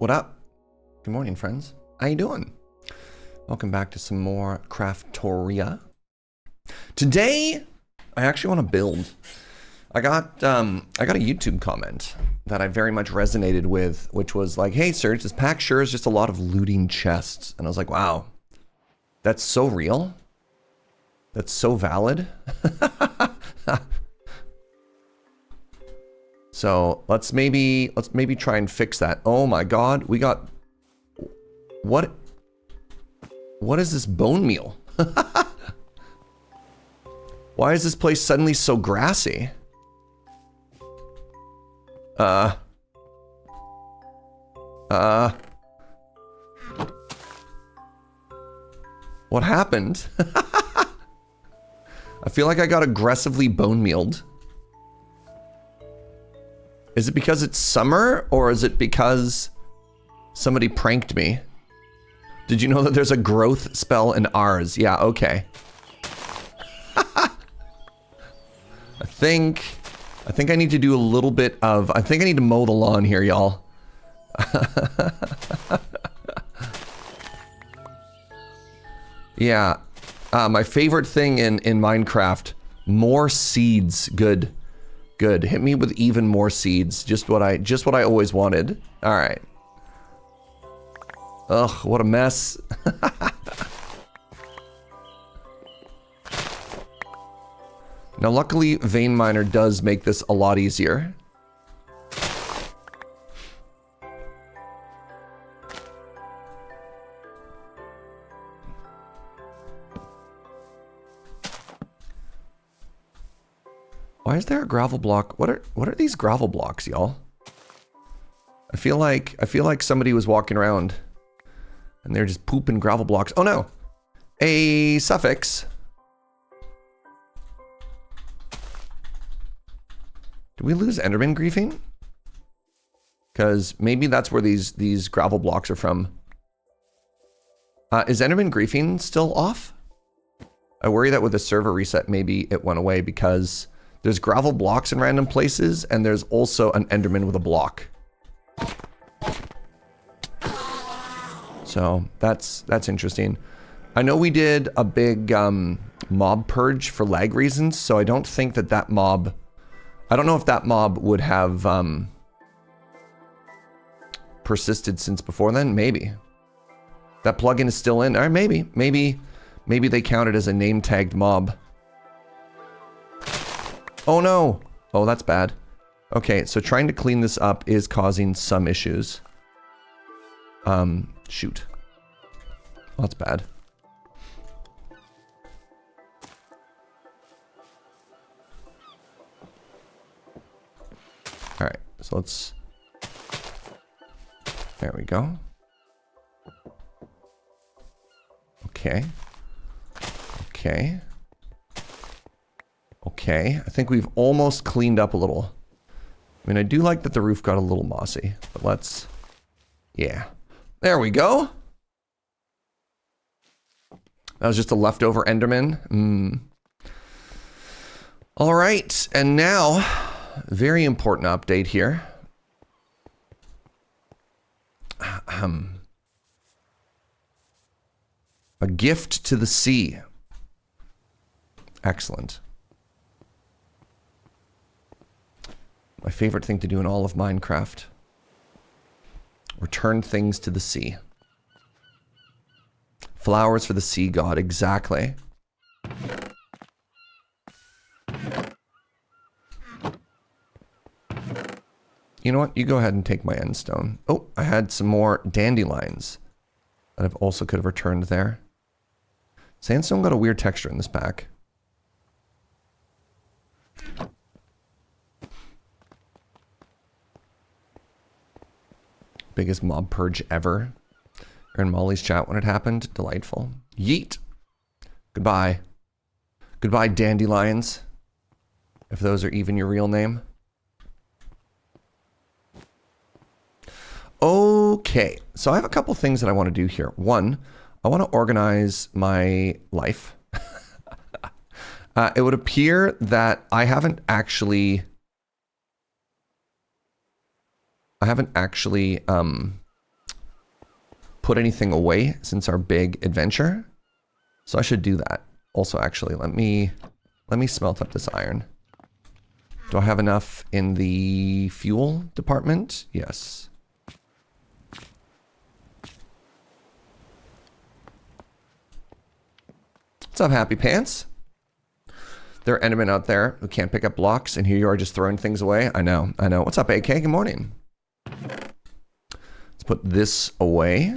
What up? Good morning, friends. How you doing? Welcome back to some more Craftoria. Today, I actually want to build. I got a YouTube comment that I very much resonated with, which was like, "Hey, Serge, this pack sure is just a lot of looting chests." And I was like, "Wow, that's so real. That's so valid." So let's maybe try and fix that. Oh my God, we got what is this bone meal? Why is this place suddenly so grassy? What happened? I feel like I got aggressively bone mealed. Is it because it's summer, or is it because somebody pranked me? Did you know that there's a growth spell in ours? Yeah, okay. I think I need to do a little bit of, I think I need to mow the lawn here, y'all. Yeah. My favorite thing in Minecraft, more seeds. Good. Good. Hit me with even more seeds. Just what I always wanted. All right. Ugh, what a mess. Now, luckily, Vein Miner does make this a lot easier. Why is there a gravel block? What are these gravel blocks, y'all? I feel like somebody was walking around and they're just pooping gravel blocks. Oh no. A suffix. Did we lose Enderman griefing? Because maybe that's where these gravel blocks are from. Is Enderman griefing still off? I worry that with the server reset, maybe it went away because there's gravel blocks in random places, and there's also an Enderman with a block. So that's interesting. I know we did a big mob purge for lag reasons, so I don't think that mob, I don't know if that mob would have persisted since before then. Maybe. That plugin is still in. Or maybe they count it as a name tagged mob. Oh no! Oh, that's bad. Okay, so trying to clean this up is causing some issues. Shoot. Oh, that's bad. Alright, so let's... There we go. Okay. Okay. Okay, I think we've almost cleaned up a little. I mean, I do like that the roof got a little mossy, but let's... Yeah. There we go. That was just a leftover Enderman. All right, and now, very important update here. A gift to the sea. Excellent. My favorite thing to do in all of Minecraft. Return things to the sea. Flowers for the sea god, exactly. You know what? You go ahead and take my end stone. Oh, I had some more dandelions that I've also could have returned there. Sandstone got a weird texture in this pack. Biggest mob purge ever. You're in Molly's chat when it happened. Delightful. Yeet. Goodbye. Goodbye, dandelions. If those are even your real name. Okay. So I have a couple things that I want to do here. One, I want to organize my life. It would appear that I haven't actually put anything away since our big adventure. So I should do that. Also, actually, let me smelt up this iron. Do I have enough in the fuel department? Yes. What's up, Happy Pants? There are Endermen out there who can't pick up blocks, and here you are just throwing things away. I know, I know. What's up, AK? Good morning. Let's put this away.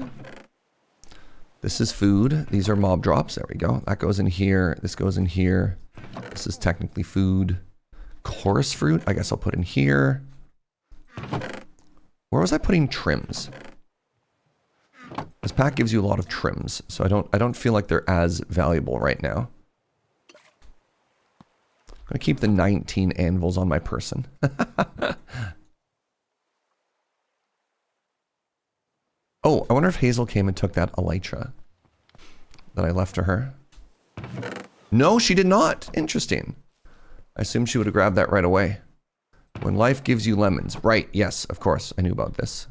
This is food. These are mob drops. There we go. That goes in here. This goes in here. This is technically food. Chorus fruit, I guess I'll put in here. Where was I putting trims? This pack gives you a lot of trims, so I don't feel like they're as valuable right now. I'm gonna keep the 19 anvils on my person. Oh, I wonder if Hazel came and took that elytra that I left to her. No, she did not. Interesting. I assumed she would have grabbed that right away. When life gives you lemons. Right, yes, of course. I knew about this.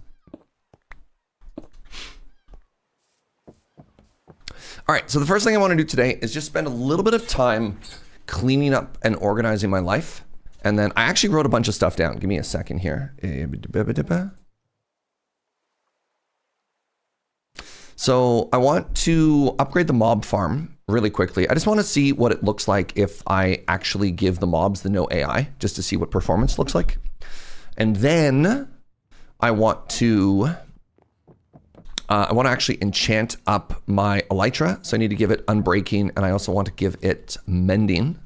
Alright, so the first thing I want to do today is just spend a little bit of time cleaning up and organizing my life. And then I actually wrote a bunch of stuff down. Give me a second here. So I want to upgrade the mob farm really quickly. I just want to see what it looks like if I actually give the mobs the no AI, just to see what performance looks like. And then I want to actually enchant up my elytra. So I need to give it unbreaking, and I also want to give it mending.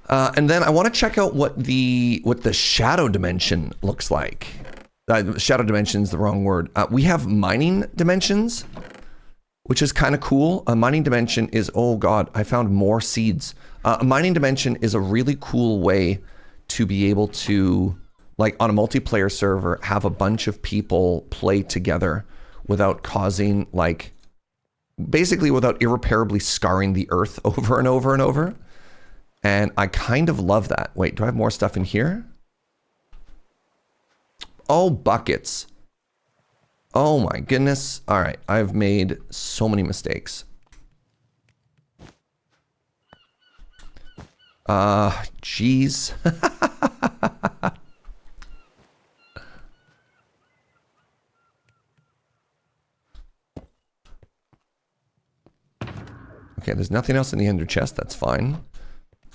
And then I want to check out what the shadow dimension looks like. Shadow dimension is the wrong word. We have mining dimensions, which is kind of cool. A mining dimension is, oh god, I found more seeds. A mining dimension is a really cool way to be able to, like on a multiplayer server, have a bunch of people play together without causing, like, basically without irreparably scarring the earth over and over and over. And I kind of love that. Wait, do I have more stuff in here? Oh, buckets. Oh my goodness. All right, I've made so many mistakes. Jeez. Okay, there's nothing else in the ender chest. That's fine.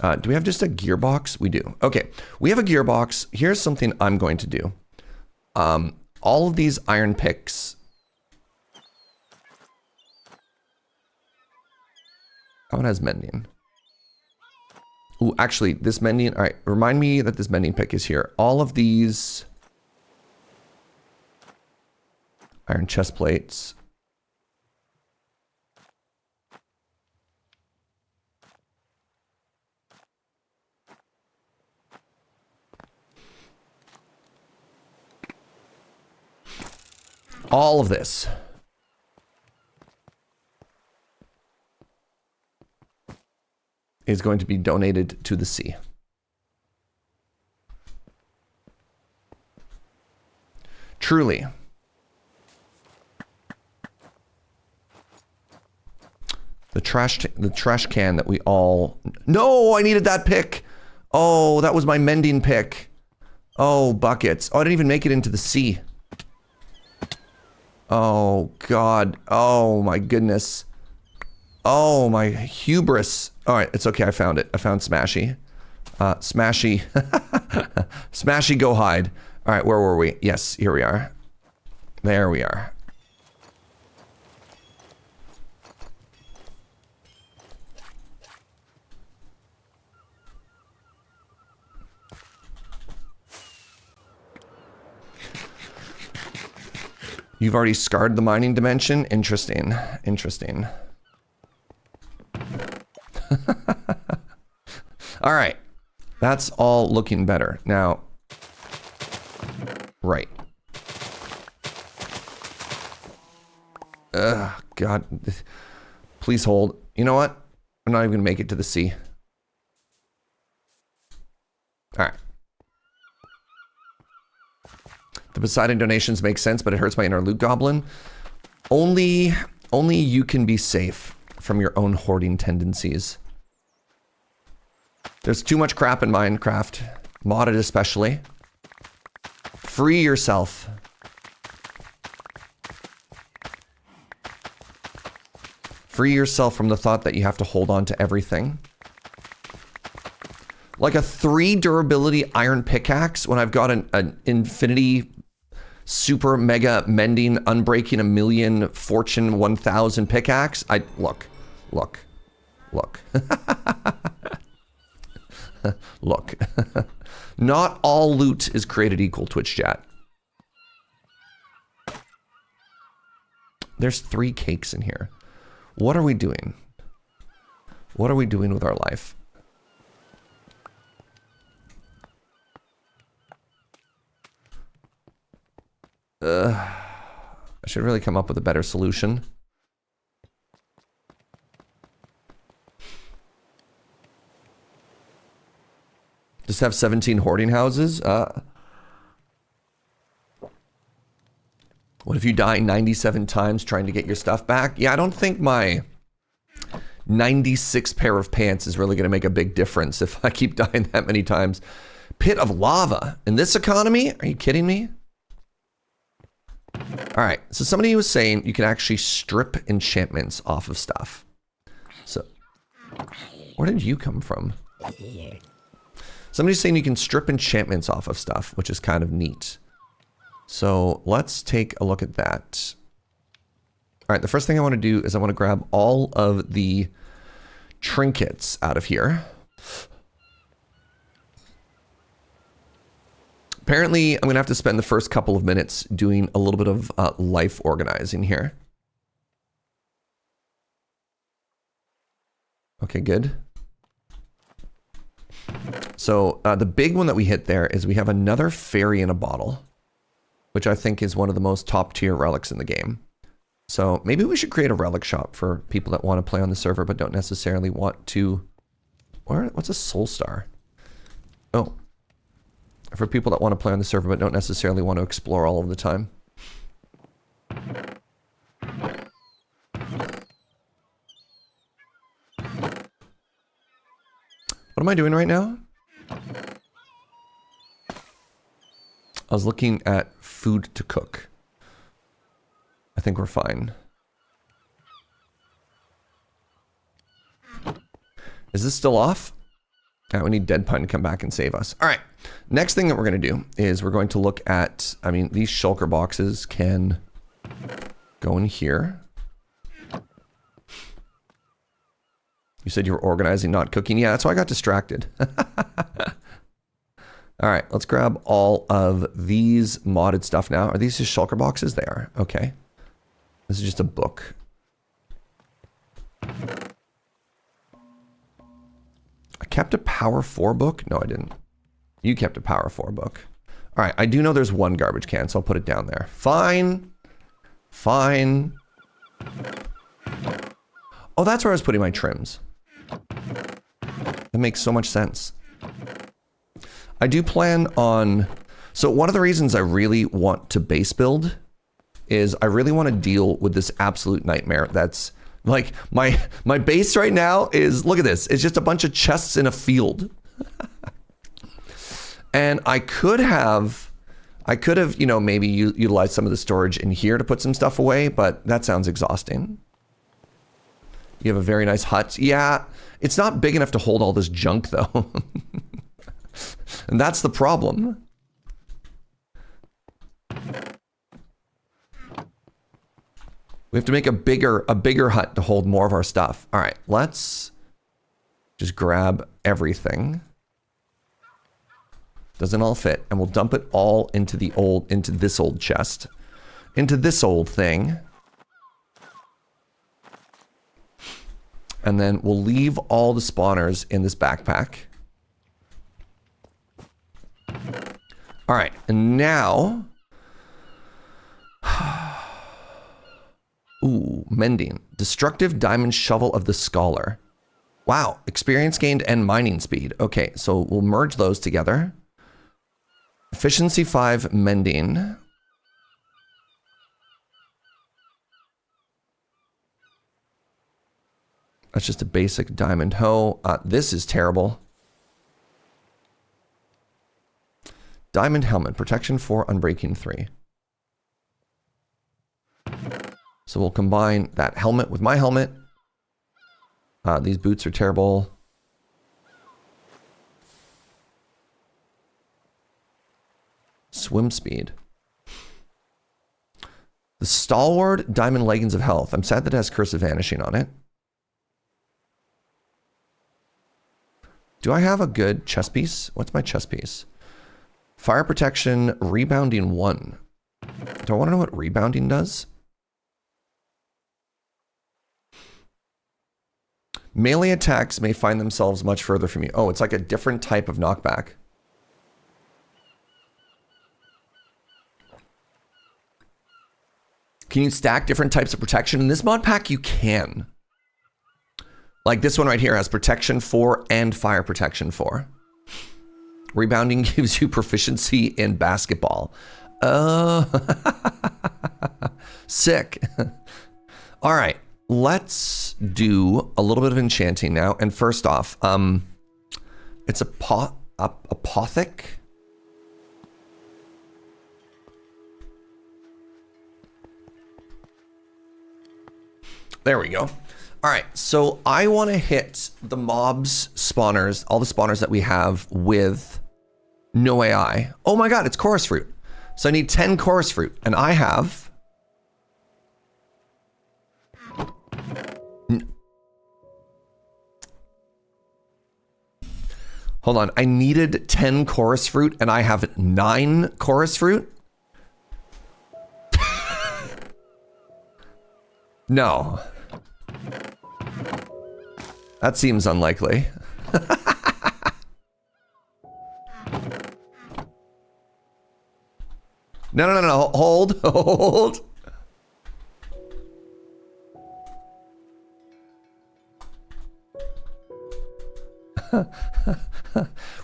Do we have just a gearbox? We do. Okay, we have a gearbox. Here's something I'm going to do. All of these iron picks. How one has mending? Ooh, actually, this mending. All right, remind me that this mending pick is here. All of these iron chest plates. All of this is going to be donated to the sea. Truly. The trash can that we all... No, I needed that pick. Oh, that was my mending pick. Oh, buckets. Oh, I didn't even make it into the sea. Oh, God. Oh, my goodness. Oh, my hubris. All right, it's okay. I found it. I found Smashy. Smashy. Smashy, go hide. All right, where were we? Yes, here we are. There we are. You've already scarred the mining dimension? Interesting. Interesting. All right. That's all looking better. Now, right. Ugh, God. Please hold. You know what? I'm not even going to make it to the sea. All right. The Poseidon donations make sense, but it hurts my inner loot goblin. Only you can be safe from your own hoarding tendencies. There's too much crap in Minecraft, modded especially. Free yourself. Free yourself from the thought that you have to hold on to everything. Like a 3 durability iron pickaxe when I've got an infinity super mega mending unbreaking a million fortune 1000 pickaxe. Look. Look. Not all loot is created equal, Twitch chat. There's 3 cakes in here. What are we doing? What are we doing with our life? I should really come up with a better solution. Just have 17 hoarding houses? What if you die 97 times trying to get your stuff back? Yeah, I don't think my 96 pair of pants is really going to make a big difference if I keep dying that many times. Pit of lava in this economy? Are you kidding me? All right, so somebody was saying you can actually strip enchantments off of stuff. So, where did you come from? Somebody's saying you can strip enchantments off of stuff, which is kind of neat. So let's take a look at that. All right, the first thing I want to do is I want to grab all of the trinkets out of here. Apparently, I'm going to have to spend the first couple of minutes doing a little bit of life organizing here. Okay, good. So the big one that we hit there is we have another fairy in a bottle, which I think is one of the most top tier relics in the game. So maybe we should create a relic shop for people that want to play on the server but don't necessarily want to... What's a soul star? Oh. For people that want to play on the server but don't necessarily want to explore all of the time. What am I doing right now? I was looking at food to cook. I think we're fine. Is this still off? Yeah, we need DeadPine to come back and save us. All right. Next thing that we're going to do is we're going to look at, I mean, these shulker boxes can go in here. You said you were organizing, not cooking. Yeah, that's why I got distracted. All right, let's grab all of these modded stuff now. Are these just shulker boxes? They are. Okay. This is just a book. I kept a Power 4 book? No, I didn't. You kept a Power 4 book. All right, I do know there's one garbage can, so I'll put it down there. Fine. Fine. Oh, that's where I was putting my trims. That makes so much sense. I do plan on... So one of the reasons I really want to base build is I really want to deal with this absolute nightmare that's... Like, my base right now is... Look at this. It's just a bunch of chests in a field. And I could have, you know, maybe utilized some of the storage in here to put some stuff away, but that sounds exhausting. You have a very nice hut. Yeah, it's not big enough to hold all this junk, though. And that's the problem. We have to make a bigger hut to hold more of our stuff. All right, let's just grab everything. Doesn't all fit, and we'll dump it all into this old chest, into this old thing. And then we'll leave all the spawners in this backpack. All right, and now... Ooh, mending. Destructive diamond shovel of the scholar. Wow, experience gained and mining speed. Okay, so we'll merge those together. Efficiency 5 mending. That's just a basic diamond hoe. This is terrible. Diamond helmet, protection 4, unbreaking 3. So we'll combine that helmet with my helmet. These boots are terrible. Swim speed. The stalwart diamond leggings of health. I'm sad that it has Curse of Vanishing on it. Do I have a good chest piece? What's my chest piece? Fire protection, rebounding 1. Do I want to know what rebounding does? Melee attacks may find themselves much further from you. Oh, it's like a different type of knockback. Can you stack different types of protection? In this mod pack, you can. Like this one right here has protection 4 and fire protection 4. Rebounding gives you proficiency in basketball. Sick. All right, let's do a little bit of enchanting now. And first off, it's a apothic. There we go. All right, so I want to hit the mobs spawners, all the spawners that we have with no AI. Oh my God, it's chorus fruit. So I need 10 chorus fruit, and I have... Hold on, I needed 10 chorus fruit, and I have 9 chorus fruit? No. That seems unlikely. No. Hold.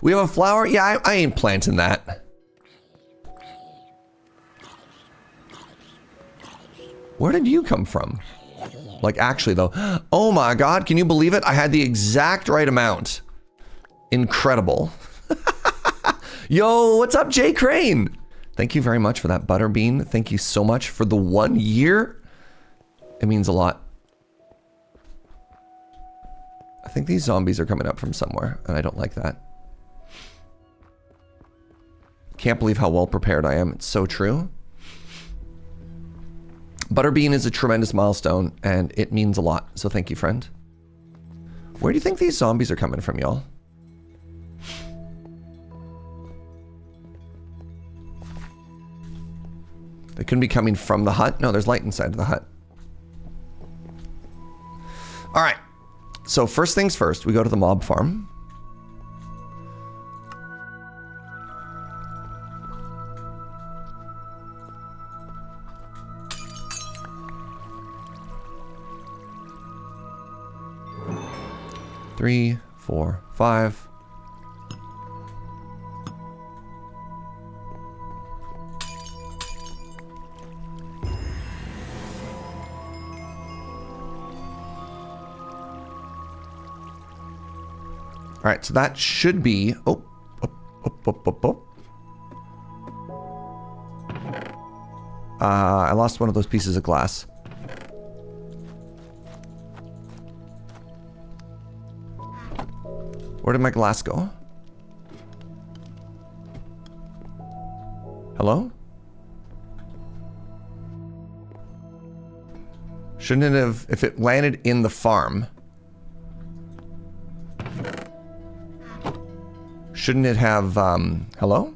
We have a flower? Yeah, I ain't planting that. Where did you come from? Like, actually, though. Oh my God, can you believe it? I had the exact right amount. Incredible. Yo, what's up, Jay Crane? Thank you very much for that butterbean. Thank you so much for the 1 year. It means a lot. I think these zombies are coming up from somewhere, and I don't like that. Can't believe how well prepared I am. It's so true. Butterbean is a tremendous milestone, and it means a lot. So thank you, friend. Where do you think these zombies are coming from, y'all? They couldn't be coming from the hut. No, there's light inside of the hut. All right. So first things first, we go to the mob farm. Three, 4, 5. All right, so that should be, I lost one of those pieces of glass. Where did my glass go? Hello? Shouldn't it have, if it landed in the farm, shouldn't it have, hello?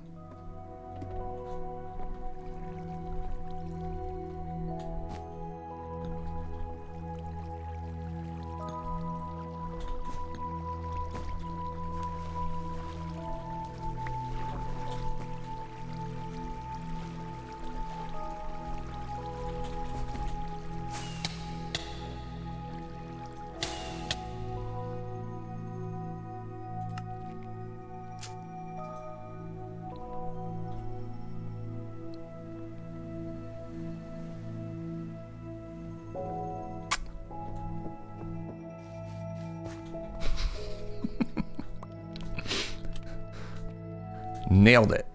Nailed it.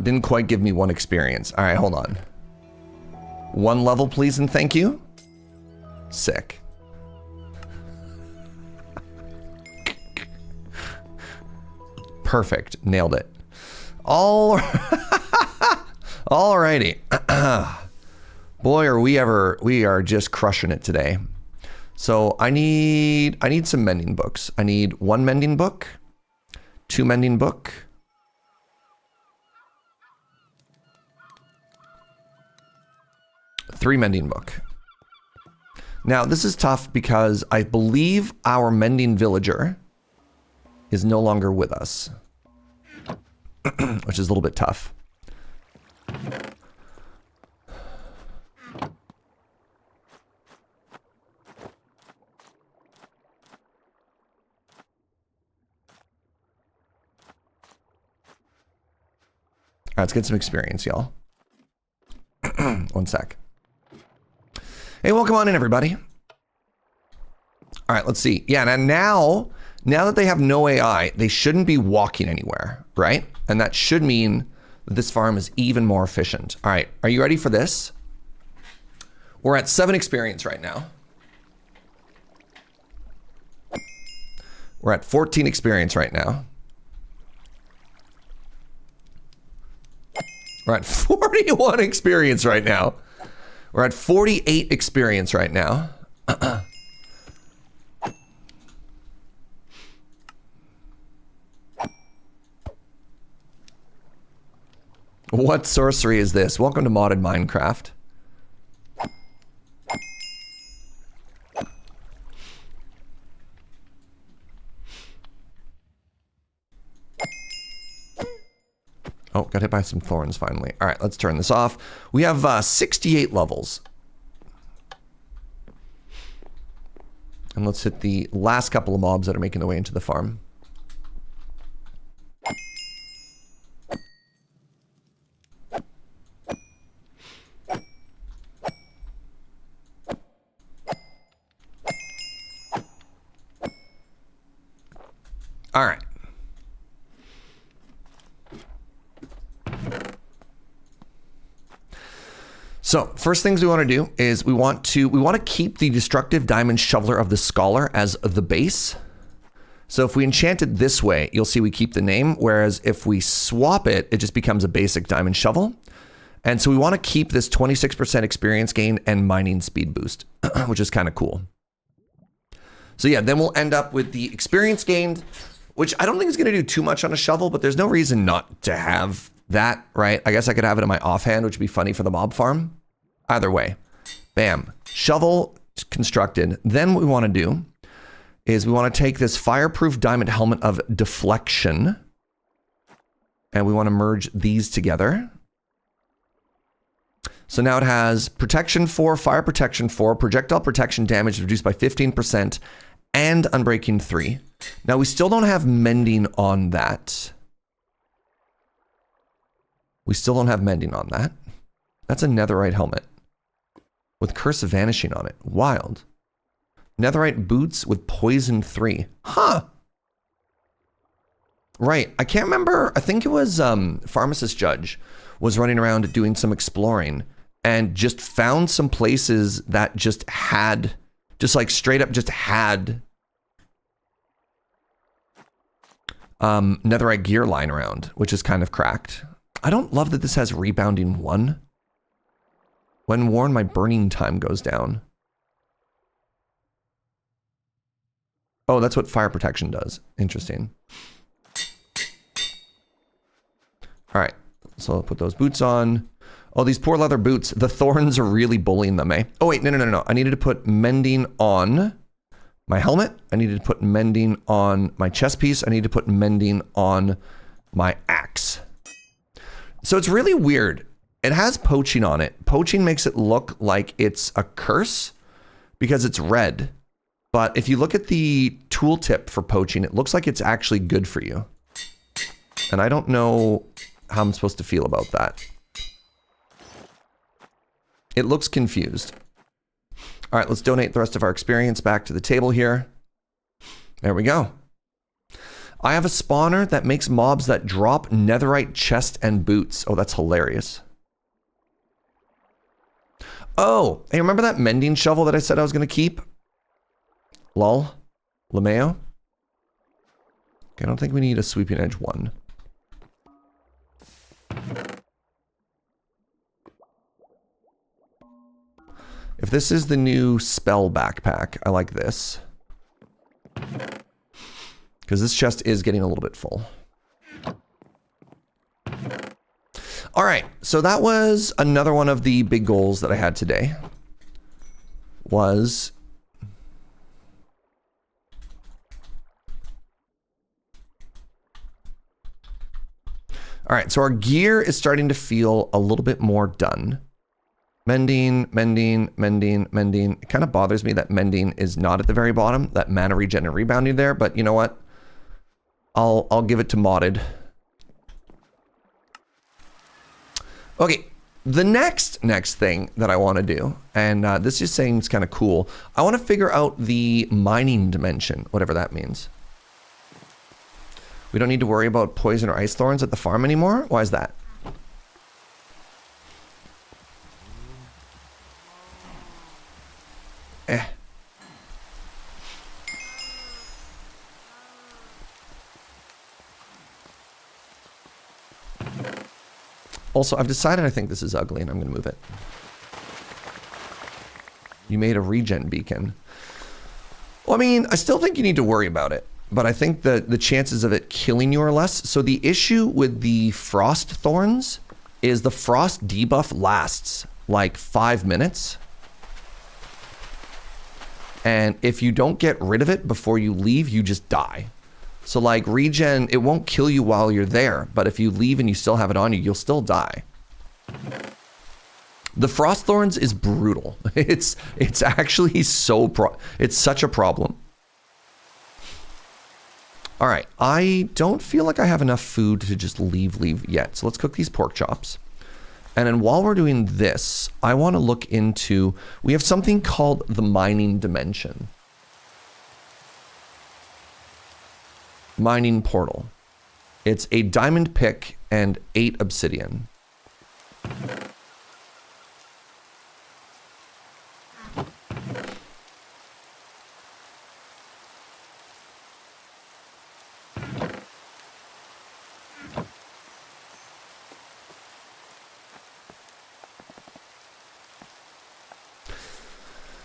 Didn't quite give me 1 experience. All right, hold on. 1 level, please, and thank you. Sick. Perfect. Nailed it. Alrighty. Boy, we are just crushing it today. So I need some mending books. I need 1 mending book, 2 mending book, 3 mending book. Now this is tough because I believe our mending villager is no longer with us, which is a little bit tough. All right, let's get some experience, y'all. 1 sec. Hey, welcome on in, everybody. All right, let's see. Yeah, now that they have no AI, they shouldn't be walking anywhere, right? And that should mean that this farm is even more efficient. All right, are you ready for this? We're at 7 experience right now. We're at 14 experience right now. We're at 41 experience right now. We're at 48 experience right now. What sorcery is this? Welcome to modded Minecraft. Oh, got hit by some thorns finally. All right, let's turn this off. We have 68 levels. And let's hit the last couple of mobs that are making their way into the farm. All right. So first things we want to do is we want to keep the destructive diamond shoveler of the scholar as the base. So if we enchant it this way, you'll see we keep the name, whereas if we swap it, it just becomes a basic diamond shovel. And so we want to keep this 26% experience gain and mining speed boost, which is kind of cool. So yeah, then we'll end up with the experience gained, which I don't think is going to do too much on a shovel, but there's no reason not to have that, right? I guess I could have it in my offhand, which would be funny for the mob farm. Either way, bam, shovel constructed. Then what we want to do is we want to take this fireproof diamond helmet of deflection and we want to merge these together. So now it has protection 4, fire protection 4, projectile protection damage reduced by 15%, and unbreaking 3. Now we still don't have mending on that. We still don't have mending on that. That's a netherite helmet with Curse of Vanishing on it. Wild. Netherite boots with poison 3. Huh. Right. I can't remember. I think it was Pharmacist Judge was running around doing some exploring and just found some places that just had, just like straight up just had netherite gear lying around, which is kind of cracked. I don't love that this has rebounding 1. When worn, my burning time goes down. Oh, that's what fire protection does. Interesting. All right, so I'll put those boots on. Oh, these poor leather boots. The thorns are really bullying them, eh? Oh, wait, no. I needed to put mending on my helmet. I needed to put mending on my chest piece. I need to put mending on my axe. So it's really weird. It has poaching on it. Poaching makes it look like it's a curse because it's red. But if you look at the tooltip for poaching, it looks like it's actually good for you. And I don't know how I'm supposed to feel about that. It looks confused. All right, let's donate the rest of our experience back to the table here. There we go. I have a spawner that makes mobs that drop netherite chest and boots. Oh, that's hilarious. Oh, hey, remember that mending shovel that I said I was going to keep? Lol. LeMayo. Okay, I don't think we need a sweeping edge one. If this is the new spell backpack, I like this. Because this chest is getting a little bit full. All right, so that was another one of the big goals that I had today. Was... All right, so our gear is starting to feel a little bit more done. Mending, mending, mending, mending. It kind of bothers me that mending is not at the very bottom, that mana regen and rebounding there, but you know what? I'll give it to modded. Okay, the next thing that I want to do, and this just seems kind of cool. I want to figure out the mining dimension, whatever that means. We don't need to worry about poison or ice thorns at the farm anymore? Why is that? Also, I've decided I think this is ugly and I'm going to move it. You made a regen beacon. Well, I mean, I still think you need to worry about it, but I think that the chances of it killing you are less. So the issue with the frost thorns is the frost debuff lasts like 5 minutes. And if you don't get rid of it before you leave, you just die. So like regen, it won't kill you while you're there, but if you leave and you still have it on you, you'll still die. The frost thorns is brutal. It's actually it's such a problem. All right, I don't feel like I have enough food to just leave yet. So let's cook these pork chops. And then while we're doing this, I want to look into, we have something called the mining dimension. Mining portal. It's a diamond pick and 8 obsidian.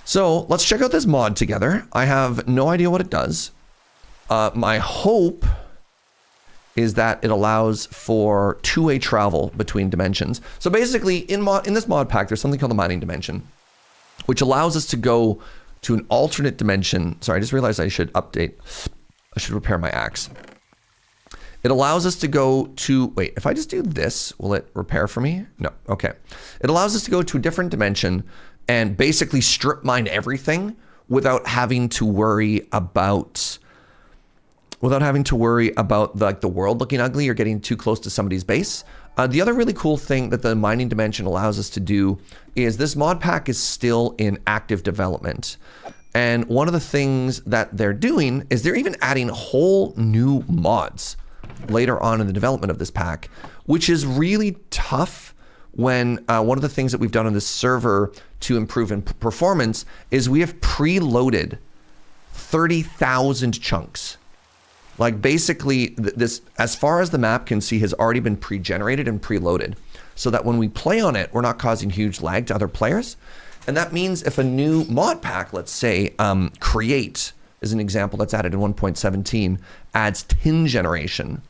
So let's check out this mod together. I have no idea what it does. My hope is that it allows for two-way travel between dimensions. So basically, in this mod pack, there's something called the mining dimension, which allows us to go to an alternate dimension. Sorry, I just realized I should update. I should repair my axe. It allows us to go to, wait, if I just do this, will it repair for me? No, okay. It allows us to go to a different dimension and basically strip mine everything without having to worry about like the world looking ugly or getting too close to somebody's base. The other really cool thing that the mining dimension allows us to do is this mod pack is still in active development. And one of the things that they're doing is they're even adding whole new mods later on in the development of this pack, which is really tough when one of the things that we've done on this server to improve in performance is we have preloaded 30,000 chunks. Like basically this, as far as the map can see, has already been pre-generated and preloaded so that when we play on it, we're not causing huge lag to other players. And that means if a new mod pack, let's say create is an example that's added in 1.17, adds tin generation,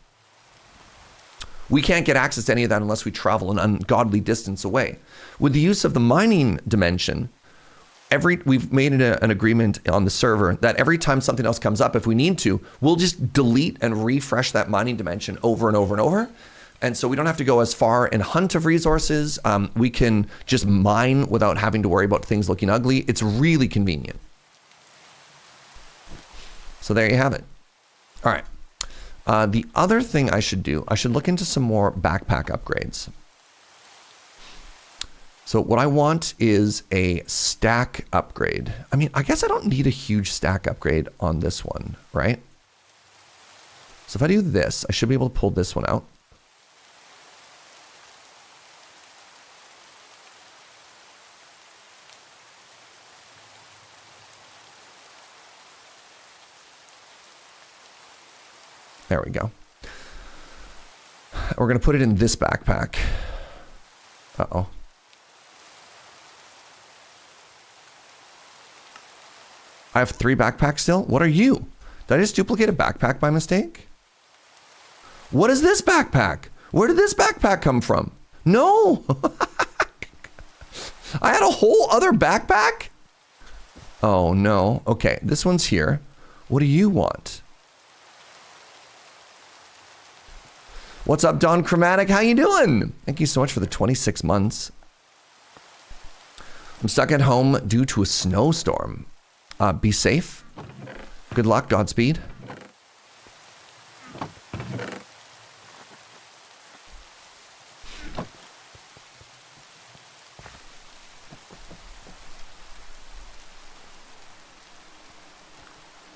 we can't get access to any of that unless we travel an ungodly distance away. With the use of the mining dimension, we've made an agreement on the server that every time something else comes up, if we need to, we'll just delete and refresh that mining dimension over and over and over. And so we don't have to go as far in hunt of resources. We can just mine without having to worry about things looking ugly. It's really convenient. So there you have it. All right. The other thing I should do, I should look into some more backpack upgrades. So what I want is a stack upgrade. I mean, I guess I don't need a huge stack upgrade on this one, right? So if I do this, I should be able to pull this one out. There we go. We're going to put it in this backpack. Uh-oh. I have 3 backpacks still? What are you? Did I just duplicate a backpack by mistake? What is this backpack? Where did this backpack come from? No! I had a whole other backpack? Oh no. Okay, this one's here. What do you want? What's up, Don Chromatic? How you doing? Thank you so much for the 26 months. I'm stuck at home due to a snowstorm. Be safe. Good luck, Godspeed.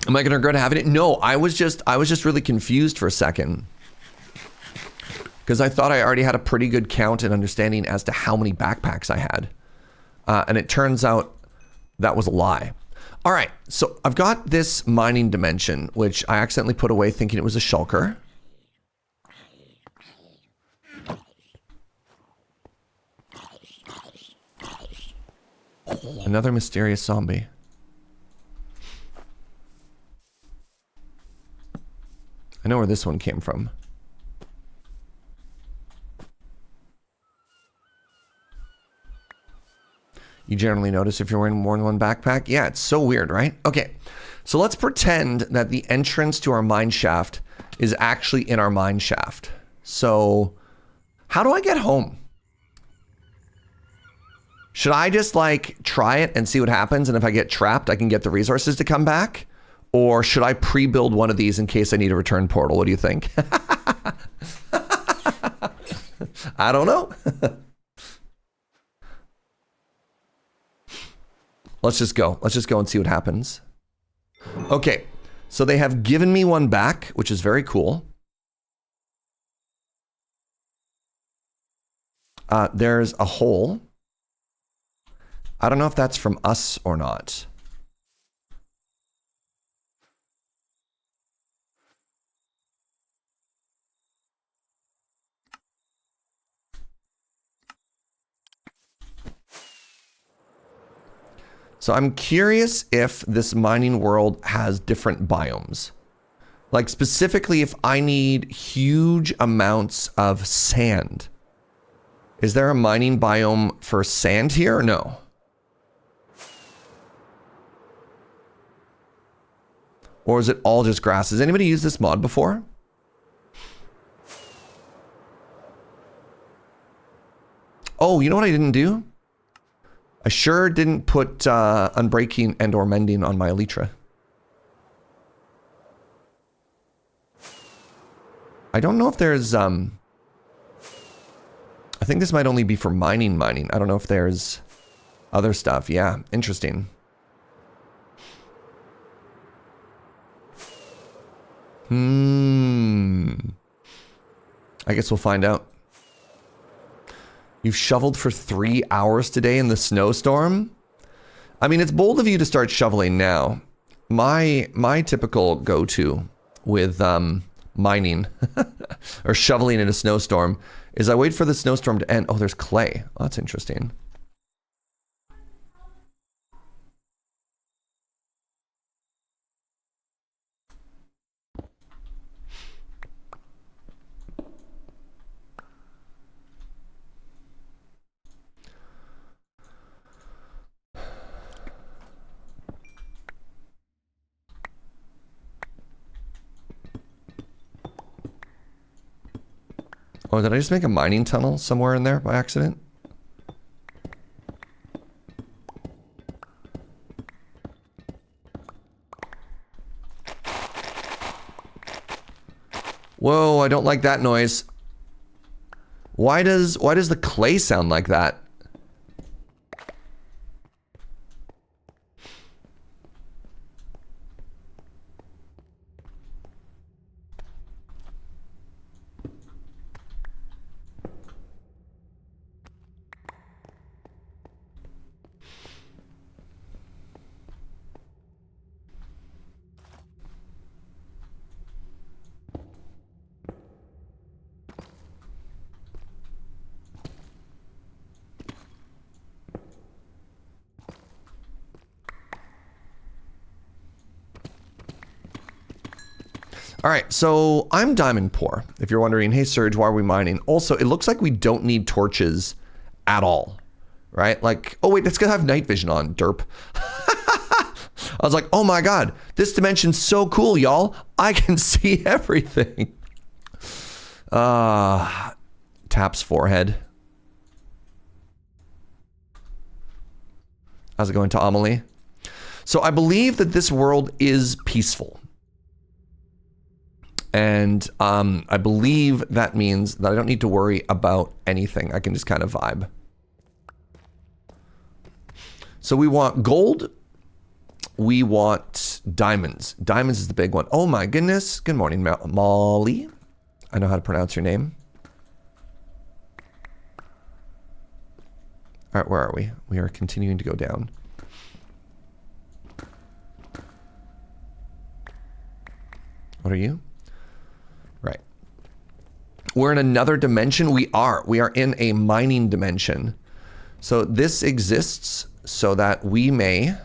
Am I gonna regret having it? No, I was just really confused for a second. Because I thought I already had a pretty good count and understanding as to how many backpacks I had. And it turns out that was a lie. All right, so I've got this mining dimension, which I accidentally put away thinking it was a shulker. Another mysterious zombie. I know where this one came from. You generally notice if you're wearing more than one backpack. Yeah, it's so weird, right? Okay, so let's pretend that the entrance to our mine shaft is actually in our mine shaft. So how do I get home? Should I just like try it and see what happens? And if I get trapped, I can get the resources to come back? Or should I pre-build one of these in case I need a return portal? What do you think? I don't know. Let's just go. Let's just go and see what happens. Okay, so they have given me one back, which is very cool. There's a hole. I don't know if that's from us or not. So I'm curious if this mining world has different biomes. Like specifically if I need huge amounts of sand. Is there a mining biome for sand here or no? Or is it all just grass? Has anybody used this mod before? Oh, you know what I didn't do? I sure didn't put unbreaking and or mending on my elytra. I don't know if there's I think this might only be for mining. I don't know if there's other stuff. Yeah, interesting. I guess we'll find out. You've shoveled for 3 hours today in the snowstorm? I mean, it's bold of you to start shoveling now. My typical go-to with mining or shoveling in a snowstorm is I wait for the snowstorm to end. Oh, there's clay. Oh, that's interesting. Oh, did I just make a mining tunnel somewhere in there by accident? Whoa, I don't like that noise. Why does the clay sound like that? All right, so I'm diamond poor. If you're wondering, hey Serge, why are we mining? Also, it looks like we don't need torches at all, right? Like, oh wait, it's gonna have night vision on, derp. I was like, oh my God, this dimension's so cool, y'all. I can see everything. Taps forehead. How's it going to Amelie? So I believe that this world is peaceful. And I believe that means that I don't need to worry about anything. I can just kind of vibe. So we want gold. We want diamonds. Diamonds is the big one. Oh my goodness. Good morning, Molly. I know how to pronounce your name. All right, where are we? We are continuing to go down. What are you? Right. We're in another dimension. We are in a mining dimension. So this exists so that we may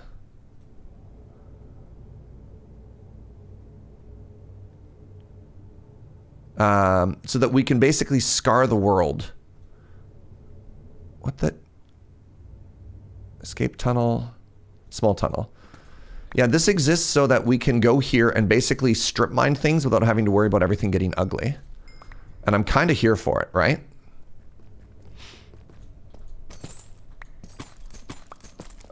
so that we can basically scar the world. What the? Escape tunnel, small tunnel. Yeah, this exists so that we can go here and basically strip mine things without having to worry about everything getting ugly. And I'm kind of here for it, right?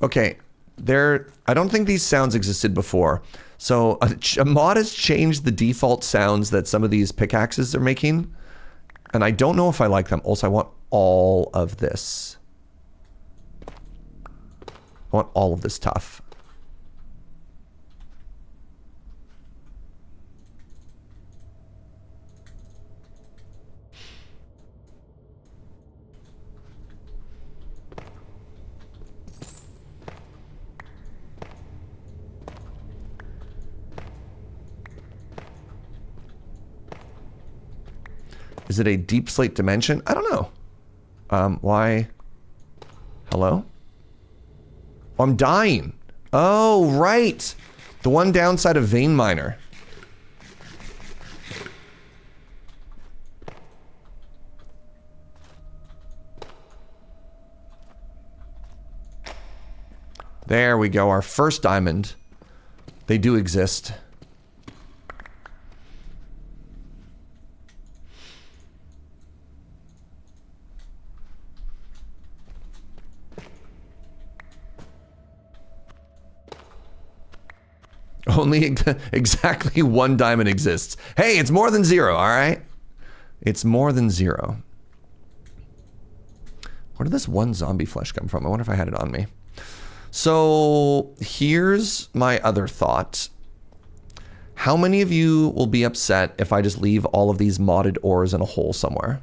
Okay, I don't think these sounds existed before. So a mod has changed the default sounds that some of these pickaxes are making. And I don't know if I like them. Also, I want all of this. I want all of this tough. Is it a deep slate dimension? I don't know. Why? Hello? Oh, I'm dying. Oh, right. The one downside of vein miner. There we go. Our first diamond. They do exist. Only exactly one diamond exists. Hey, it's more than zero, all right? It's more than zero. Where did this one zombie flesh come from? I wonder if I had it on me. So here's my other thought. How many of you will be upset if I just leave all of these modded ores in a hole somewhere?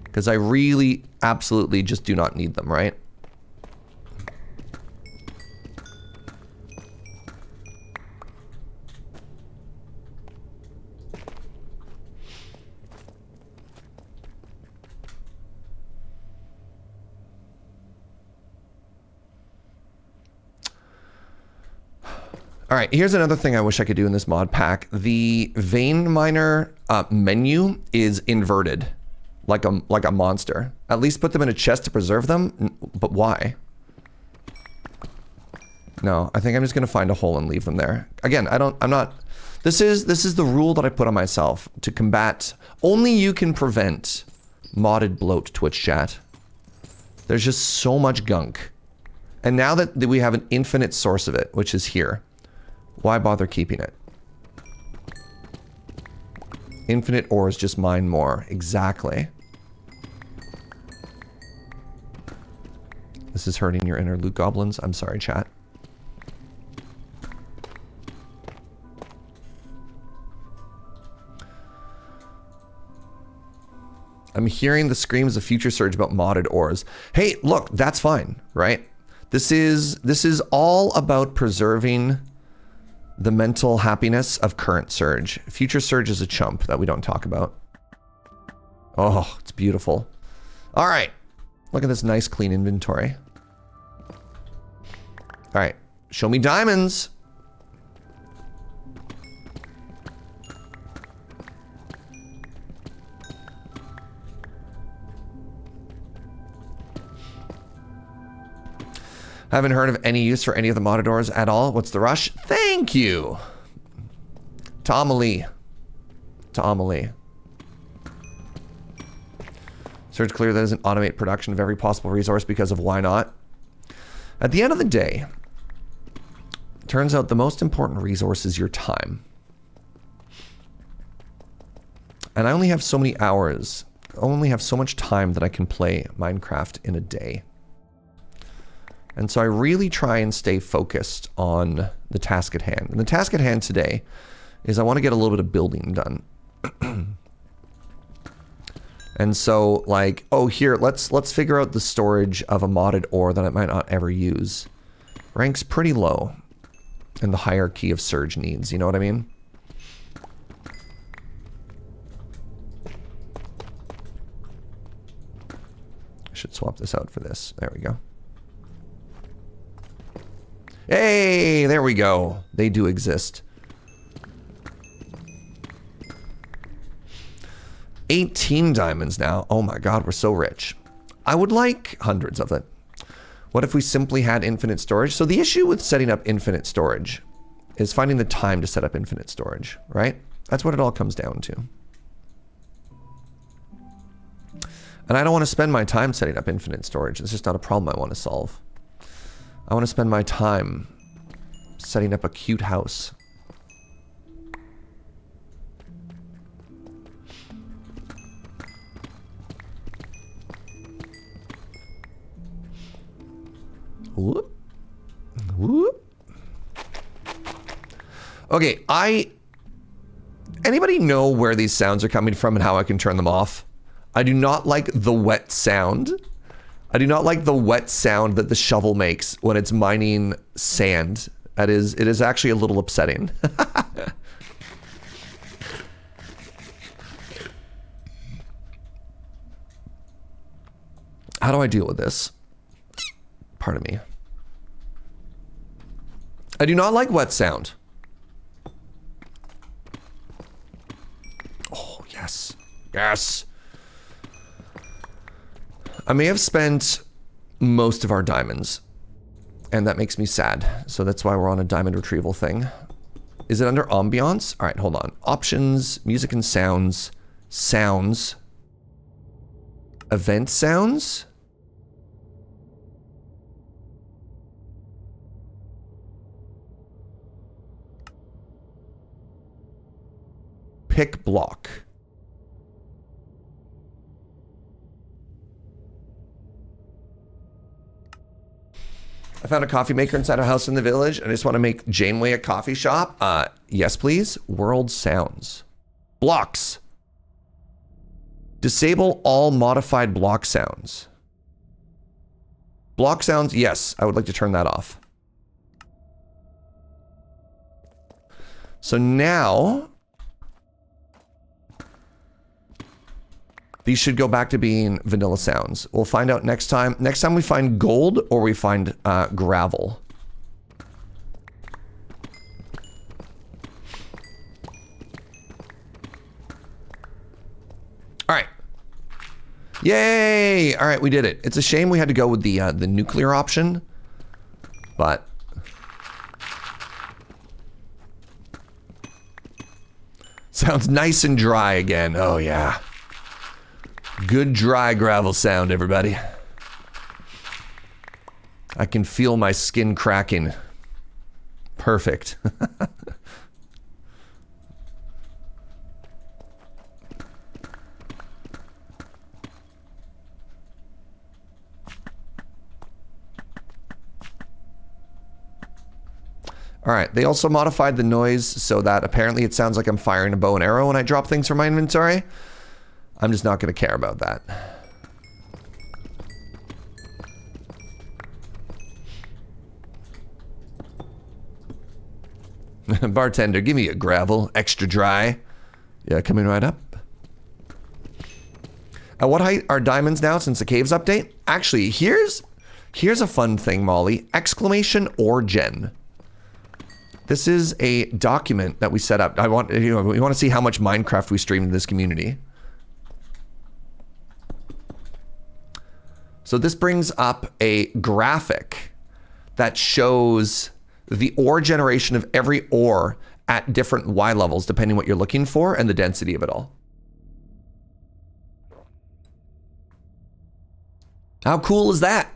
Because I really, absolutely just do not need them, right? All right, here's another thing I wish I could do in this mod pack. The vein miner menu is inverted, like a monster. At least put them in a chest to preserve them. But why? No, I think I'm just gonna find a hole and leave them there. Again, I'm not. This is the rule that I put on myself to combat. Only you can prevent modded bloat, Twitch chat. There's just so much gunk, and now that we have an infinite source of it, which is here. Why bother keeping it? Infinite ores just mine more. Exactly. This is hurting your inner loot goblins. I'm sorry, chat. I'm hearing the screams of Future Surge about modded ores. Hey, look, that's fine, right? This is all about preserving the mental happiness of current Surge. Future Surge is a chump that we don't talk about. Oh, it's beautiful. All right. Look at this nice clean inventory. All right. Show me diamonds. Haven't heard of any use for any of the monitors at all. What's the rush? Thank you. Tomalee. Serge clear that doesn't automate production of every possible resource because of why not? At the end of the day, it turns out the most important resource is your time. And I only have so many hours. I only have so much time that I can play Minecraft in a day. And so I really try and stay focused on the task at hand. And the task at hand today is I want to get a little bit of building done. And so, like, oh, here, let's figure out the storage of a modded ore that I might not ever use. Ranks pretty low in the hierarchy of Serge needs, you know what I mean? I should swap this out for this. There we go. Hey, there we go. They do exist. 18 diamonds now. Oh my god, we're so rich. I would like hundreds of it. What if we simply had infinite storage? So the issue with setting up infinite storage is finding the time to set up infinite storage, right? That's what it all comes down to. And I don't want to spend my time setting up infinite storage. It's just not a problem I want to solve. I want to spend my time setting up a cute house. Whoop. Whoop. Okay, anybody know where these sounds are coming from and how I can turn them off? I do not like the wet sound. I do not like the wet sound that the shovel makes when it's mining sand. It is actually a little upsetting. How do I deal with this? Pardon me. I do not like wet sound. Oh, yes. Yes. I may have spent most of our diamonds, and that makes me sad. So that's why we're on a diamond retrieval thing. Is it under ambiance? All right, hold on. Options, music and sounds, sounds, event sounds. Pick block. I found a coffee maker inside a house in the village, and I just want to make Janeway a coffee shop. Yes, please. World sounds. Blocks. Disable all modified block sounds. Block sounds, yes. I would like to turn that off. So now these should go back to being vanilla sounds. We'll find out next time. Next time we find gold or we find gravel. All right. Yay! All right, we did it. It's a shame we had to go with the nuclear option, but sounds nice and dry again. Oh yeah. Good dry gravel sound, everybody. I can feel my skin cracking. Perfect. All right, they also modified the noise so that apparently it sounds like I'm firing a bow and arrow when I drop things from my inventory. I'm just not going to care about that. Bartender, give me a gravel, extra dry. Yeah, coming right up. At what height are diamonds now since the caves update? Actually, here's a fun thing, Molly. Exclamation or gen. This is a document that we set up. We want to see how much Minecraft we streamed in this community. So this brings up a graphic that shows the ore generation of every ore at different Y levels, depending what you're looking for and the density of it all. How cool is that?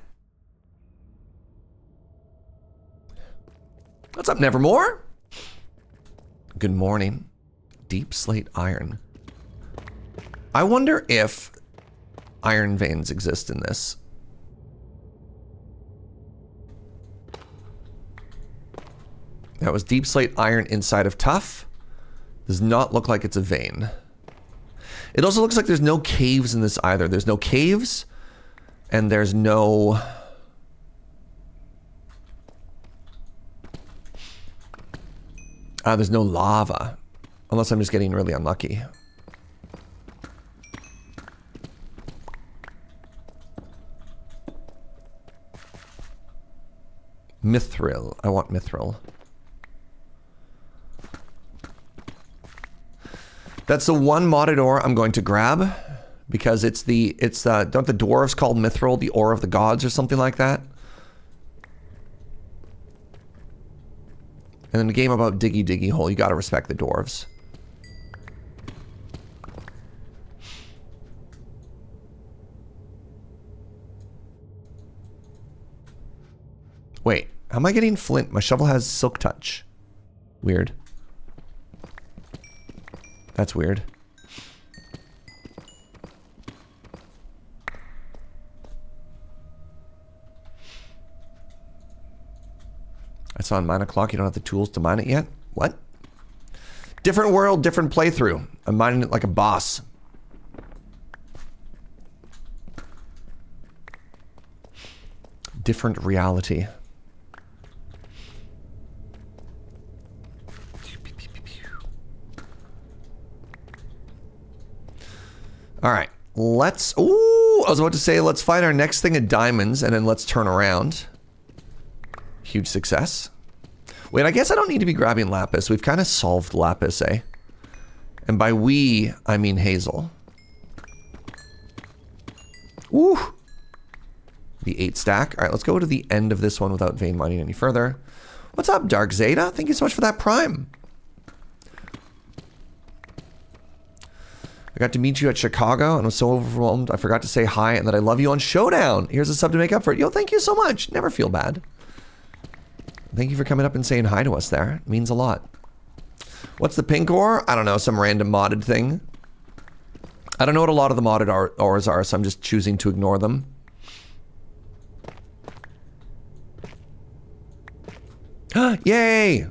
What's up, Nevermore? Good morning. Deep slate iron. I wonder if iron veins exist in this. That was deep slate iron inside of tough. Does not look like it's a vein. It also looks like there's no caves in this either. There's no caves, and there's no... there's no lava. Unless I'm just getting really unlucky. Mithril. I want mithril. That's the one modded ore I'm going to grab because don't the dwarves call mithril the ore of the gods or something like that? And in a game about diggy diggy hole, you gotta respect the dwarves. Wait, how am I getting flint? My shovel has silk touch. Weird. That's weird. I saw on 9 o'clock you don't have the tools to mine it yet. What? Different world, different playthrough. I'm mining it like a boss. Different reality. All right, let's, ooh, I was about to say, let's find our next thing of diamonds and then let's turn around. Huge success. Wait, I guess I don't need to be grabbing Lapis. We've kind of solved Lapis, eh? And by we, I mean Hazel. Ooh. The 8 stack. All right, let's go to the end of this one without vein mining any further. What's up, Dark Zeta? Thank you so much for that prime. I got to meet you at Chicago and was so overwhelmed I forgot to say hi and that I love you on Showdown. Here's a sub to make up for it. Yo, thank you so much. Never feel bad. Thank you for coming up and saying hi to us there. It means a lot. What's the pink ore? I don't know, some random modded thing. I don't know what a lot of the modded ores are, so I'm just choosing to ignore them. Yay!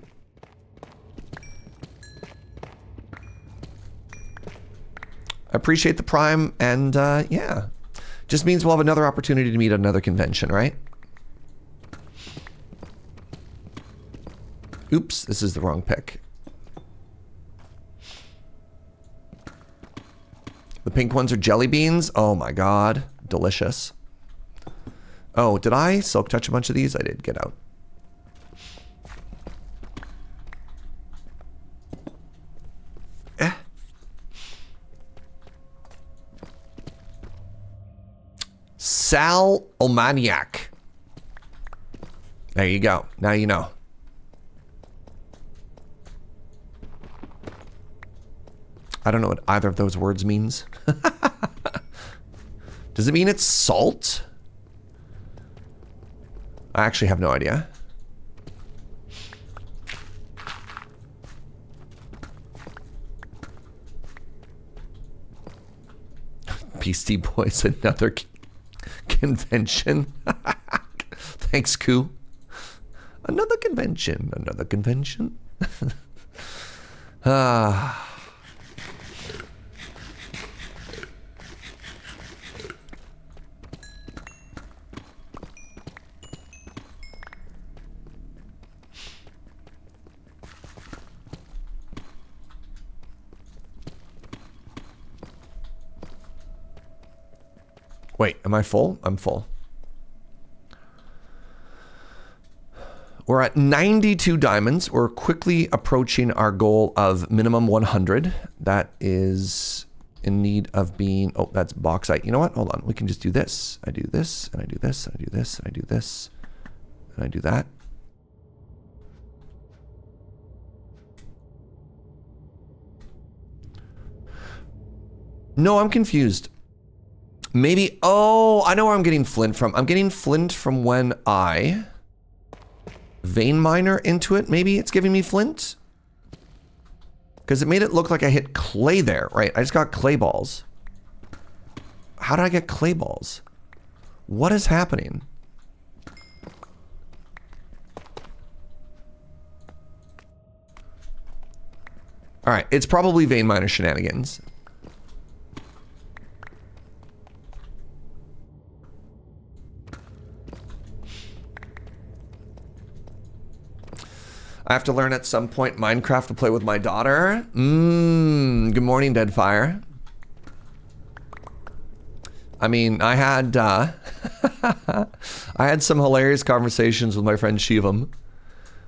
I appreciate the prime, and yeah. Just means we'll have another opportunity to meet at another convention, right? Oops, this is the wrong pick. The pink ones are jelly beans. Oh my god, delicious. Oh, did I silk touch a bunch of these? I did. Get out. Sal Omaniac. There you go. Now you know. I don't know what either of those words means. Does it mean it's salt? I actually have no idea. Beastie Boys, another convention. Thanks, Koo. Another convention. Another convention. Wait, am I full? I'm full. We're at 92 diamonds. We're quickly approaching our goal of minimum 100. That is in need of being... Oh, that's bauxite. You know what? Hold on. We can just do this. I do this, and I do this, and I do this, and I do this. And I do that. No, I'm confused. Maybe, oh, I know where I'm getting flint from. I'm getting flint from when I vein miner into it. Maybe it's giving me flint. Because it made it look like I hit clay there, right? I just got clay balls. How did I get clay balls? What is happening? All right, it's probably vein miner shenanigans. I have to learn at some point Minecraft to play with my daughter. Good morning, Deadfire. I mean, I had I had some hilarious conversations with my friend Shivam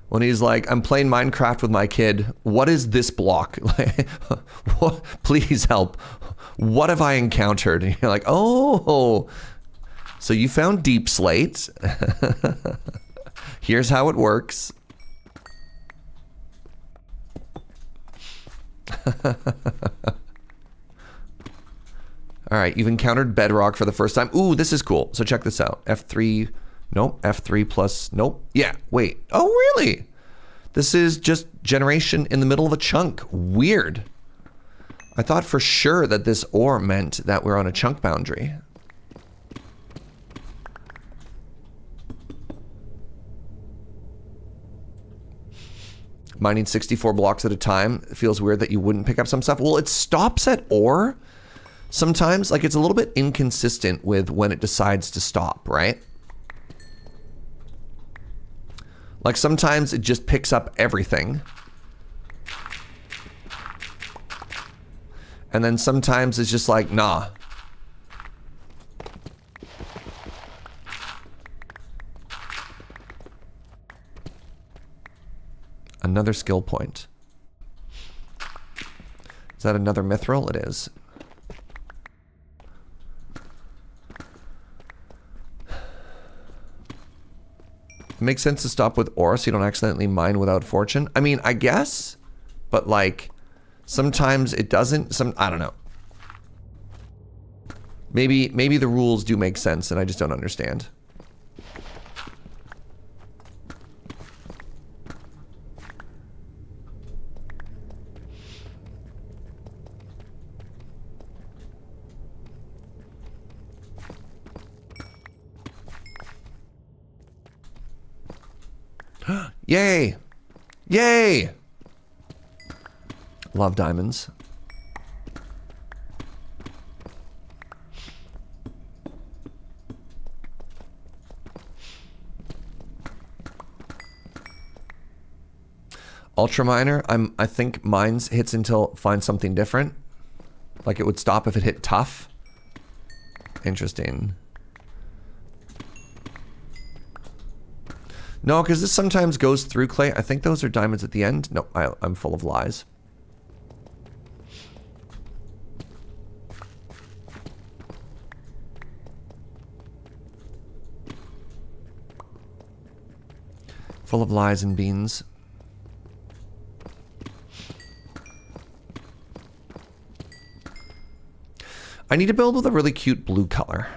when he's like, I'm playing Minecraft with my kid. What is this block? Please help. What have I encountered? And you're like, oh, so you found deep slate. Here's how it works. All right, you've encountered bedrock for the first time. Ooh, this is cool. So check this out. F3, nope, F3 plus, nope. Yeah, wait. Oh, really? This is just generation in the middle of a chunk. Weird. I thought for sure that this ore meant that we're on a chunk boundary. Mining 64 blocks at a time. It feels weird that you wouldn't pick up some stuff. Well, it stops at ore sometimes. Like, it's a little bit inconsistent with when it decides to stop, right? Like, sometimes it just picks up everything. And then sometimes it's just like, nah. Another skill point. Is that another mithril? It is. It makes sense to stop with ore so you don't accidentally mine without fortune. I mean, I guess, but like sometimes it doesn't. I don't know. Maybe the rules do make sense and I just don't understand. Yay! Yay! Love diamonds. Ultra miner, I think mines hits until finds something different. Like it would stop if it hit tough. Interesting. No, because this sometimes goes through clay. I think those are diamonds at the end. No, I'm full of lies. Full of lies and beans. I need to build with a really cute blue color.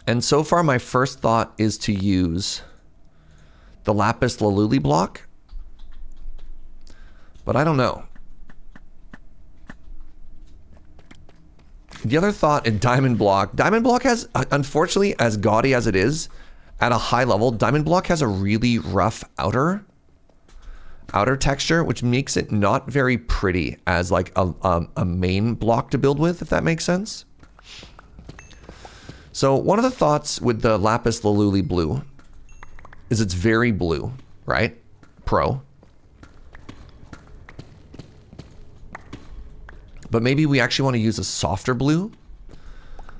And so far, my first thought is to use the Lapis Lazuli block. But I don't know. The other thought in Diamond Block has, unfortunately, as gaudy as it is, at a high level, Diamond Block has a really rough outer texture, which makes it not very pretty as like a main block to build with, if that makes sense. So one of the thoughts with the Lapis Lazuli blue is it's very blue, right? Pro. But maybe we actually want to use a softer blue.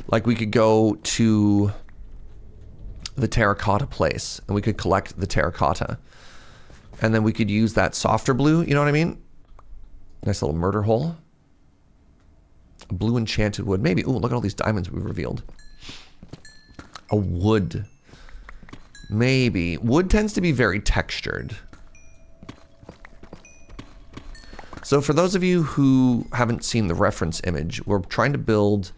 Like we could go to the terracotta place and we could collect the terracotta. And then we could use that softer blue, you know what I mean? Nice little murder hole. Blue enchanted wood. Maybe, ooh, look at all these diamonds we've revealed. A wood. Maybe. Wood tends to be very textured. So for those of you who haven't seen the reference image, we're trying to build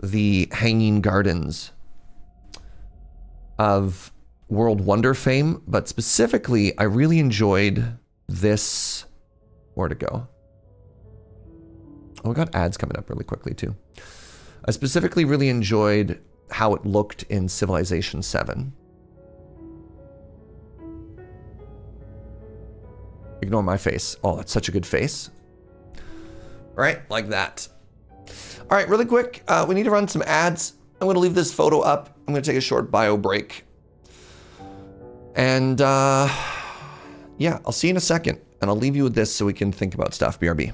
the hanging gardens of World Wonder fame, but specifically, I really enjoyed this. Where'd it go? Oh, we got ads coming up really quickly too. I specifically really enjoyed how it looked in Civilization 7. Ignore my face. Oh, that's such a good face. All right, like that. All right, really quick, we need to run some ads. I'm gonna leave this photo up. I'm gonna take a short bio break. And yeah, I'll see you in a second. And I'll leave you with this so we can think about stuff, BRB.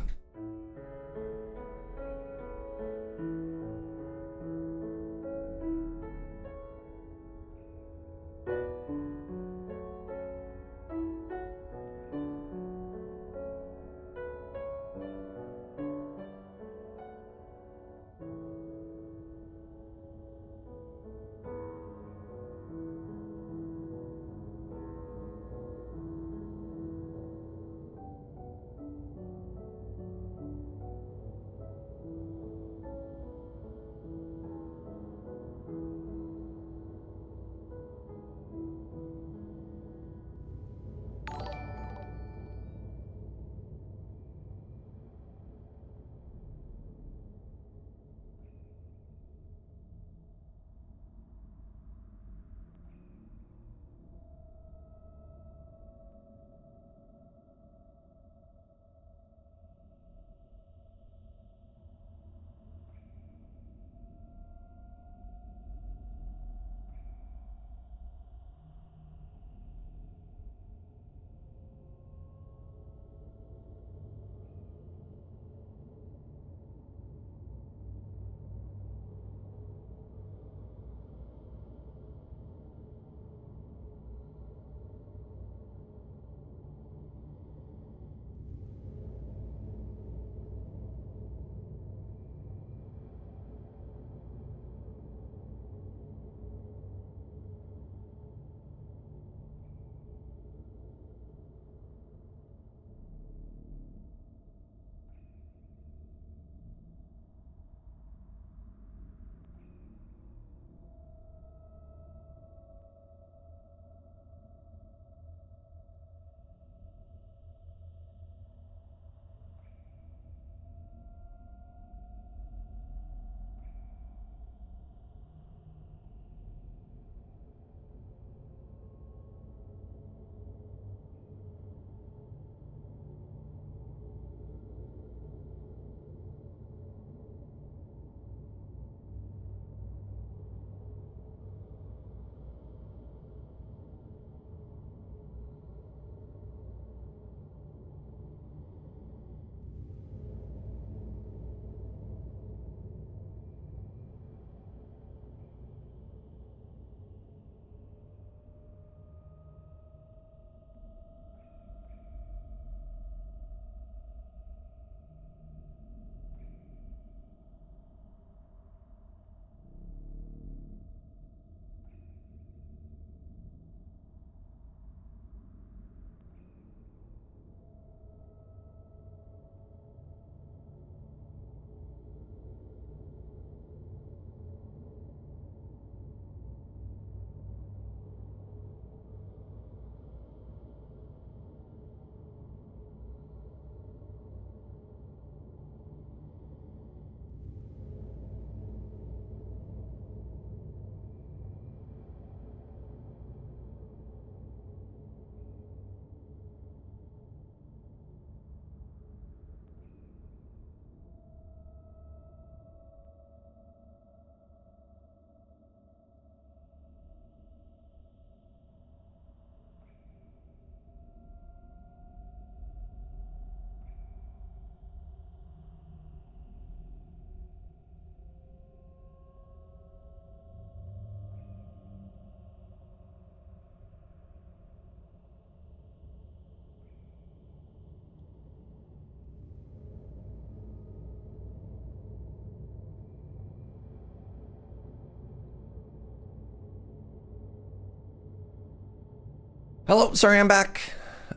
Hello, sorry, I'm back.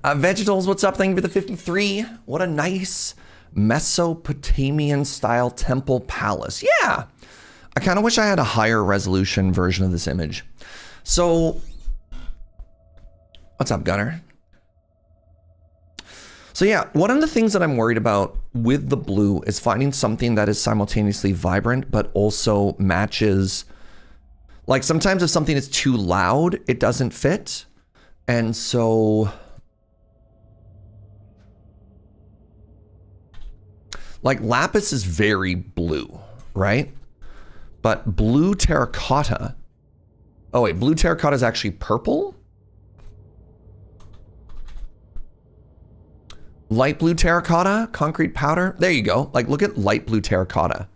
Vegetals, what's up? Thank you for the 53. What a nice Mesopotamian style temple palace. Yeah, I kind of wish I had a higher resolution version of this image. So, what's up, Gunner? So yeah, one of the things that I'm worried about with the blue is finding something that is simultaneously vibrant, but also matches. Like sometimes if something is too loud, it doesn't fit. And so, like Lapis is very blue, right? But blue terracotta, oh wait, blue terracotta is actually purple? Light blue terracotta, concrete powder. There you go. Like look at light blue terracotta,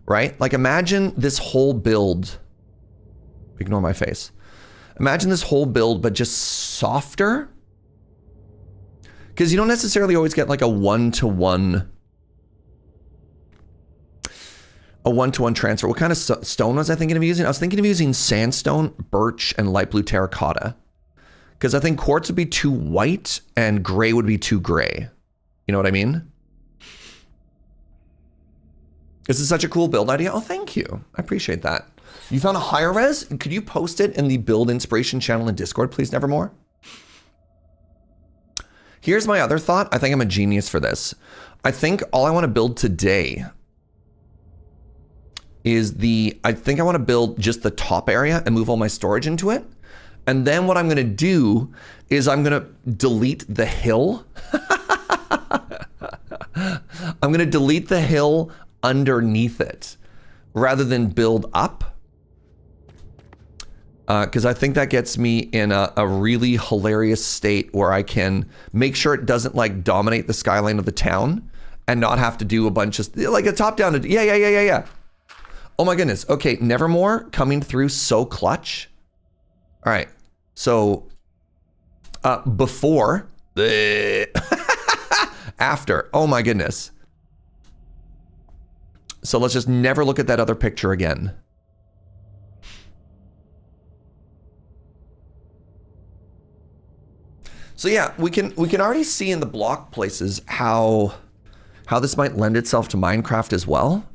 right? Like imagine this whole build. Ignore my face. Imagine this whole build, but just softer. Because you don't necessarily always get like a one-to-one transfer. What kind of stone was I thinking of using? I was thinking of using sandstone, birch, and light blue terracotta. Because I think quartz would be too white and gray would be too gray. You know what I mean? This is such a cool build idea. Oh, thank you. I appreciate that. You found a higher res? Could you post it in the build inspiration channel in Discord, please, Nevermore? Here's my other thought. I think I'm a genius for this. I think all I want to build today is I think I want to build just the top area and move all my storage into it. And then what I'm going to do is I'm going to delete the hill. I'm going to delete the hill underneath it rather than build up. Because I think that gets me in a really hilarious state where I can make sure it doesn't like dominate the skyline of the town and not have to do a bunch of like a top down. Yeah. Oh my goodness. Okay. Nevermore coming through so clutch. All right, so before, after, oh my goodness. So let's just never look at that other picture again. So yeah, we can already see in the block places how this might lend itself to Minecraft as well.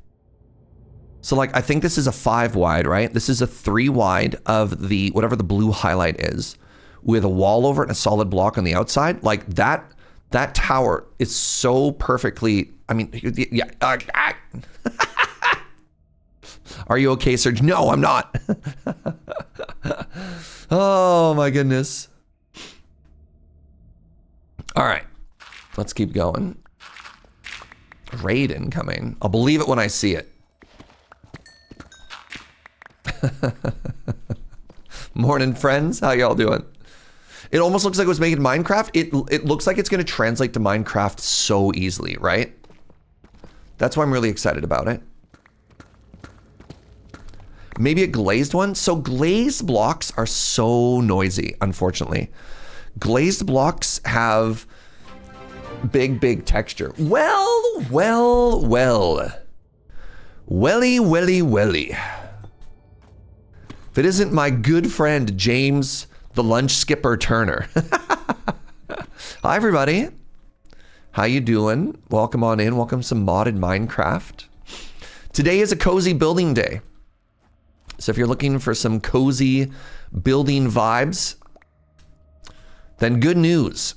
So like, I think this is a 5 wide, right? This is a 3 wide of the, whatever the blue highlight is, with a wall over it and a solid block on the outside. Like that tower is so perfectly, I mean, yeah. Are you okay, Serge? No, I'm not. Oh my goodness. All right, let's keep going. Raid incoming. I'll believe it when I see it. Morning, friends. How y'all doing? It almost looks like it was made in Minecraft. It looks like it's going to translate to Minecraft so easily, right? That's why I'm really excited about it. Maybe a glazed one. So glazed blocks are so noisy, unfortunately. Glazed blocks have big texture. Well. Welly. If it isn't my good friend, James, the lunch skipper Turner. Hi, everybody. How you doing? Welcome on in. Welcome to some modded Minecraft. Today is a cozy building day. So if you're looking for some cozy building vibes, then good news.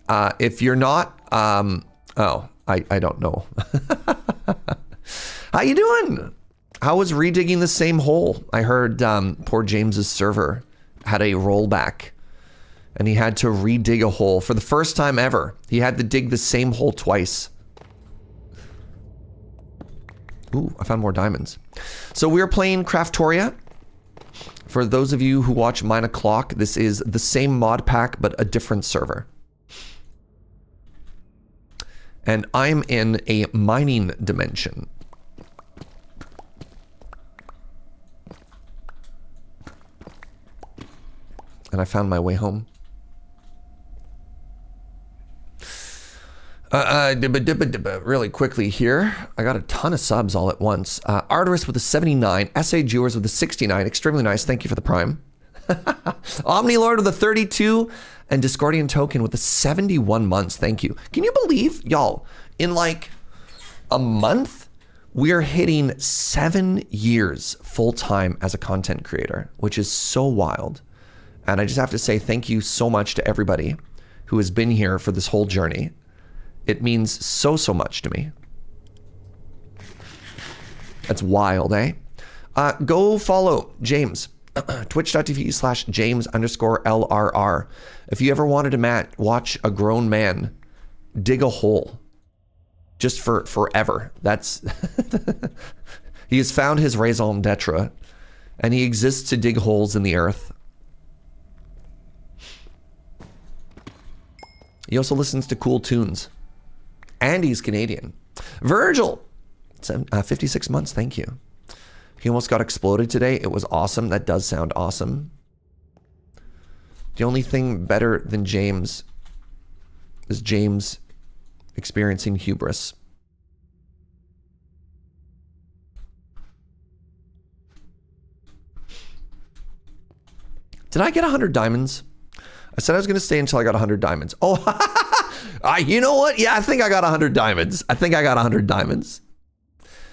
If you're not, oh, I don't know. How you doing? How was redigging the same hole? I heard poor James's server had a rollback and he had to redig a hole for the first time ever. He had to dig the same hole twice. Ooh, I found more diamonds. So we're playing Craftoria. For those of you who watch Mine O'Clock, this is the same mod pack, but a different server. And I'm in a mining dimension. And I found my way home. Really quickly here. I got a ton of subs all at once. Arteris with a 79. SA Jewers with a 69. Extremely nice. Thank you for the prime. Omnilord with a 32 and Discordian Token with a 71 months. Thank you. Can you believe, y'all, in like a month, we're hitting 7 years full time as a content creator, which is so wild. And I just have to say thank you so much to everybody who has been here for this whole journey. It means so, so much to me. That's wild, eh? Go follow James. Twitch.tv/James_LRR. If you ever wanted to watch a grown man dig a hole just for forever, that's he has found his raison d'etre, and he exists to dig holes in the earth. He also listens to cool tunes, and he's Canadian. Virgil, 56 months. Thank you. He almost got exploded today. It was awesome. That does sound awesome. The only thing better than James is James experiencing hubris. Did I get 100 diamonds? I said I was going to stay until I got 100 diamonds. Oh, you know what? Yeah, I think I got 100 diamonds.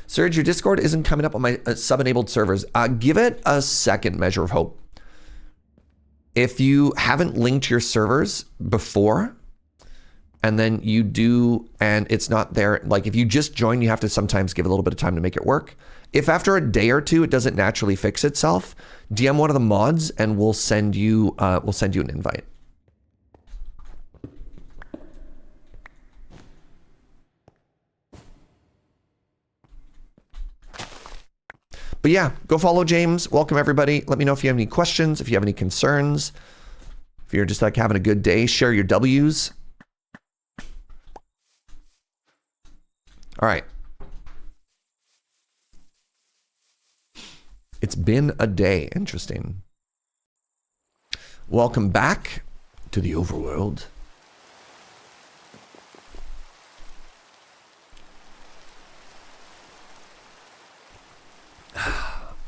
Serge, your Discord isn't coming up on my sub-enabled servers. Give it a second measure of hope. If you haven't linked your servers before, and then you do, and it's not there, like if you just join, you have to sometimes give a little bit of time to make it work. If after a day or two it doesn't naturally fix itself, DM one of the mods and we'll send you an invite. But yeah, go follow James. Welcome everybody. Let me know if you have any questions, if you have any concerns, if you're just like having a good day, share your W's. All right. It's been a day. Interesting. Welcome back to the overworld.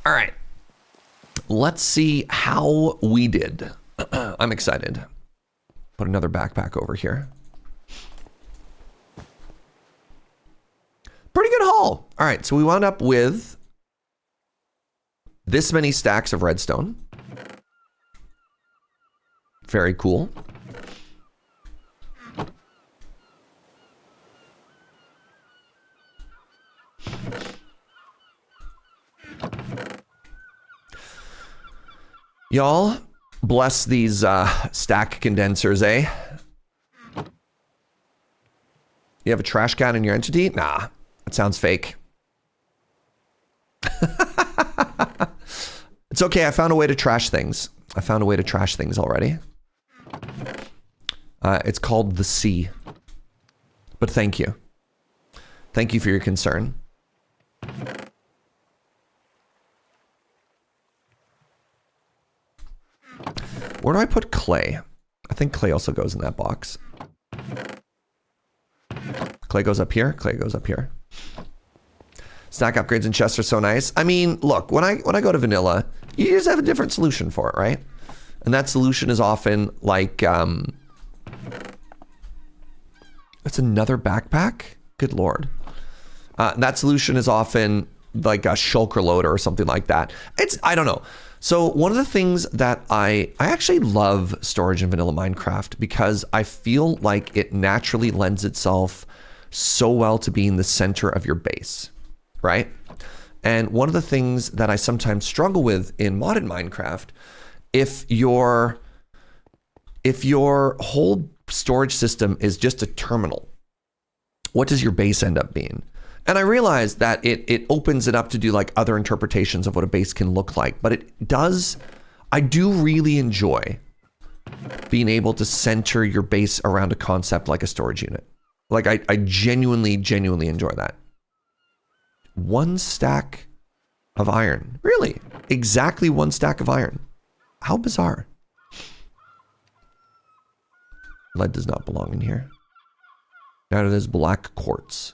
All right. Let's see how we did. I'm excited. Put another backpack over here. Pretty good haul. All right, so we wound up with this many stacks of redstone. Very cool. Y'all, bless these stack condensers, eh? You have a trash can in your entity? Nah, that sounds fake. It's okay, I found a way to trash things. Already. It's called the sea. But thank you. Thank you for your concern. Where do I put clay? I think clay also goes in that box. Clay goes up here. Clay goes up here. Stack upgrades and chests are so nice. I mean, look, when I go to vanilla, you just have a different solution for it, right? And that solution is often like, it's another backpack? Good Lord. That solution is often like a shulker loader or something like that. I don't know. So one of the things that I actually love storage in vanilla Minecraft because I feel like it naturally lends itself so well to being the center of your base, right? And one of the things that I sometimes struggle with in modded Minecraft, if your whole storage system is just a terminal, what does your base end up being? And I realize that it opens it up to do like other interpretations of what a base can look like, but I do really enjoy being able to center your base around a concept like a storage unit. Like I genuinely enjoy that. 1 stack of iron. Really? Exactly 1 stack of iron. How bizarre. Lead does not belong in here. Now it is black quartz.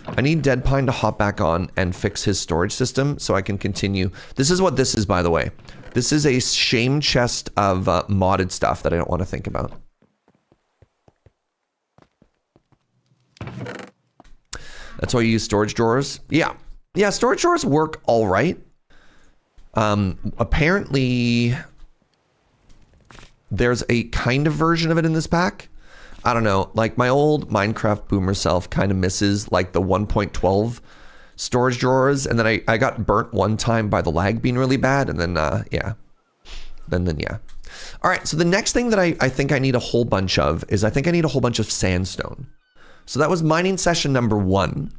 I need DeadPine to hop back on and fix his storage system so I can continue. This is what this is, by the way. This is a shame chest of modded stuff that I don't want to think about. That's why you use storage drawers. Yeah. Yeah, storage drawers work all right. Apparently, there's a kind of version of it in this pack. I don't know, like my old Minecraft boomer self kind of misses like the 1.12 storage drawers. And then I got burnt one time by the lag being really bad. And then, yeah. Then yeah. All right, so the next thing that I think I need a whole bunch of is I think I need a whole bunch of sandstone. So that was mining session number 1.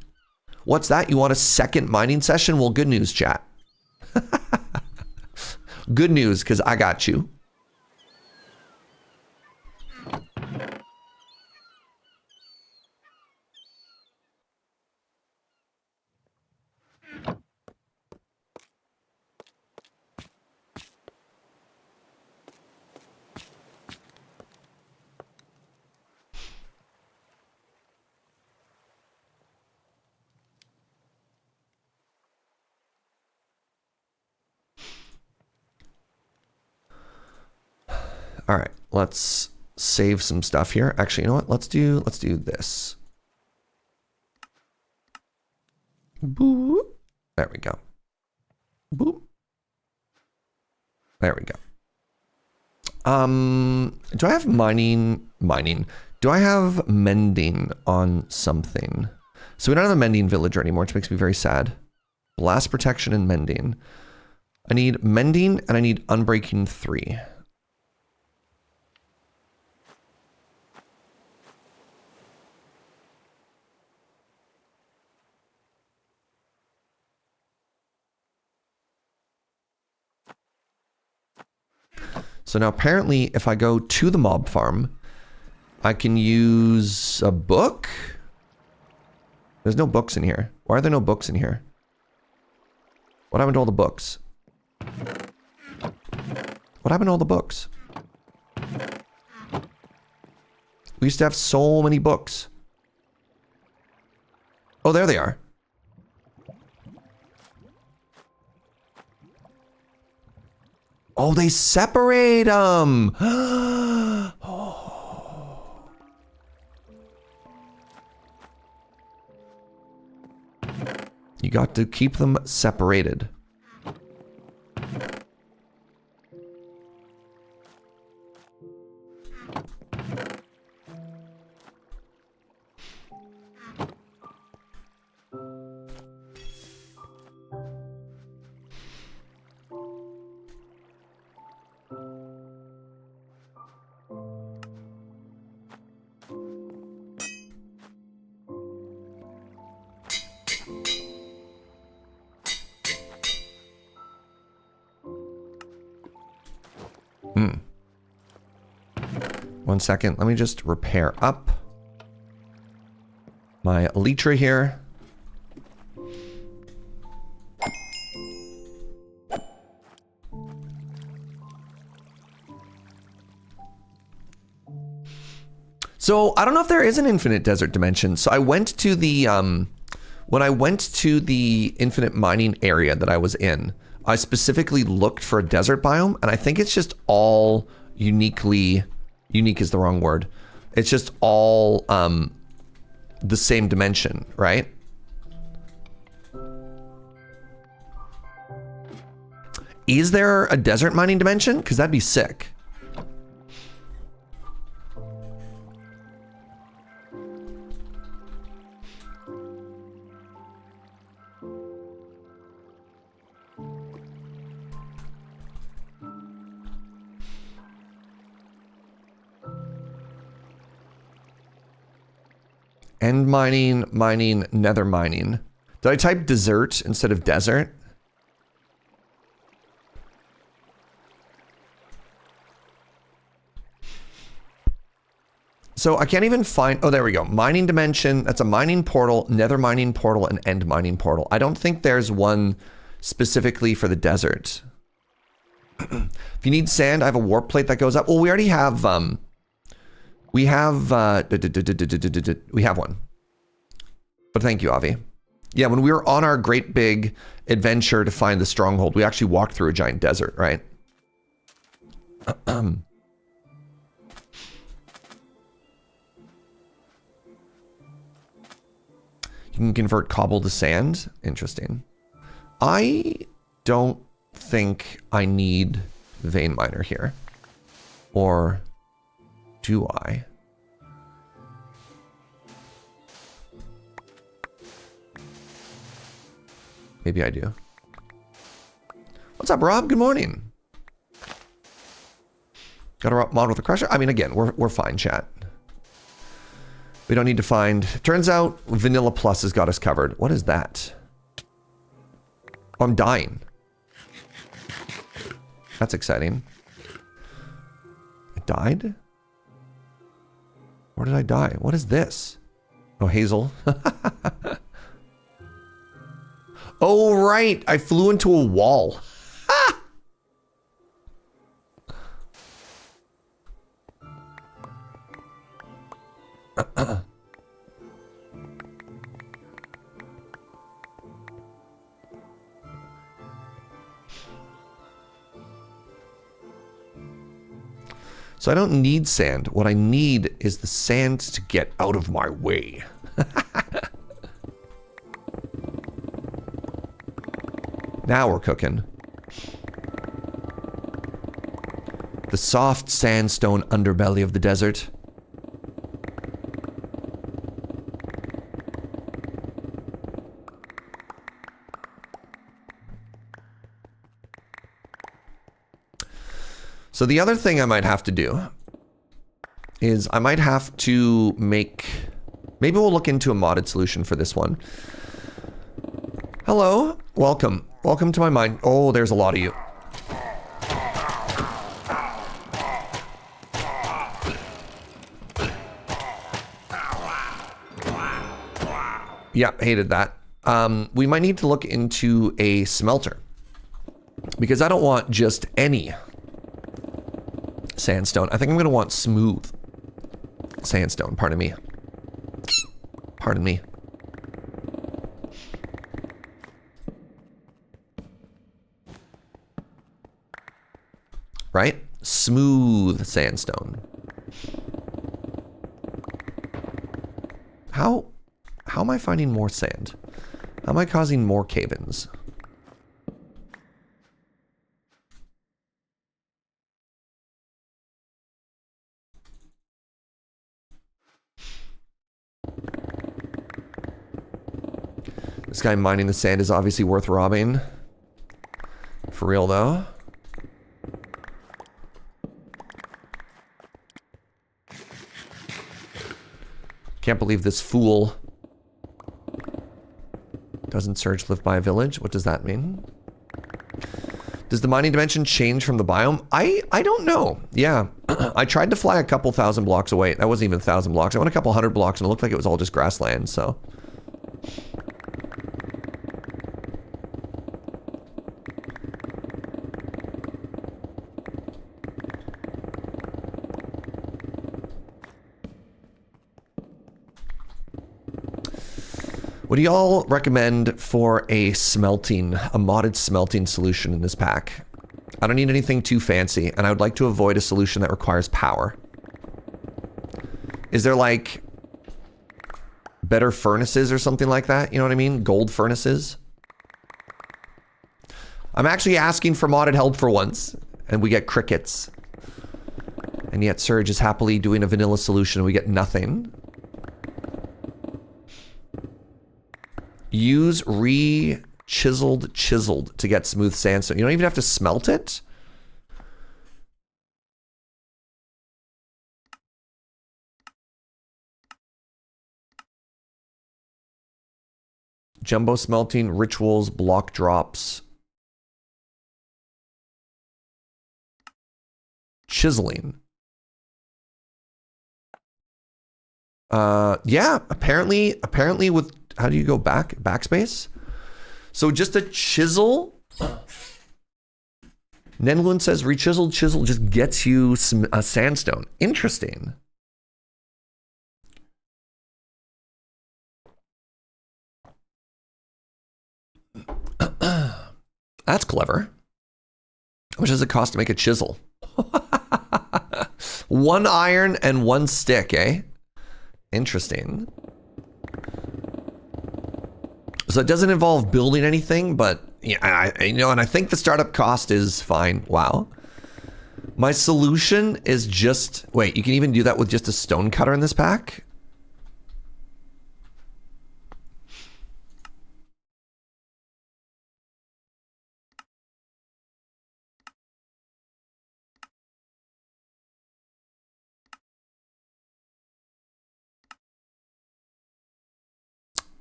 What's that? You want a second mining session? Well, good news, chat. Good news, because I got you. All right, let's save some stuff here. Actually, you know what? Let's do this. Boop. There we go. Boop. There we go. Do I have mining? Do I have mending on something? So we don't have a mending villager anymore, which makes me very sad. Blast protection and mending. I need mending and I need unbreaking 3. So now apparently if I go to the mob farm, I can use a book. There's no books in here. Why are there no books in here? What happened to all the books? What happened to all the books? We used to have so many books. Oh, there they are. Oh, they separate them. Oh. You got to keep them separated. One second, let me just repair up my elytra here. So I don't know if there is an infinite desert dimension. So I went to the, when I went to the infinite mining area that I was in, I specifically looked for a desert biome, and I think it's just all uniquely, unique is the wrong word. It's just all the same dimension, right? Is there a desert mining dimension? Because that'd be sick. End mining, mining, nether mining. Did I type desert instead of desert? So I can't even find, oh, there we go. Mining dimension, that's a mining portal, nether mining portal, and end mining portal. I don't think there's one specifically for the desert. If you need sand, I have a warp plate that goes up. Well, we already have, we have one. But thank you, Avi. Yeah, when we were on our great big adventure to find the stronghold, we actually walked through a giant desert, right? You can convert cobble to sand. Interesting. I don't think I need vein miner here. Or do I? Maybe I do. What's up, Rob? Good morning. Got a mod with a crusher? I mean, again, we're fine, chat. We don't need to find... Turns out Vanilla Plus has got us covered. What is that? Oh, I'm dying. That's exciting. I died? Where did I die? What is this? Oh, Hazel. Oh, right. I flew into a wall. Ah! So I don't need sand. What I need is the sand to get out of my way. Now we're cooking. The soft sandstone underbelly of the desert. So the other thing I might have to do is I might have to make... Maybe we'll look into a modded solution for this one. Hello. Welcome. Welcome to my mine. Oh, there's a lot of you. Yeah, hated that. We might need to look into a smelter. Because I don't want just any sandstone. I think I'm going to want smooth sandstone. Pardon me. Pardon me. Right? Smooth sandstone. How am I finding more sand? How am I causing more cave-ins? This guy mining the sand is obviously worth robbing. For real, though. Can't believe this fool doesn't Serge live by a village. What does that mean? Does the mining dimension change from the biome? I don't know. Yeah. I tried to fly a couple thousand blocks away. That wasn't even 1,000 blocks. I went a couple hundred blocks and it looked like it was all just grassland, so... What do y'all recommend for a modded smelting solution in this pack? I don't need anything too fancy, and I would like to avoid a solution that requires power. Is there like better furnaces or something like that? You know what I mean? Gold furnaces? I'm actually asking for modded help for once, and we get crickets. And yet Serge is happily doing a vanilla solution and we get nothing. Use chiseled to get smooth sandstone. You don't even have to smelt it. Jumbo smelting, rituals, block drops. Chiseling. Yeah, apparently with, how do you go backspace? So just a chisel. Nenlun says rechiseled chisel just gets you a sandstone. Interesting. That's clever. How much does it cost to make a chisel? 1 iron and 1 stick, eh? Interesting. So it doesn't involve building anything, but yeah, and I think the startup cost is fine. Wow. My solution is just, wait, you can even do that with just a stone cutter in this pack?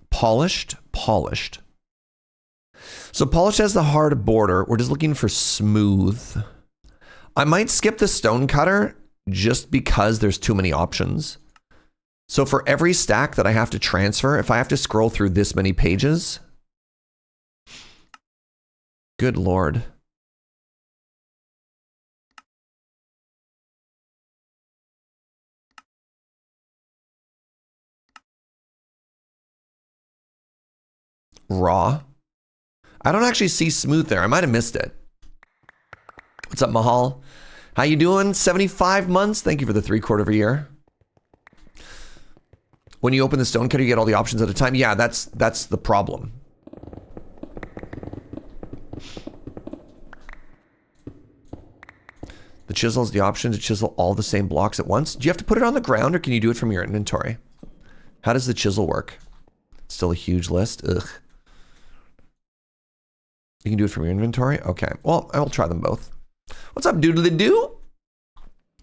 Polished. So polished has the hard border. We're just looking for smooth. I might skip the stone cutter just because there's too many options. So for every stack that I have to transfer, if I have to scroll through this many pages, good Lord. Raw. I don't actually see smooth there. I might have missed it. What's up, Mahal? How you doing? 75 months. Thank you for the 3/4 of a year. When you open the stone cutter, you get all the options at a time. Yeah, that's the problem. The chisel is the option to chisel all the same blocks at once. Do you have to put it on the ground or can you do it from your inventory? How does the chisel work? Still a huge list. Ugh. You can do it from your inventory? Okay. Well, I'll try them both. What's up, doodly-doo?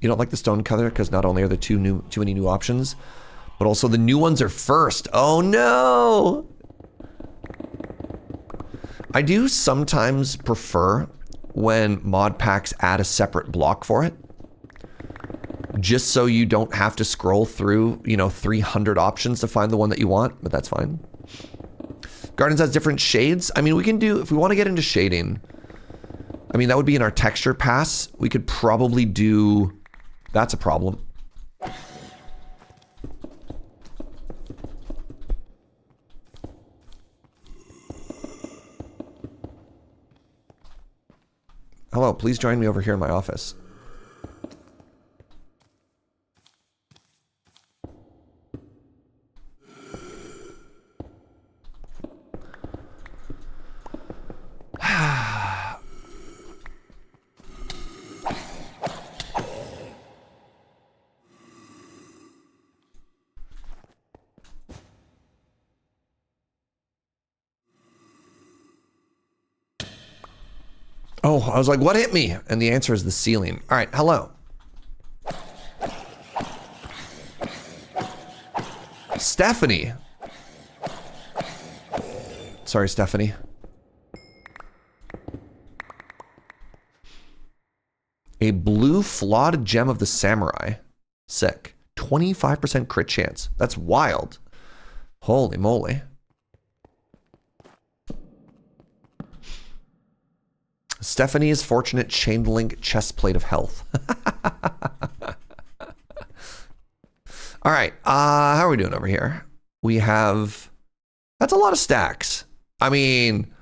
You don't like the stone cutter because not only are there too many new options, but also the new ones are first. Oh no! I do sometimes prefer when mod packs add a separate block for it. Just so you don't have to scroll through, 300 options to find the one that you want, but that's fine. Gardens has different shades. I mean, we can do, if we want to get into shading, I mean, that would be in our texture pass. We could probably do, that's a problem. Hello, please join me over here in my office. Oh, I was like, what hit me? And the answer is the ceiling. All right, hello. Stephanie. Sorry, Stephanie. A blue flawed gem of the samurai. Sick. 25% crit chance. That's wild. Holy moly. Stephanie's fortunate chain link chest plate of health. All right. How are we doing over here? We have... That's a lot of stacks. I mean,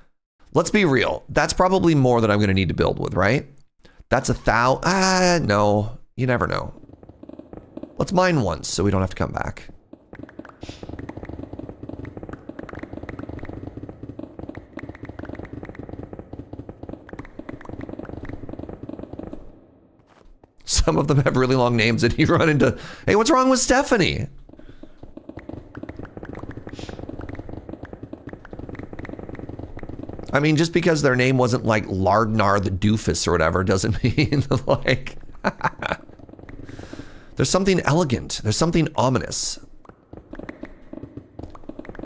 let's be real. That's probably more than I'm going to need to build with, right? That's 1,000... no. You never know. Let's mine once so we don't have to come back. Some of them have really long names and you run into, hey, what's wrong with Stephanie? I mean, just because their name wasn't like Lardnar the Doofus or whatever doesn't mean like... There's something elegant. There's something ominous.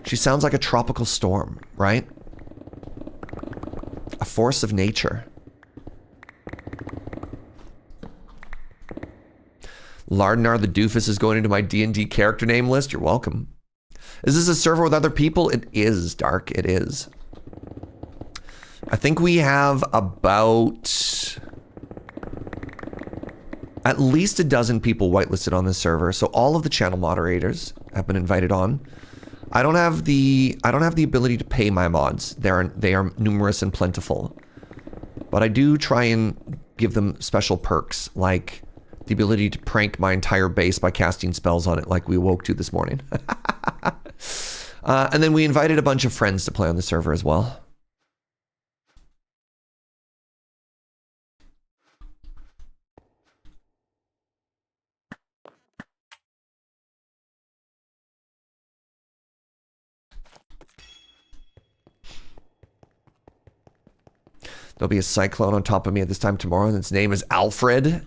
She sounds like a tropical storm, right? A force of nature. Lardnar the Doofus is going into my D&D character name list. You're welcome. Is this a server with other people? It is, Dark. It is. I think we have about at least a dozen people whitelisted on this server. So all of the channel moderators have been invited on. I don't have the ability to pay my mods. They are numerous and plentiful. But I do try and give them special perks, like the ability to prank my entire base by casting spells on it like we woke to this morning. And then we invited a bunch of friends to play on the server as well. There'll be a cyclone on top of me at this time tomorrow, and its name is Alfred.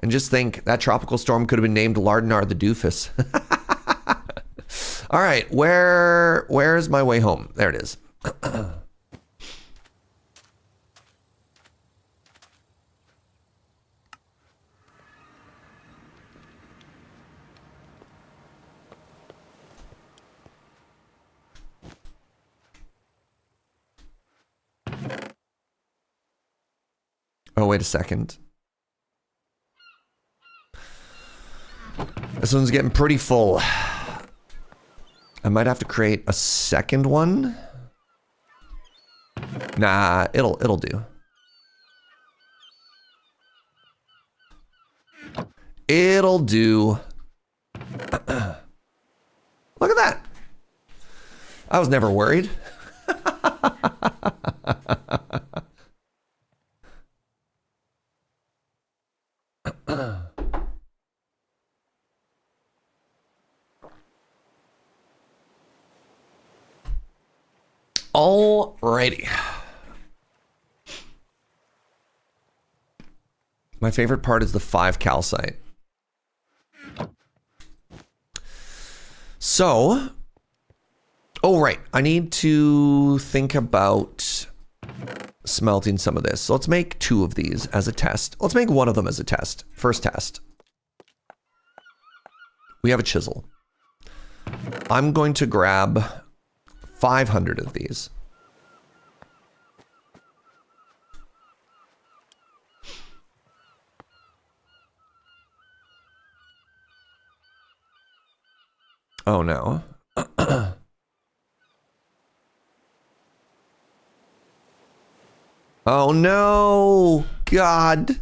And just think, that tropical storm could have been named Lardnar the Doofus. All right, where's my way home? There it is. Oh, wait a second. This one's getting pretty full. I might have to create a second one. Nah, it'll do. It'll do. Look at that. I was never worried. Alrighty. My favorite part is the 5 calcite. So, oh right, I need to think about smelting some of this. So let's make 2 of these as a test. Let's make 1 of them as a test. First test. We have a chisel. I'm going to grab 500 of these. Oh no. Oh no, God.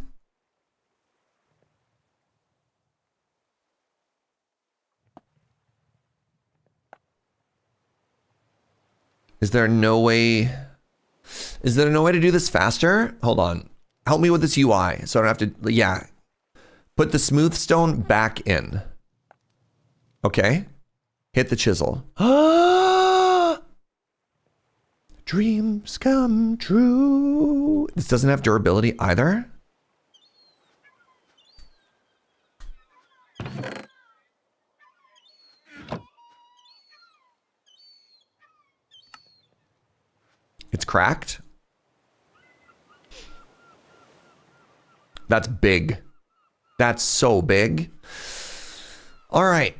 Is there no way to do this faster? Hold on. Help me with this UI so I don't have to, yeah. Put the smooth stone back in. Okay. Hit the chisel. Dreams come true. This doesn't have durability either. It's cracked. That's big. That's so big. All right.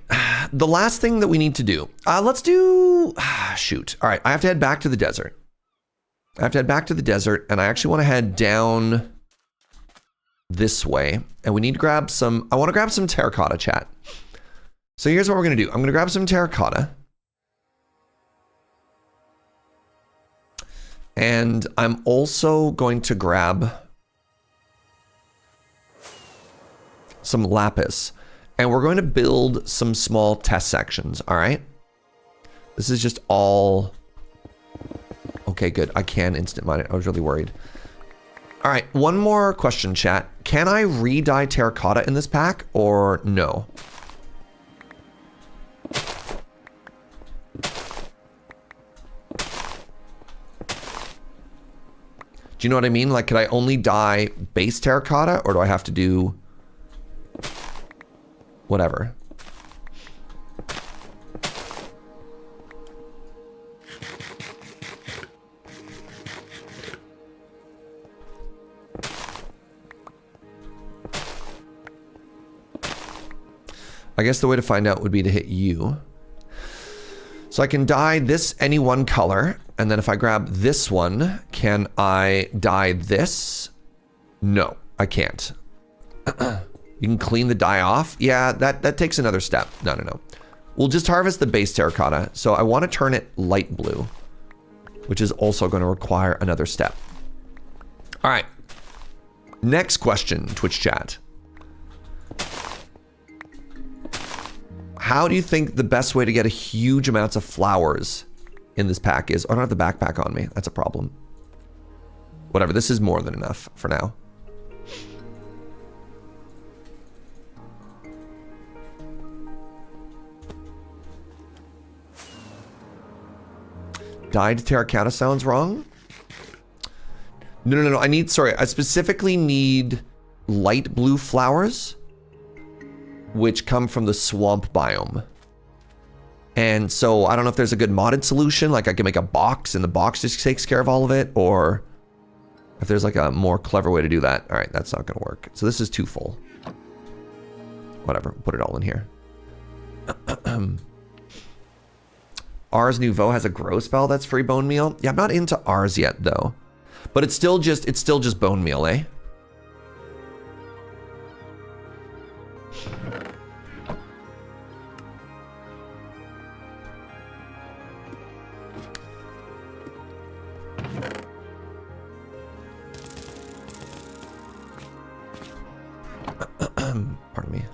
The last thing that we need to do. Let's do... shoot. All right. I have to head back to the desert. I have to head back to the desert, and I actually want to head down this way. And we need to grab some... I want to grab some terracotta, chat. So here's what we're going to do. I'm going to grab some terracotta. And I'm also going to grab some lapis. And we're going to build some small test sections, all right? This is just all... Okay, good. I can instant mine it. I was really worried. All right, one more question, chat. Can I re-dye terracotta in this pack or no? Do you know what I mean? Like, could I only dye base terracotta or do I have to do whatever? I guess the way to find out would be to hit U. So I can dye this any one color, and then if I grab this one, can I dye this? No, I can't. You can clean the dye off? Yeah, that takes another step. No. We'll just harvest the base terracotta. So I want to turn it light blue. which is also going to require another step. All right. Next question, Twitch chat. How do you think the best way to get a huge amounts of flowers in this pack is? Oh, I don't have the backpack on me. That's a problem. Whatever, this is more than enough for now. Dyed terracotta sounds wrong? No. I specifically need light blue flowers, which come from the swamp biome. And so I don't know if there's a good modded solution, like I can make a box and the box just takes care of all of it, or if there's like a more clever way to do that. All right, that's not gonna work. So this is too full. Whatever, put it all in here. Ars Nouveau has a grow spell that's free bone meal. Yeah, I'm not into Ars yet though. But it's still just bone meal, eh? Pardon me.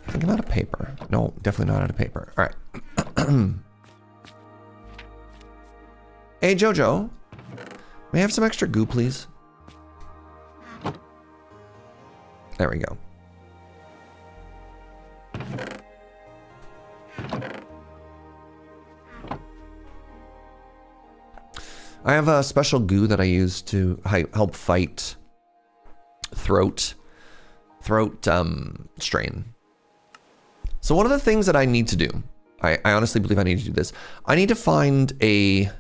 I think I'm out of paper. No, definitely not out of paper. All right. Hey, Jojo. May I have some extra goo, please? There we go. I have a special goo that I use to help fight throat strain. So one of the things that I need to do, I honestly believe I need to do this. I need to find a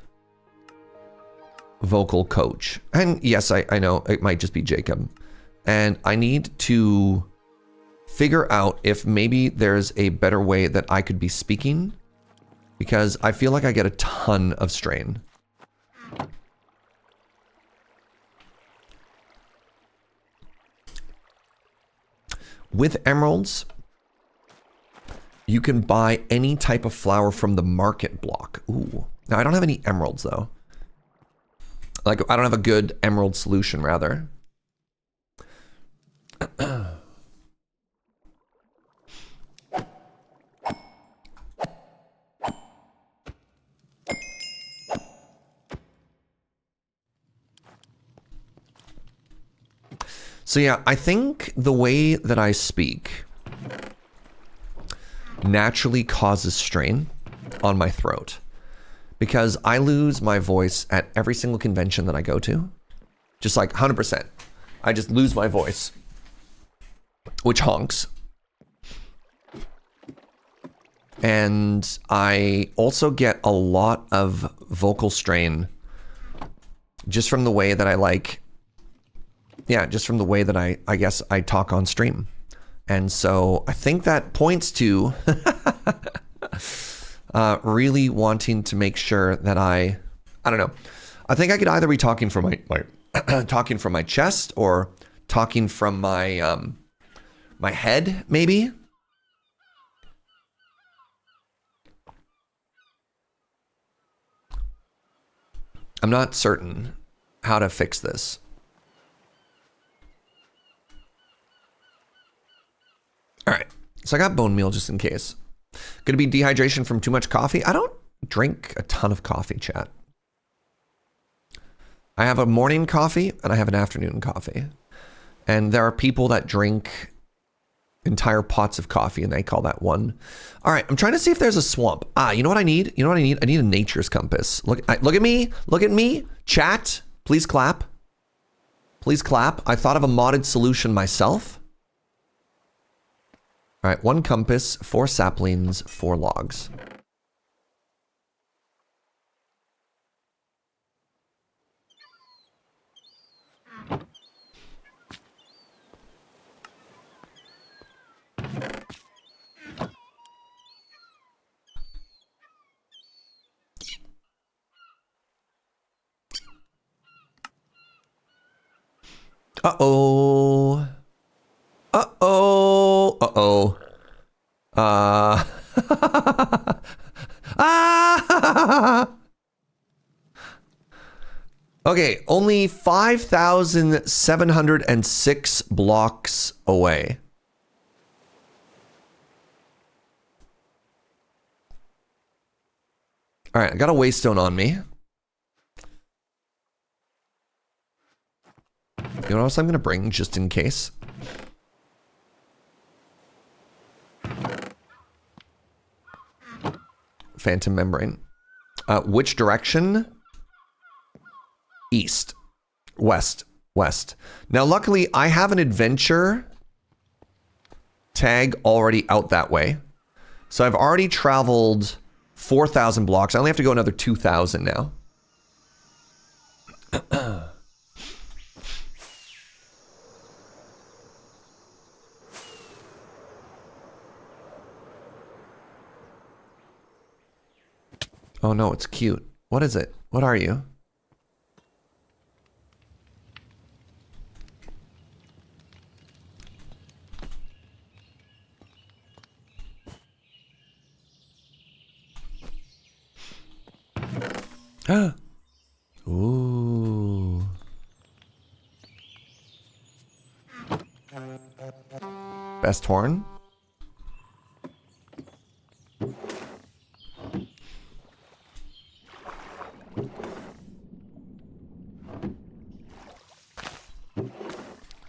vocal coach. And yes, I know it might just be Jacob. And I need to figure out if maybe there's a better way that I could be speaking, because I feel like I get a ton of strain. With emeralds, you can buy any type of flower from the market block. Ooh. Now, I don't have any emeralds, though. Like, I don't have a good emerald solution, rather. So yeah, I think the way that I speak naturally causes strain on my throat, because I lose my voice at every single convention that I go to. Just like 100%. I just lose my voice, which honks. And I also get a lot of vocal strain just from the way that I like, yeah, just from the way that I guess I talk on stream. And so I think that points to really wanting to make sure that I don't know. I think I could either be talking from my talking from my chest or talking from my my head, maybe. I'm not certain how to fix this. All right, so I got bone meal just in case. Gonna be dehydration from too much coffee. I don't drink a ton of coffee, chat. I have a morning coffee and I have an afternoon coffee. And there are people that drink entire pots of coffee and they call that one. All right, I'm trying to see if there's a swamp. Ah, you know what I need? You know what I need? I need a nature's compass. Look at me. Look at me. Chat, please clap. Please clap. I thought of a modded solution myself. All right, 1 compass, 4 saplings, 4 logs. Uh-oh. Uh-oh. Uh-oh. Ah! Okay, only 5,706 blocks away. All right, I got a waystone on me. You know what else I'm gonna bring just in case? Phantom membrane. Which direction? East. West. West. Now, luckily, I have an adventure tag already out that way. So I've already traveled 4,000 blocks. I only have to go another 2,000 now. Oh no, it's cute. What is it? What are you? Ooh. Best horn?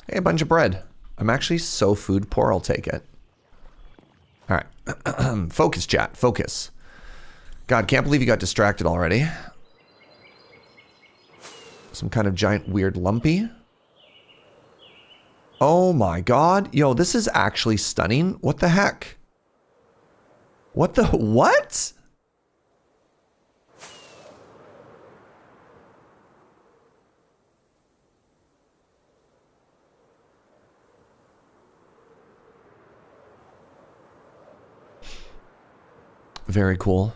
Hey, a bunch of bread. I'm actually so food poor, I'll take it. All right. Focus, chat. Focus. God, can't believe you got distracted already. Some kind of giant weird lumpy. Oh my god. Yo, this is actually stunning. What the heck? What the... What? Very cool.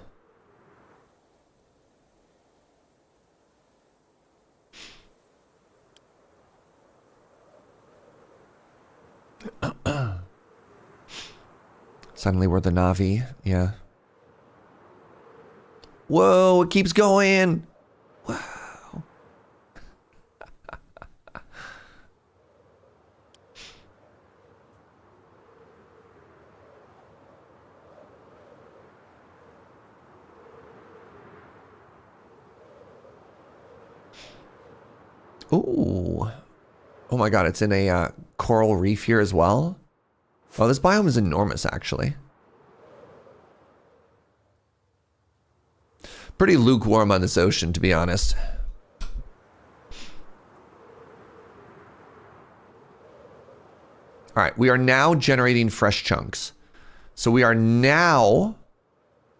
Suddenly we're the Na'vi. Yeah. Whoa, it keeps going. Wow. Ooh. Oh my god, it's in a coral reef here as well. Oh, this biome is enormous, actually. Pretty lukewarm on this ocean, to be honest. All right, we are now generating fresh chunks. So we are now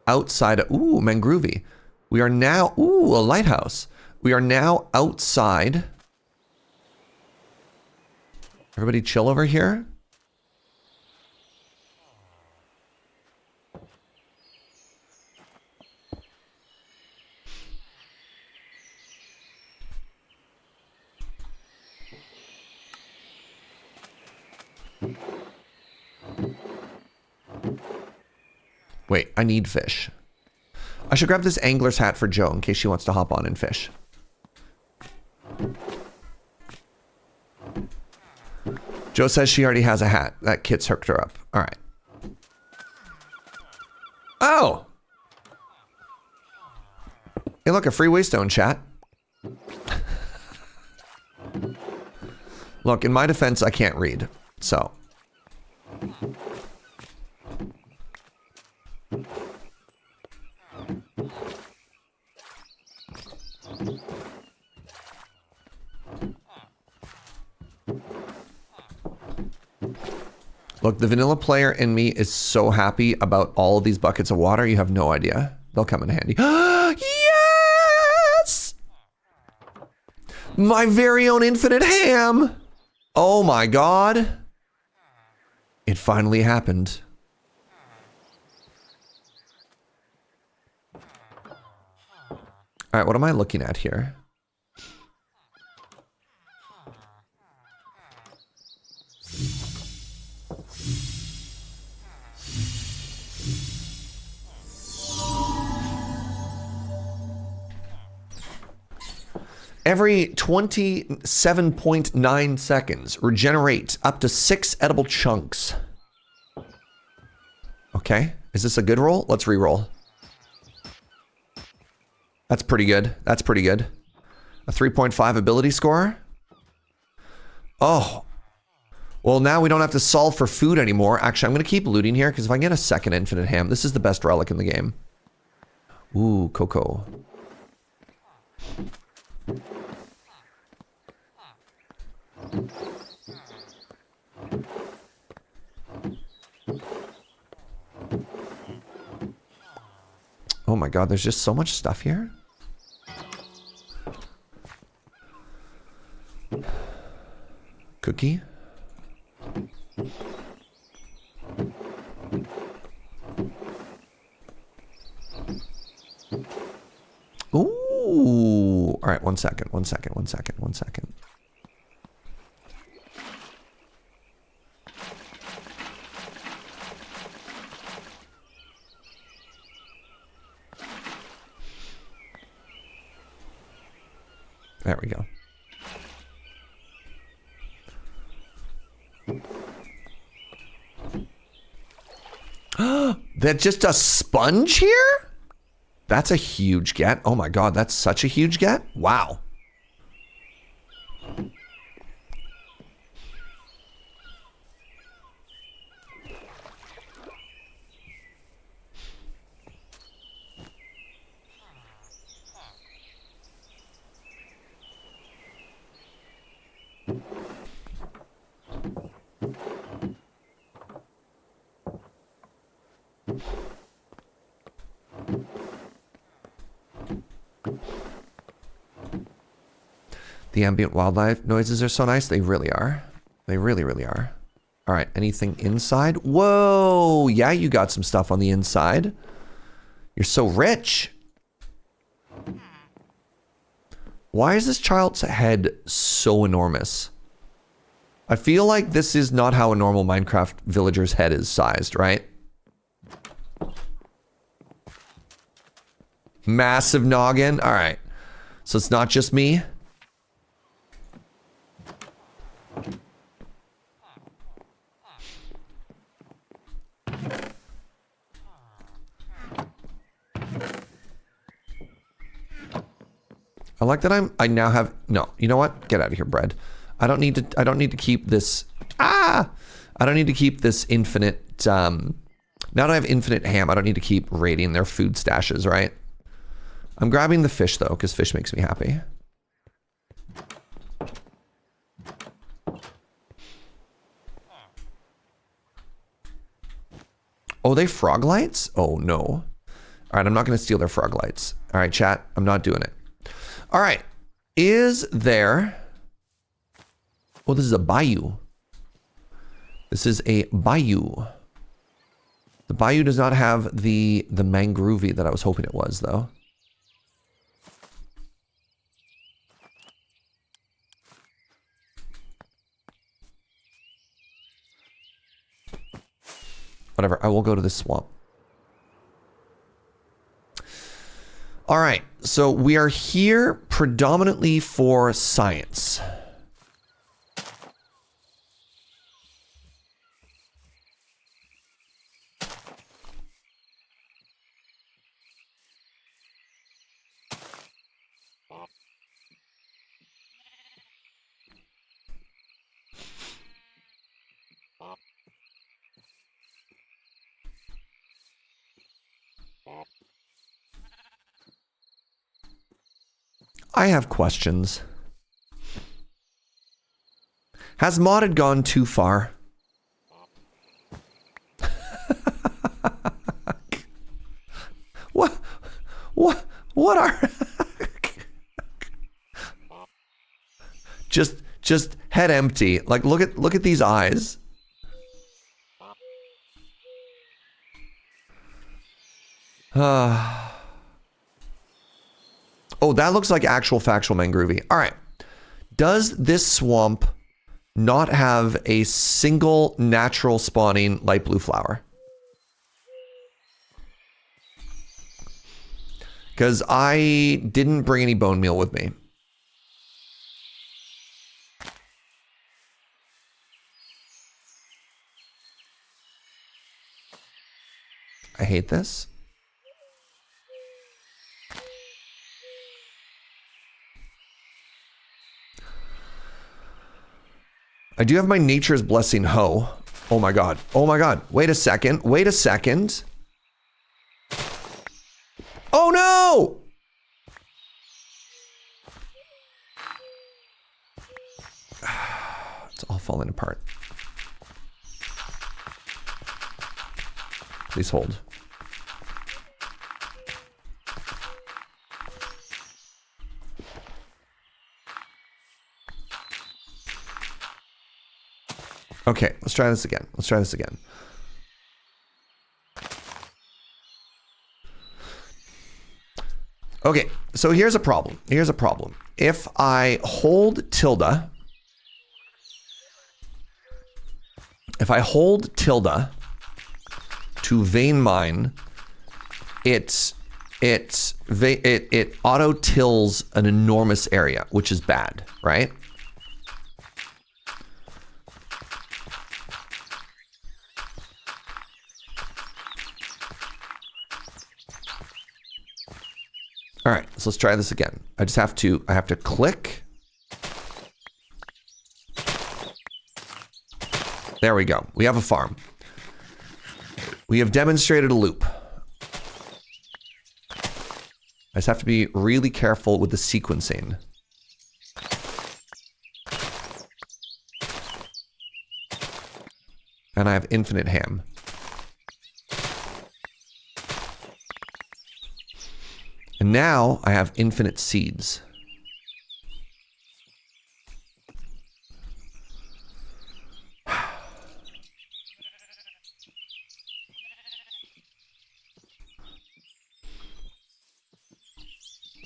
outside of, ooh, mangroovy. We are now, ooh, a lighthouse. We are now outside. Everybody chill over here. Wait, I need fish. I should grab this angler's hat for Joe in case she wants to hop on and fish. Joe says she already has a hat. That Kit's hooked her up. All right. Oh! Hey, look, a free waystone, chat. Look, in my defense, I can't read, so. Look, the vanilla player in me is so happy about all of these buckets of water, you have no idea. They'll come in handy. Yes! My very own infinite ham! Oh my god. It finally happened. All right, what am I looking at here? Every 27.9 seconds, regenerate up to 6 edible chunks. Okay, is this a good roll? Let's re-roll. That's pretty good. That's pretty good. A 3.5 ability score. Oh. Well, now we don't have to solve for food anymore. Actually, I'm going to keep looting here because if I can get a second infinite ham, this is the best relic in the game. Ooh, cocoa. Oh my god, there's just so much stuff here. Cookie. Ooh. All right, one second. There we go. That's just a sponge here? That's a huge get. Oh my god, that's such a huge get. Wow. The ambient wildlife noises are so nice. They really are. They really, really are. All right, anything inside? Whoa, yeah, you got some stuff on the inside. You're so rich. Why is this child's head so enormous? I feel like this is not how a normal Minecraft villager's head is sized, right? Massive noggin. All right. So it's not just me. I like that I now have, no, you know what? Get out of here, bread. I don't need to keep this, I don't need to keep this infinite, now that I have infinite ham, I don't need to keep raiding their food stashes, right? I'm grabbing the fish though, because fish makes me happy. Oh, they frog lights? Oh no. All right, I'm not going to steal their frog lights. All right, chat, I'm not doing it. All right, is there... Oh, this is a bayou. This is a bayou. The bayou does not have the mangroovy that I was hoping it was, though. Whatever, I will go to the swamp. All right, so we are here predominantly for science. I have questions. Has modded gone too far? What are... just head empty. Like, look at these eyes. Oh, that looks like actual factual mangroovy. All right. Does this swamp not have a single natural spawning light blue flower? Because I didn't bring any bone meal with me. I hate this. I do have my Nature's Blessing hoe. Oh my god. Oh my god. Wait a second. Wait a second. Oh no! It's all falling apart. Please hold. Okay, let's try this again. Let's try this again. Okay, so here's a problem. Here's a problem. If I hold tilde, to vein mine, it auto tills an enormous area, which is bad, right? All right, so let's try this again. I have to click. There we go. We have a farm. We have demonstrated a loop. I just have to be really careful with the sequencing. And I have infinite ham. And now I have infinite seeds.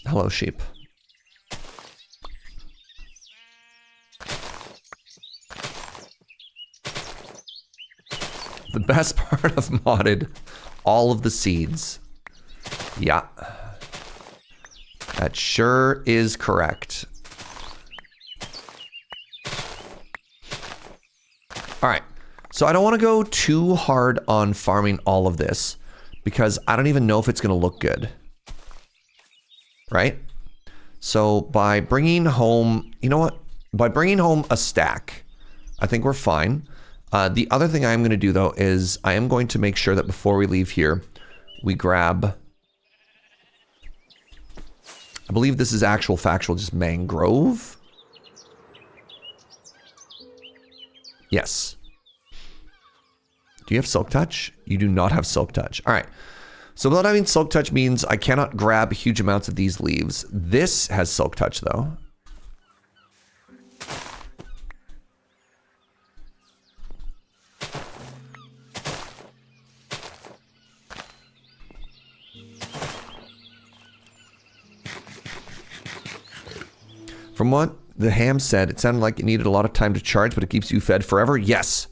Hello, sheep. The best part of modded, all of the seeds. Yeah. That sure is correct. All right. So I don't want to go too hard on farming all of this because I don't even know if it's going to look good. Right? So by bringing home, you know what? By bringing home a stack, I think we're fine. The other thing I'm going to do though is I am going to make sure that before we leave here, we grab, I believe this is actual factual, just mangrove. Yes. Do you have silk touch? You do not have silk touch. All right. So without having silk touch means I cannot grab huge amounts of these leaves. This has silk touch though. From what the ham said, it sounded like it needed a lot of time to charge, but it keeps you fed forever. Yes.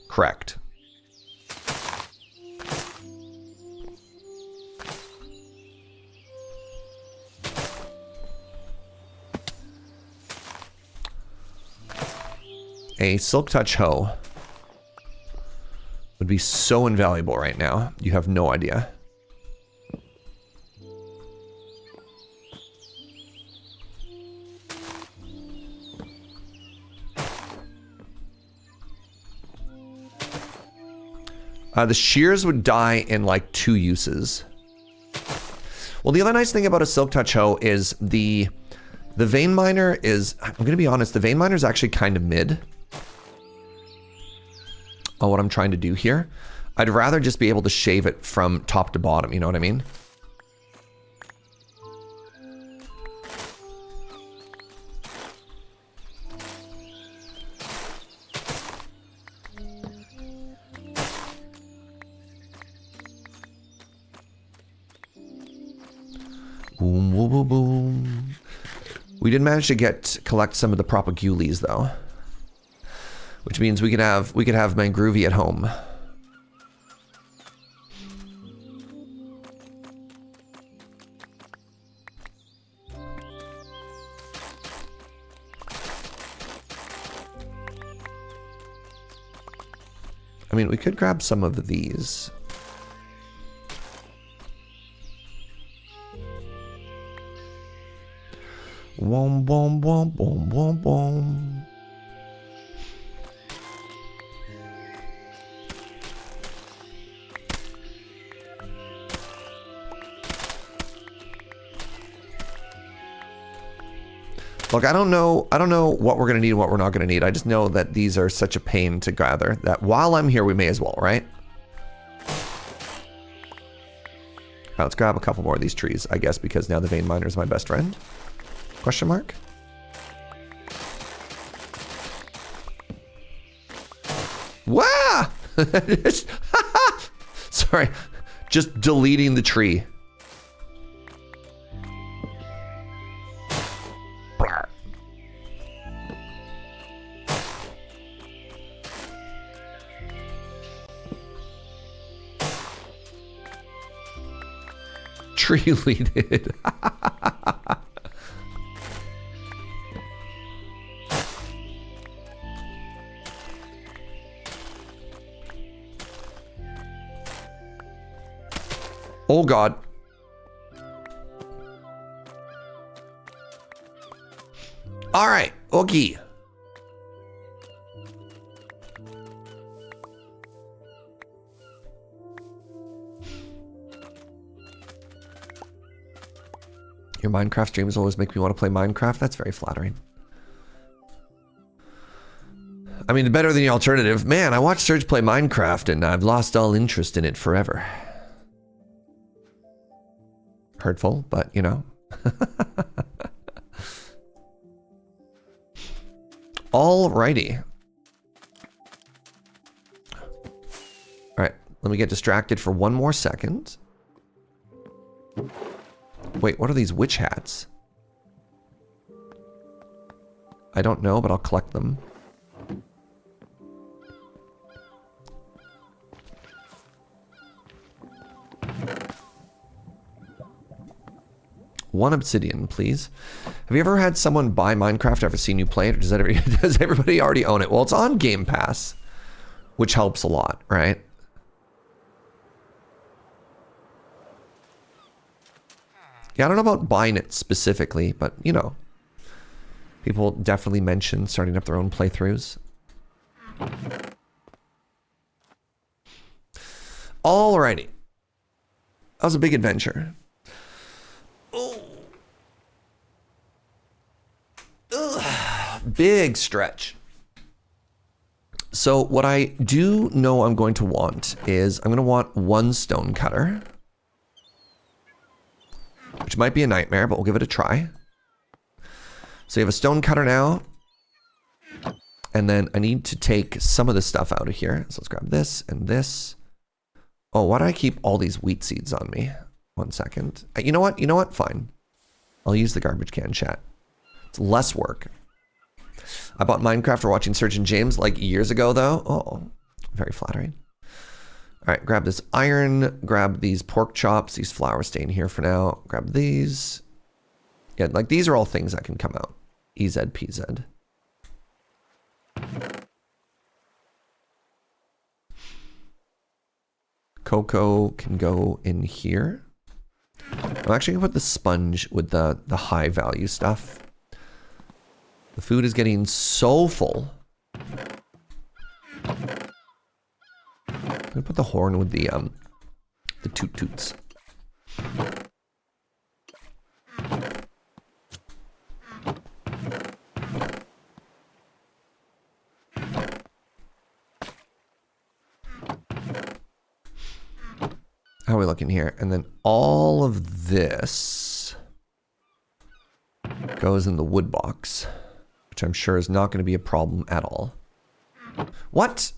Correct. A silk touch hoe would be so invaluable right now. You have no idea. The shears would die in like 2 uses. Well, the other nice thing about a silk touch hoe is the vein miner is, I'm going to be honest, the vein miner is actually kind of mid. On what I'm trying to do here. I'd rather just be able to shave it from top to bottom, you know what I mean? Boom, boom, boom, boom. We did manage to collect some of the propagules though. Which means we could have Mangrovey at home. I mean, we could grab some of these. Wom, wom, wom, wom, wom, wom. Look, I don't know what we're gonna need and what we're not gonna need. I just know that these are such a pain to gather that while I'm here, we may as well, right? Let's grab a couple more of these trees, I guess, because now the vein miner is my best friend. Question mark? Wow! Sorry, just deleting the tree. Tree leaded. Oh God. All right, okay. Your Minecraft streams always make me want to play Minecraft. That's very flattering. I mean, better than the alternative. Man, I watched Serge play Minecraft and I've lost all interest in it forever. Hurtful, but you know. Alrighty. Alright, let me get distracted for one more second. Wait, what are these witch hats? I don't know, but I'll collect them. One obsidian, please. Have you ever had someone buy Minecraft after seeing you play it, or does everybody already own it? Well, it's on Game Pass, which helps a lot, right? Yeah, I don't know about buying it specifically, but you know, people definitely mention starting up their own playthroughs. Alrighty. That was a big adventure. Oh. Ugh. Big stretch. So what I do know I'm going to want is I'm going to want one stone cutter. Which might be a nightmare, but we'll give it a try. So you have a stone cutter now. And then I need to take some of the stuff out of here. So let's grab this and this. Oh, why do I keep all these wheat seeds on me? 1 second. You know what? You know what? Fine. I'll use the garbage can chat. It's less work. I bought Minecraft for watching Serge and James like years ago, though. Oh, very flattering. All right, grab this iron, grab these pork chops, these flowers stay in here for now. Grab these. Yeah, like these are all things that can come out. EZPZ. Cocoa can go in here. I'm actually gonna put the sponge with the high value stuff. The food is getting so full. I'm gonna put the horn with the toot toots. How are we looking here? And then all of this goes in the wood box, which I'm sure is not going to be a problem at all. What?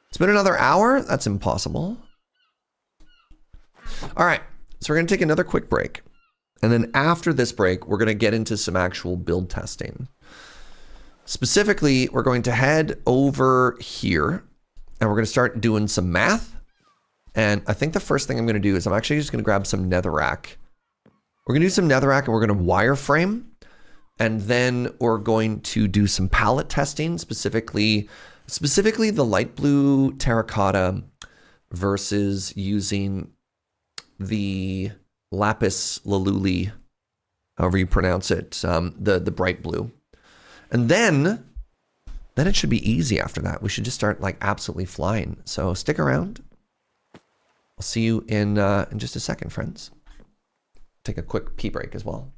It's been another hour? That's impossible. All right, so we're going to take another quick break. And then after this break, we're going to get into some actual build testing. Specifically, we're going to head over here and we're going to start doing some math. And I think the first thing I'm going to do is I'm actually just going to grab some netherrack. We're going to do some netherrack and we're going to wireframe. And then we're going to do some palette testing, specifically the light blue terracotta versus using the lapis lazuli however you pronounce it, the bright blue. And then it should be easy after that. We should just start like absolutely flying. So stick around. I'll see you in just a second, friends. Take a quick pee break as well.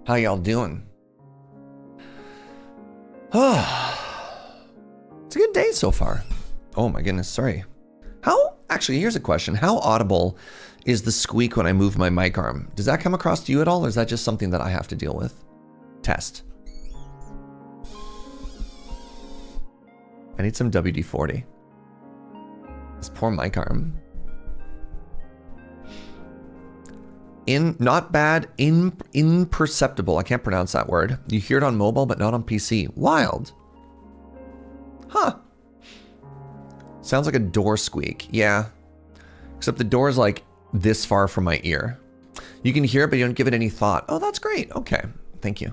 How y'all doing? Oh, it's a good day so far. Oh my goodness, sorry. Actually, here's a question. How audible is the squeak when I move my mic arm? Does that come across to you at all, or is that just something that I have to deal with? Test. I need some WD-40. This poor mic arm. Not bad, imperceptible. I can't pronounce that word. You hear it on mobile, but not on PC. Wild. Huh. Sounds like a door squeak. Yeah. Except the door is like this far from my ear. You can hear it, but you don't give it any thought. Oh, that's great. Okay. Thank you.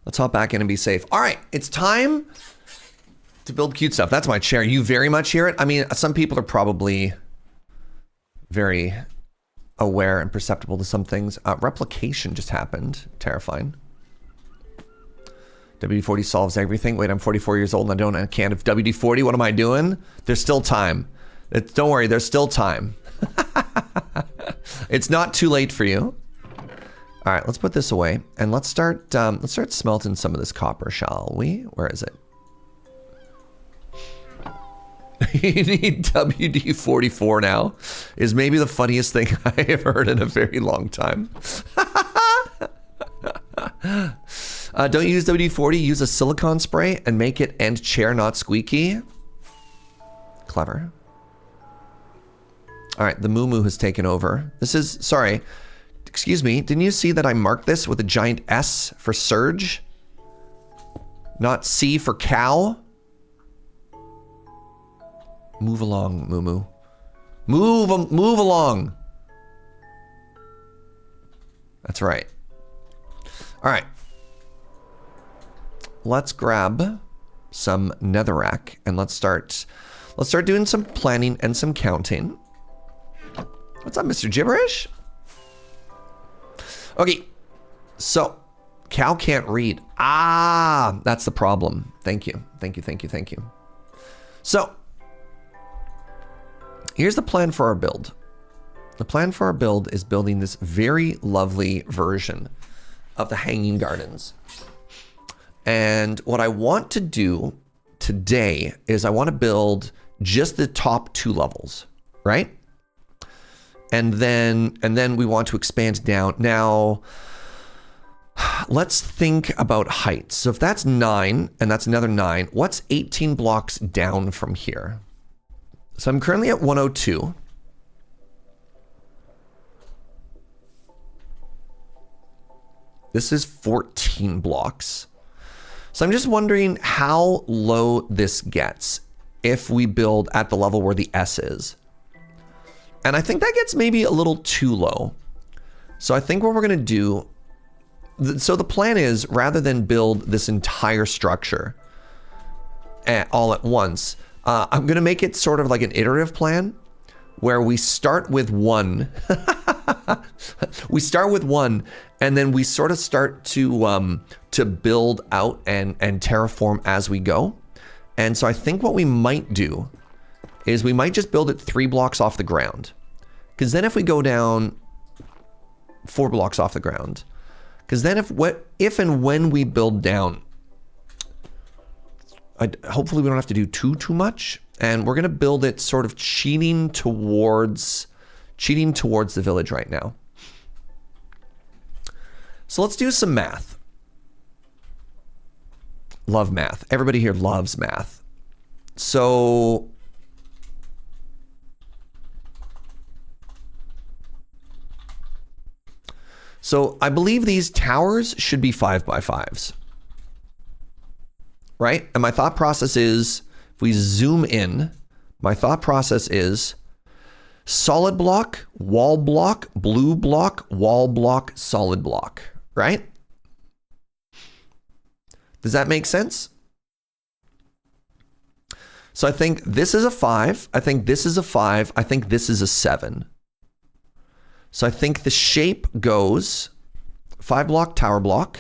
Let's hop back in and be safe. All right. It's time to build cute stuff. That's my chair. You very much hear it. I mean, some people are probably very aware and perceptible to some things. Replication just happened. Terrifying. WD-40 solves everything. Wait, I'm 44 years old and I don't have a can of WD-40. What am I doing? There's still time. Don't worry, there's still time. It's not too late for you. All right, let's put this away and let's start smelting some of this copper, shall we? Where is it? You need WD-44 now is maybe the funniest thing I have heard in a very long time. Don't use WD-40, use a silicone spray and make it end chair not squeaky. Clever. All right, the moo-moo has taken over. This is, sorry, excuse me, didn't you see that I marked this with a giant S for Serge? Not C for cow? Move along, moo-moo. Move along. That's right. All right. Let's grab some netherrack and let's start doing some planning and some counting. What's up, Mr. Gibberish? Okay, so cow can't read. Ah, that's the problem. Thank you. So here's the plan for our build. The plan for our build is building this very lovely version of the hanging gardens. And what I want to do today is I want to build just the top 2 levels, right? And then we want to expand down. Now, let's think about height. So if that's 9 and that's another 9, what's 18 blocks down from here? So I'm currently at 102. This is 14 blocks. So I'm just wondering how low this gets if we build at the level where the S is. And I think that gets maybe a little too low. So I think what we're going to do, so the plan is rather than build this entire structure all at once, I'm going to make it sort of like an iterative plan where we start with 1. We start with 1 and then we sort of start to build out and terraform as we go. And so I think what we might do is we might just build it 3 blocks off the ground. Because then if we go down 4 blocks off the ground, because then if and when we build down, hopefully we don't have to do too much. And we're going to build it sort of cheating towards the village right now. So let's do some math. Love math. Everybody here loves math. So I believe these towers should be 5x5s. Right? And my thought process is, if we zoom in, my thought process is solid block, wall block, blue block, wall block, solid block, right? Does that make sense? So I think this is a 5. I think this is a 5. I think this is a 7. So I think the shape goes 5 block, tower block.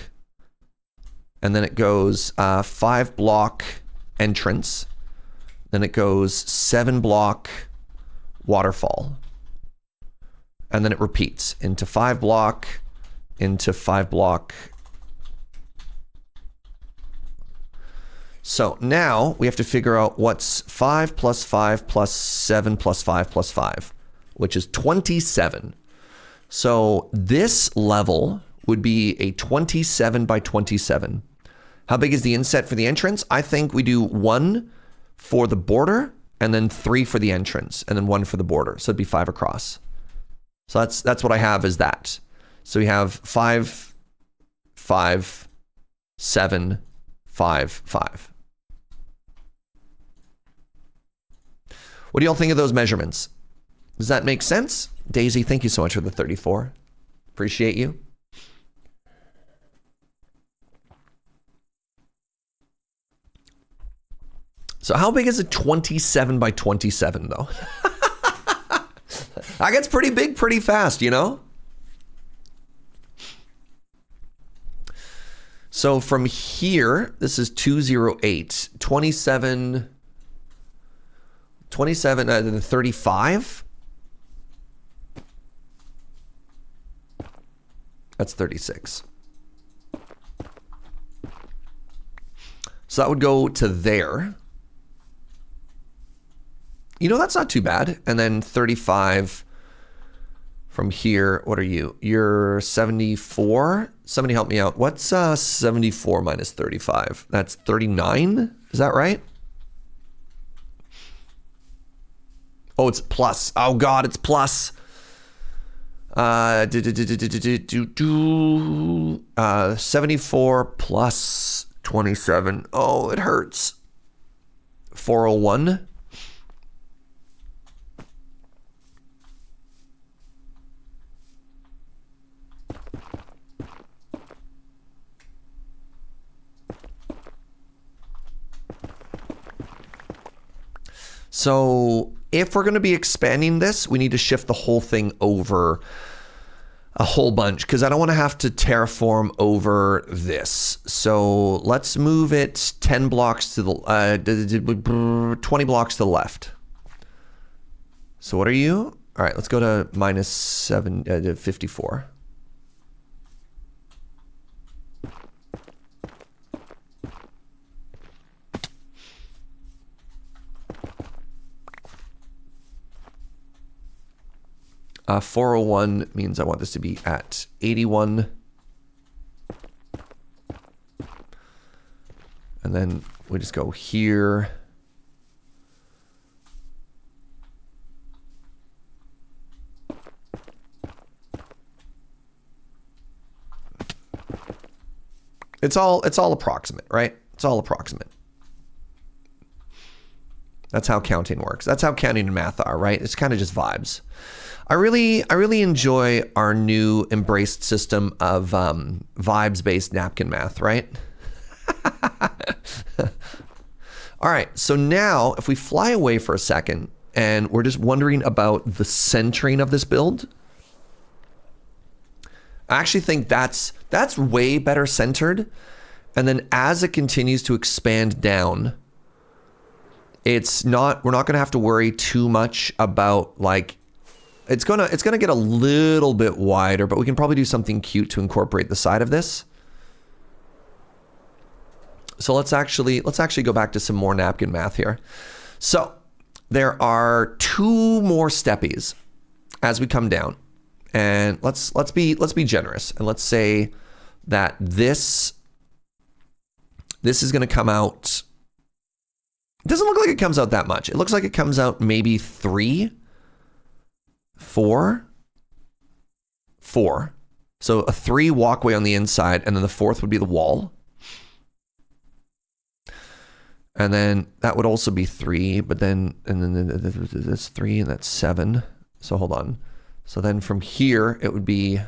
And then it goes 5 block entrance. Then it goes 7 block waterfall. And then it repeats into 5 block, into 5 block. So now we have to figure out what's 5 plus 5 plus 7 plus 5 plus 5, which is 27. So this level would be a 27 by 27. How big is the inset for the entrance? I think we do 1 for the border and then 3 for the entrance and then 1 for the border. So it'd be 5 across. So that's what I have is that. So we have 5, 5, 7, 5, 5. What do y'all think of those measurements? Does that make sense? Daisy, thank you so much for the 34. Appreciate you. So how big is a 27 by 27 though? That gets pretty big pretty fast, you know? So from here, this is 208, 27, 35. That's 36. So that would go to there. You know, that's not too bad. And then 35 from here. What are you? You're 74. Somebody help me out. What's 74 minus 35? That's 39. Is that right? Oh, it's plus. Oh God, it's plus. 74 plus 27. Oh, it hurts. 401. So if we're going to be expanding this, we need to shift the whole thing over a whole bunch because I don't want to have to terraform over this. So let's move it 10 blocks to the 20 blocks to the left. So what are you? All right, let's go to minus 54. 401 means I want this to be at 81. And then we just go here. It's all approximate, right? It's all approximate. That's how counting works. That's how counting and math are, right? It's kind of just vibes. I really enjoy our new embraced system of vibes-based napkin math, right? All right, so now if we fly away for a second and we're just wondering about the centering of this build, I actually think that's way better centered. And then as it continues to expand down, we're not gonna have to worry too much about like, it's gonna get a little bit wider, but we can probably do something cute to incorporate the side of this. So let's actually go back to some more napkin math here. So there are 2 more steppies as we come down. And let's be generous, and let's say that this is going to come out. It doesn't look like it comes out that much. It looks like it comes out maybe 3, 4. So a 3 walkway on the inside, and then the 4th would be the wall. And then that would also be 3, but then that's 3 and that's 7. So hold on. So then from here, it would be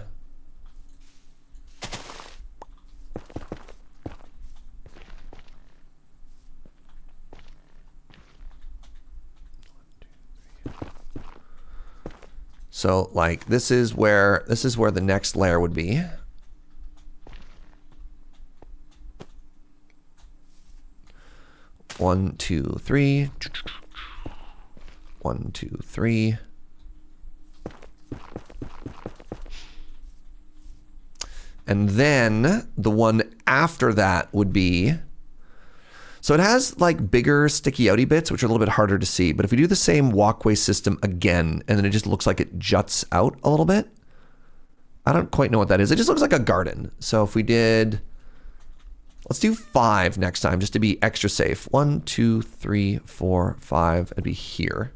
so like this is where the next layer would be. One, two, three. 1, 2, 3. And then the one after that would be, so it has like bigger sticky outy bits, which are a little bit harder to see. But if we do the same walkway system again, and then it just looks like it juts out a little bit. I don't quite know what that is. It just looks like a garden. So if we did, let's do 5 next time, just to be extra safe. 1, 2, 3, 4, 5, it'd be here.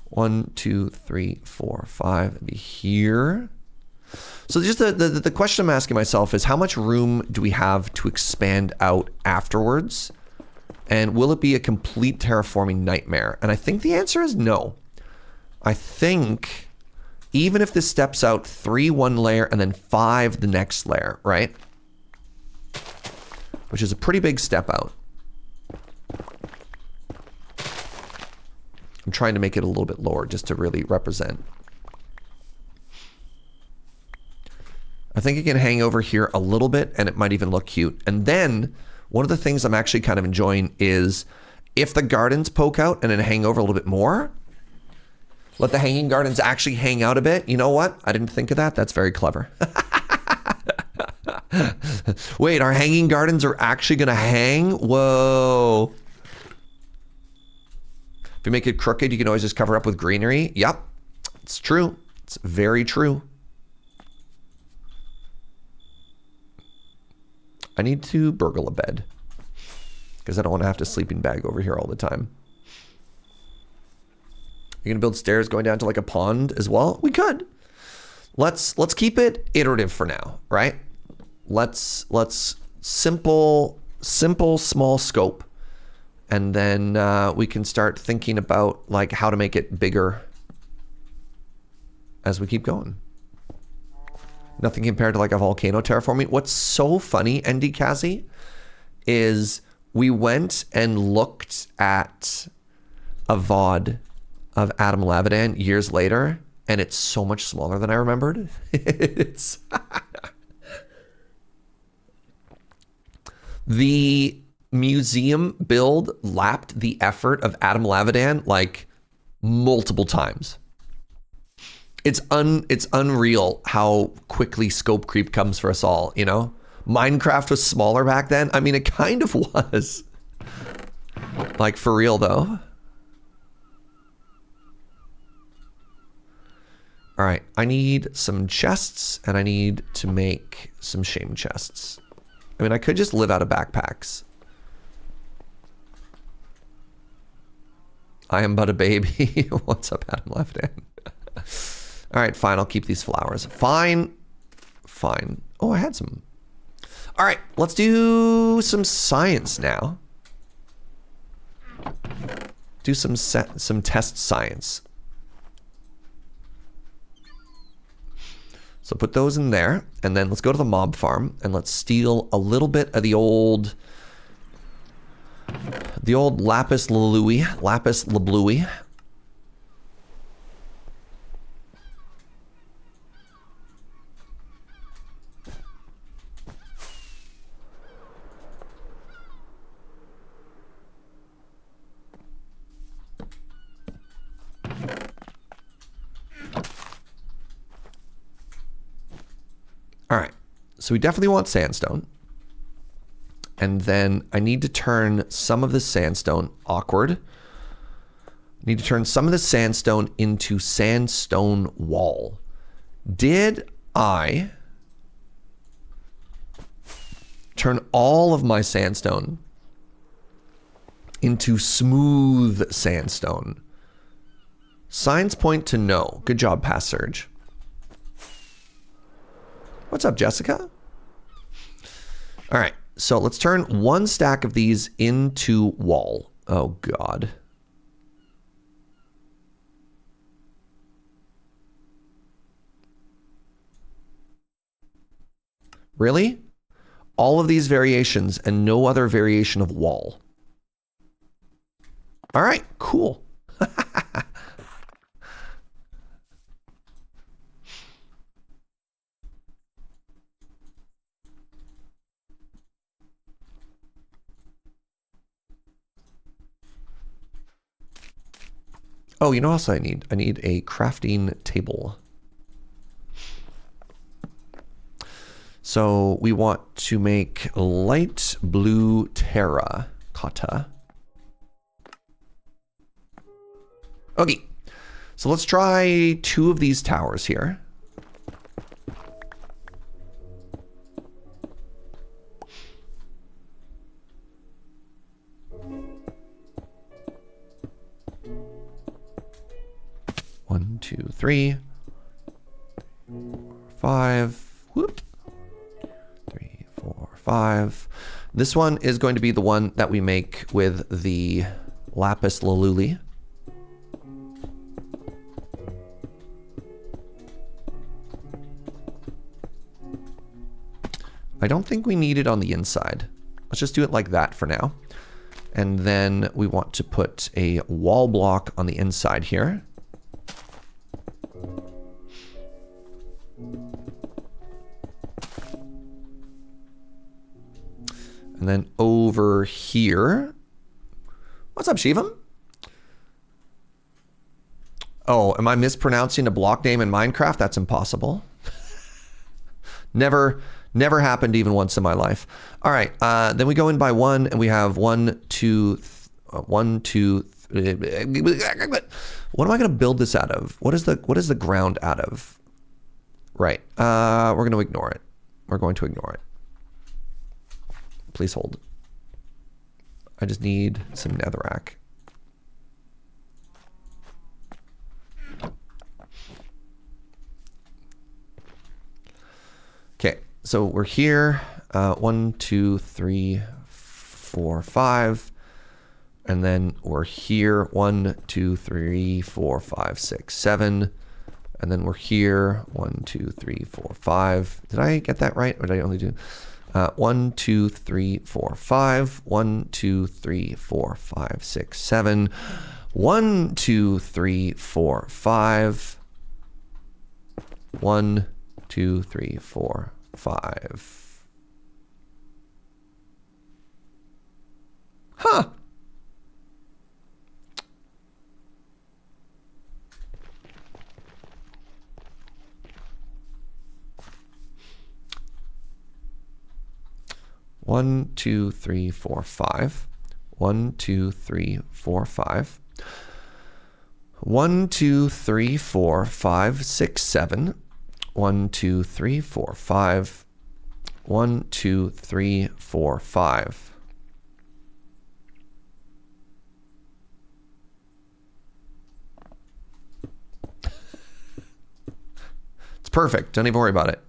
1, 2, 3, 4, 5, it'd be here. So just the question I'm asking myself is, how much room do we have to expand out afterwards? And will it be a complete terraforming nightmare? And I think the answer is no. I think even if this steps out 3 one layer and then 5 the next layer, right? Which is a pretty big step out. I'm trying to make it a little bit lower just to really represent. I think it can hang over here a little bit and it might even look cute. And then one of the things I'm actually kind of enjoying is if the gardens poke out and then hang over a little bit more, let the hanging gardens actually hang out a bit. You know what? I didn't think of that. That's very clever. Wait, our hanging gardens are actually going to hang? Whoa. If you make it crooked, you can always just cover up with greenery. Yep, it's true. It's very true. I need to burgle a bed because I don't want to have to sleeping bag over here all the time. You're gonna build stairs going down to like a pond as well? We could. Let's keep it iterative for now, right? Let's simple small scope. And then we can start thinking about like how to make it bigger as we keep going. Nothing compared to like a volcano terraforming. What's so funny, ND Kazi, is we went and looked at a VOD of Adam Lavidan years later, and it's so much smaller than I remembered. It's the museum build lapped the effort of Adam Lavidan like multiple times. It's unreal how quickly scope creep comes for us all, you know? Minecraft was smaller back then. I mean, it kind of was. Like, for real, though. All right, I need some chests, and I need to make some shame chests. I mean, I could just live out of backpacks. I am but a baby. What's up, Adam Left Hand? All right, fine. I'll keep these flowers. Fine. Fine. Oh, I had some. All right, let's do some science now. Do some test science. So put those in there, and then let's go to the mob farm, and let's steal a little bit of the old lapis lazuli. All right, so we definitely want sandstone. And then I need to turn some of the sandstone, awkward. I need to turn some of the sandstone into sandstone wall. Did I turn all of my sandstone into smooth sandstone? Signs point to no. Good job, Past Serge. What's up, Jessica? All right, so let's turn one stack of these into wall. Oh, God. Really? All of these variations and no other variation of wall. All right, cool. Oh, you know what else I need? I need a crafting table. So we want to make light blue terracotta. Okay, so let's try 2 of these towers here. One, 2, 3, 5. Whoop. 3, 4, 5. This one is going to be the one that we make with the lapis lazuli. I don't think we need it on the inside. Let's just do it like that for now. And then we want to put a wall block on the inside here. And then over here. What's up, Shivam? Oh, am I mispronouncing a block name in Minecraft? That's impossible. Never happened even once in my life. All right, then we go in by 1, and we have 1, 2, 1, 2. What am I going to build this out of? What is the ground out of? Right. We're going to ignore it. We're going to ignore it. Please hold. I just need some netherrack. Okay, so we're here. 1, 2, 3, 4, 5. And then we're here. 1, 2, 3, 4, 5, 6, 7. And then we're here. 1, 2, 3, 4, 5. Did I get that right? Or did I only do 1, 2, 3, 4, 5. 1, 2, 3, 4, 5, 6, 7. 1, 2, 3, 4, 5. 1, 2, 3, 4, 5. Huh. One, 2, 3, 4, 5. 1, 2, 3, 4, 5. 1, 2, 3, 4, 5, 6, 7. 1, 2, 3, 4, 5. 1, 2, 3, 4, 5. It's perfect. Don't even worry about it.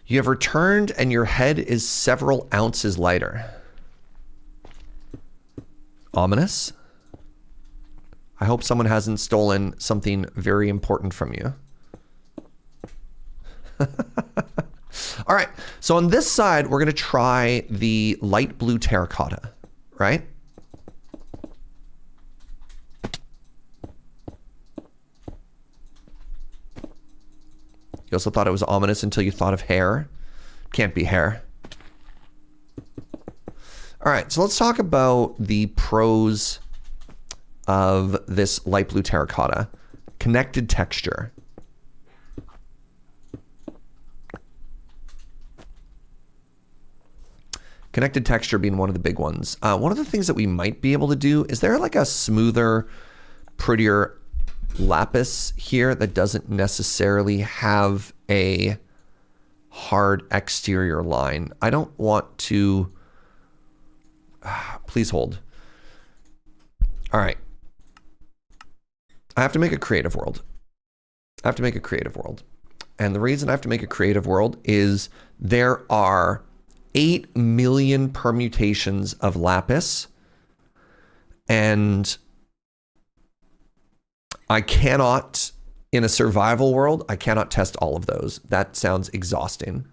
You have returned and your head is several ounces lighter. Ominous. I hope someone hasn't stolen something very important from you. All right, so on this side, we're gonna try the light blue terracotta, right? You also thought it was ominous until you thought of hair. Can't be hair. All right, so let's talk about the pros of this light blue terracotta. Connected texture. Connected texture being one of the big ones. One of the things that we might be able to do, is there like a smoother, prettier Lapis here that doesn't necessarily have a hard exterior line? I don't want to... please hold. All right. I have to make a creative world. I have to make a creative world. And the reason I have to make a creative world is there are 8 million permutations of Lapis, and I cannot, in a survival world, I cannot test all of those. That sounds exhausting.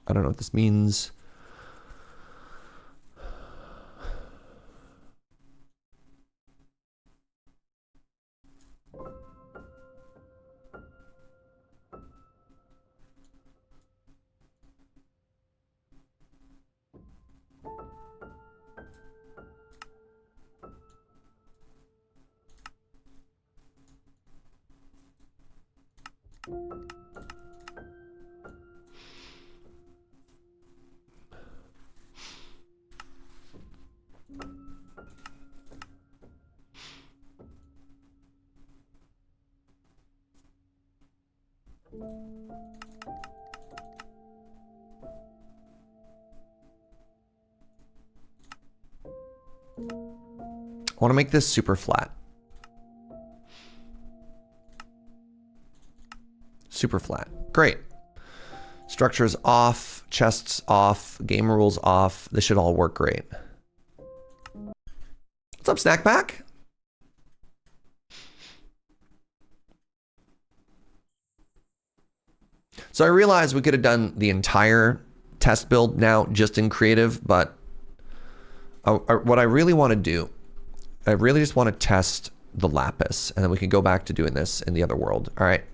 I don't know what this means. I want to make this super flat. Super flat. Great. Structure's off, chests off, game rules off. This should all work great. What's up, Snack Pack? So I realized we could have done the entire test build now just in creative, but what I really want to do, I really just want to test the Lapis, and then we can go back to doing this in the other world. All right.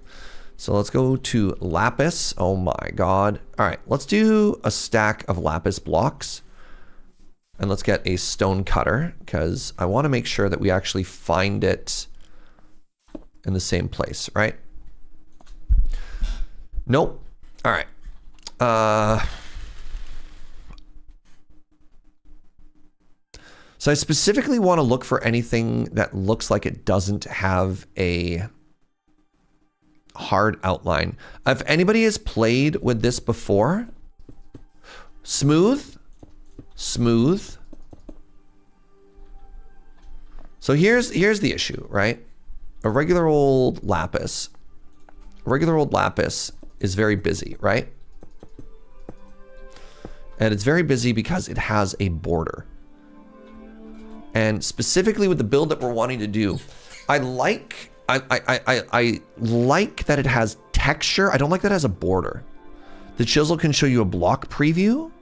So let's go to Lapis. Oh my God. All right, let's do a stack of Lapis blocks, and let's get a stone cutter because I want to make sure that we actually find it in the same place, right? Nope. All right. So I specifically want to look for anything that looks like it doesn't have a hard outline. If anybody has played with this before, smooth. So here's the issue, right? A regular old Lapis is very busy, right? And it's very busy because it has a border. And specifically with the build that we're wanting to do, I like I like that it has texture. I don't like that it has a border. The chisel can show you a block preview.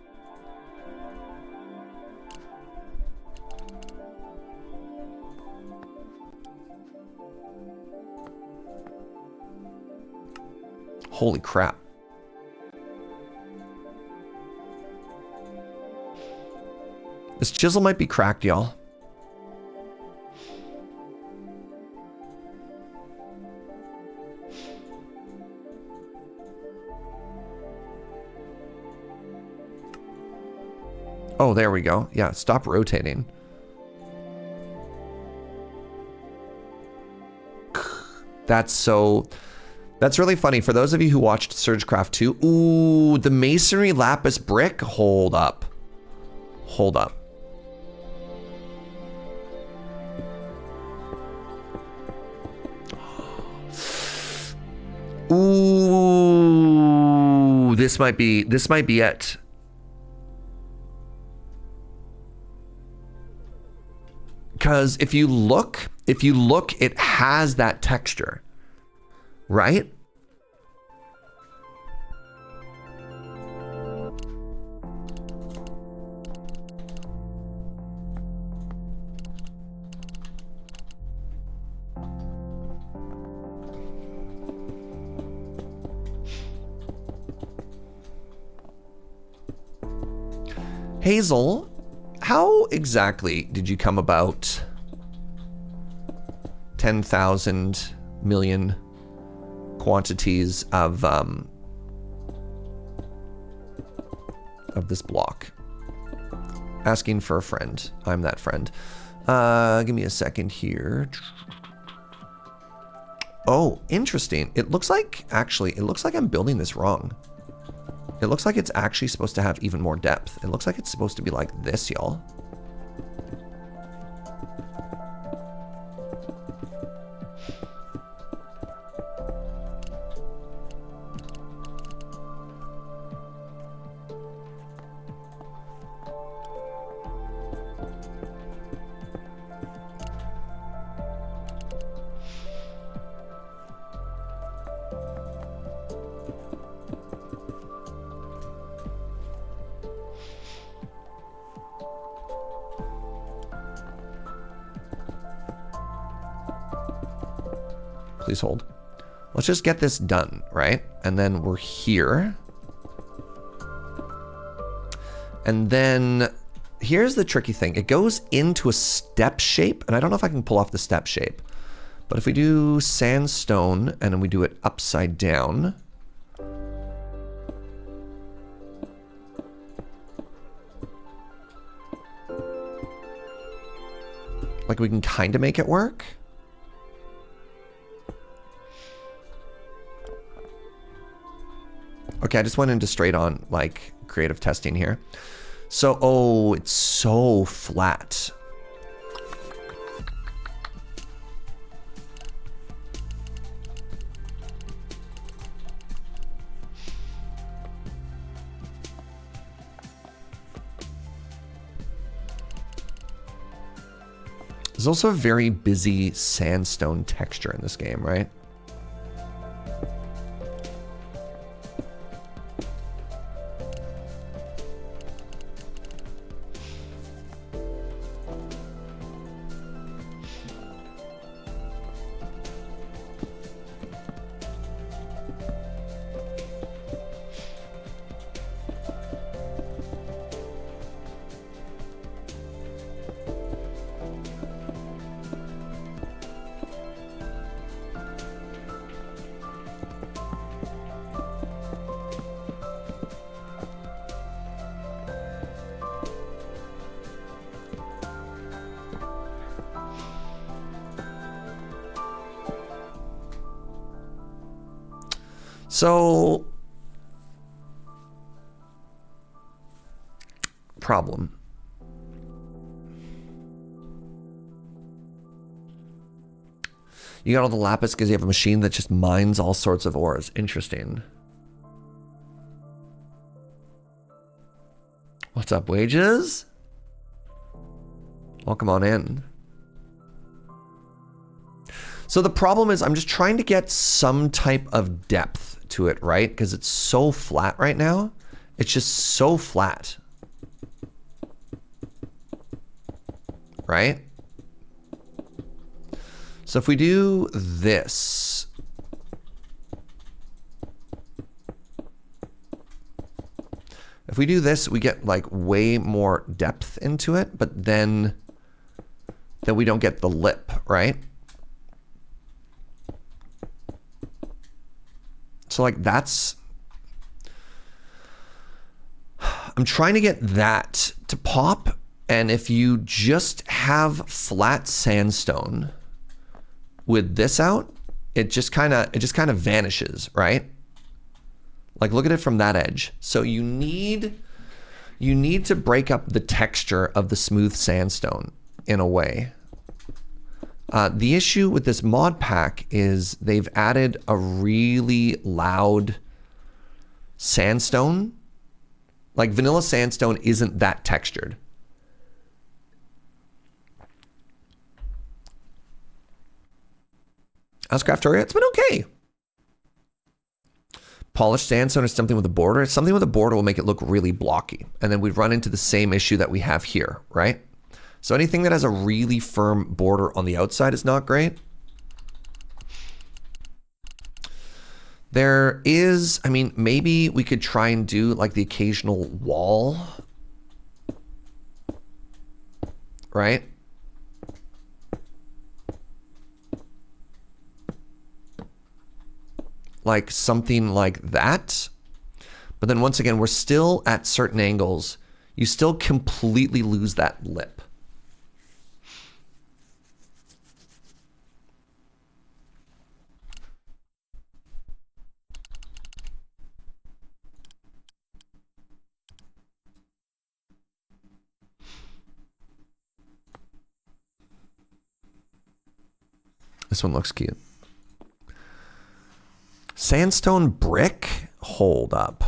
Holy crap. This chisel might be cracked, y'all. Oh, there we go. Yeah, stop rotating. That's really funny. For those of you who watched Surgecraft 2, ooh, the masonry lapis brick. Hold up. Hold up. Ooh, this might be it. Because if you look, it has that texture, right? Hazel, how exactly did you come about 10,000 million quantities of this block? Asking for a friend. I'm that friend. Give me a second here. Oh, interesting. It looks like I'm building this wrong. It looks like it's actually supposed to have even more depth. It looks like it's supposed to be like this, y'all. Please hold. Let's just get this done, right? And then we're here. And then here's the tricky thing. It goes into a step shape, and I don't know if I can pull off the step shape. But if we do sandstone and then we do it upside down, like we can kind of make it work. Okay, I just went into straight on like creative testing here. So, oh, it's so flat. There's also a very busy sandstone texture in this game, right? So, problem. You got all the lapis because you have a machine that just mines all sorts of ores. Interesting. What's up, wages? Welcome on in. So the problem is I'm just trying to get some type of depth to it, right? Because it's so flat right now. It's just so flat. Right? So if we do this, we get like way more depth into it, but then we don't get the lip, right? So like that's, I'm trying to get that to pop. And if you just have flat sandstone with this out, it just kind of vanishes, right? Like look at it from that edge. So you need to break up the texture of the smooth sandstone in a way. The issue with this mod pack is they've added a really loud sandstone. Like vanilla sandstone isn't that textured. How's Craftoria? It's been okay. Polished sandstone is something with a border. Something with a border will make it look really blocky. And then we run into the same issue that we have here, right? So anything that has a really firm border on the outside is not great. There is, I mean, maybe we could try and do like the occasional wall, right? Like something like that. But then once again, we're still at certain angles. You still completely lose that lip. This one looks cute. Sandstone brick? Hold up.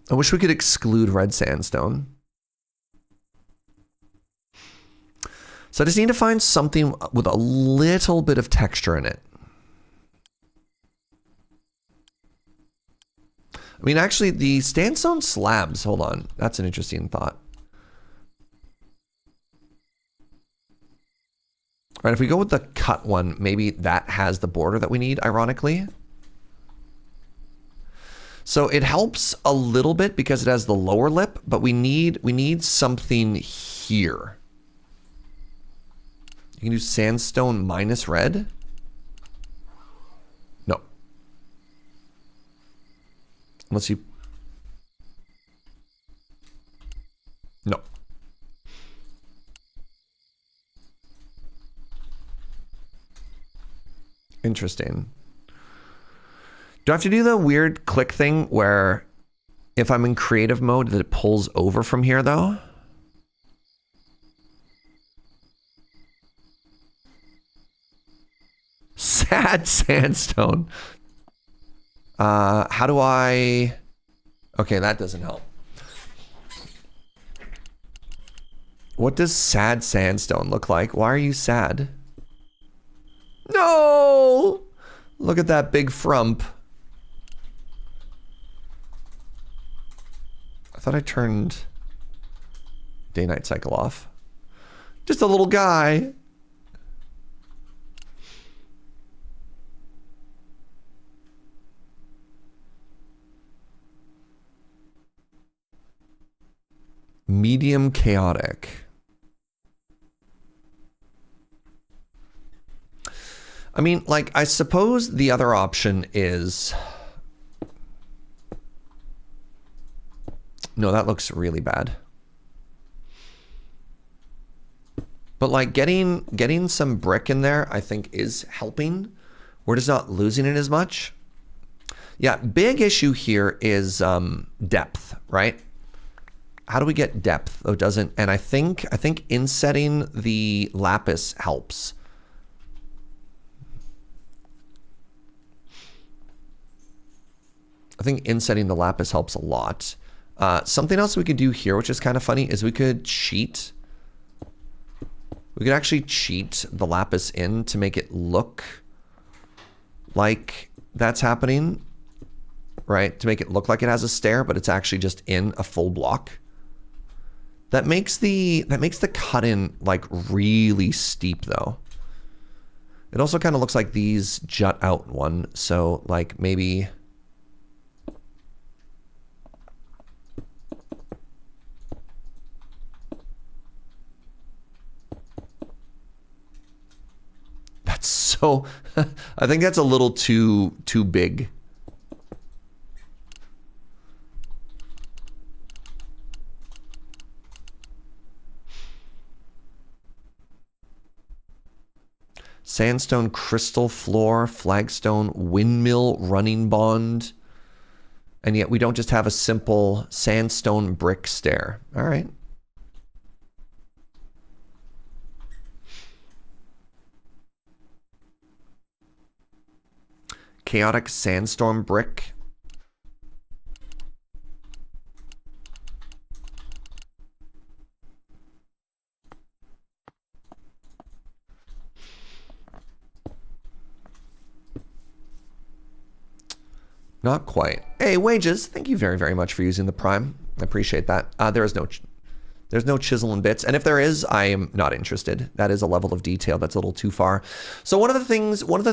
I wish we could exclude red sandstone. So I just need to find something with a little bit of texture in it. I mean, actually, the sandstone slabs, hold on. That's an interesting thought. All right, if we go with the cut one, maybe that has the border that we need, ironically. So it helps a little bit because it has the lower lip, but we need something here. You can do sandstone minus red. No. Unless you... No. Interesting. Do I have to do the weird click thing where if I'm in creative mode that it pulls over from here though? Sad sandstone. How do I... Okay, that doesn't help. What does sad sandstone look like? Why are you sad? No! Look at that big frump. I thought I turned day-night cycle off. Just a little guy. Medium chaotic. I mean, like, I suppose the other option is... No, that looks really bad. But like getting some brick in there, I think is helping. We're just not losing it as much. Yeah, big issue here is depth, right? How do we get depth? Oh, it doesn't. And I think insetting the lapis helps. I think insetting the lapis helps a lot. Something else we could do here, which is kind of funny, is we could cheat. We could actually cheat the lapis in to make it look like that's happening, right? To make it look like it has a stair, but it's actually just in a full block. That makes the cut-in like really steep though. It also kind of looks like these jut out one, so like maybe. That's so, I think that's a little too big. Sandstone crystal floor, flagstone windmill running bond. And yet we don't just have a simple sandstone brick stair. All right. Chaotic sandstorm brick. Not quite. Hey, Wages, thank you very, very much for using the Prime. I appreciate that. There's no chisel and bits, and if there is, I am not interested. That is a level of detail that's a little too far. So one of the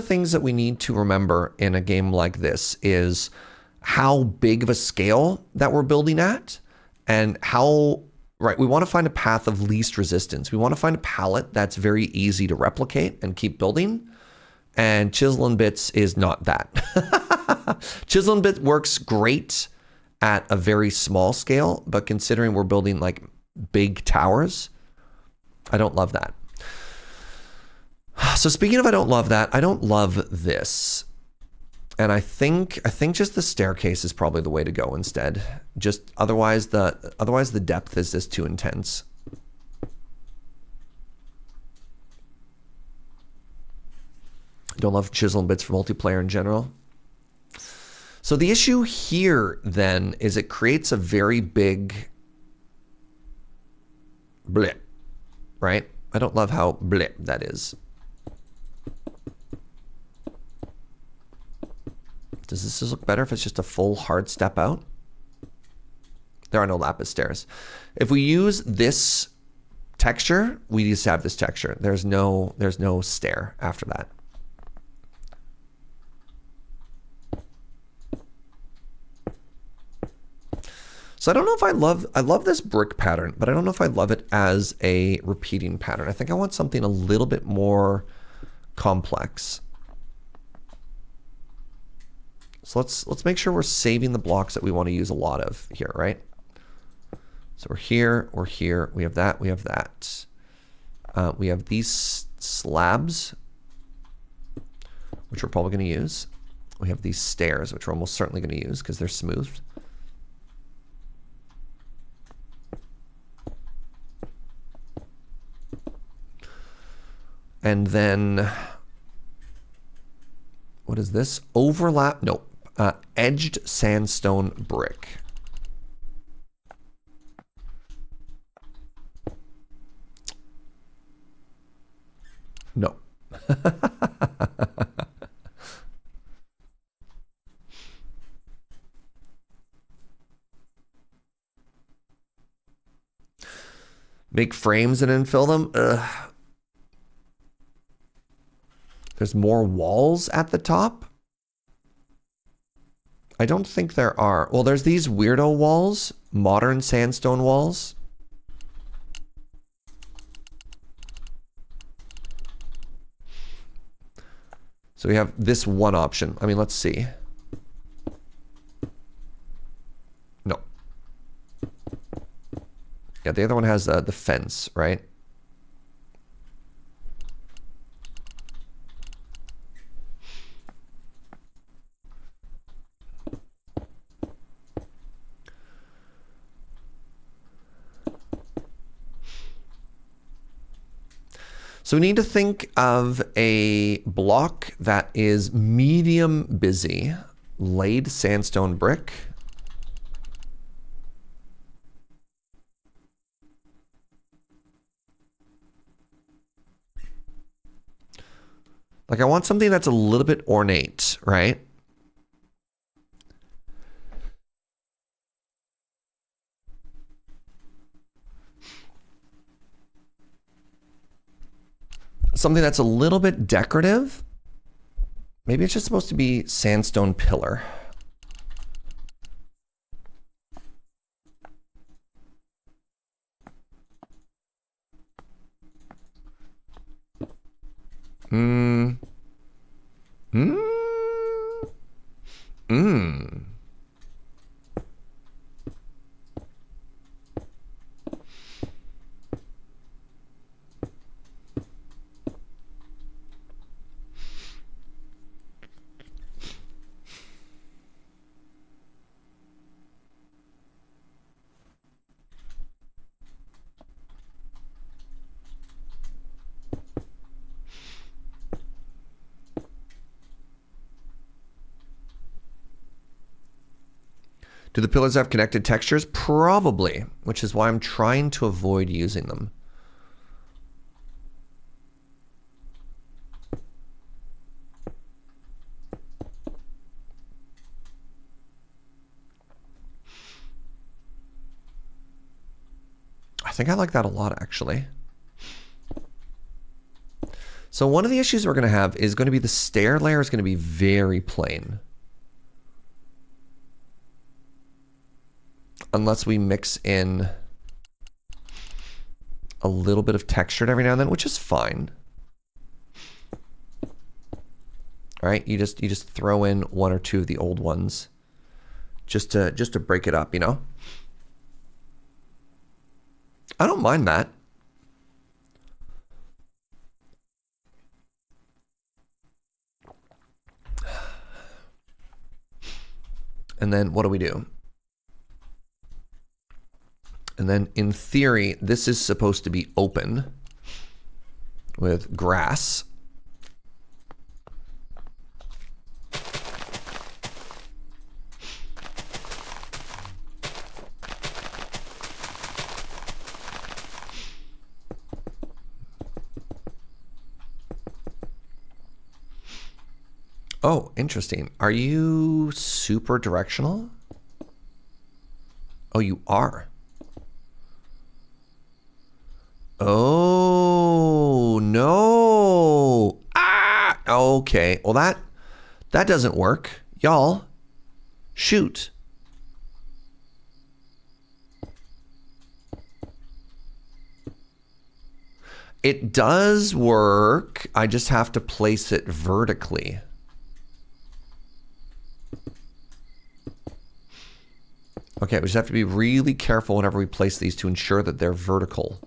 things that we need to remember in a game like this is how big of a scale that we're building at, and how, right, we want to find a path of least resistance. We want to find a palette that's very easy to replicate and keep building, and chisel and bits is not that. Chisel and bits works great at a very small scale, but considering we're building like big towers, I don't love that. So speaking of I don't love that, I don't love this. And I think just the staircase is probably the way to go instead. Just otherwise the depth is just too intense. Don't love chisel and bits for multiplayer in general. So the issue here then is it creates a very big blip, right? I don't love how blip that is. Does this look better if it's just a full hard step out? There are no lapis stairs. If we use this texture, we just have this texture. There's no stair after that. So I don't know if I love this brick pattern, but I don't know if I love it as a repeating pattern. I think I want something a little bit more complex. So let's make sure we're saving the blocks that we want to use a lot of here, right? So we're here, we have that, we have that. We have these slabs, which we're probably going to use. We have these stairs, which we're almost certainly going to use because they're smoothed. And then, what is this? Overlap, no, edged sandstone brick. No. Make frames and then fill them? Ugh. There's more walls at the top? I don't think there are. Well, there's these weirdo walls, modern sandstone walls. So we have this one option. I mean, let's see. No. Yeah, the other one has the fence, right? So we need to think of a block that is medium busy. Laid sandstone brick. Like I want something that's a little bit ornate, right? Something that's a little bit decorative. Maybe it's just supposed to be sandstone pillar. Do the pillars have connected textures? Probably, which is why I'm trying to avoid using them. I think I like that a lot, actually. So one of the issues we're going to have is going to be the stair layer is going to be very plain. Unless we mix in a little bit of textured every now and then, which is fine. All right, you just throw in one or two of the old ones just to break it up, you know? I don't mind that. And then what do we do? And then in theory, this is supposed to be open with grass. Oh, interesting. Are you super directional? Oh, you are. Oh, no. Ah, okay. Well, that doesn't work. Y'all, shoot. It does work. I just have to place it vertically. Okay, we just have to be really careful whenever we place these to ensure that they're vertical.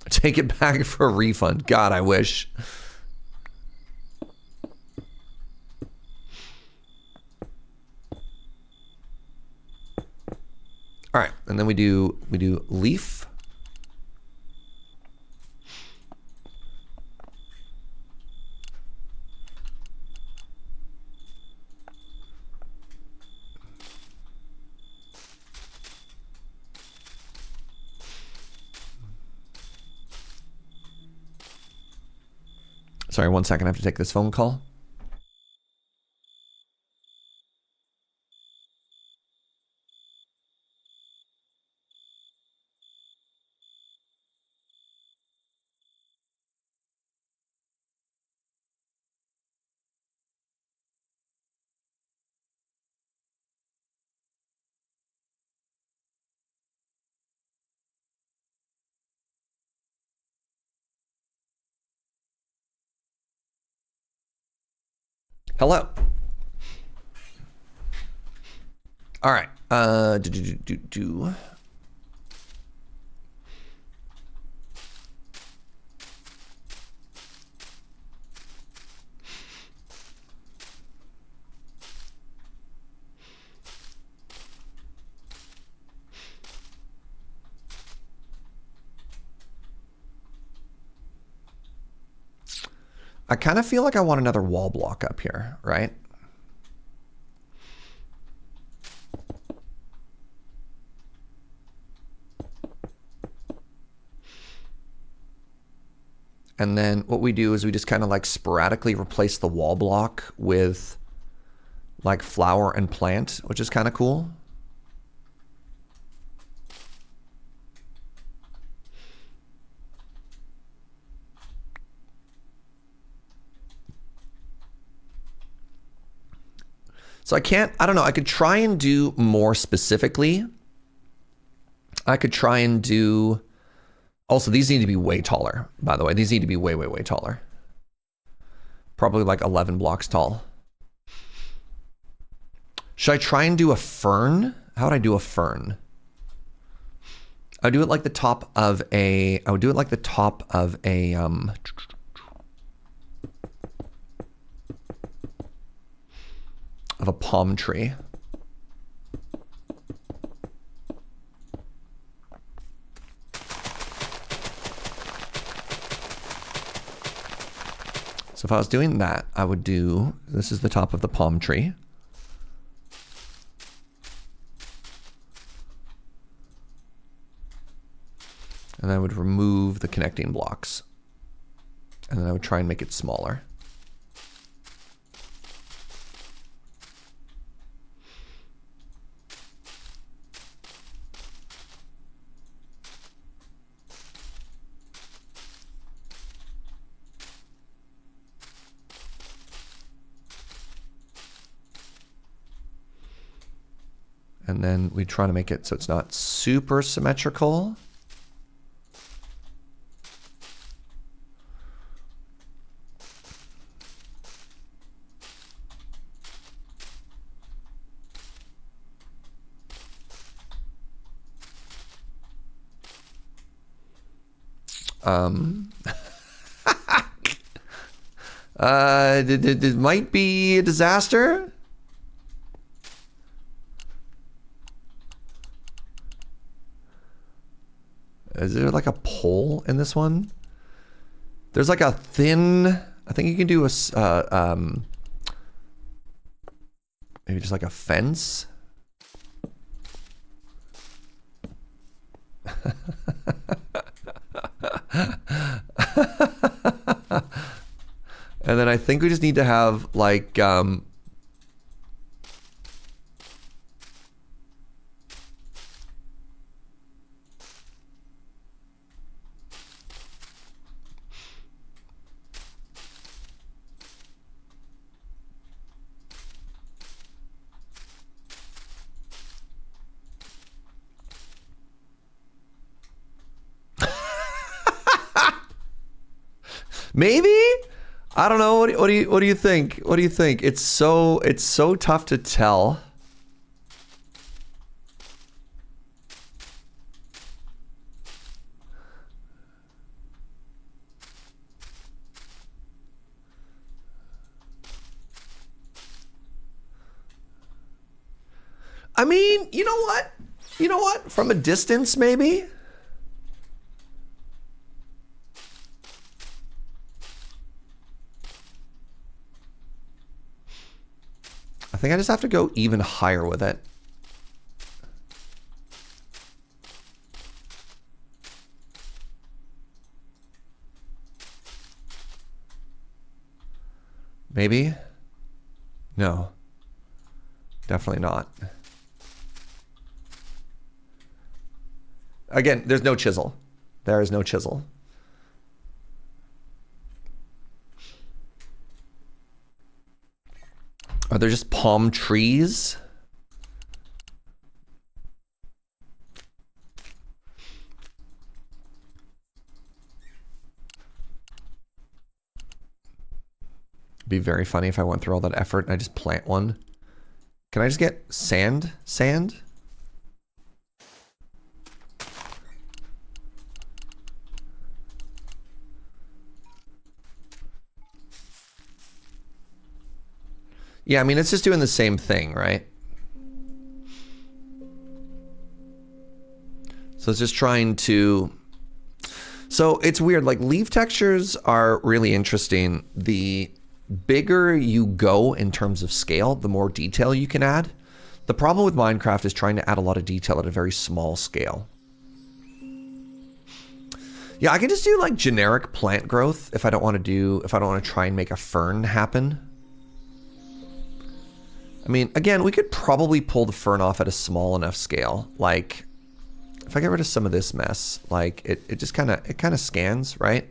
Take it back for a refund. God, I wish. All right, and then we do leaf. Sorry, 1 second. I have to take this phone call. Hello. All right. I kind of feel like I want another wall block up here, right? And then what we do is we just kind of like sporadically replace the wall block with like flower and plant, which is kind of cool. So I don't know, I could try and do more specifically. I could try and do, also these need to be way taller, by the way. These need to be way, way, way taller. Probably like 11 blocks tall. Should I try and do a fern? How would I do a fern? I would do it like the top of a, of a palm tree. So if I was doing that, I would do, this is the top of the palm tree. And I would remove the connecting blocks. And then I would try and make it smaller. And then we try to make it so it's not super symmetrical. It might be a disaster. Is there like a pole in this one? There's like a thin, I think you can do a, maybe just like a fence. And then I think we just need to have like, maybe? I don't know. What do you think? What do you think? It's so tough to tell. I mean, you know what? You know what? From a distance, maybe? I think I just have to go even higher with it. Maybe? No. Definitely not. Again, there's no chisel. There is no chisel. Are there just palm trees? It'd be very funny if I went through all that effort and I just plant one. Can I just get sand? Sand? Yeah, I mean, it's just doing the same thing, right? So it's just trying to So it's weird, like leaf textures are really interesting. The bigger you go in terms of scale, the more detail you can add. The problem with Minecraft is trying to add a lot of detail at a very small scale. Yeah, I can just do like generic plant growth if I don't want to try and make a fern happen. I mean, again, we could probably pull the fern off at a small enough scale. Like, if I get rid of some of this mess, like it just kind of scans, right?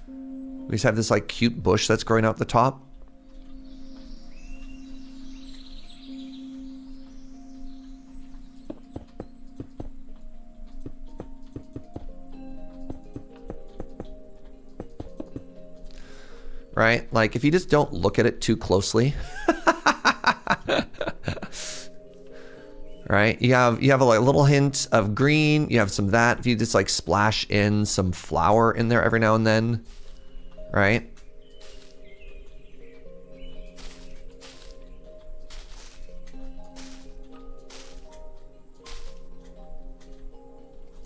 We just have this like cute bush that's growing out the top. Right? Like if you just don't look at it too closely. Right? You have a like, little hint of green, you have some of that. If you just like splash in some flour in there every now and then, right?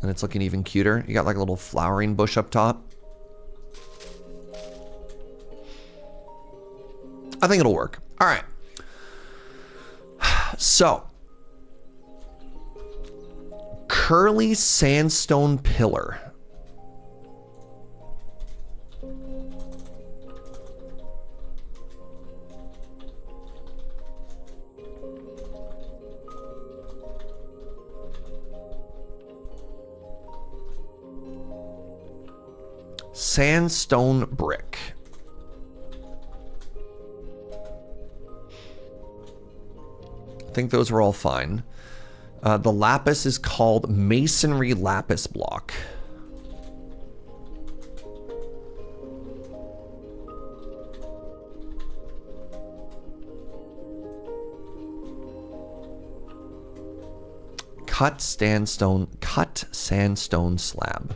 And it's looking even cuter. You got like a little flowering bush up top. I think it'll work. All right. So, curly sandstone pillar. Sandstone brick. I think those were all fine. The lapis is called masonry lapis block. Cut sandstone slab.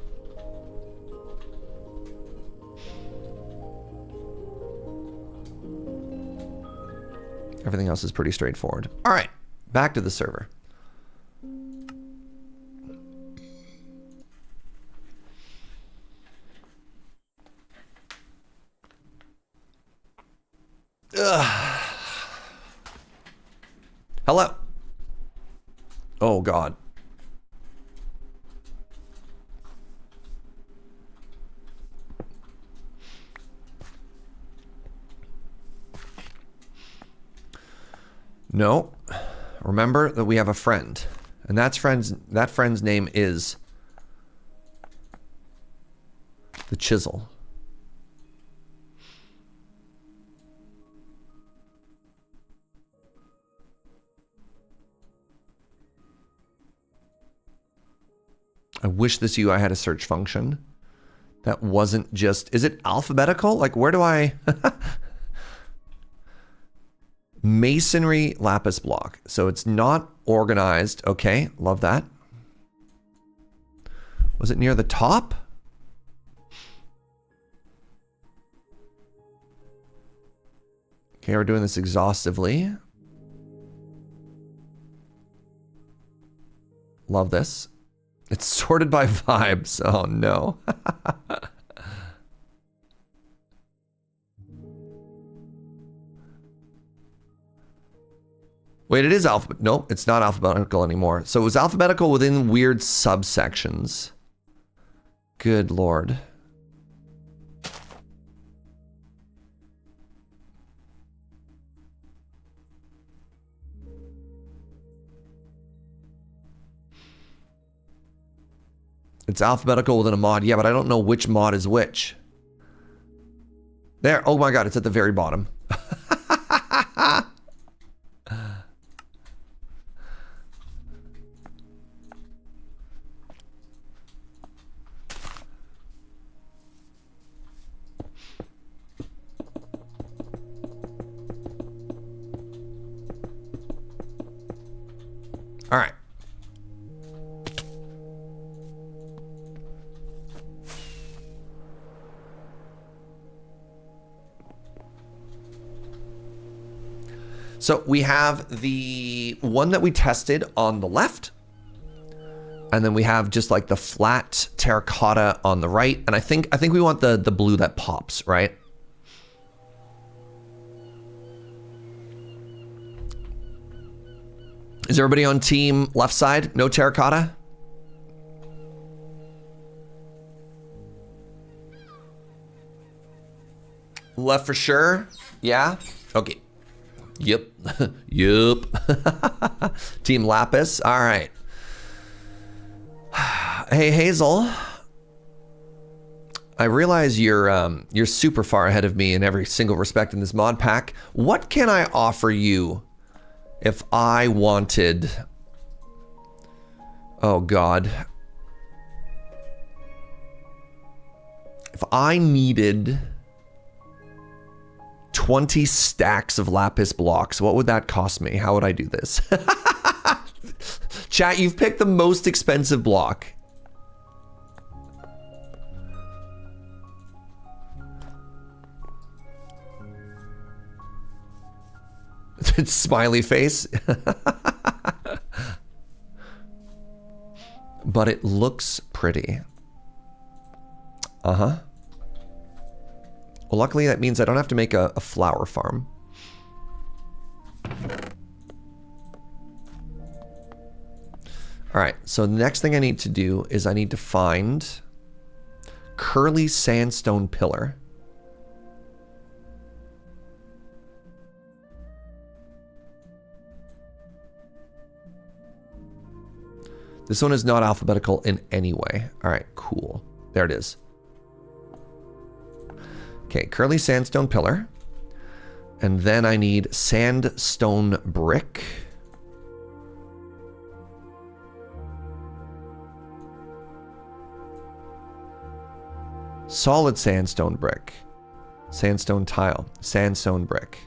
Everything else is pretty straightforward. All right, back to the server. Ugh. Hello. Oh, God. No. Remember that we have a friend. And that friend's name is the chisel. I wish this UI had a search function that wasn't just, is it alphabetical? Like, where do I? Masonry lapis block. So it's not organized. Okay, love that. Was it near the top? Okay, we're doing this exhaustively. Love this. It's sorted by vibes. Oh no. Wait, it is alphabet. Nope, it's not alphabetical anymore. So it was alphabetical within weird subsections. Good Lord. It's alphabetical within a mod. Yeah, but I don't know which mod is which. There. Oh my God, it's at the very bottom. All right. So we have the one that we tested on the left. And then we have just like the flat terracotta on the right. And I think we want the blue that pops, right? Is everybody on team left side? No terracotta? Left for sure? Yeah? Okay. Yep. Yep. Team Lapis. All right. Hey, Hazel. I realize you're super far ahead of me in every single respect in this mod pack. What can I offer you if I wanted... Oh, God. If I needed 20 stacks of Lapis blocks, what would that cost me? How would I do this? Chat, you've picked the most expensive block. It's smiley face. But it looks pretty. Uh-huh. Well, luckily that means I don't have to make a flower farm. All right, so the next thing I need to do is I need to find curly sandstone pillar. This one is not alphabetical in any way. All right, cool. There it is. Okay, curly sandstone pillar. And then I need sandstone brick. Solid sandstone brick. Sandstone tile. Sandstone brick.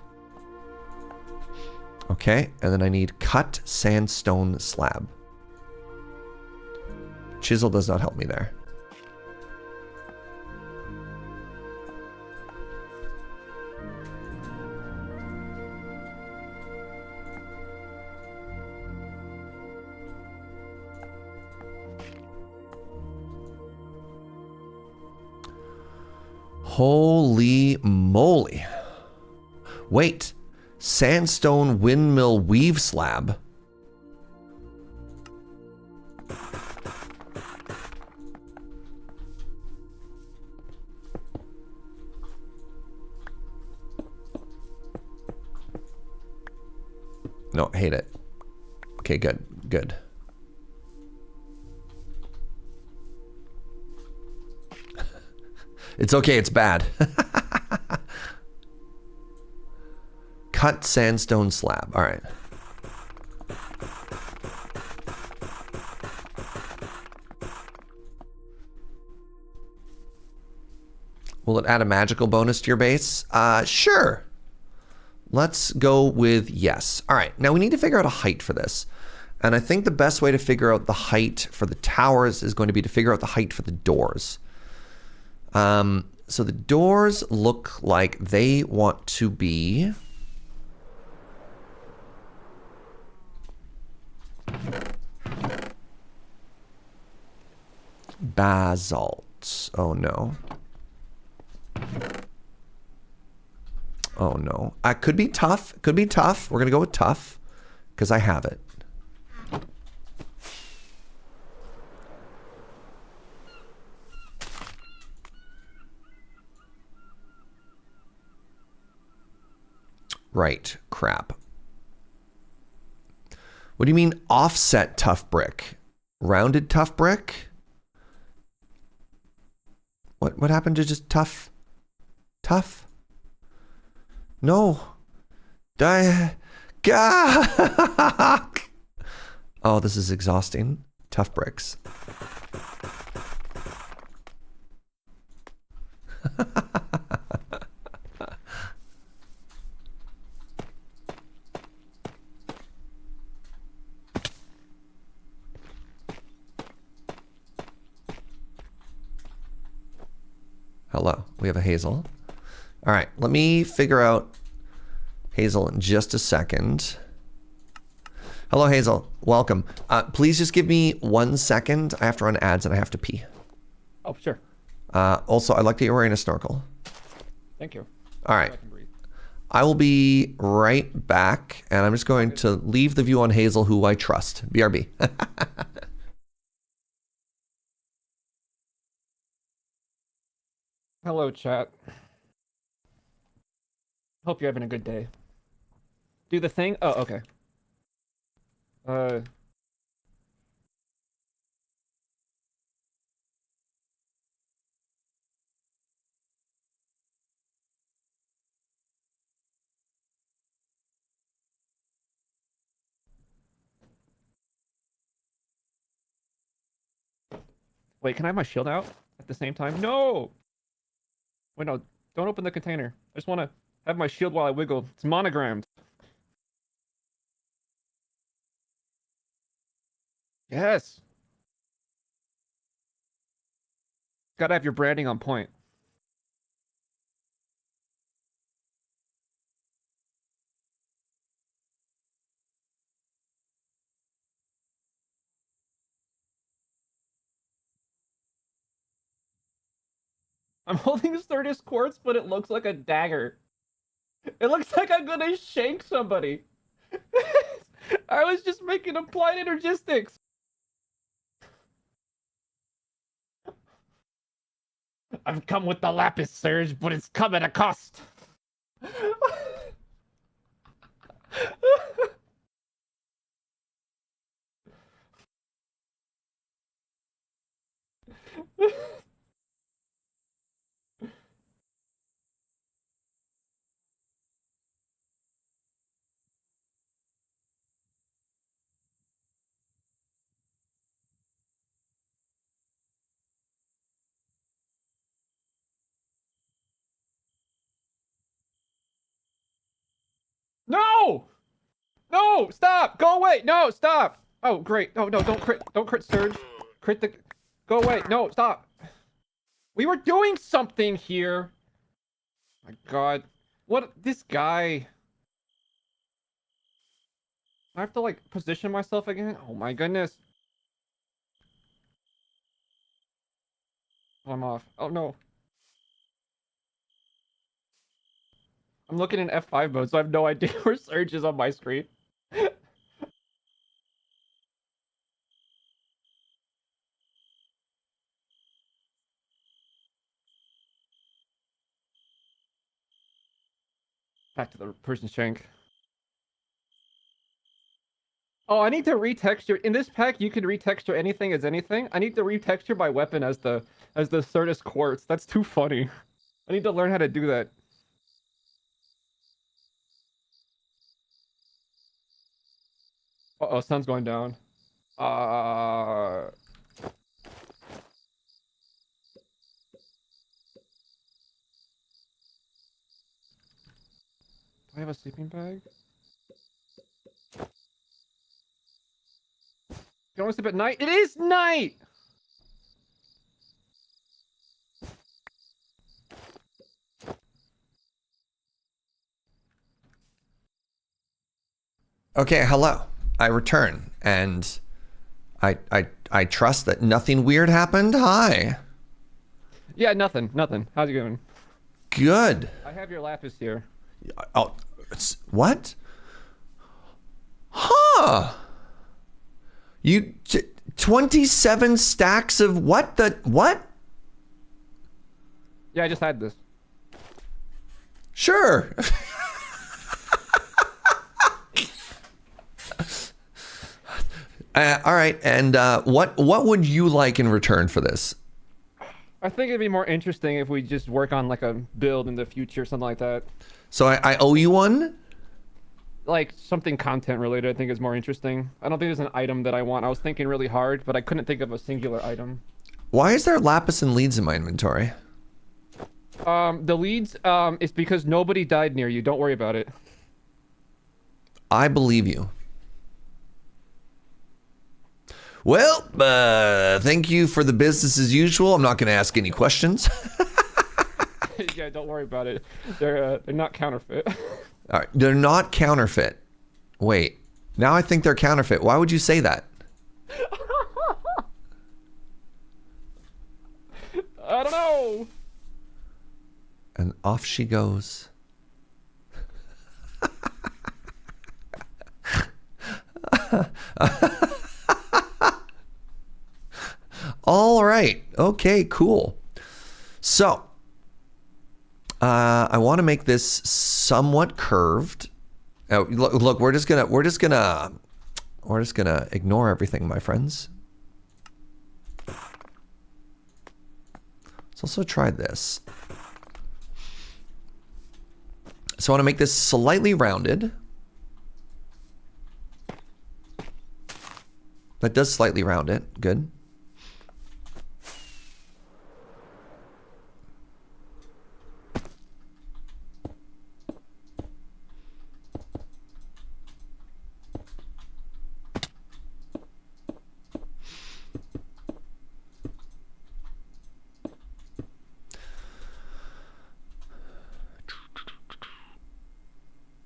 Okay, and then I need cut sandstone slab. Chisel does not help me there. Holy moly. Wait, sandstone windmill weave slab. No, hate it. Okay, good, good. It's okay, it's bad. Cut sandstone slab, all right. Will it add a magical bonus to your base? Sure. Let's go with yes. All right, now we need to figure out a height for this. And I think the best way to figure out the height for the towers is going to be to figure out the height for the doors. So the doors look like they want to be... basalt. Oh no. Oh no. Could be tough. Could be tough. We're gonna go with tough because I have it. Right. Crap. What do you mean offset tough brick? Rounded tough brick? What happened to just tough? Tough? No. Die. Gah! Oh, this is exhausting. Tough bricks. Hello, we have a Hazel. All right, let me figure out Hazel in just a second. Hello, Hazel. Welcome. Please just give me 1 second. I have to run ads and I have to pee. Oh, sure. Also, I like that you're wearing a snorkel. Thank you. All right. I will be right back, and I'm just going to leave the view on Hazel, who I trust. BRB. Hello, chat. Hope you're having a good day. Do the thing? Oh, okay. Wait, can I have my shield out at the same time? No! Wait, no. Don't open the container. I just want to have my shield while I wiggle. It's monogrammed. Yes! Gotta have your branding on point. I'm holding Sturdiest Quartz, but it looks like a dagger. It looks like I'm gonna shank somebody. I was just making applied energistics. I've come with the Lapis, Serge, but it's come at a cost. No! No! Stop! Go away! No! Stop! Oh, great. No, don't crit. Don't crit, Surge. Crit the... Go away. No, stop. We were doing something here. My god. What? This guy. I have to, like, position myself again? Oh my goodness. Oh, I'm off. Oh, no. I'm looking in F5 mode, so I have no idea where Surge is on my screen. Back to the person's shank. Oh, I need to retexture. In this pack, you can retexture anything as anything. I need to retexture my weapon as the Certus Quartz. That's too funny. I need to learn how to do that. Uh-oh, sun's going down. Do I have a sleeping bag? You want to sleep at night? It is night! Okay, hello. I return, and I trust that nothing weird happened. Hi. Yeah, nothing. How's it going? Good. I have your Lapis here. Oh, what? Huh. 27 stacks of what the, what? Yeah, I just had this. Sure. All right, and what would you like in return for this? I think it'd be more interesting if we just work on like a build in the future, something like that. So I owe you one? Like something content related, I think is more interesting. I don't think there's an item that I want. I was thinking really hard, but I couldn't think of a singular item. Why is there lapis and leads in my inventory? The leads, is because nobody died near you. Don't worry about it. I believe you. Well, thank you for the business as usual. I'm not going to ask any questions. Yeah, don't worry about it. They're not counterfeit. All right, they're not counterfeit. Wait, Now I think they're counterfeit. Why would you say that? I don't know. And off she goes. All right. Okay, cool. So, I want to make this somewhat curved. Look, we're just gonna ignore everything, my friends. Let's also try this. So I want to make this slightly rounded. That does slightly round it. Good.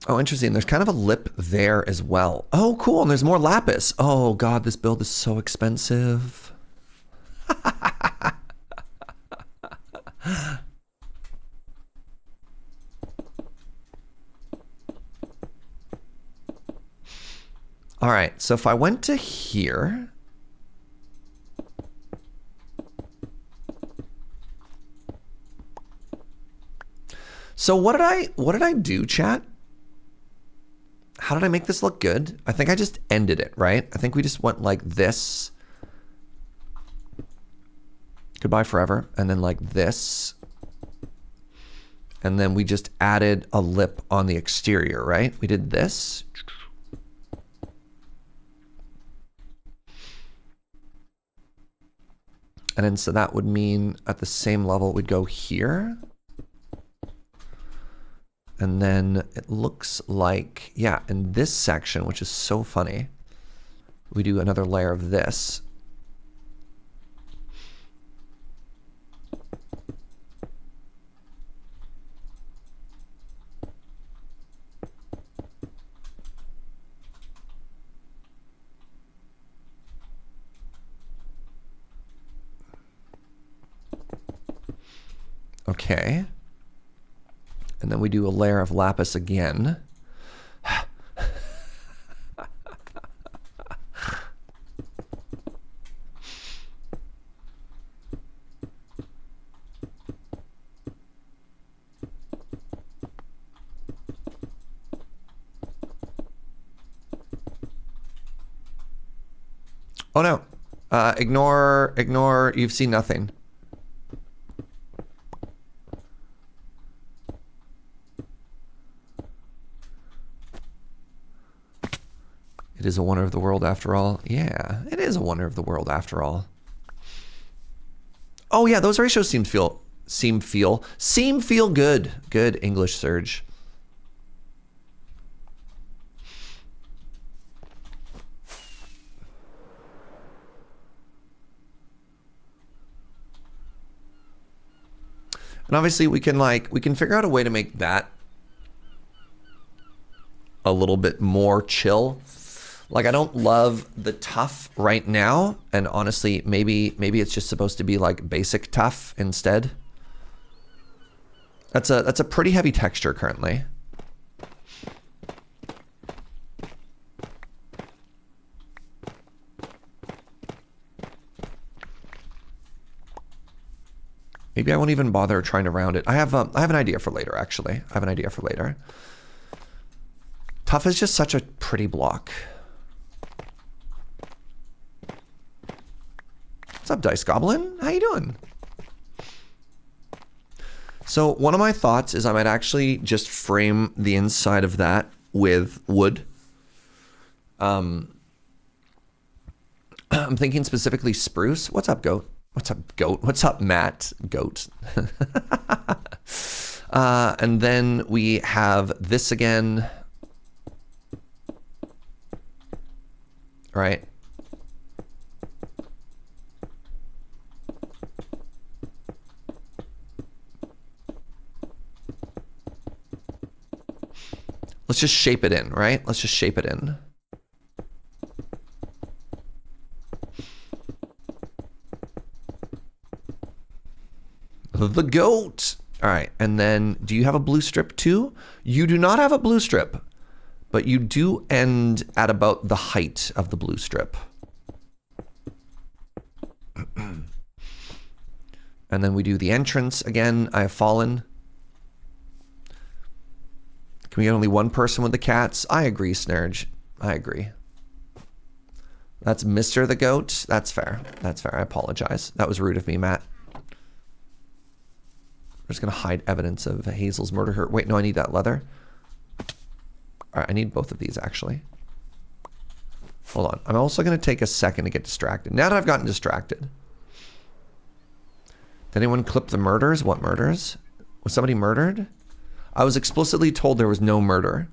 Oh, interesting. There's kind of a lip there as well. Oh, cool. And there's more lapis. Oh, God, this build is so expensive. All right. So if I went to here. So what did I do, chat? How did I make this look good? I think I just ended it, right? I think we just went like this. Goodbye forever. And then like this. And then we just added a lip on the exterior, right? We did this. And then so that would mean at the same level we'd go here. And then it looks like, yeah, in this section, which is so funny, we do another layer of this. Okay. And then we do a layer of lapis again. Oh no. Ignore, you've seen nothing. It is a wonder of the world after all. Yeah, it is a wonder of the world after all. Oh yeah, those ratios seem good. Good English, Serge. And obviously we can figure out a way to make that a little bit more chill. Like, I don't love the tough right now, and honestly, maybe it's just supposed to be like basic tough instead. That's a pretty heavy texture currently. Maybe I won't even bother trying to round it. I have an idea for later, actually. I have an idea for later. Tough is just such a pretty block. What's up, Dice Goblin? How you doing? So one of my thoughts is I might actually just frame the inside of that with wood. I'm thinking specifically spruce. What's up, goat? What's up, goat? What's up, Matt? Goat. And then we have this again. Right? Let's just shape it in, right? Let's just shape it in. the goat. All right, and then do you have a blue strip too? You do not have a blue strip, but you do end at about the height of the blue strip. And then we do the entrance again. I have fallen. Can we get only one person with the cats? I agree, Snerge. I agree. That's Mr. the Goat. That's fair. That's fair. I apologize. That was rude of me, Matt. We're just going to hide evidence of Hazel's murder here. Wait, no, I need that leather. All right, I need both of these, actually. Hold on. I'm also going to take a second to get distracted. Now that I've gotten distracted. Did anyone clip the murders? What murders? Was somebody murdered? I was explicitly told there was no murder.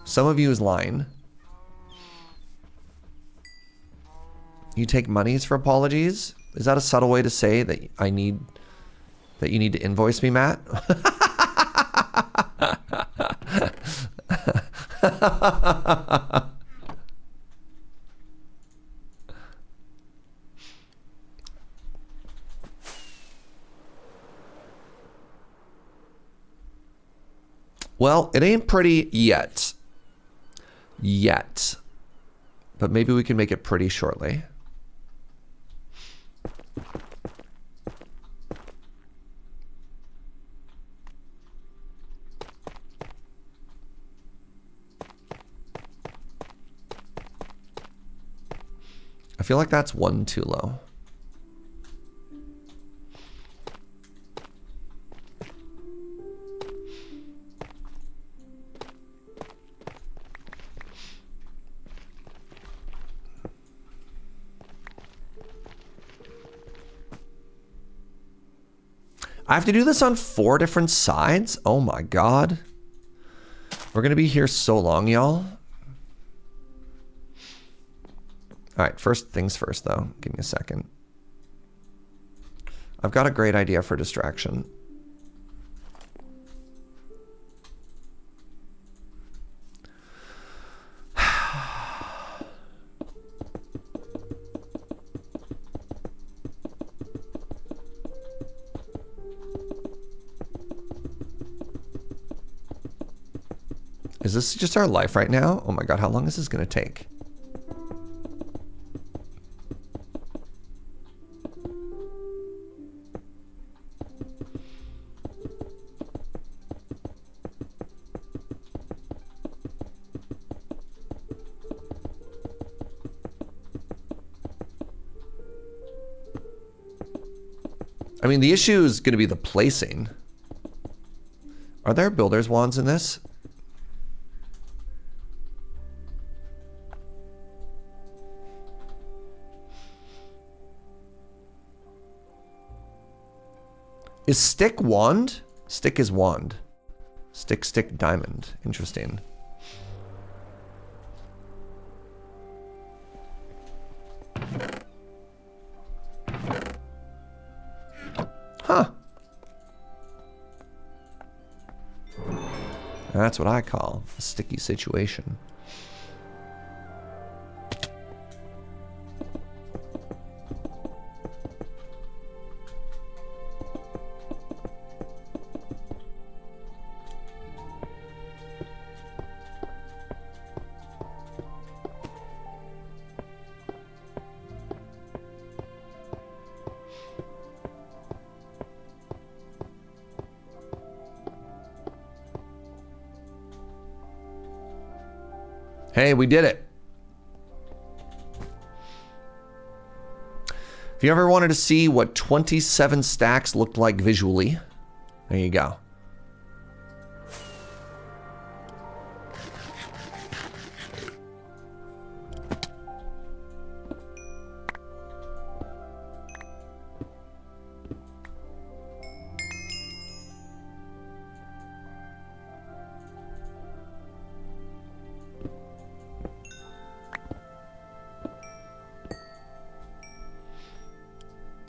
Some of you is lying. You take monies for apologies? Is that a subtle way to say that you need to invoice me, Matt? Well, it ain't pretty yet. Yet. But maybe we can make it pretty shortly. I feel like that's one too low. I have to do this on 4 different sides? Oh my god. We're gonna be here so long, y'all. Alright, first things first though. Give me a second. I've got a great idea for distraction. Is this just our life right now? Oh my god, how long is this gonna take? I mean, the issue is going to be the placing. Are there builder's wands in this? Is stick wand? Stick is wand. Stick, diamond. Interesting. Huh. That's what I call a sticky situation. Hey, we did it. If you ever wanted to see what 27 stacks looked like visually, there you go.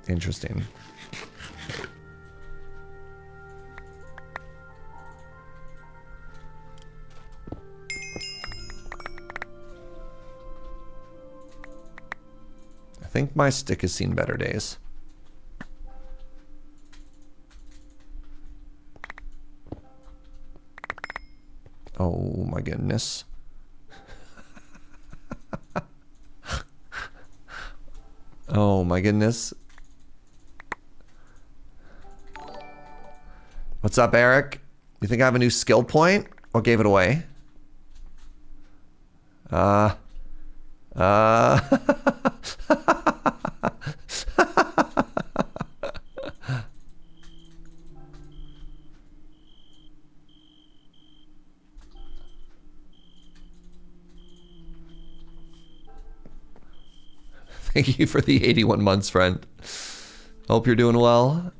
Interesting. I think my stick has seen better days. Oh my goodness. Oh my goodness. What's up, Eric? You think I have a new skill point? Or gave it away? Thank you for the 81 months, friend. Hope you're doing well.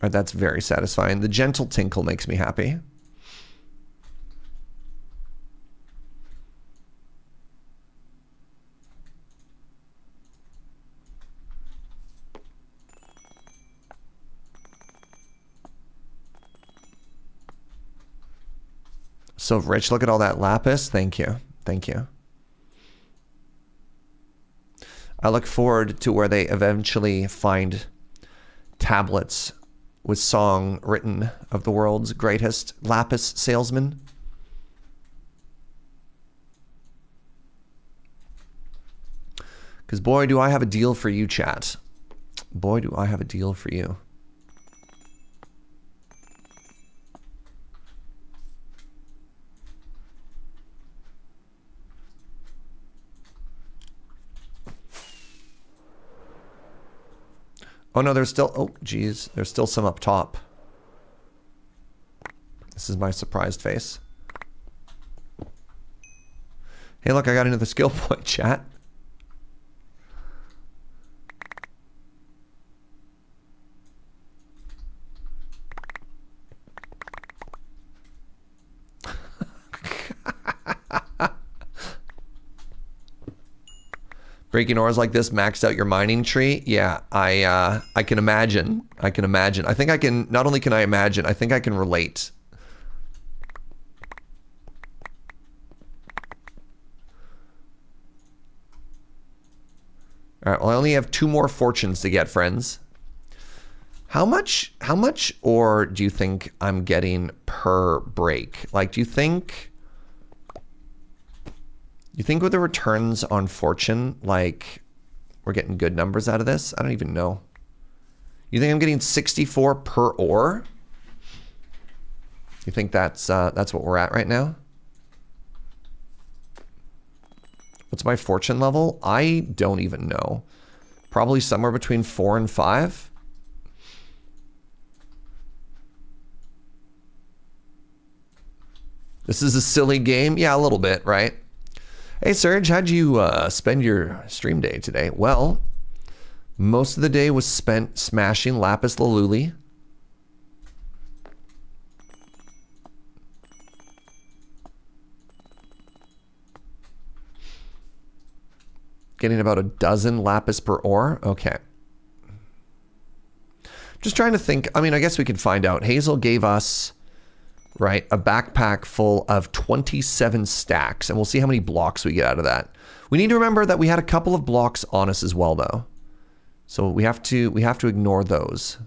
All right, that's very satisfying. The gentle tinkle makes me happy. So rich, look at all that lapis. Thank you. Thank you. I look forward to where they eventually find tablets with song written of the world's greatest lapis salesman. Because boy, do I have a deal for you, chat. Boy, do I have a deal for you. Oh no, there's still, oh geez, there's still some up top. This is my surprised face. Hey look, I got another skill point, chat. Breaking ores like this maxed out your mining tree. Yeah, I can imagine. I can imagine. I think I can, not only can I imagine, I think I can relate. All right, well, I only have 2 more fortunes to get, friends. How much ore do you think I'm getting per break? Like, do you think with the returns on fortune, like, we're getting good numbers out of this? I don't even know. You think I'm getting 64 per ore? You think that's what we're at right now? What's my fortune level? I don't even know. Probably somewhere between 4 and 5. This is a silly game. Yeah, a little bit, right? Hey, Serge, how'd you spend your stream day today? Well, most of the day was spent smashing lapis lazuli. Getting about a dozen lapis per ore. Okay. Just trying to think. I mean, I guess we could find out. Hazel gave us, right, a backpack full of 27 stacks, and we'll see how many blocks we get out of that. We need to remember that we had a couple of blocks on us as well, though. So we have to ignore those.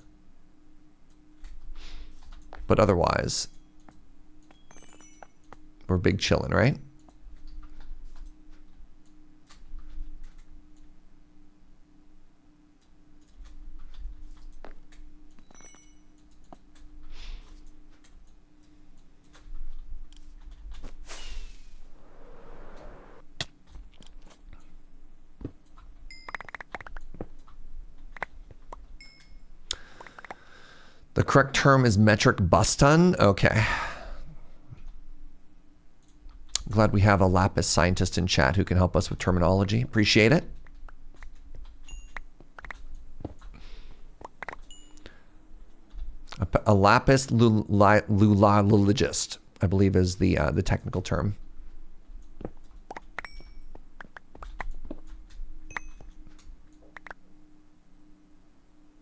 But otherwise, we're big chillin', right? The correct term is metric bus ton. Okay. I'm glad we have a Lapis scientist in chat who can help us with terminology. Appreciate it. A lapis lulalogist, I believe is the technical term.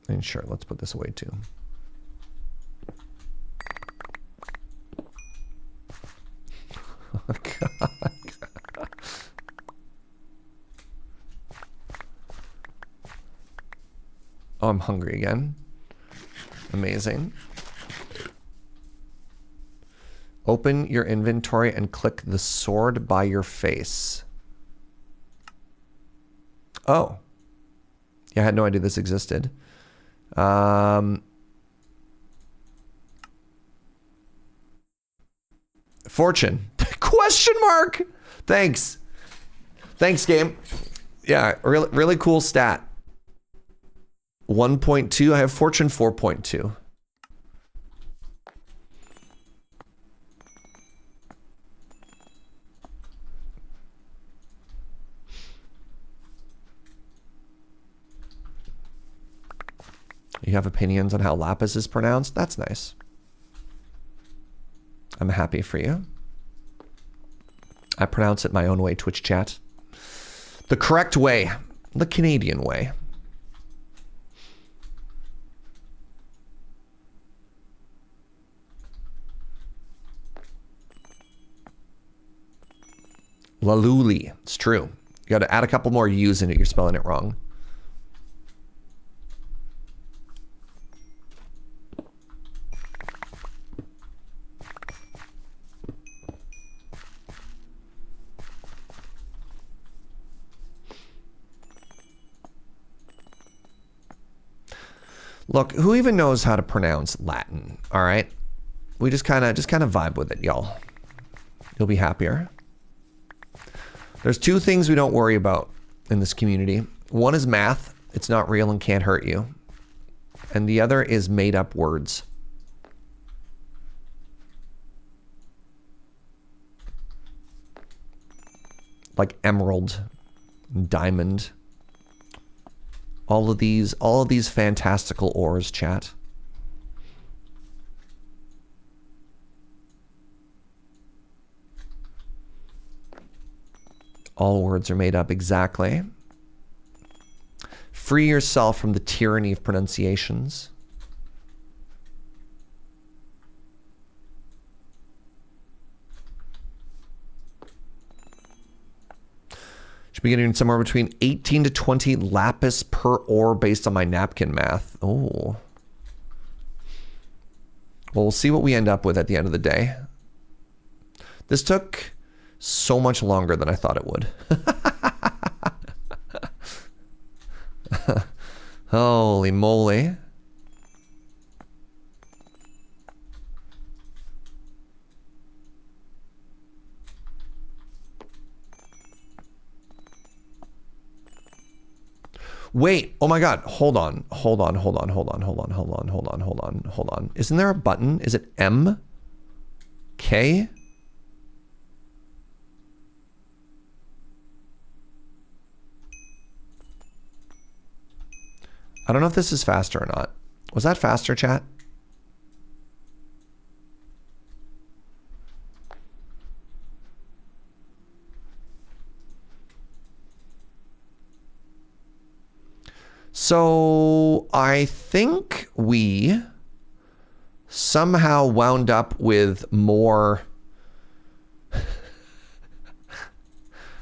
And sure, let's put this away too. Oh, God. Oh, I'm hungry again. Amazing. Open your inventory and click the sword by your face. Oh. Yeah, I had no idea this existed. Fortune. Question mark. Thanks. Thanks, game. Yeah, really cool stat. 1.2. I have fortune 4.2. You have opinions on how Lapis is pronounced? That's nice. I'm happy for you. I pronounce it my own way, Twitch chat. The correct way. The Canadian way. Laluli. It's true. You got to add a couple more U's in it. You're spelling it wrong. Look, who even knows how to pronounce Latin? All right, we just kind of vibe with it, y'all. You'll be happier. There's two things we don't worry about in this community. One is math. It's not real and can't hurt you. And the other is made up words. Like emerald, diamond. All of these fantastical ores, chat. All words are made up, exactly. Free yourself from the tyranny of pronunciations. Should be getting somewhere between 18 to 20 lapis per ore based on my napkin math. Oh. Well, we'll see what we end up with at the end of the day. This took so much longer than I thought it would. Holy moly. Wait, oh my God, hold on. Isn't there a button? Is it M? K? I don't know if this is faster or not. Was that faster, chat? So I think we somehow wound up with more.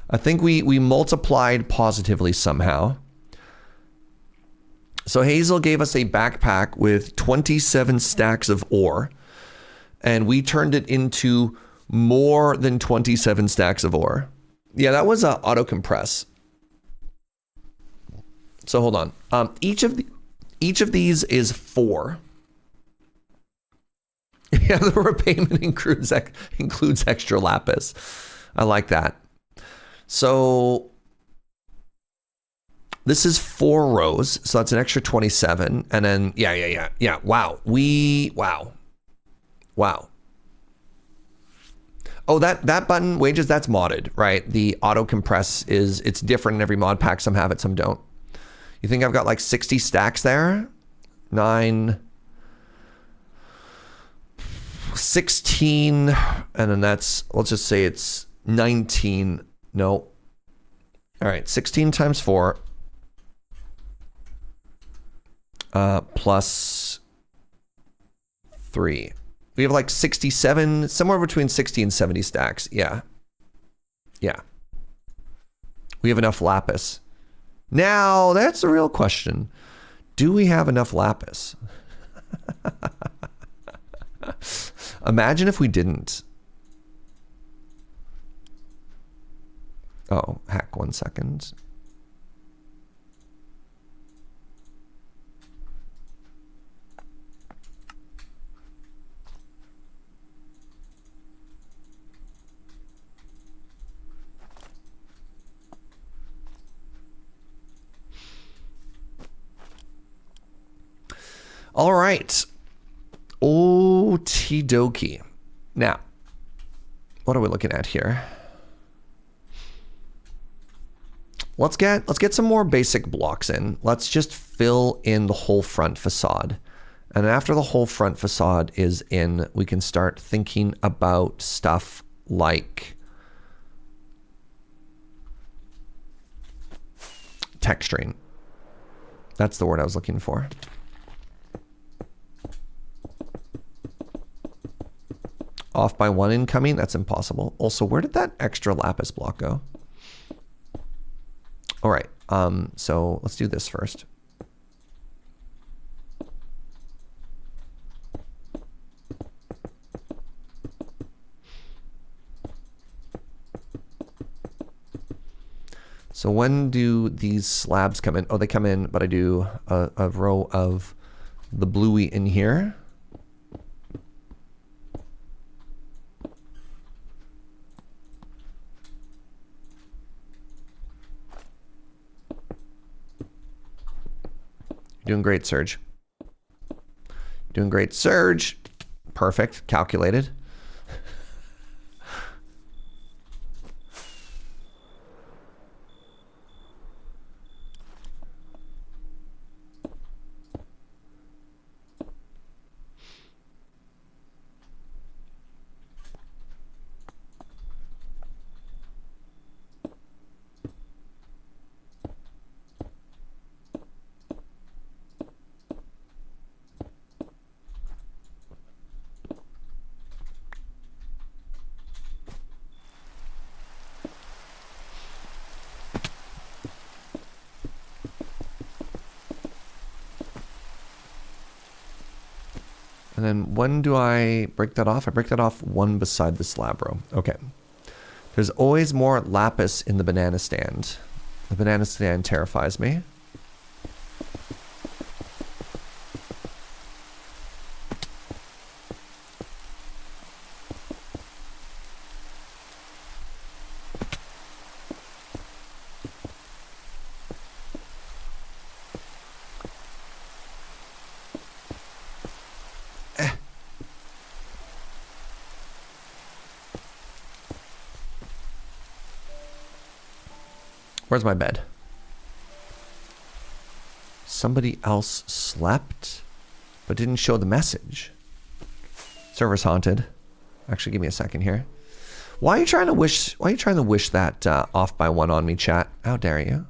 I think we multiplied positively somehow. So Hazel gave us a backpack with 27 stacks of ore, and we turned it into more than 27 stacks of ore. Yeah, that was auto compress. So hold on. Each of these is 4. Yeah, the repayment includes extra lapis. I like that. So this is 4 rows, so that's an extra 27, and then yeah. Wow. Wow. Oh, that button wages, that's modded, right? The auto compress it's different in every mod pack. Some have it, some don't. You think I've got like 60 stacks there? 9. 16, and then that's, let's just say it's 19. No. All right, 16 times 4 plus 3. We have like 67, somewhere between 60 and 70 stacks. Yeah. Yeah. We have enough lapis. Now, that's the real question. Do we have enough lapis? Imagine if we didn't. Oh, heck, 1 second. All right. Okie dokie. Now, what are we looking at here? Let's get some more basic blocks in. Let's just fill in the whole front facade. And after the whole front facade is in, we can start thinking about stuff like texturing. That's the word I was looking for. Off by 1 incoming? That's impossible. Also, where did that extra lapis block go? All right, so let's do this first. So when do these slabs come in? Oh, they come in, but I do a row of the bluey in here. Doing great, Serge. Doing great, Serge. Perfect. Calculated. And then when do I break that off? I break that off 1 beside the slab row. Okay. There's always more lapis in the banana stand. The banana stand terrifies me. Where's my bed? Somebody else slept, but didn't show the message. Server's haunted. Actually, give me a second here. Why are you trying to wish that off by 1 on me, chat? How dare you?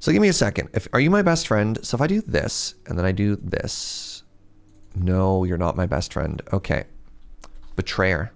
So give me a second. Are you my best friend? So if I do this, and then I do this. No, you're not my best friend. Okay. Betrayer.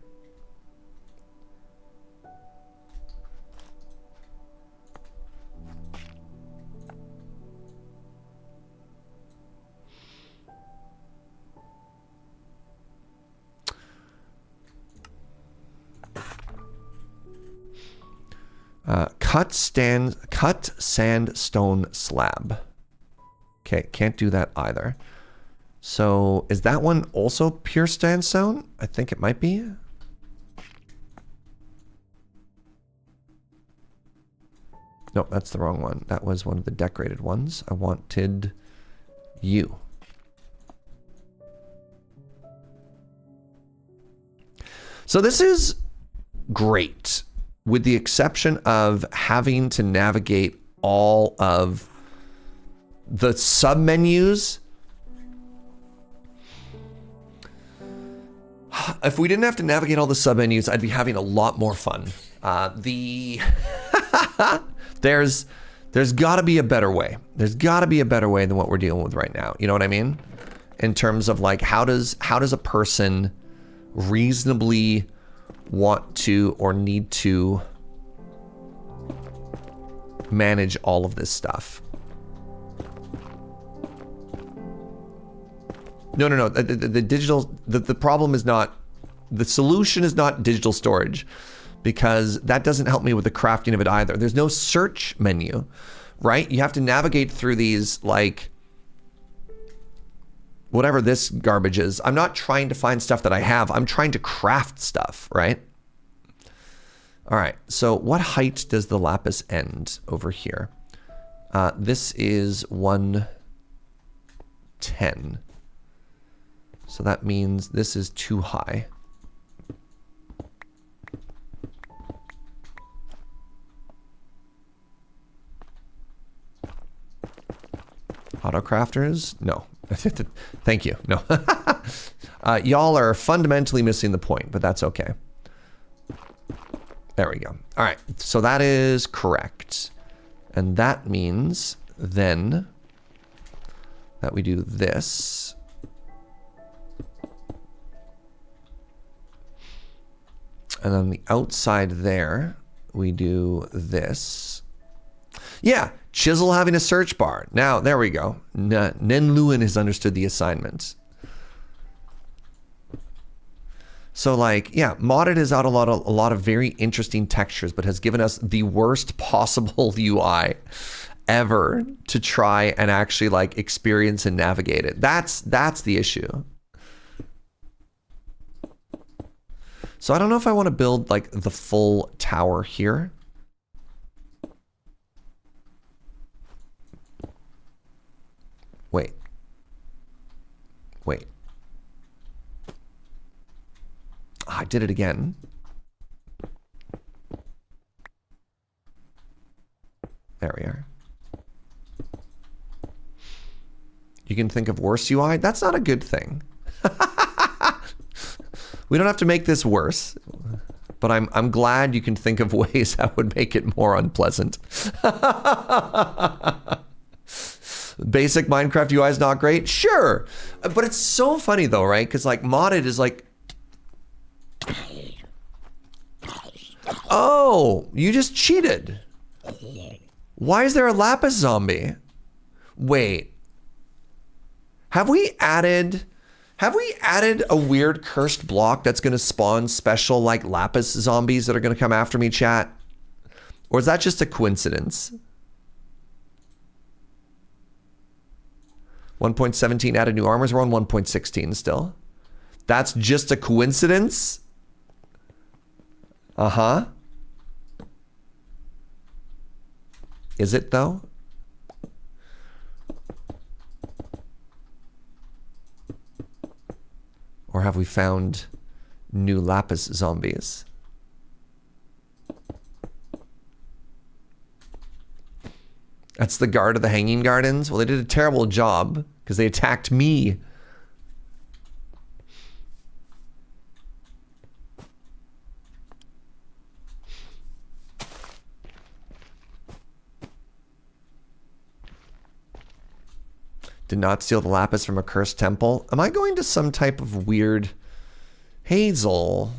Cut sandstone slab. Okay, can't do that either. So is that one also pure sandstone? I think it might be. No, that's the wrong one. That was one of the decorated ones. I wanted you. So this is great, with the exception of having to navigate all of the submenus. If we didn't have to navigate all the submenus, I'd be having a lot more fun. There's got to be a better way. There's got to be a better way than what we're dealing with right now. You know what I mean? In terms of like, how does a person reasonably want to or need to manage all of this stuff? No. The digital, the problem is not, the solution is not digital storage, because that doesn't help me with the crafting of it either. There's no search menu, right? You have to navigate through these, like, whatever this garbage is. I'm not trying to find stuff that I have. I'm trying to craft stuff, right? All right, so what height does the lapis end over here? This is 110. So that means this is too high. Auto crafters? No. Thank you. No. Y'all are fundamentally missing the point, but that's okay. There we go. All right. So that is correct. And that means then that we do this. And on the outside there, we do this. Yeah, chisel having a search bar. Now, there we go. Nen Lewin has understood the assignment. So like, yeah, modded has out a lot of very interesting textures, but has given us the worst possible UI ever to try and actually like experience and navigate it. That's the issue. So I don't know if I want to build like the full tower here. Wait. Oh, I did it again. There we are. You can think of worse UI. That's not a good thing. We don't have to make this worse, but I'm glad you can think of ways that would make it more unpleasant. Basic Minecraft UI is not great? Sure. But it's so funny though, right? Because like modded is like, oh, you just cheated. Why is there a lapis zombie? Wait. Have we added a weird cursed block that's going to spawn special like lapis zombies that are going to come after me, chat? Or is that just a coincidence? 1.17 added new armors. We're on 1.16 still. That's just a coincidence? Uh-huh. Is it though? Or have we found new lapis zombies? That's the guard of the Hanging Gardens? Well, they did a terrible job because they attacked me. Did not steal the lapis from a cursed temple. Am I going to some type of weird Hazel?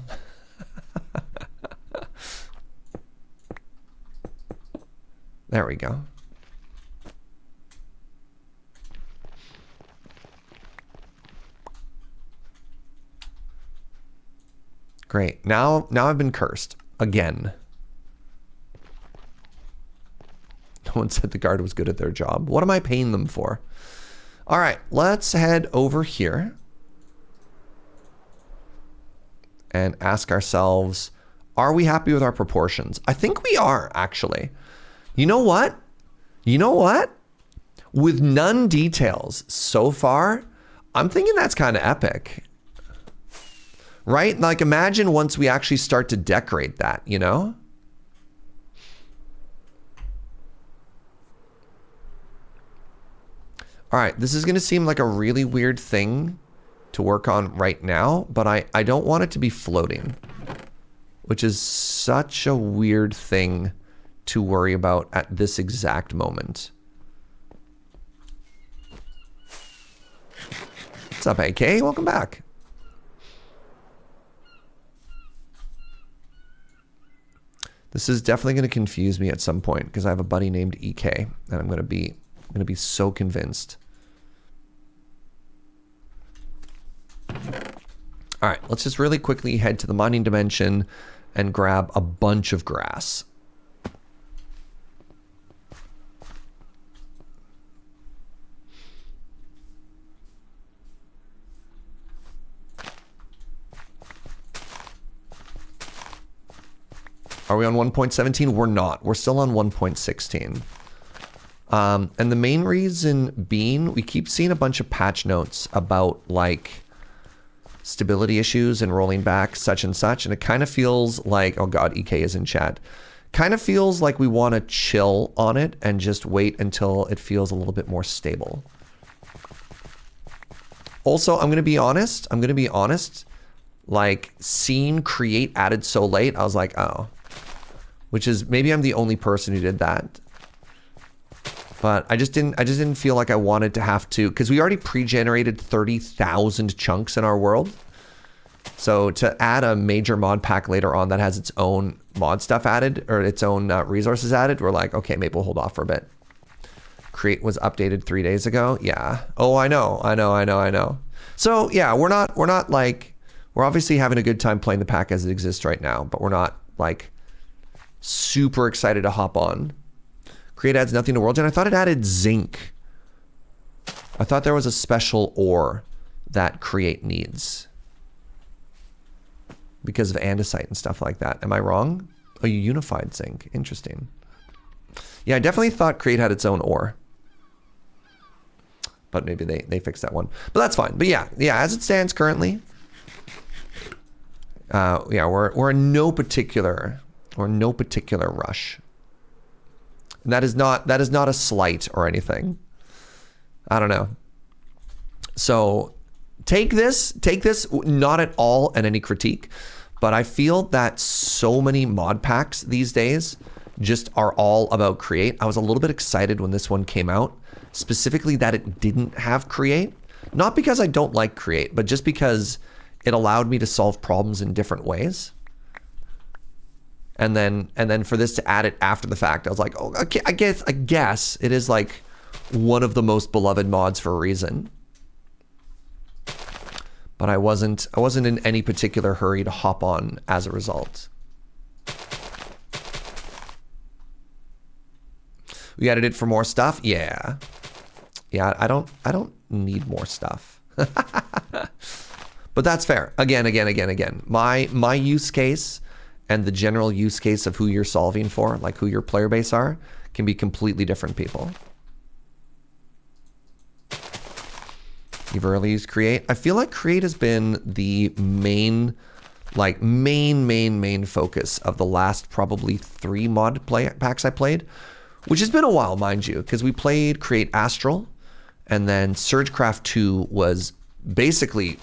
There we go. Great. Now I've been cursed again. No one said the guard was good at their job. What am I paying them for? All right, let's head over here and ask ourselves, are we happy with our proportions? I think we are, actually. You know what? With none details so far, I'm thinking that's kind of epic. Right? Like imagine once we actually start to decorate that, you know? All right, this is gonna seem like a really weird thing to work on right now, but I don't want it to be floating, which is such a weird thing to worry about at this exact moment. What's up, AK? Welcome back. This is definitely going to confuse me at some point because I have a buddy named EK, and I'm going to be so convinced. All right, let's just really quickly head to the mining dimension and grab a bunch of grass. Are we on 1.17? We're not. We're still on 1.16. And the main reason being, we keep seeing a bunch of patch notes about like stability issues and rolling back such and such. And it kind of feels like, oh God, EK is in chat. Kind of feels like we want to chill on it and just wait until it feels a little bit more stable. Also, I'm going to be honest. Like seeing create added so late, I was like, oh. Which is, maybe I'm the only person who did that. But I just didn't feel like I wanted to have to, because we already pre-generated 30,000 chunks in our world. So to add a major mod pack later on that has its own mod stuff added, or its own resources added, we're like, okay, maybe we'll hold off for a bit. Create was updated 3 days ago. Yeah. Oh, I know. So yeah, we're not like, we're obviously having a good time playing the pack as it exists right now, but we're not like super excited to hop on. Create adds nothing to world gen. I thought it added zinc. I thought there was a special ore that create needs because of andesite and stuff like that. Am I wrong? Oh, you unified zinc. Interesting. Yeah, I definitely thought create had its own ore, but maybe they fixed that one. But that's fine. But yeah, as it stands currently, yeah, we're in no particular rush. And that is not a slight or anything. I don't know. So take this not at all at any critique, but I feel that so many mod packs these days just are all about create. I was a little bit excited when this one came out, specifically that it didn't have create. Not because I don't like create, but just because it allowed me to solve problems in different ways. And then for this to add it after the fact, I was like, oh, okay, I guess it is like one of the most beloved mods for a reason. But I wasn't in any particular hurry to hop on as a result. We added it for more stuff? Yeah. Yeah, I don't need more stuff. But that's fair. Again. My use case and the general use case of who you're solving for, like who your player base are, can be completely different people. You've early used create. I feel like create has been the main focus of the last probably 3 mod packs I played, which has been a while, mind you, because we played create Astral, and then Surgecraft 2 was basically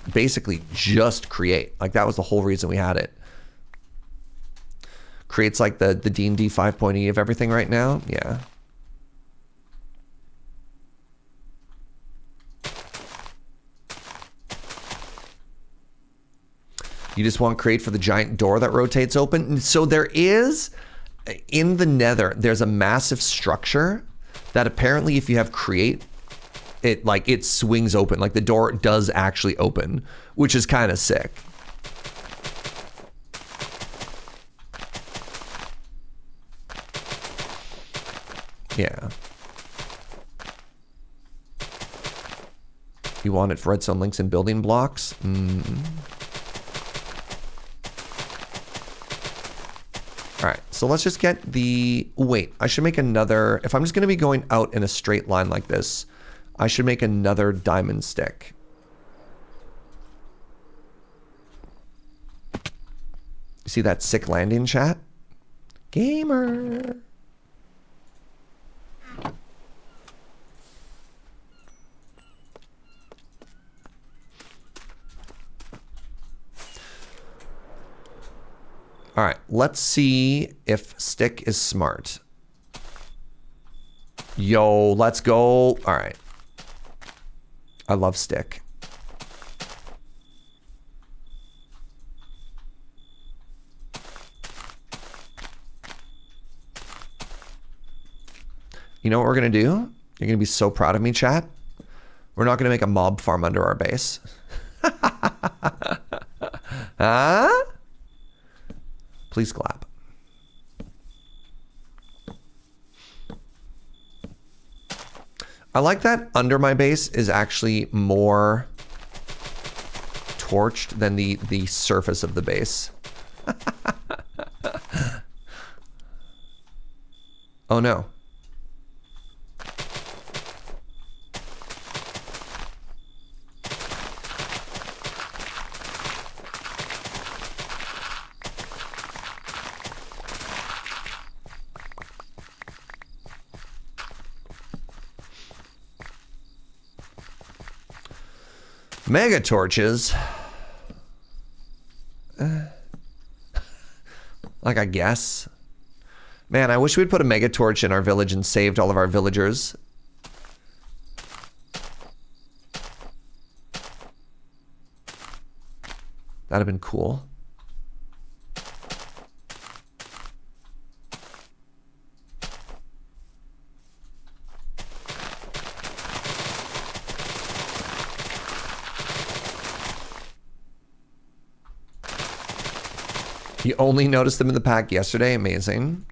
just create. Like that was the whole reason we had it. Creates like the D&D 5.E of everything right now. Yeah. You just want create for the giant door that rotates open. So there is, in the nether, there's a massive structure that apparently if you have create, it swings open. Like the door does actually open, which is kind of sick. Yeah. You want it for redstone links and building blocks? All right, so let's just get the, wait, I should make another, if I'm just gonna be going out in a straight line like this, I should make another diamond stick. You see that sick landing, chat? Gamer. All right, let's see if Stick is smart. Yo, let's go. All right. I love Stick. You know what we're gonna do? You're gonna be so proud of me, chat. We're not gonna make a mob farm under our base. Huh? Please clap. I like that under my base is actually more torched than the surface of the base. Oh no. Mega torches. Like, I guess. Man, I wish we'd put a mega torch in our village and saved all of our villagers. That'd have been cool. You only noticed them in the pack yesterday. Amazing.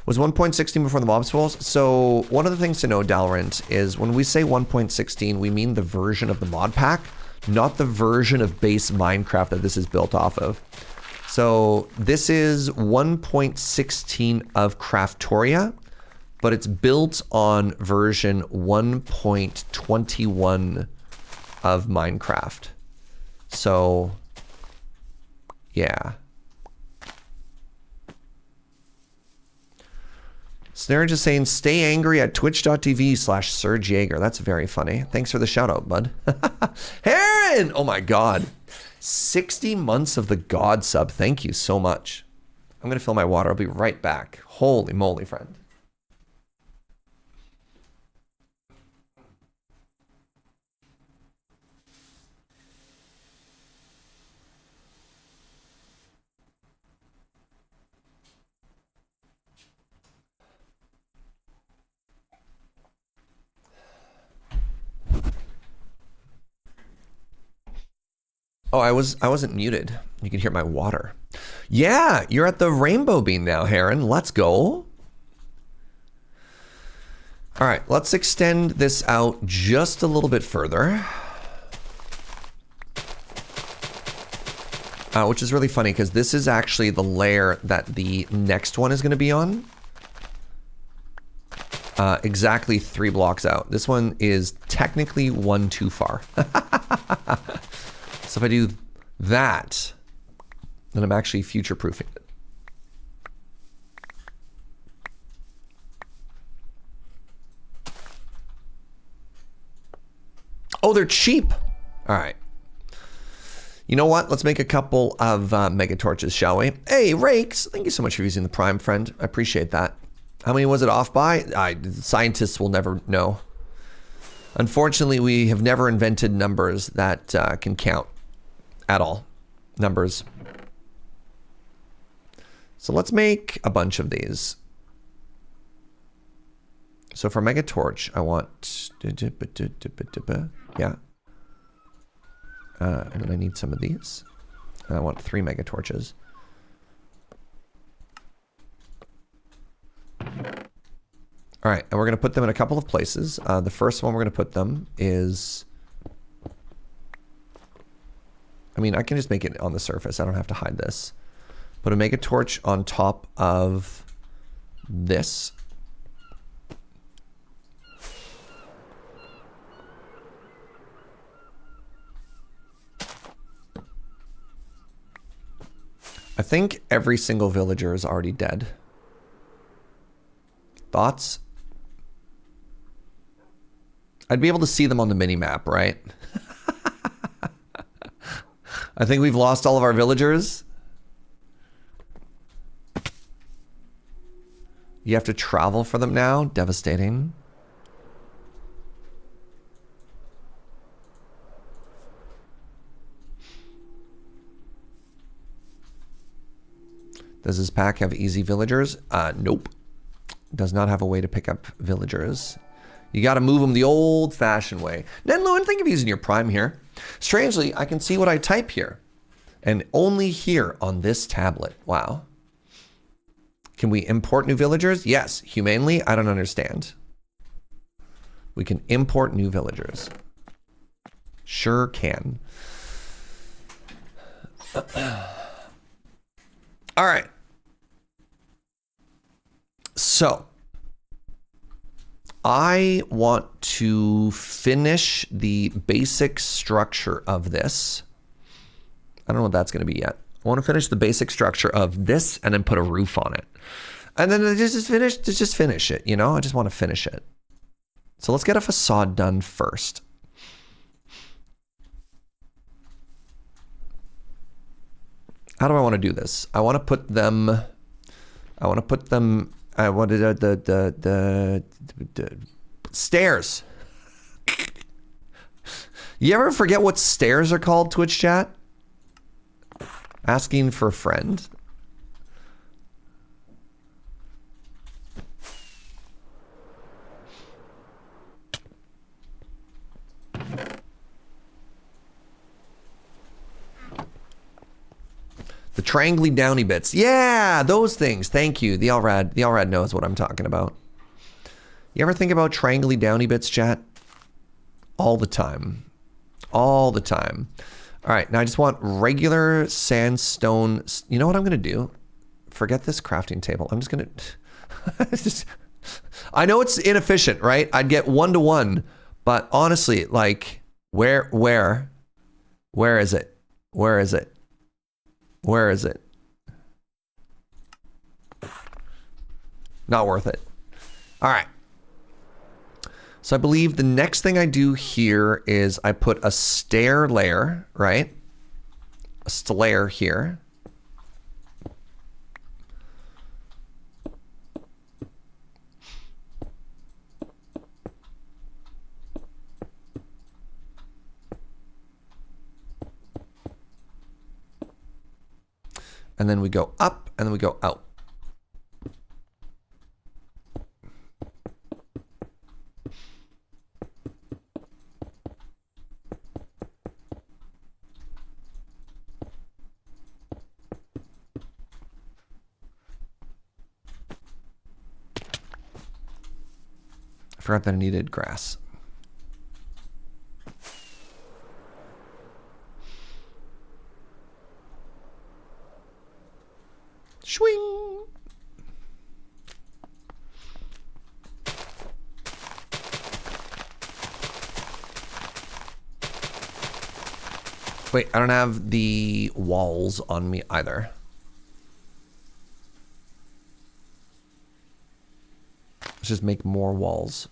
Was 1.16 before the mob spawns? So one of the things to know, Dalrent, is when we say 1.16, we mean the version of the mod pack, not the version of base Minecraft that this is built off of. So this is 1.16 of Craftoria, but it's built on version 1.21 of Minecraft. So yeah. Snare just saying, stay angry at twitch.tv/Serge Jaeger. That's very funny. Thanks for the shout out, bud. Heron! Oh my God. 60 months of the God sub. Thank you so much. I'm going to fill my water. I'll be right back. Holy moly, friend. Oh, I wasn't muted. You can hear my water. Yeah, you're at the Rainbow Bean now, Heron. Let's go. All right, let's extend this out just a little bit further. Which is really funny because this is actually the layer that the next one is going to be on. Exactly 3 blocks out. This one is technically 1 too far. So if I do that, then I'm actually future-proofing it. Oh, they're cheap. All right. You know what? Let's make a couple of mega torches, shall we? Hey, Rakes, thank you so much for using the Prime, friend. I appreciate that. How many was it off by? Scientists will never know. Unfortunately, we have never invented numbers that can count. At all. Numbers. So let's make a bunch of these. So for Mega Torch, I want... Yeah. And then I need some of these. And I want 3 Mega Torches. All right, and we're going to put them in a couple of places. The first one we're going to put them is... I mean, I can just make it on the surface. I don't have to hide this. Put a mega torch on top of this. I think every single villager is already dead. Thoughts? I'd be able to see them on the mini-map, right? I think we've lost all of our villagers. You have to travel for them now? Devastating. Does this pack have easy villagers? Nope. Does not have a way to pick up villagers. You got to move them the old-fashioned way. Nenluin, think of using your Prime here. Strangely, I can see what I type here. And only here on this tablet. Wow. Can we import new villagers? Yes. Humanely, I don't understand. We can import new villagers. Sure can. All right. So, I want to finish the basic structure of this. I don't know what that's going to be yet. I want to finish the basic structure of this and then put a roof on it. And then just finish it, you know? I just want to finish it. So let's get a facade done first. How do I want to do this? I want to put them I wanted the stairs. You ever forget what stairs are called, Twitch chat? Asking for a friend. The triangly downy bits. Yeah, those things. Thank you. The Alrad knows what I'm talking about. You ever think about triangly downy bits, chat? All the time. All the time. All right, now I just want regular sandstone. You know what I'm going to do? Forget this crafting table. I'm just going to... I know it's inefficient, right? I'd get 1-to-1, but honestly, like, where is it? Where is it? Where is it? Not worth it. All right. So I believe the next thing I do here is I put a stair layer, right? A stair here. And then we go up, and then we go out. I forgot that I needed grass. Swing. Wait, I don't have the walls on me either. Let's just make more walls.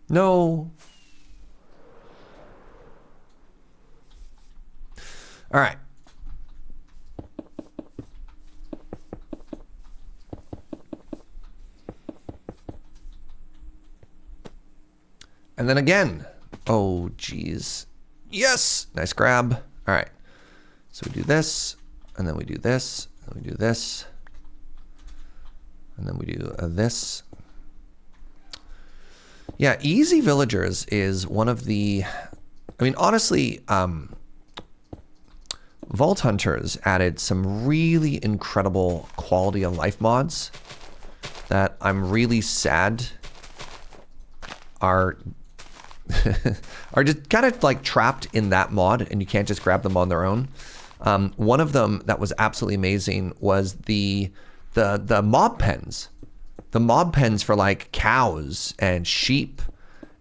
No. All right. And then again. Oh, geez. Yes. Nice grab. All right. So we do this, and then we do this, and we do this, and then we do this. Yeah, easy villagers is one of the, I mean, honestly, Vault Hunters added some really incredible quality of life mods that I'm really sad are are just kind of like trapped in that mod, and you can't just grab them on their own. One of them that was absolutely amazing was the mob pens. The mob pens for like cows and sheep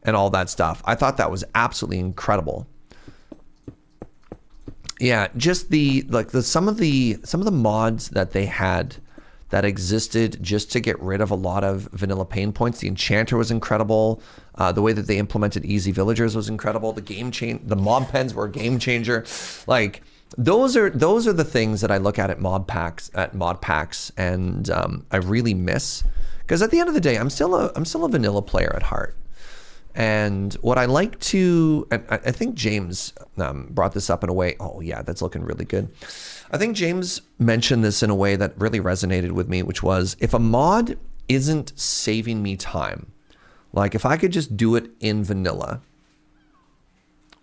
and all that stuff. I thought that was absolutely incredible. Yeah, just some of the mods that they had that existed just to get rid of a lot of vanilla pain points. The Enchanter was incredible. The way that they implemented Easy Villagers was incredible. The mob pens were a game changer. Like, those are the things that I look at mod packs, and I really miss, because at the end of the day, I'm still a vanilla player at heart. And what I like to, and I think James brought this up in a way. Oh yeah, that's looking really good. I think James mentioned this in a way that really resonated with me, which was, if a mod isn't saving me time, like if I could just do it in vanilla,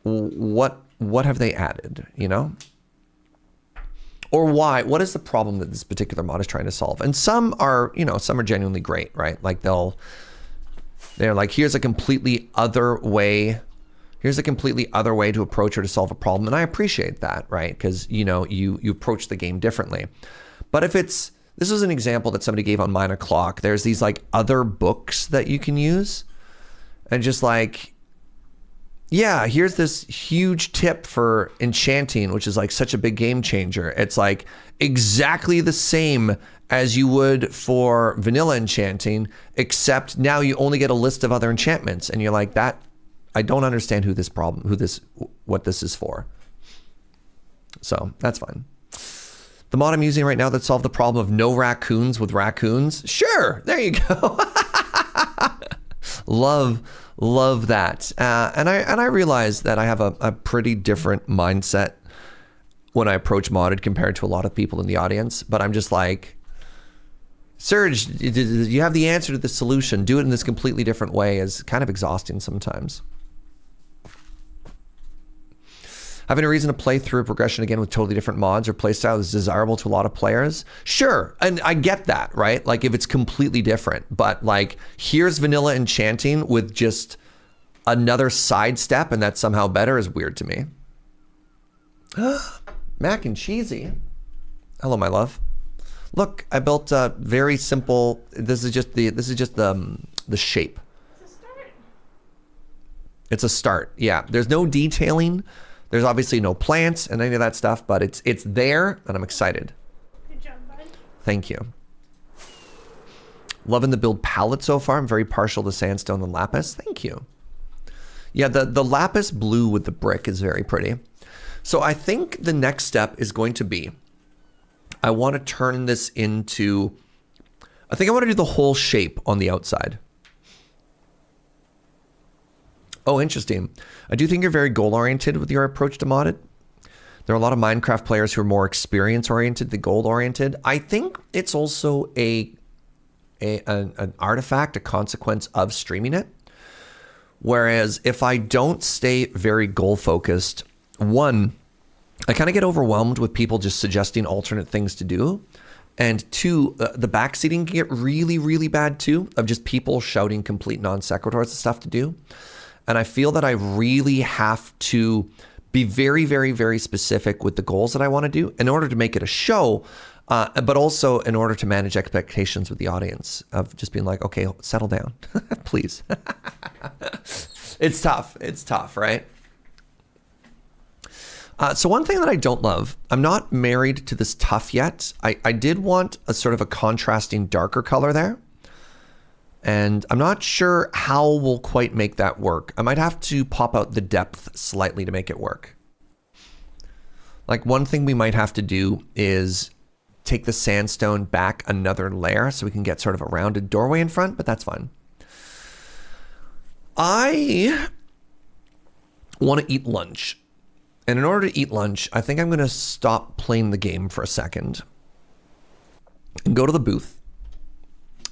what have they added, you know? Or why? What is the problem that this particular mod is trying to solve? And some are, you know, some are genuinely great, right? Like they're like, here's a completely other way. Here's a completely other way to approach or to solve a problem. And I appreciate that, right? Because, you know, you approach the game differently. But if this is an example that somebody gave on Mine O'Clock. There's these like other books that you can use. And just like, yeah, here's this huge tip for enchanting, which is like such a big game changer. It's like exactly the same as you would for vanilla enchanting, except now you only get a list of other enchantments. And you're like, that, I don't understand what this is for. So that's fine. The mod I'm using right now that solved the problem of no raccoons with raccoons. Sure, there you go. Love that. And I realize that I have a pretty different mindset when I approach modded compared to a lot of people in the audience. But I'm just like, Serge, you have the answer to the solution. Do it in this completely different way is kind of exhausting sometimes. Having a reason to play through a progression again with totally different mods or playstyle is desirable to a lot of players. Sure, and I get that, right? Like if it's completely different, but like here's vanilla enchanting with just another side step and that's somehow better is weird to me. Mac and cheesy. Hello, my love. Look, I built a very simple. This is just the shape. It's a start. It's a start. Yeah, there's no detailing. There's obviously no plants and any of that stuff, but it's there, and I'm excited. Good job, bud. Thank you. Loving the build palette so far. I'm very partial to sandstone and lapis. Thank you. Yeah, the lapis blue with the brick is very pretty. So I think the next step is going to be, I want to turn this into, I think I want to do the whole shape on the outside. Oh, interesting. I do think you're very goal-oriented with your approach to modded. There are a lot of Minecraft players who are more experience-oriented than goal-oriented. I think it's also an artifact, a consequence of streaming it. Whereas if I don't stay very goal-focused, one, I kind of get overwhelmed with people just suggesting alternate things to do. And two, the backseating can get really, really bad too, of just people shouting complete non sequiturs of stuff to do. And I feel that I really have to be very, very, very specific with the goals that I want to do in order to make it a show, but also in order to manage expectations with the audience of just being like, okay, settle down, please. It's tough, right? So one thing that I don't love, I'm not married to this tough yet. I did want a sort of a contrasting darker color there. And I'm not sure how we'll quite make that work. I might have to pop out the depth slightly to make it work. Like one thing we might have to do is take the sandstone back another layer so we can get sort of a rounded doorway in front, but that's fine. I want to eat lunch. And in order to eat lunch, I think I'm going to stop playing the game for a second and go to the booth.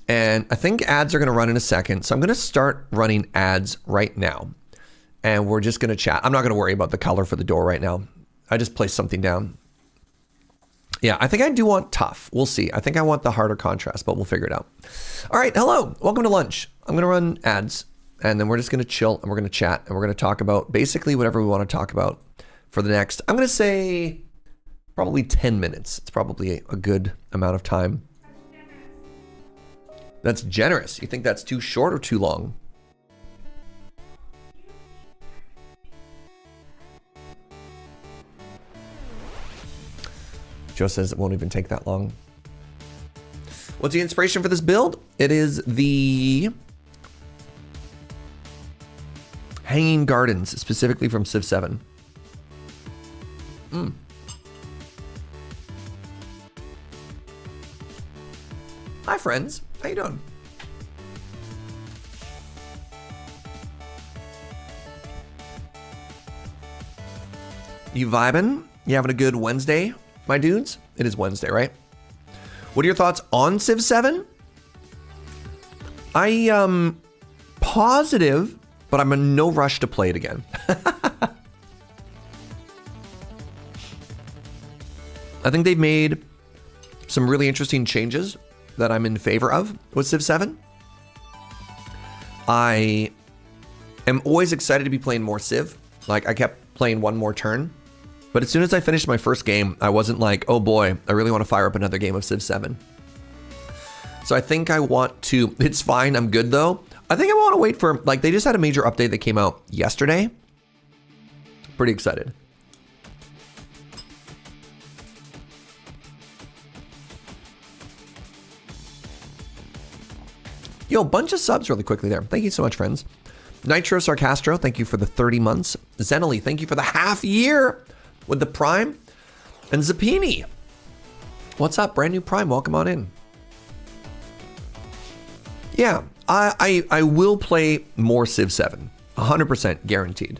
And I think ads are going to run in a second. So I'm going to start running ads right now. And we're just going to chat. I'm not going to worry about the color for the door right now. I just placed something down. Yeah, I think I do want tough. We'll see. I think I want the harder contrast, but we'll figure it out. All right, hello. Welcome to lunch. I'm going to run ads. And then we're just going to chill and we're going to chat. And we're going to talk about basically whatever we want to talk about for the next, I'm going to say probably 10 minutes. It's probably a good amount of time. That's generous. You think that's too short or too long? Joe says it won't even take that long. What's the inspiration for this build? It is the Hanging Gardens, specifically from Civ 7. Hi, friends. How you doing? You vibing? You having a good Wednesday, my dudes? It is Wednesday, right? What are your thoughts on Civ 7? I positive, but I'm in no rush to play it again. I think they've made some really interesting changes that I'm in favor of with Civ 7. I am always excited to be playing more Civ. Like, I kept playing one more turn. But as soon as I finished my first game, I wasn't like, oh boy, I really want to fire up another game of Civ 7. So I think I want to, it's fine, I'm good though. I think I want to wait for, like, they just had a major update that came out yesterday. Pretty excited. Yo, bunch of subs really quickly there. Thank you so much, friends. Nitro Sarcastro, thank you for the 30 months. Zenily, thank you for the half year with the Prime. And Zappini, what's up? Brand new Prime, welcome on in. Yeah, I will play more Civ 7. 100% guaranteed.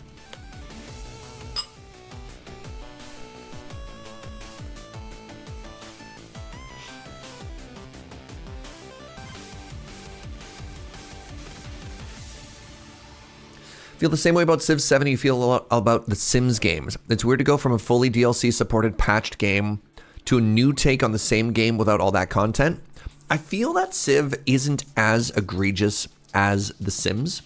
Feel the same way about Civ 7 you feel a lot about the Sims games. It's weird to go from a fully DLC supported patched game to a new take on the same game without all that content. I feel that Civ isn't as egregious as the Sims.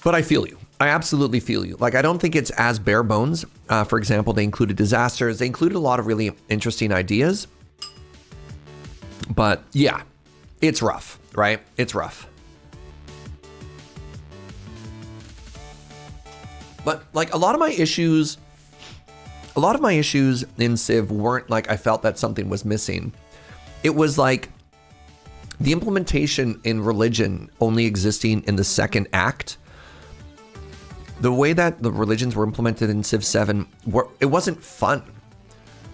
But I feel you. I absolutely feel you. Like, I don't think it's as bare bones. For example, they included disasters. They included a lot of really interesting ideas. But yeah, it's rough, right? It's rough. But like a lot of my issues in Civ weren't like I felt that something was missing. It was like the implementation in religion only existing in the second act. The way that the religions were implemented in Civ 7, it wasn't fun,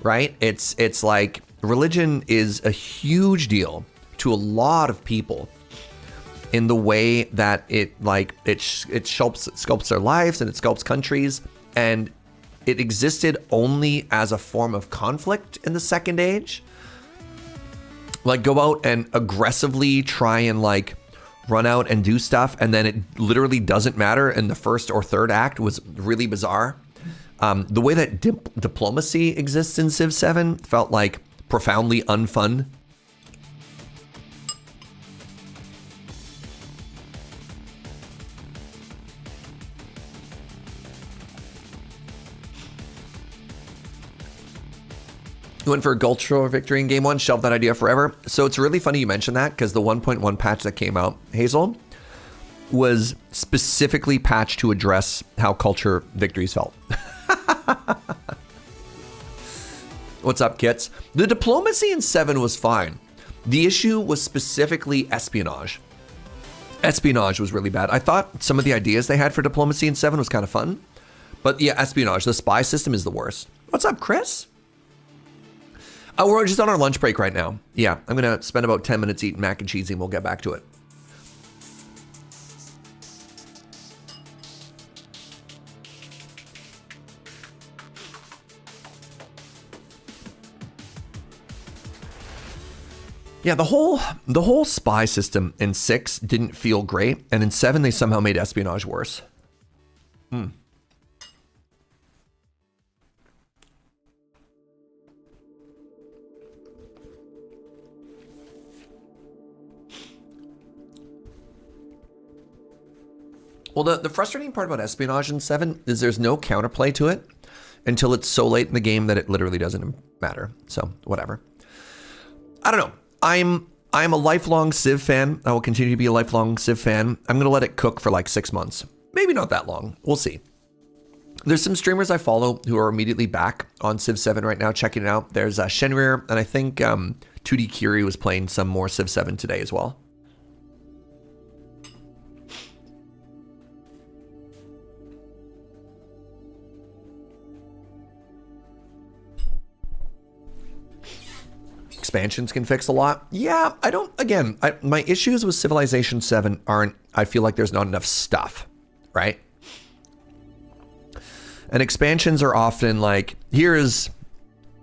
right? It's like religion is a huge deal to a lot of people. In the way that it sculpts their lives and it sculpts countries, and it existed only as a form of conflict in the Second Age. Like, go out and aggressively try and like run out and do stuff, and then it literally doesn't matter in the first or third act was really bizarre. The way that diplomacy exists in Civ 7 felt like profoundly unfun. Went for a cultural victory in game one, shelved that idea forever. So it's really funny you mentioned that, because the 1.1 patch that came out, Hazel, was specifically patched to address how culture victories felt. What's up, kits? The diplomacy in 7 was fine. The issue was specifically espionage. Espionage was really bad. I thought some of the ideas they had for diplomacy in 7 was kind of fun. But yeah, espionage, the spy system is the worst. What's up, Chris? We're just on our lunch break right now. Yeah, I'm going to spend about 10 minutes eating mac and cheese and we'll get back to it. Yeah, the whole spy system in 6 didn't feel great, and in 7 they somehow made espionage worse. Well, the frustrating part about espionage in 7 is there's no counterplay to it until it's so late in the game that it literally doesn't matter. So, whatever. I don't know. I'm a lifelong Civ fan. I will continue to be a lifelong Civ fan. I'm going to let it cook for like 6 months. Maybe not that long. We'll see. There's some streamers I follow who are immediately back on Civ 7 right now, checking it out. There's Shenrir, and I think 2D Curie was playing some more Civ 7 today as well. Expansions can fix a lot. Yeah, my issues with Civilization 7 aren't, I feel like there's not enough stuff, right? And expansions are often like, here's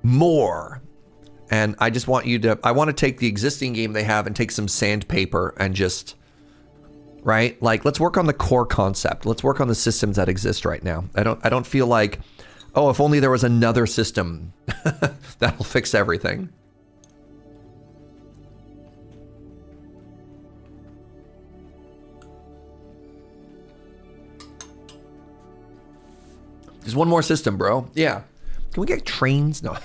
more. And I just want I want to take the existing game they have and take some sandpaper and just, right? Like, let's work on the core concept. Let's work on the systems that exist right now. I don't feel like, oh, if only there was another system that'll fix everything. There's one more system, bro. Yeah. Can we get trains? No.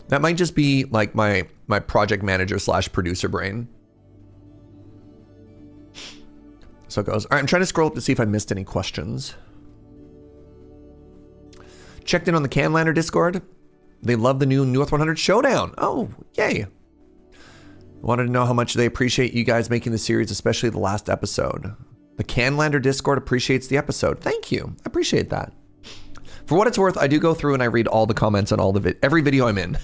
That might just be like my project manager / producer brain. So it goes. All right, I'm trying to scroll up to see if I missed any questions. Checked in on the Canlander Discord. They love the new North 100 Showdown. Oh, yay. Wanted to know how much they appreciate you guys making the series, especially the last episode. The Canlander Discord appreciates the episode. Thank you. I appreciate that. For what it's worth, I do go through and I read all the comments on every video I'm in,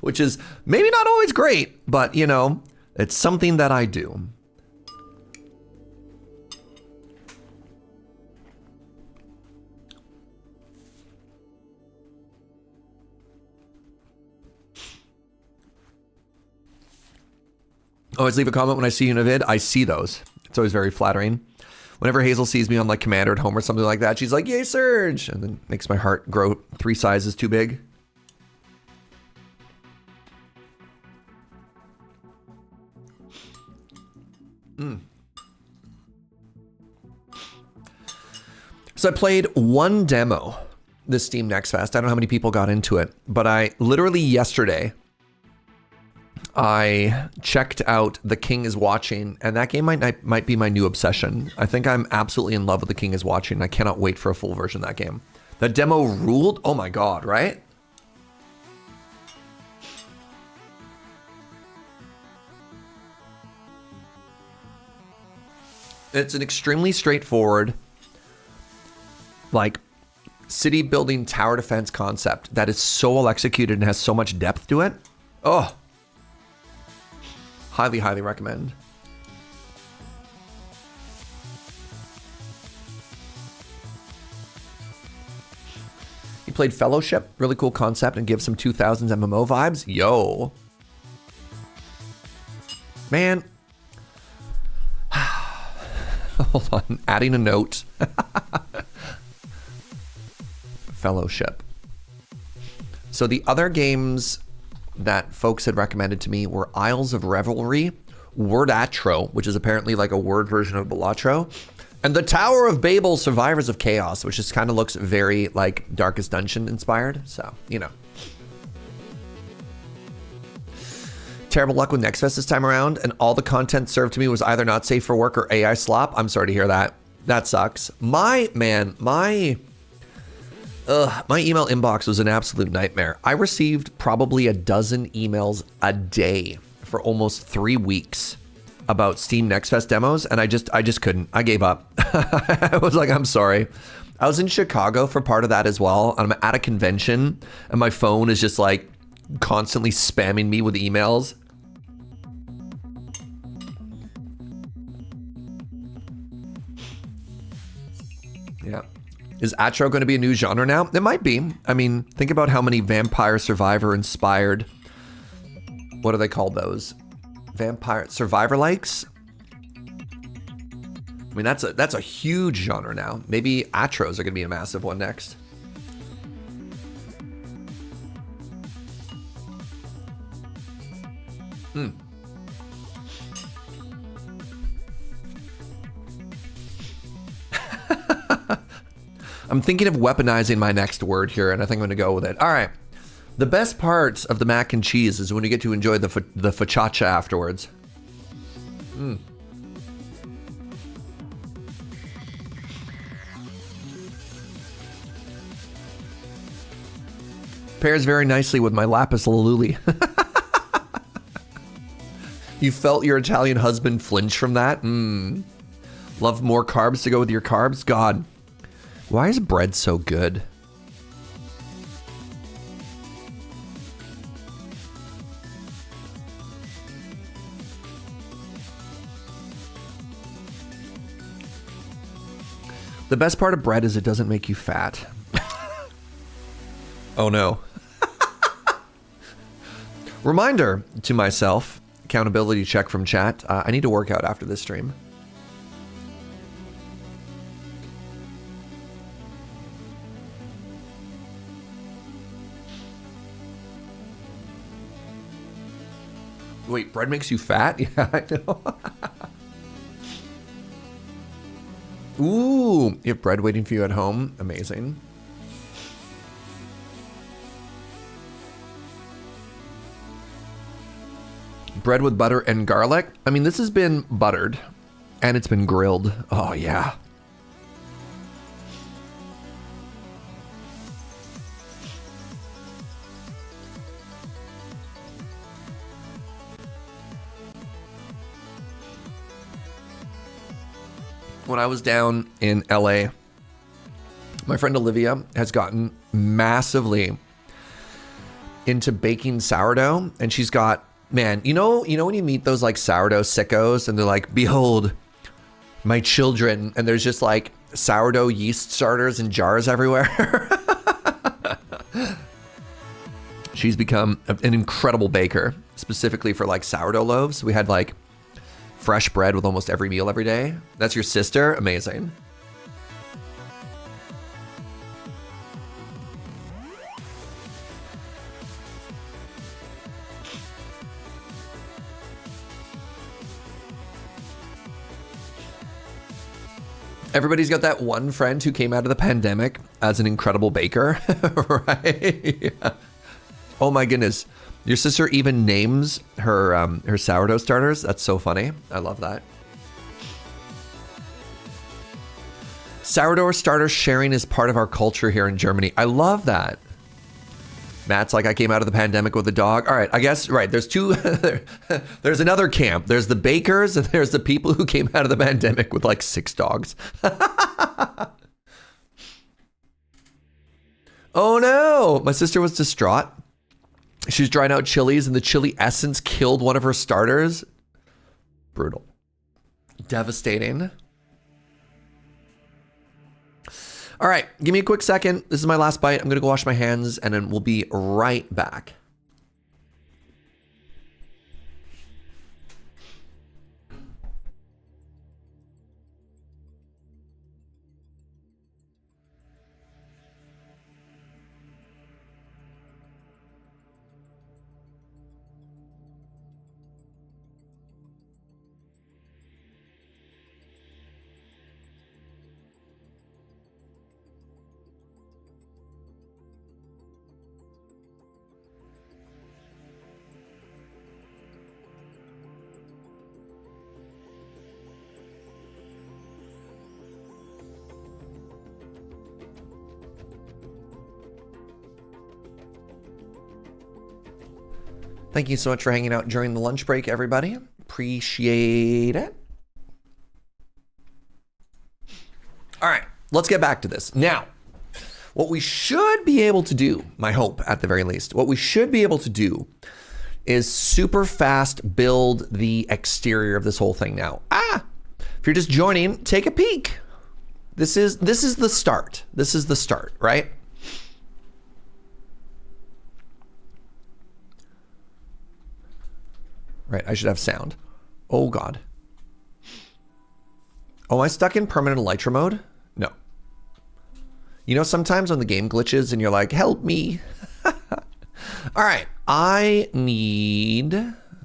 which is maybe not always great, but you know, it's something that I do. Always leave a comment when I see you in a vid. I see those. It's always very flattering. Whenever Hazel sees me on like Commander at home or something like that, she's like, yay, Serge! And then makes my heart grow 3 sizes too big. So I played one demo this Steam Next Fest. I don't know how many people got into it, but I literally yesterday, I checked out The King is Watching, and that game might be my new obsession. I think I'm absolutely in love with The King is Watching. I cannot wait for a full version of that game. The demo ruled. Oh my god, right? It's an extremely straightforward, like, city building tower defense concept that is so well executed and has so much depth to it. Oh. Highly, highly recommend. He played Fellowship, really cool concept, and gives some 2000s MMO vibes. Yo. Man. Hold on, adding a note. Fellowship. So the other games that folks had recommended to me were Isles of Revelry, Wordatro, which is apparently like a word version of Balatro, and the Tower of Babel, Survivors of Chaos, which just kind of looks very like Darkest Dungeon inspired. So, you know. Terrible luck with Next Fest this time around, and all the content served to me was either not safe for work or AI slop. I'm sorry to hear that. That sucks. My email inbox was an absolute nightmare. I received probably a dozen emails a day for almost 3 weeks about Steam Next Fest demos, and I just couldn't. I gave up. I was like, I'm sorry. I was in Chicago for part of that as well, and I'm at a convention, and my phone is just like constantly spamming me with emails. Yeah. Is Atro going to be a new genre now? It might be. I mean, think about how many Vampire Survivor inspired, what do they call those? Vampire Survivor likes? I mean, that's a huge genre now. Maybe Atros are going to be a massive one next. I'm thinking of weaponizing my next word here, and I think I'm going to go with it. All right. The best part of the mac and cheese is when you get to enjoy the focaccia afterwards. Pairs very nicely with my Lapis Lazuli. You felt your Italian husband flinch from that? Love more carbs to go with your carbs? God, why is bread so good? The best part of bread is it doesn't make you fat. Oh no. Reminder to myself, accountability check from chat. I need to work out after this stream. Wait, bread makes you fat? Yeah, I know. Ooh, you have bread waiting for you at home. Amazing. Bread with butter and garlic. I mean, this has been buttered and it's been grilled. Oh, yeah. When I was down in LA, my friend Olivia has gotten massively into baking sourdough, and she's got, man, you know when you meet those like sourdough sickos and they're like, behold, my children, and there's just like sourdough yeast starters in jars everywhere. She's become an incredible baker, specifically for like sourdough loaves. We had like fresh bread with almost every meal every day. That's your sister? Amazing. Everybody's got that one friend who came out of the pandemic as an incredible baker, right? Oh my goodness. Your sister even names her her sourdough starters. That's so funny. I love that. Sourdough starter sharing is part of our culture here in Germany. I love that. Matt's like, I came out of the pandemic with a dog. All right, I guess, right, there's two, there's another camp. There's the bakers and there's the people who came out of the pandemic with like 6 dogs. Oh no, my sister was distraught. She was drying out chilies and the chili essence killed one of her starters. Brutal. Devastating. All right, give me a quick second. This is my last bite. I'm gonna go wash my hands and then we'll be right back. Thank you so much for hanging out during the lunch break, everybody. Appreciate it. All right, let's get back to this. Now, what we should be able to do, my hope at the very least, what we should be able to do is super fast build the exterior of this whole thing now. If you're just joining, take a peek. This is the start. This is the start, right? Right, I should have sound. Oh God. Oh, am I stuck in permanent elytra mode? No. You know, sometimes when the game glitches and you're like, help me. All right, I need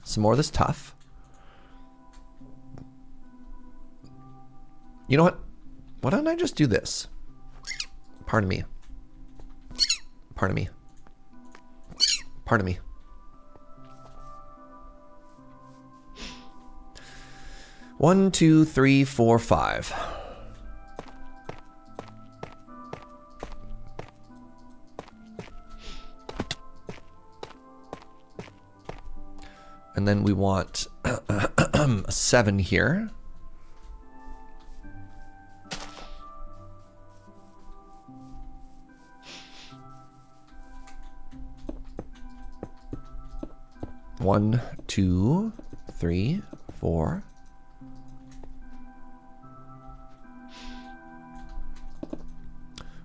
some more of this tuff. You know what? Why don't I just do this? Pardon me. Pardon me. Pardon me. One, two, three, four, five. And then we want a 7 here. One, 2, 3, 4.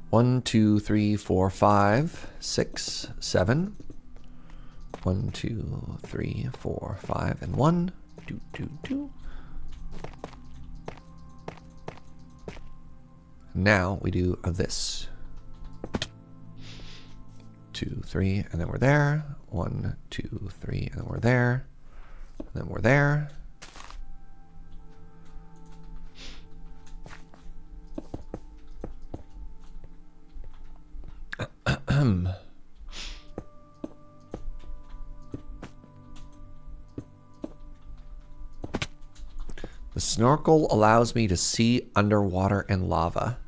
One, 2, 3, 4, 5, 6, 7. 1, 2, 3, 4, 5, and 1. 2, 2, 2. Now we do this. 2, 3, and then we're there. 1, 2, 3, and then we're there. And then we're there. The snorkel allows me to see underwater and lava.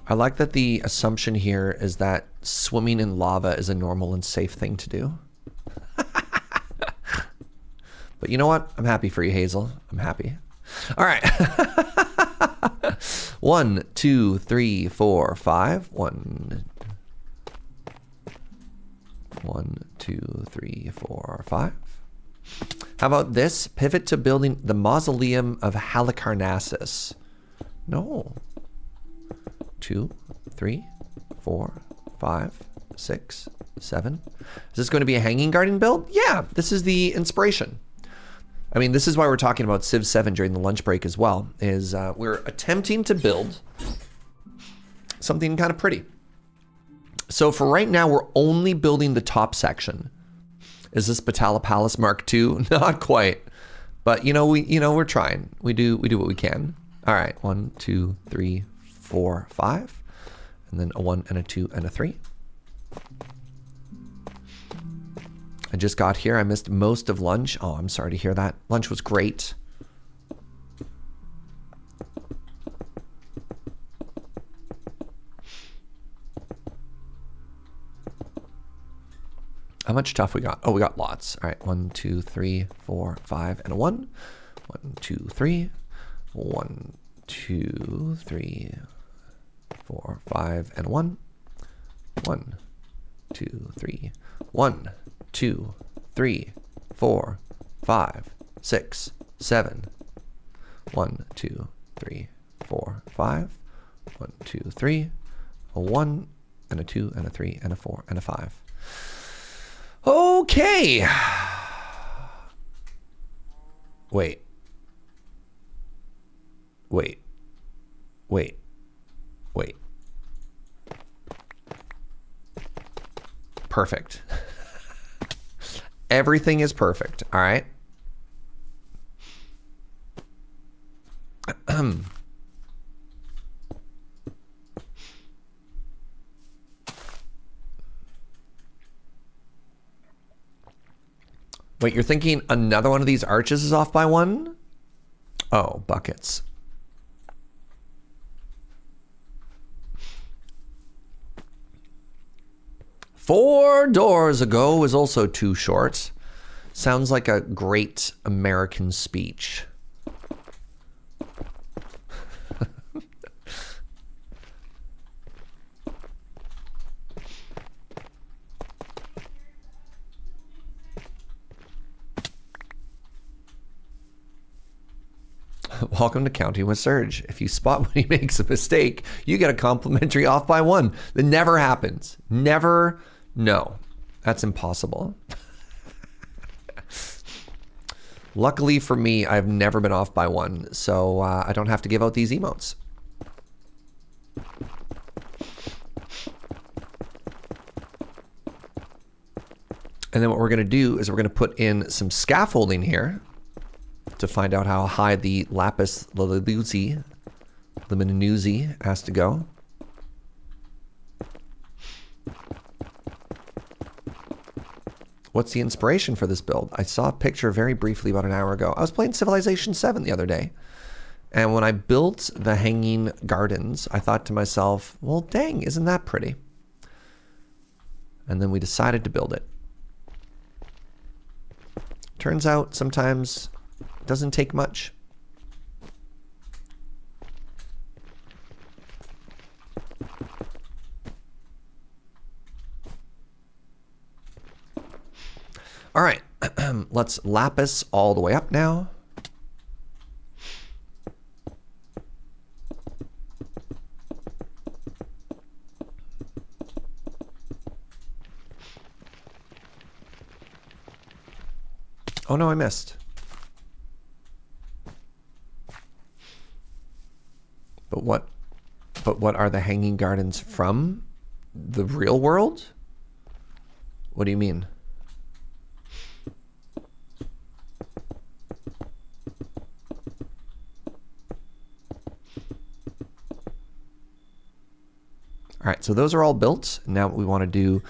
I like that the assumption here is that swimming in lava is a normal and safe thing to do. But you know what? I'm happy for you, Hazel. I'm happy. All right. 1, 2, 3, 4, 5. 1, 2, 3, 4, 5. How about this? Pivot to building the mausoleum of Halicarnassus. No. 2, 3, 4, 5, 6, 7. Is this going to be a hanging garden build? Yeah, this is the inspiration. I mean, this is why we're talking about Civ 7 during the lunch break as well, is we're attempting to build something kind of pretty. So for right now, we're only building the top section. Is this Batala Palace Mark II? Not quite. But we're trying. We do what we can. All right, 1, 2, 3, 4, 5. And then a 1 and a 2 and a 3. I just got here. I missed most of lunch. Oh, I'm sorry to hear that. Lunch was great. How much stuff we got? Oh, we got lots. All right, 1, 2, 3, 4, 5, and a 1. 1, 2, 3. 1, 2, 3, 4, 5, and 1. 1, 2, 3. 1, 2, 3, 4, 5, 6, 7. 1, 2, 3, 4, 5. 1, 2, 3. A 1 and a 2 and a 3 and a 4 and a 5. Okay. Wait. Wait. Wait. Wait. Perfect. Everything is perfect. All right. Wait, you're thinking another one of these arches is off by 1? Oh, buckets. Four doors ago is also too short. Sounds like a great American speech. Welcome to Counting with Serge. If you spot when he makes a mistake, you get a complimentary off by 1. That never happens. Never. No. That's impossible. Luckily for me, I've never been off by 1, so I don't have to give out these emotes. And then what we're going to do is we're going to put in some scaffolding here to find out how high the Lapis Lazuli has to go. What's the inspiration for this build? I saw a picture very briefly about an hour ago. I was playing Civilization 7 the other day. And when I built the hanging gardens, I thought to myself, well, dang, isn't that pretty? And then we decided to build it. Turns out sometimes it doesn't take much. All right, let's lapis all the way up now. Oh no, I missed. But what are the hanging gardens from? The real world? What do you mean? All right, so those are all built. Now what we want to do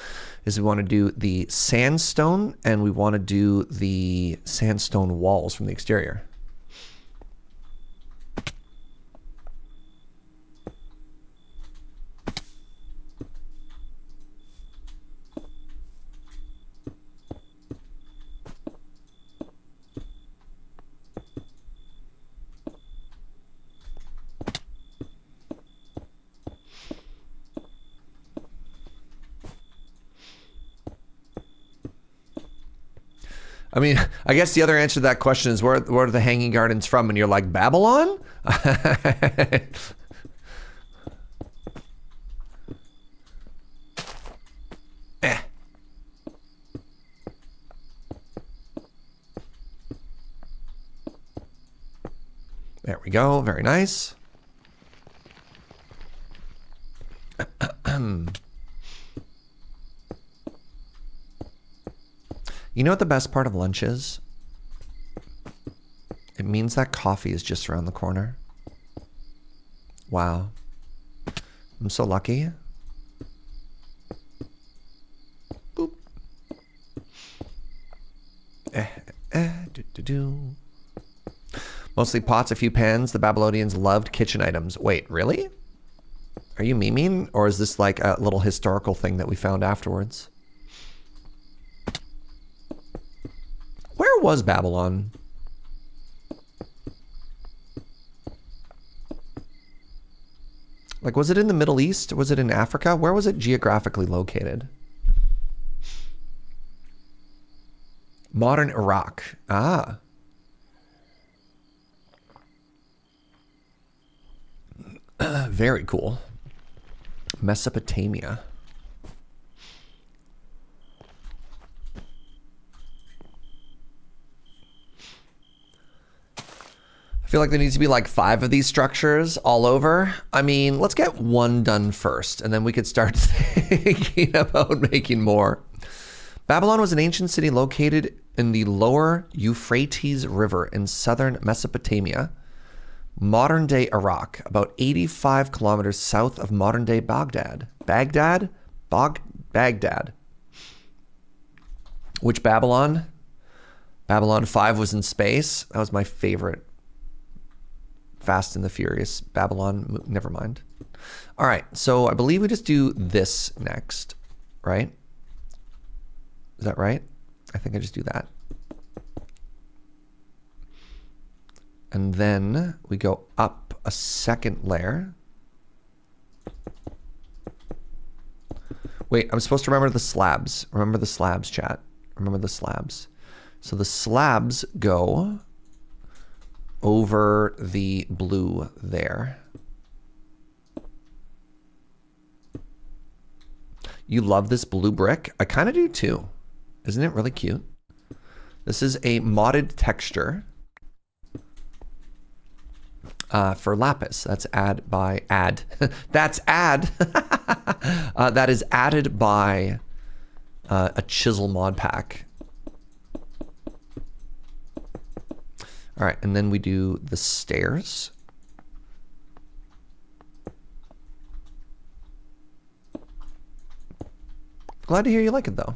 is we want to do the sandstone, and we want to do the sandstone walls from the exterior. I mean, I guess the other answer to that question is where are the hanging gardens from? And you're like, Babylon? There we go. Very nice. You know what the best part of lunch is? It means that coffee is just around the corner. Wow. I'm so lucky. Boop. Mostly pots, a few pans. The Babylonians loved kitchen items. Wait, really? Are you memeing? Or is this like a little historical thing that we found afterwards? Where was Babylon? Like, was it in the Middle East? Was it in Africa? Where was it geographically located? Modern Iraq. Ah. Very cool. Mesopotamia. I feel like there needs to be like 5 of these structures all over. I mean, let's get one done first, and then we could start thinking about making more. Babylon was an ancient city located in the lower Euphrates River in southern Mesopotamia, modern-day Iraq, about 85 kilometers south of modern-day Baghdad. Baghdad? Baghdad. Which Babylon? Babylon 5 was in space. That was my favorite. Fast and the Furious Babylon. Never mind. All right, so I believe we just do this next, right? Is that right? I think I just do that. And then we go up a second layer. Wait, I'm supposed to remember the slabs. Remember the slabs, chat. Remember the slabs. So the slabs go over the blue there. You love this blue brick? I kind of do too. Isn't it really cute? This is a modded texture for Lapis. That's that's that is added by a chisel mod pack. All right, and then we do the stairs. Glad to hear you like it, though.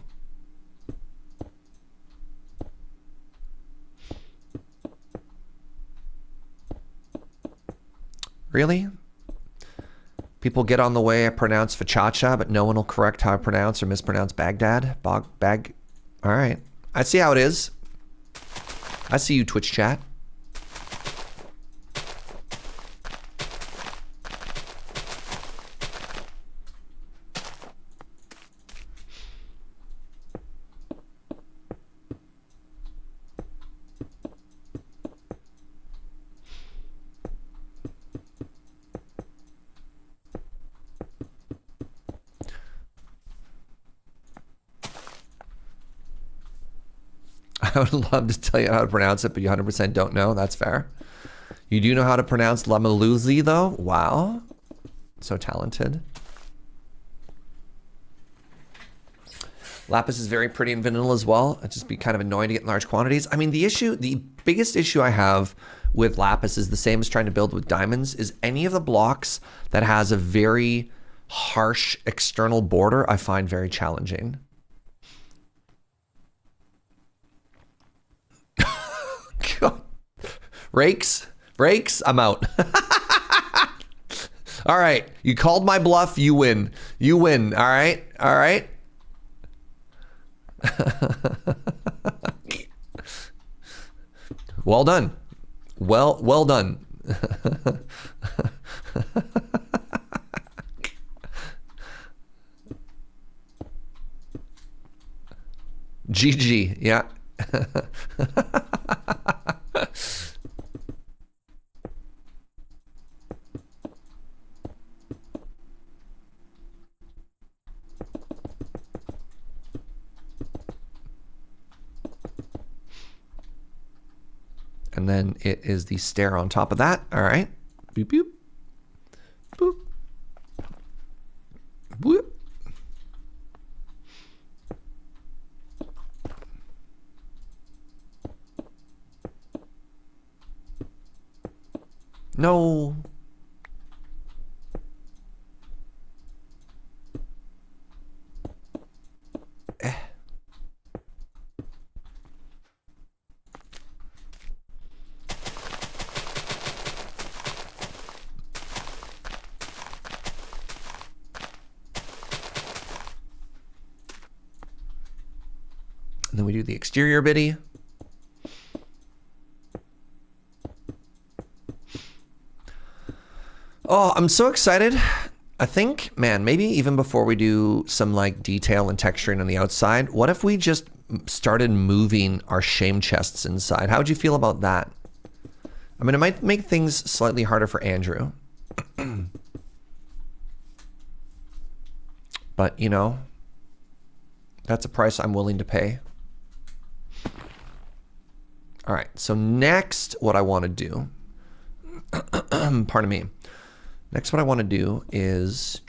Really? People get on the way I pronounce Fachacha, but no one will correct how I pronounce or mispronounce Baghdad? All right. I see how it is. I see you, Twitch chat. I would love to tell you how to pronounce it, but you 100% don't know. That's fair. You do know how to pronounce Lamaluzi, though? Wow. So talented. Lapis is very pretty and vanilla as well. It'd just be kind of annoying to get in large quantities. I mean, the biggest issue I have with Lapis is the same as trying to build with diamonds, is any of the blocks that has a very harsh external border, I find very challenging. God. Rakes, I'm out. All right, you called my bluff, you win. You win, all right? All right? Well done. Well done. GG, yeah. And then it is the stair on top of that. All right. Boop, boop. Boop. Boop. No. And then we do the exterior biddy. Oh, I'm so excited. I think, man, maybe even before we do some like detail and texturing on the outside, what if we just started moving our shame chests inside? How would you feel about that? I mean, it might make things slightly harder for Andrew. But, you know, that's a price I'm willing to pay. All right, so next what I want to do, pardon me, next what I want to do is,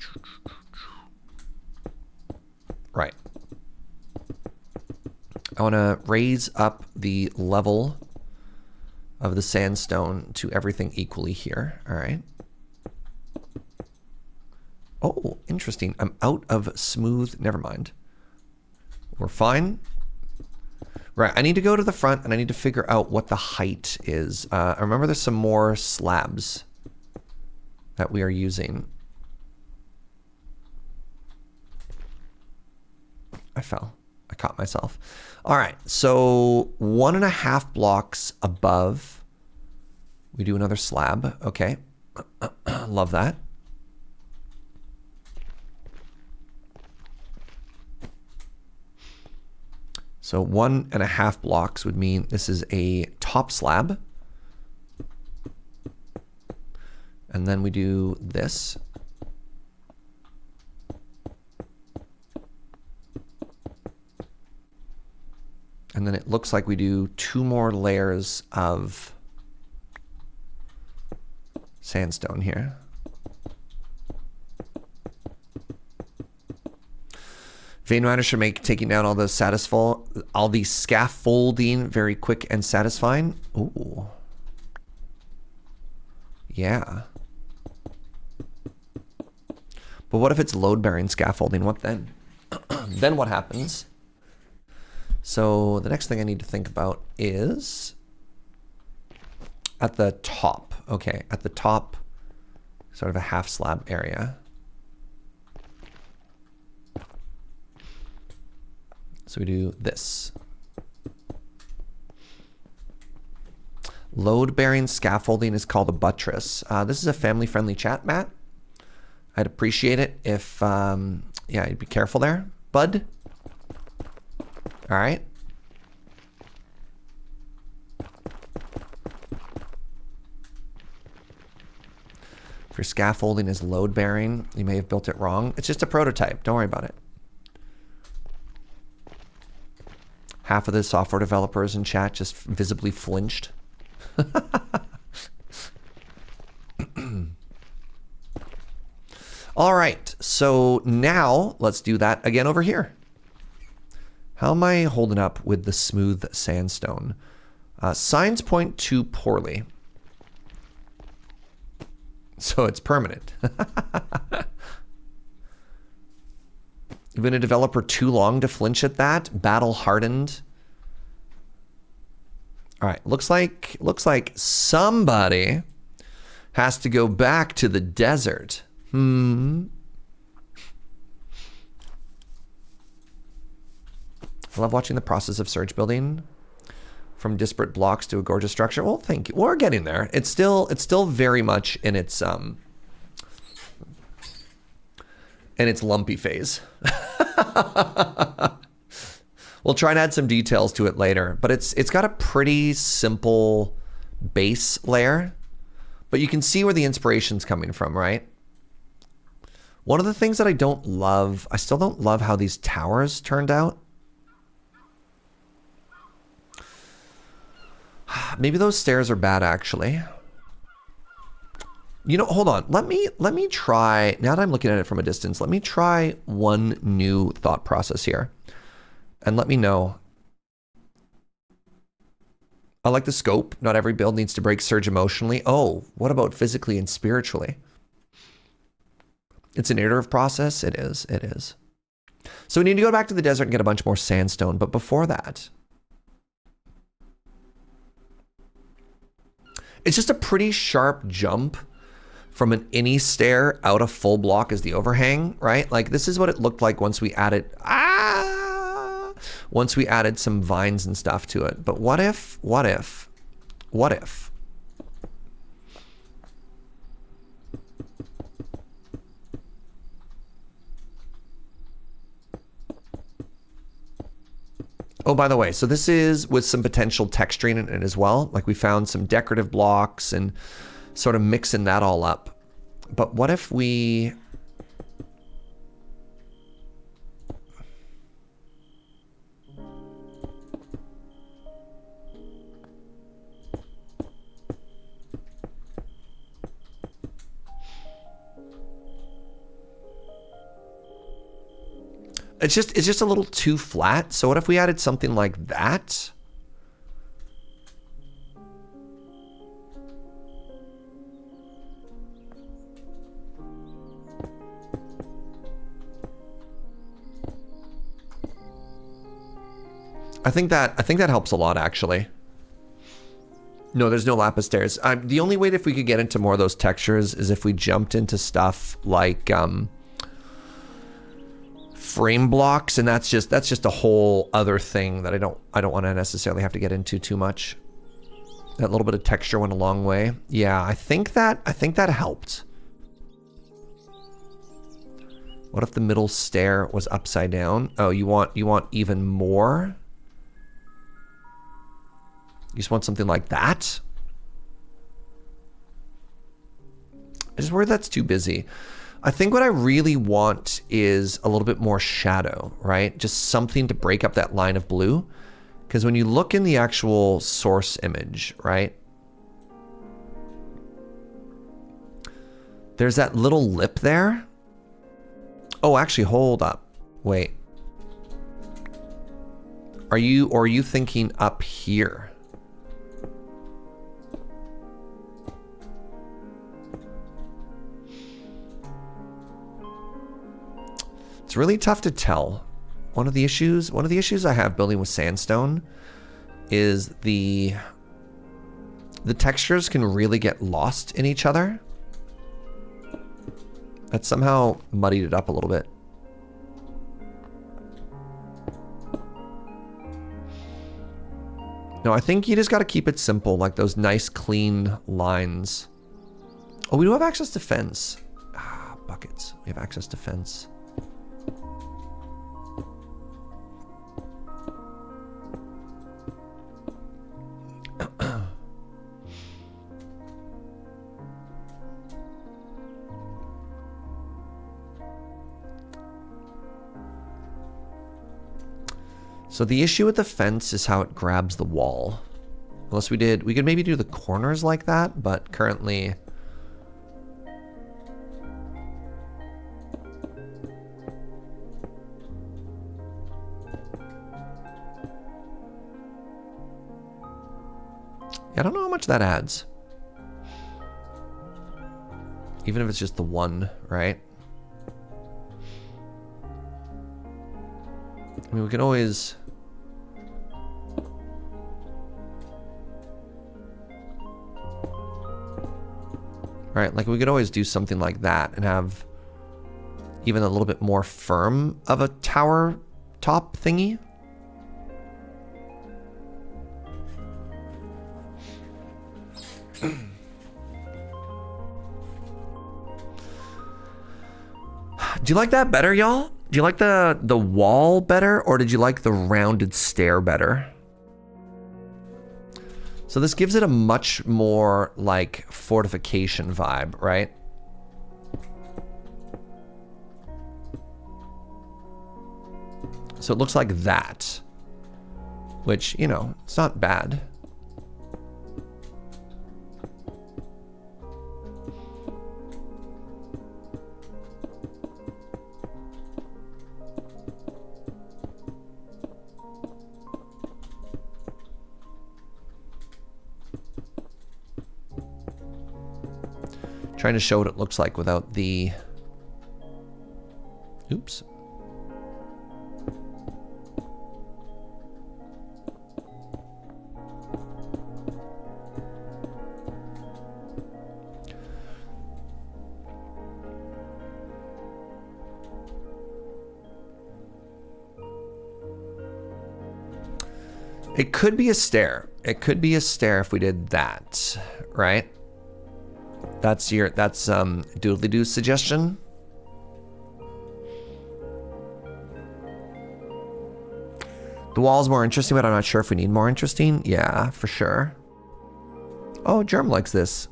right, I want to raise up the level of the sandstone to everything equally here, all right. Oh, interesting, I'm out of smooth, never mind. We're fine. Right, I need to go to the front and I need to figure out what the height is. I remember there's some more slabs that we are using. I fell. I caught myself. All right, so 1.5 blocks above, we do another slab. Okay, love that. So 1.5 blocks would mean this is a top slab. And then we do this. And then it looks like we do 2 more layers of sandstone here. Veinrider should make taking down all the scaffolding very quick and satisfying. Ooh. Yeah. But what if it's load-bearing scaffolding? What then? Then what happens? So the next thing I need to think about is at the top. Okay, at the top, sort of a half slab area. So we do this. Load-bearing scaffolding is called a buttress. This is a family-friendly chat, Matt. I'd appreciate it if, yeah, you'd be careful there, bud. All right. If your scaffolding is load-bearing, you may have built it wrong. It's just a prototype. Don't worry about it. Half of the software developers in chat just visibly flinched. All right, so now let's do that again over here. How am I holding up with the smooth sandstone? Signs point to poorly. So it's permanent. You've been a developer too long to flinch at that. Battle hardened. All right, looks like somebody has to go back to the desert. I love watching the process of Serge building from disparate blocks to a gorgeous structure. Well, thank you. We're getting there. It's still very much in its lumpy phase. We'll try and add some details to it later, but it's got a pretty simple base layer, but you can see where the inspiration's coming from, right? One of the things that I still don't love how these towers turned out. Maybe those stairs are bad, actually. You know, hold on. Let me try, now that I'm looking at it from a distance, let me try one new thought process here. And let me know. I like the scope. Not every build needs to break Serge emotionally. Oh, what about physically and spiritually? It's an iterative process. It is. It is. So we need to go back to the desert and get a bunch more sandstone. But before that, it's just a pretty sharp jump from an innie stair out a full block as the overhang, right? Like this is what it looked like once we added, once we added some vines and stuff to it. But what if? Oh, by the way, so this is with some potential texturing in it as well. Like we found some decorative blocks and sort of mixing that all up. But what if we... It's just a little too flat. So what if we added something like that? I think that helps a lot, actually. No, there's no Lapis stairs. The only way if we could get into more of those textures is if we jumped into stuff like frame blocks, and that's just a whole other thing that I don't want to necessarily have to get into too much. That little bit of texture went a long way. Yeah, I think that helped. What if the middle stair was upside down? Oh, you want even more? You just want something like that? I just worry that's too busy. I think what I really want is a little bit more shadow, right? Just something to break up that line of blue. Because when you look in the actual source image, right? There's that little lip there. Oh, actually, hold up. Wait. Are you thinking up here? It's really tough to tell. One of the issues I have building with sandstone is the textures can really get lost in each other. That somehow muddied it up a little bit. No, I think you just got to keep it simple, like those nice clean lines. Oh, we do have access to fence. Ah, buckets. We have access to fence. So the issue with the fence is how it grabs the wall. Unless we could maybe do the corners like that, but currently... I don't know how much that adds. Even if it's just the one, right? I mean, we can always... Right, like we could always do something like that and have even a little bit more firm of a tower top thingy. Do you like that better, y'all? Do you like the wall better, or did you like the rounded stair better? So this gives it a much more like fortification vibe, right? So it looks like that, which, you know, it's not bad. Trying to show what it looks like without the... Oops. It could be a stair. It could be a stair if we did that, right? That's Doodly Doo's suggestion. The wall's more interesting, but I'm not sure if we need more interesting. Yeah, for sure. Oh, Germ likes this.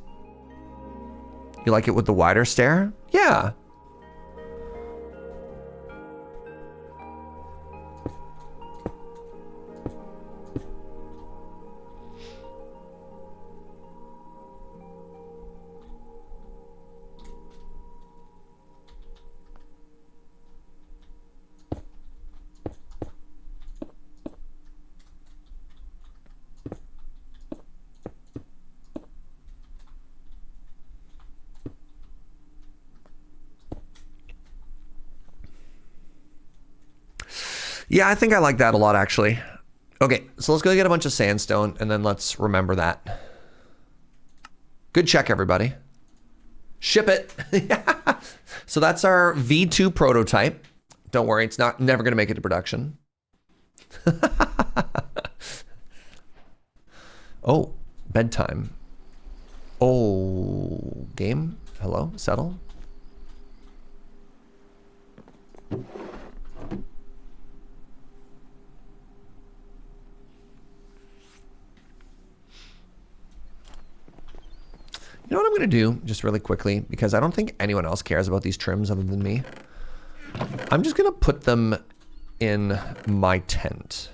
You like it with the wider stair? Yeah. Yeah, I think I like that a lot, actually. Okay, so let's go get a bunch of sandstone, and then let's remember that. Good check, everybody. Ship it. So that's our V2 prototype. Don't worry, it's never going to make it to production. Oh, bedtime. Oh, game? Hello? Settle? You know what I'm going to do, just really quickly, because I don't think anyone else cares about these trims other than me. I'm just going to put them in my tent.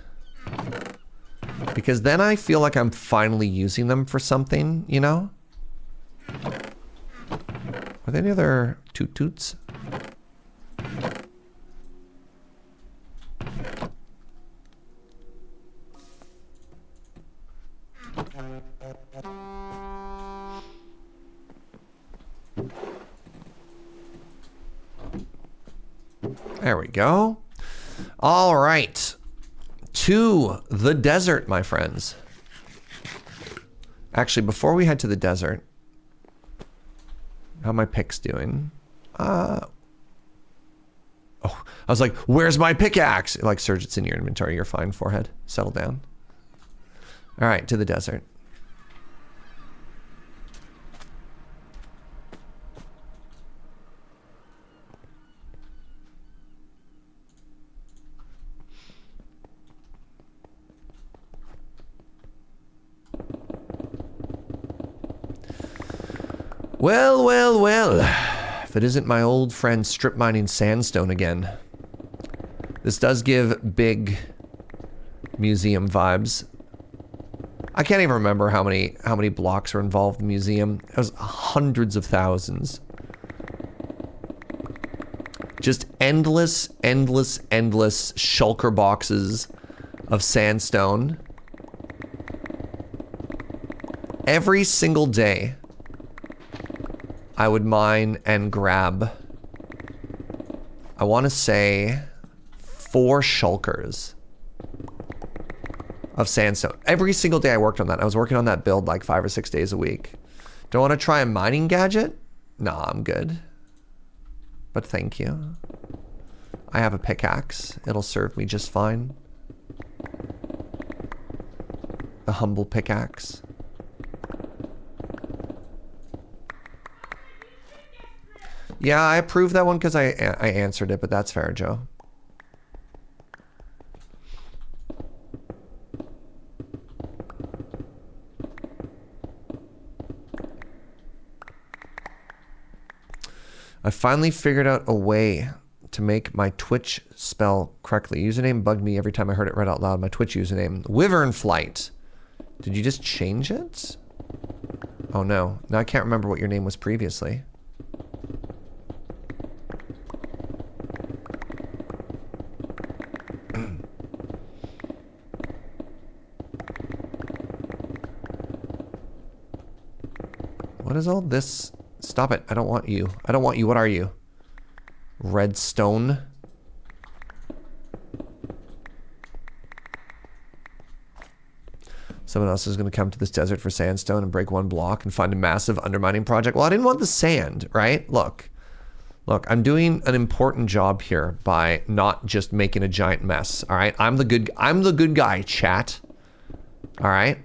Because then I feel like I'm finally using them for something, you know? Are there any other toot-toots? There we go. All right. To the desert, my friends. Actually, before we head to the desert, how are my picks doing? Oh, I was like, where's my pickaxe? Like, Serge, it's in your inventory. You're fine, forehead. Settle down. All right, to the desert. Well, well, well. If it isn't my old friend strip mining sandstone again. This does give big museum vibes. I can't even remember how many blocks are involved in the museum. It was hundreds of thousands. Just endless, endless, endless shulker boxes of sandstone. Every single day, I would mine and grab, I want to say, 4 shulkers of sandstone. Every single day I worked on that. I was working on that build like 5 or 6 days a week. Don't want to try a mining gadget? Nah, I'm good. But thank you. I have a pickaxe. It'll serve me just fine. The humble pickaxe. Yeah, I approved that one because I answered it, but that's fair, Joe. I finally figured out a way to make my Twitch spell correctly. Username bugged me every time I heard it read out loud. My Twitch username. Wyvern Flight. Did you just change it? Oh no. Now I can't remember what your name was previously. What is all this? Stop it. I don't want you. I don't want you. What are you? Redstone? Someone else is going to come to this desert for sandstone and break 1 block and find a massive undermining project. Well, I didn't want the sand, right? Look, I'm doing an important job here by not just making a giant mess. All right, I'm the good guy, chat. All right.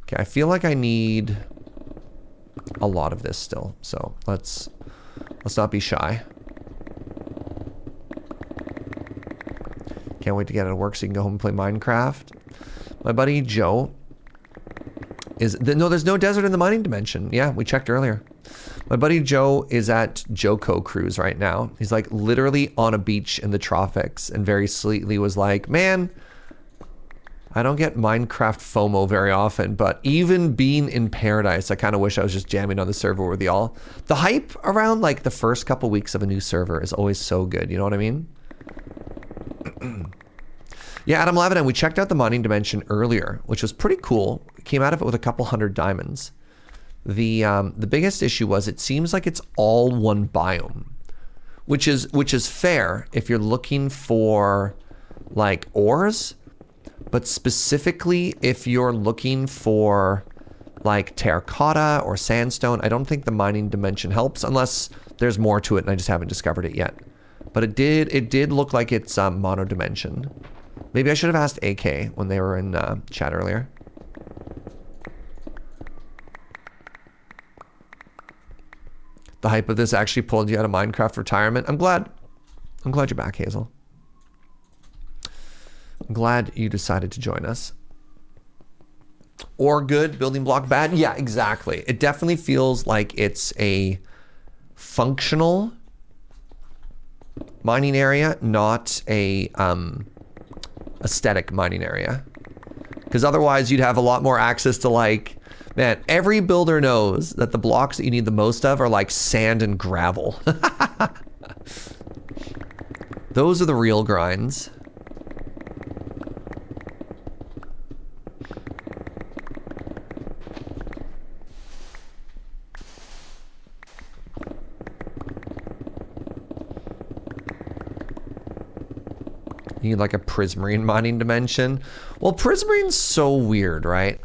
Okay, I feel like I need a lot of this still, so let's not be shy. Can't wait to get out of work so you can go home and play Minecraft. My buddy Joe is... No, there's no desert in the mining dimension. Yeah, we checked earlier. My buddy Joe is at Joko Cruise right now. He's like literally on a beach in the tropics and very sweetly was like, man, I don't get Minecraft FOMO very often, but even being in paradise, I kind of wish I was just jamming on the server with y'all. The hype around like the first couple weeks of a new server is always so good. You know what I mean? Yeah, Adam Levinan, we checked out the mining dimension earlier, which was pretty cool. Came out of it with a couple 100 diamonds. The biggest issue was it seems like it's all one biome, which is fair if you're looking for like ores, but specifically if you're looking for like terracotta or sandstone, I don't think the mining dimension helps unless there's more to it and I just haven't discovered it yet. But it did look like it's mono dimension. Maybe I should have asked AK when they were in chat earlier. The hype of this actually pulled you out of Minecraft retirement. I'm glad you're back, Hazel. I'm glad you decided to join us. Or good, building block bad? Yeah, exactly. It definitely feels like it's a functional mining area, not a aesthetic mining area. Because otherwise you'd have a lot more access to like, man, every builder knows that the blocks that you need the most of are like sand and gravel. Those are the real grinds. You need like a prismarine mining dimension. Well, prismarine's so weird, right?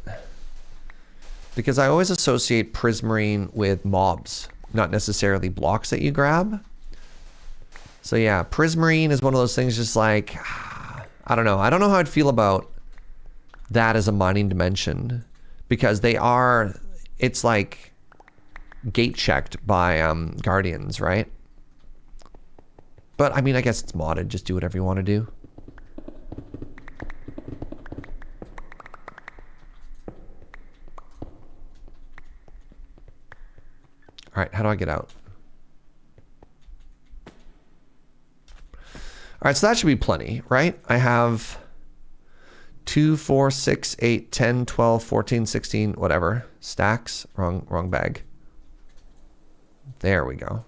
Because I always associate prismarine with mobs, not necessarily blocks that you grab. So yeah, Prismarine is one of those things just like, I don't know. I don't know how I'd feel about that as a mining dimension. Because they are, it's like gate checked by Guardians, right? But I mean, I guess it's modded. Just do whatever you want to do. All right, how do I get out? All right, so that should be plenty, right? I have 2, 4, 6, 8, 10, 12, 14, 16, whatever. Stacks. Wrong bag. There we go.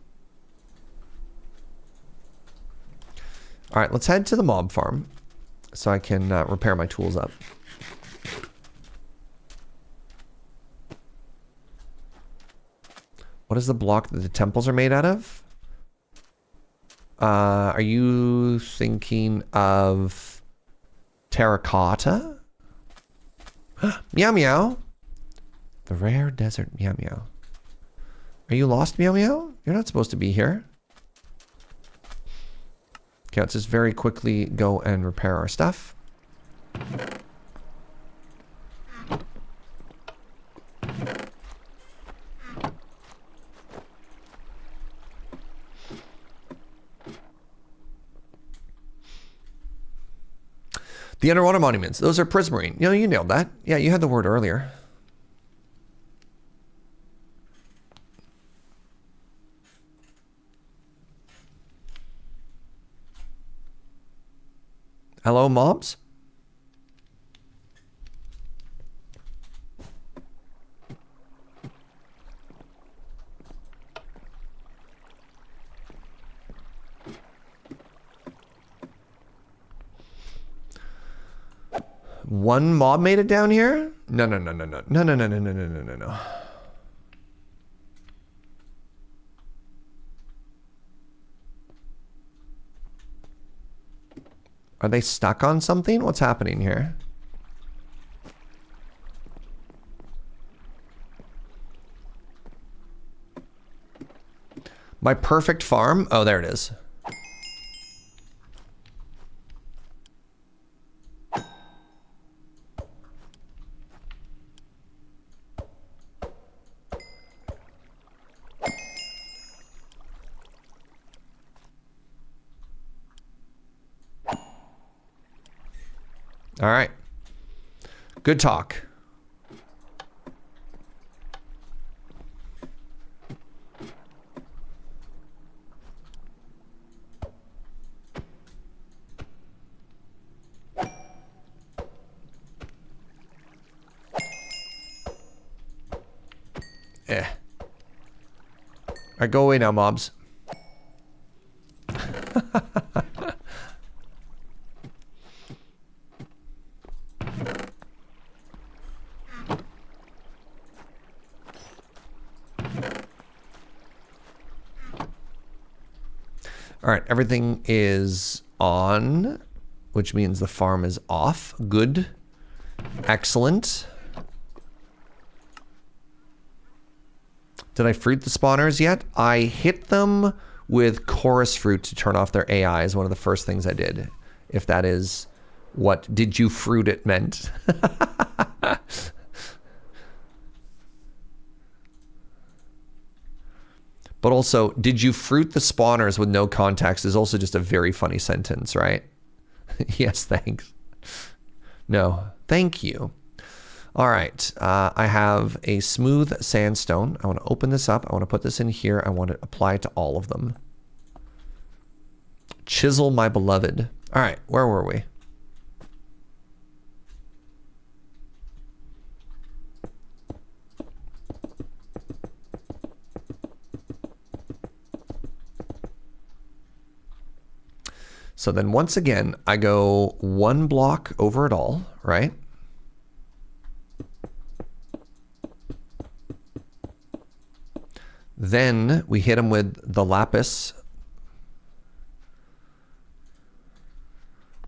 All right, let's head to the mob farm so I can repair my tools up. What is the block that the temples are made out of? Are you thinking of terracotta? Meow meow. The rare desert meow meow. Are you lost, meow meow? You're not supposed to be here. Okay, let's just very quickly go and repair our stuff. The underwater monuments. Those are prismarine. You know, you nailed that. Yeah, you had the word earlier. Hello, mobs? One mob made it down here? No. Are they stuck on something? What's happening here? My perfect farm? Oh, there it is. All right. Good talk. All right, go away now, mobs. All right, everything is on, which means the farm is off. Good. Excellent. Did I fruit the spawners yet? I hit them with chorus fruit to turn off their AI is one of the first things I did. If that is what did you fruit it meant. But also, did you fruit the spawners with no context is also just a very funny sentence, right? Yes, thanks. No, thank you. All right, I have a smooth sandstone. I want to open this up. I want to put this in here. I want to apply it to all of them. Chisel, my beloved. All right, where were we? So then once again, I go one block over it all, right? Then we hit them with the Lapis.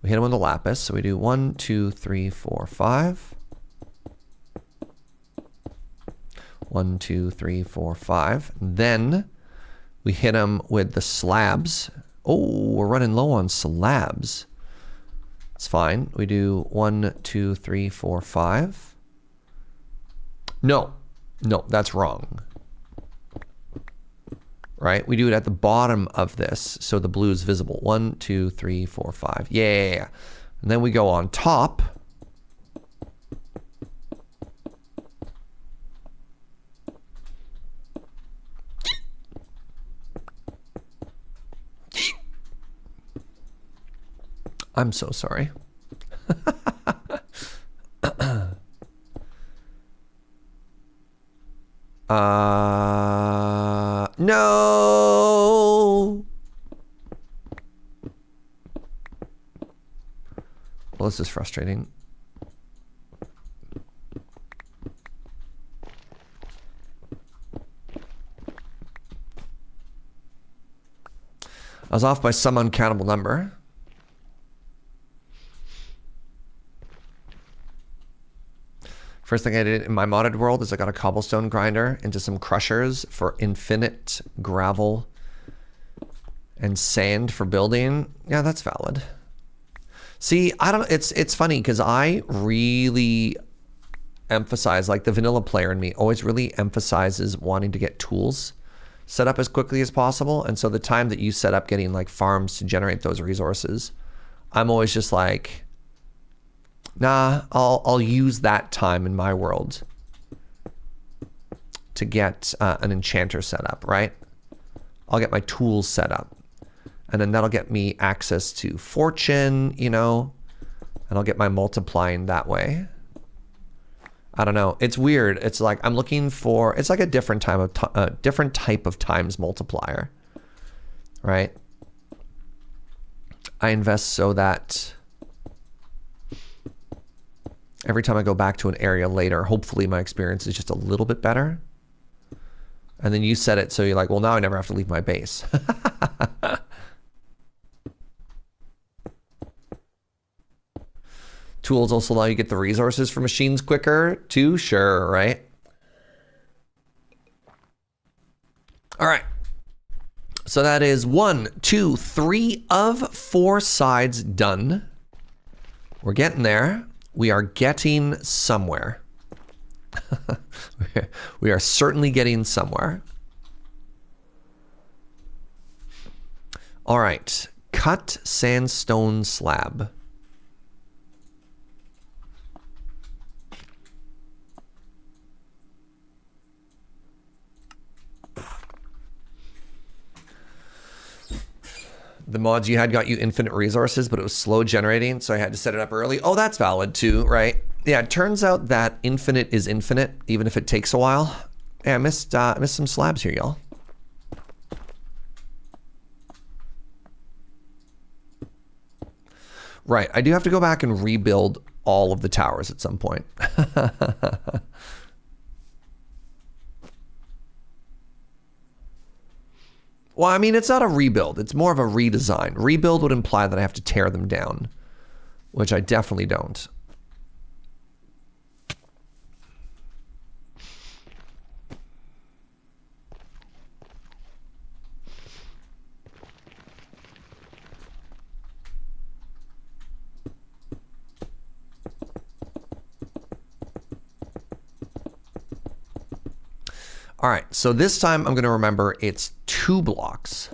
We hit them with the Lapis. So we do 1, 2, 3, 4, 5. 1, 2, 3, 4, 5. Then we hit them with the slabs, Oh, we're running low on slabs. It's fine. We do 1, 2, 3, 4, 5. No, that's wrong. Right? We do it at the bottom of this so the blue is visible. 1, 2, 3, 4, 5. Yeah. And then we go on top. I'm so sorry. No. Well, this is frustrating. I was off by some uncountable number. First thing I did in my modded world is I got a cobblestone grinder into some crushers for infinite gravel and sand for building. Yeah, that's valid. See, I don't, it's funny because I really emphasize, like the vanilla player in me always really emphasizes wanting to get tools set up as quickly as possible. And so the time that you set up getting like farms to generate those resources, I'm always just like, nah, I'll use that time in my world to get an enchanter set up, right? I'll get my tools set up. And then that'll get me access to fortune, you know, and I'll get my multiplying that way. I don't know. It's weird. It's like I'm looking for, it's like a different type of times multiplier, right? I invest so that every time I go back to an area later, hopefully my experience is just a little bit better. And then you set it so you're like, well, now I never have to leave my base. Tools also allow you to get the resources for machines quicker too, sure, right? All right. So that is 1, 2, 3 of 4 sides done. We're getting there. We are getting somewhere. We are certainly getting somewhere. All right. Cut sandstone slab. The mods you had got you infinite resources, but it was slow generating, so I had to set it up early. Oh, that's valid too, right? Yeah, it turns out that infinite is infinite, even if it takes a while. Yeah, I missed some slabs here, y'all. Right, I do have to go back and rebuild all of the towers at some point. Well, I mean, it's not a rebuild. It's more of a redesign. Rebuild would imply that I have to tear them down, which I definitely don't. All right, so this time I'm going to remember it's 2 blocks.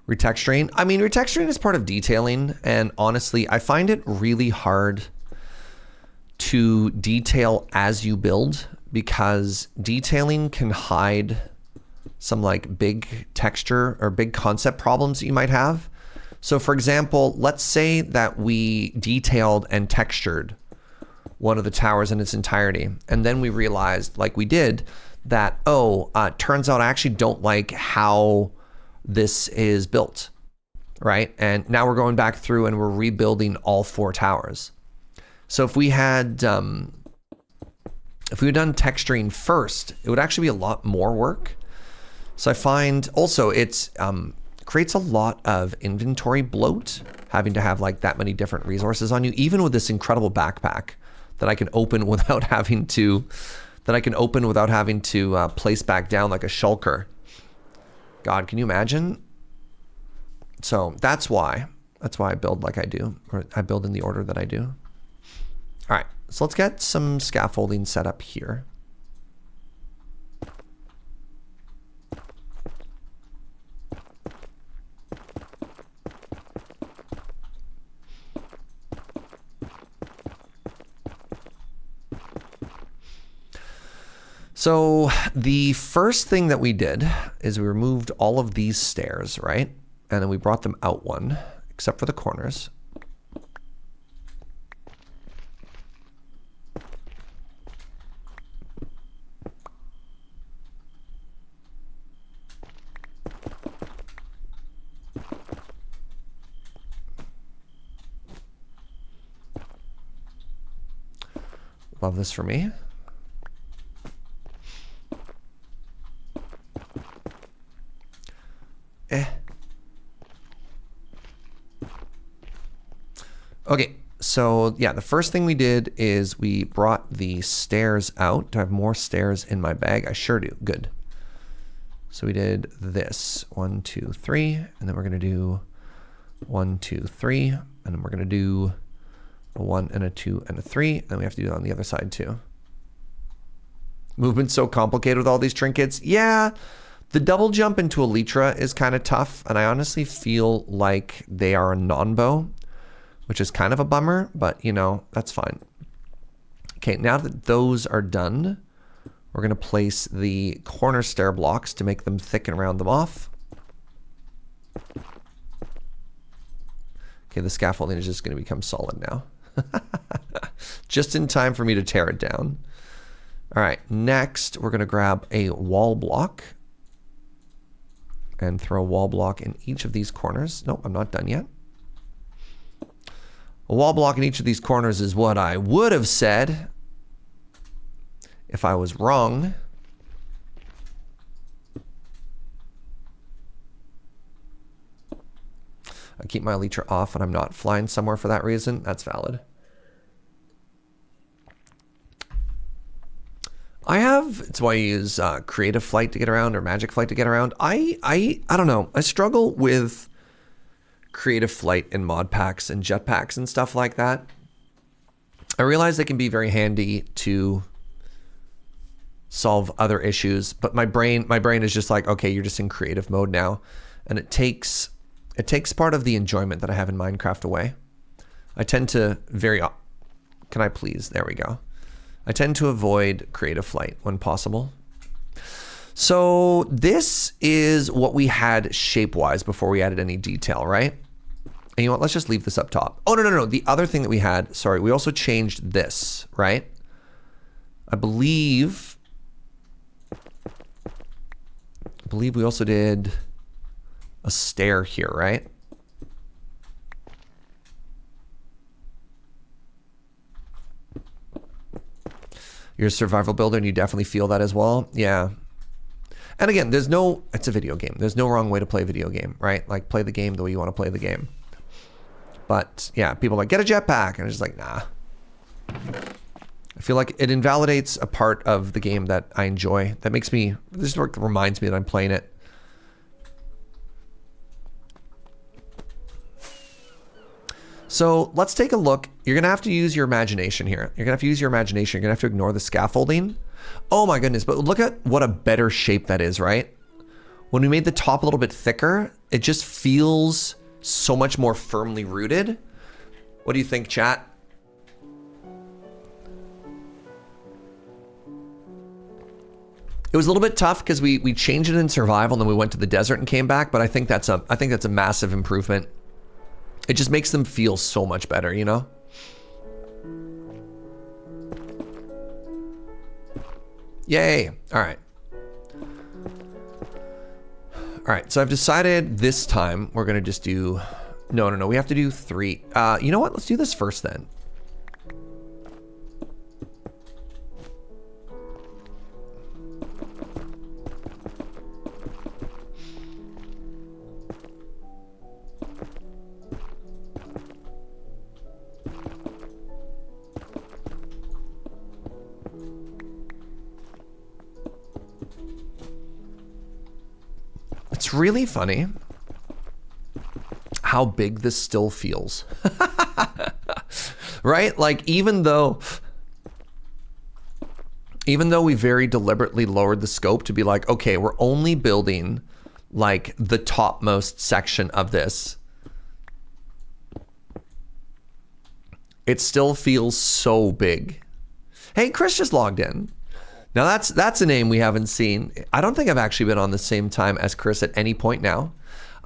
Retexturing. I mean, retexturing is part of detailing, and honestly, I find it really hard to detail as you build because detailing can hide some like big texture or big concept problems that you might have. So for example, let's say that we detailed and textured one of the towers in its entirety, and then we realized, like we did, that, turns out I actually don't like how this is built, right? And now we're going back through and we're rebuilding all 4 towers. So if we had done texturing first, it would actually be a lot more work. So I find also it's creates a lot of inventory bloat, having to have like that many different resources on you, even with this incredible backpack that I can open without having to, place back down like a shulker. God, can you imagine? So that's why I build like I do, or I build in the order that I do. All right, so let's get some scaffolding set up here. So the first thing that we did is we removed all of these stairs, right? And then we brought them out one, except for the corners. Love this for me. Okay, so yeah, the first thing we did is we brought the stairs out. Do I have more stairs in my bag? I sure do. Good. So we did this 1, 2, 3, and then we're gonna do 1, 2, 3, and then we're gonna do a 1 and a 2 and a 3, and we have to do it on the other side too. Movement's so complicated with all these trinkets. Yeah, the double jump into Elytra is kind of tough, and I honestly feel like they are a non-bow, which is kind of a bummer, but you know, that's fine. Okay, now that those are done, we're gonna place the corner stair blocks to make them thick and round them off. Okay, the scaffolding is just gonna become solid now. Just in time for me to tear it down. All right, next we're gonna grab a wall block and throw a wall block in each of these corners. Nope, I'm not done yet. A wall block in each of these corners is what I would have said if I was wrong. I keep my Elytra off when I'm not flying somewhere for that reason. That's valid. It's why I use Creative Flight to get around or Magic Flight to get around. I don't know. I struggle with Creative Flight in mod packs and jetpacks and stuff like that. I realize they can be very handy to solve other issues, but my brain is just like, okay, you're just in creative mode now, and it takes part of the enjoyment that I have in Minecraft away. I tend to can I please? There we go. I tend to avoid Creative Flight when possible. So this is what we had shape-wise before we added any detail, right? And you know what, let's just leave this up top. Oh, no. The other thing that we had, sorry, we also changed this, right? I believe we also did a stair here, right? You're a survival builder and you definitely feel that as well. Yeah. And again, it's a video game. There's no wrong way to play a video game, right? Like, play the game the way you want to play the game. But yeah, people are like, get a jetpack. And I'm just like, nah. I feel like it invalidates a part of the game that I enjoy. This reminds me that I'm playing it. So let's take a look. You're gonna have to use your imagination here. You're gonna have to use your imagination. You're gonna have to ignore the scaffolding. Oh my goodness, but look at what a better shape that is, right? When we made the top a little bit thicker, it just feels so much more firmly rooted. What do you think, chat? It was a little bit tough because we changed it in survival and then we went to the desert and came back, but I think that's a massive improvement. It just makes them feel so much better, you know? Yay. All right. All right, so I've decided this time we're gonna just do, no, we have to do 3. You know what, let's do this first then. It's really funny how big this still feels. Right? Like, even though we very deliberately lowered the scope to be like, okay, we're only building like the topmost section of this, it still feels so big. Hey, Chris just logged in. Now that's a name we haven't seen. I don't think I've actually been on the same time as Chris at any point now.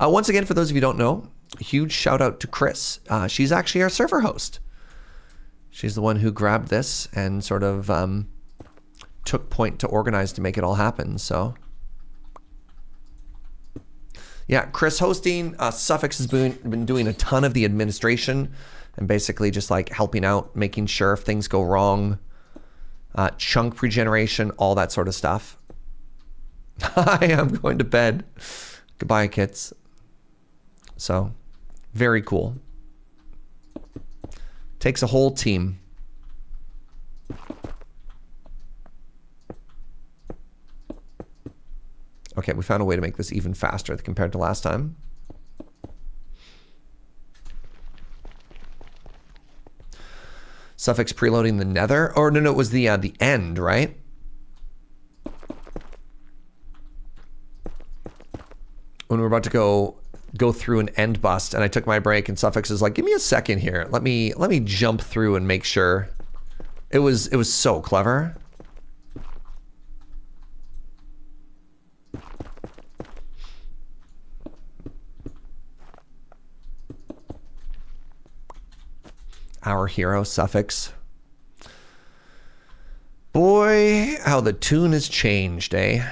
Once again, for those of you who don't know, a huge shout out to Chris. She's actually our server host. She's the one who grabbed this and sort of took point to organize to make it all happen. So yeah, Chris hosting. Suffix has been doing a ton of the administration and basically just like helping out, making sure if things go wrong, chunk pre-generation, all that sort of stuff. I am going to bed. Goodbye, kids. So, very cool. Takes a whole team. Okay, we found a way to make this even faster compared to last time. Suffix preloading the nether. Or no, it was the end, right? When we were about to go through an end bust, and I took my break, and Suffix is like, "Give me a second here. Let me jump through and make sure." It was so clever. Our hero, Suffix. Boy, how the tune has changed, eh?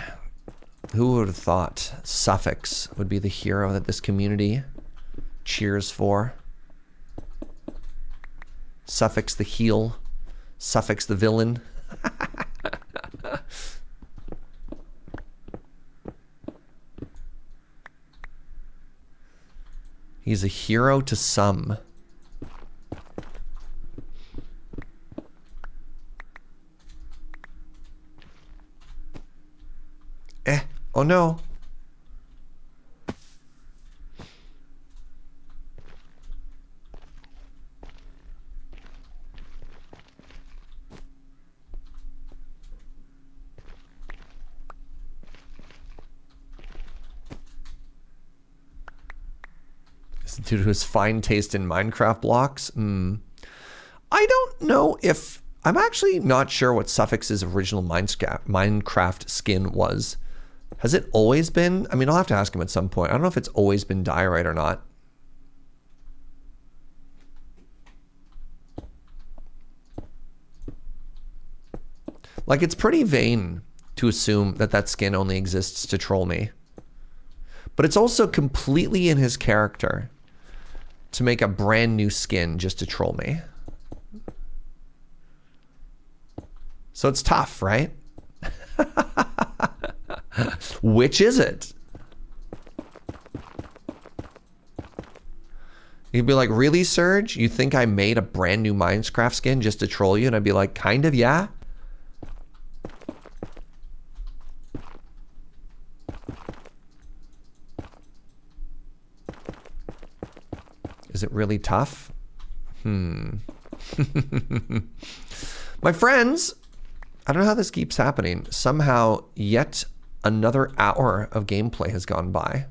Who would have thought Suffix would be the hero that this community cheers for? Suffix the heel, Suffix the villain. He's a hero to some. Oh no. This dude who has fine taste in Minecraft blocks. I don't know if... I'm actually not sure what Suffix's original Minecraft skin was. Has it always been? I mean, I'll have to ask him at some point. I don't know if it's always been diorite or not. Like, it's pretty vain to assume that that skin only exists to troll me. But it's also completely in his character to make a brand new skin just to troll me. So it's tough, right? Which is it? You'd be like, really, Serge? You think I made a brand new Minecraft skin just to troll you? And I'd be like, kind of, yeah. Is it really tough? My friends, I don't know how this keeps happening. Somehow, yet another hour of gameplay has gone by.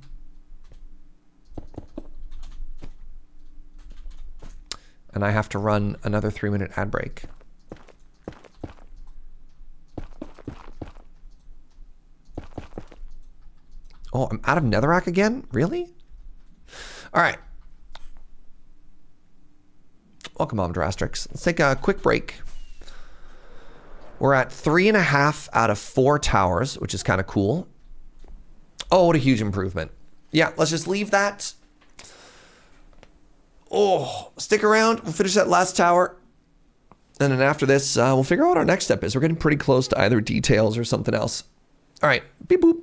And I have to run another 3-minute ad break. Oh, I'm out of netherrack again? Really? All right. Welcome, Mom Drastrix. Let's take a quick break. We're at 3.5 out of 4 towers, which is kind of cool. Oh, what a huge improvement. Yeah, let's just leave that. Oh, stick around. We'll finish that last tower. And then after this, we'll figure out what our next step is. We're getting pretty close to either details or something else. All right, beep boop.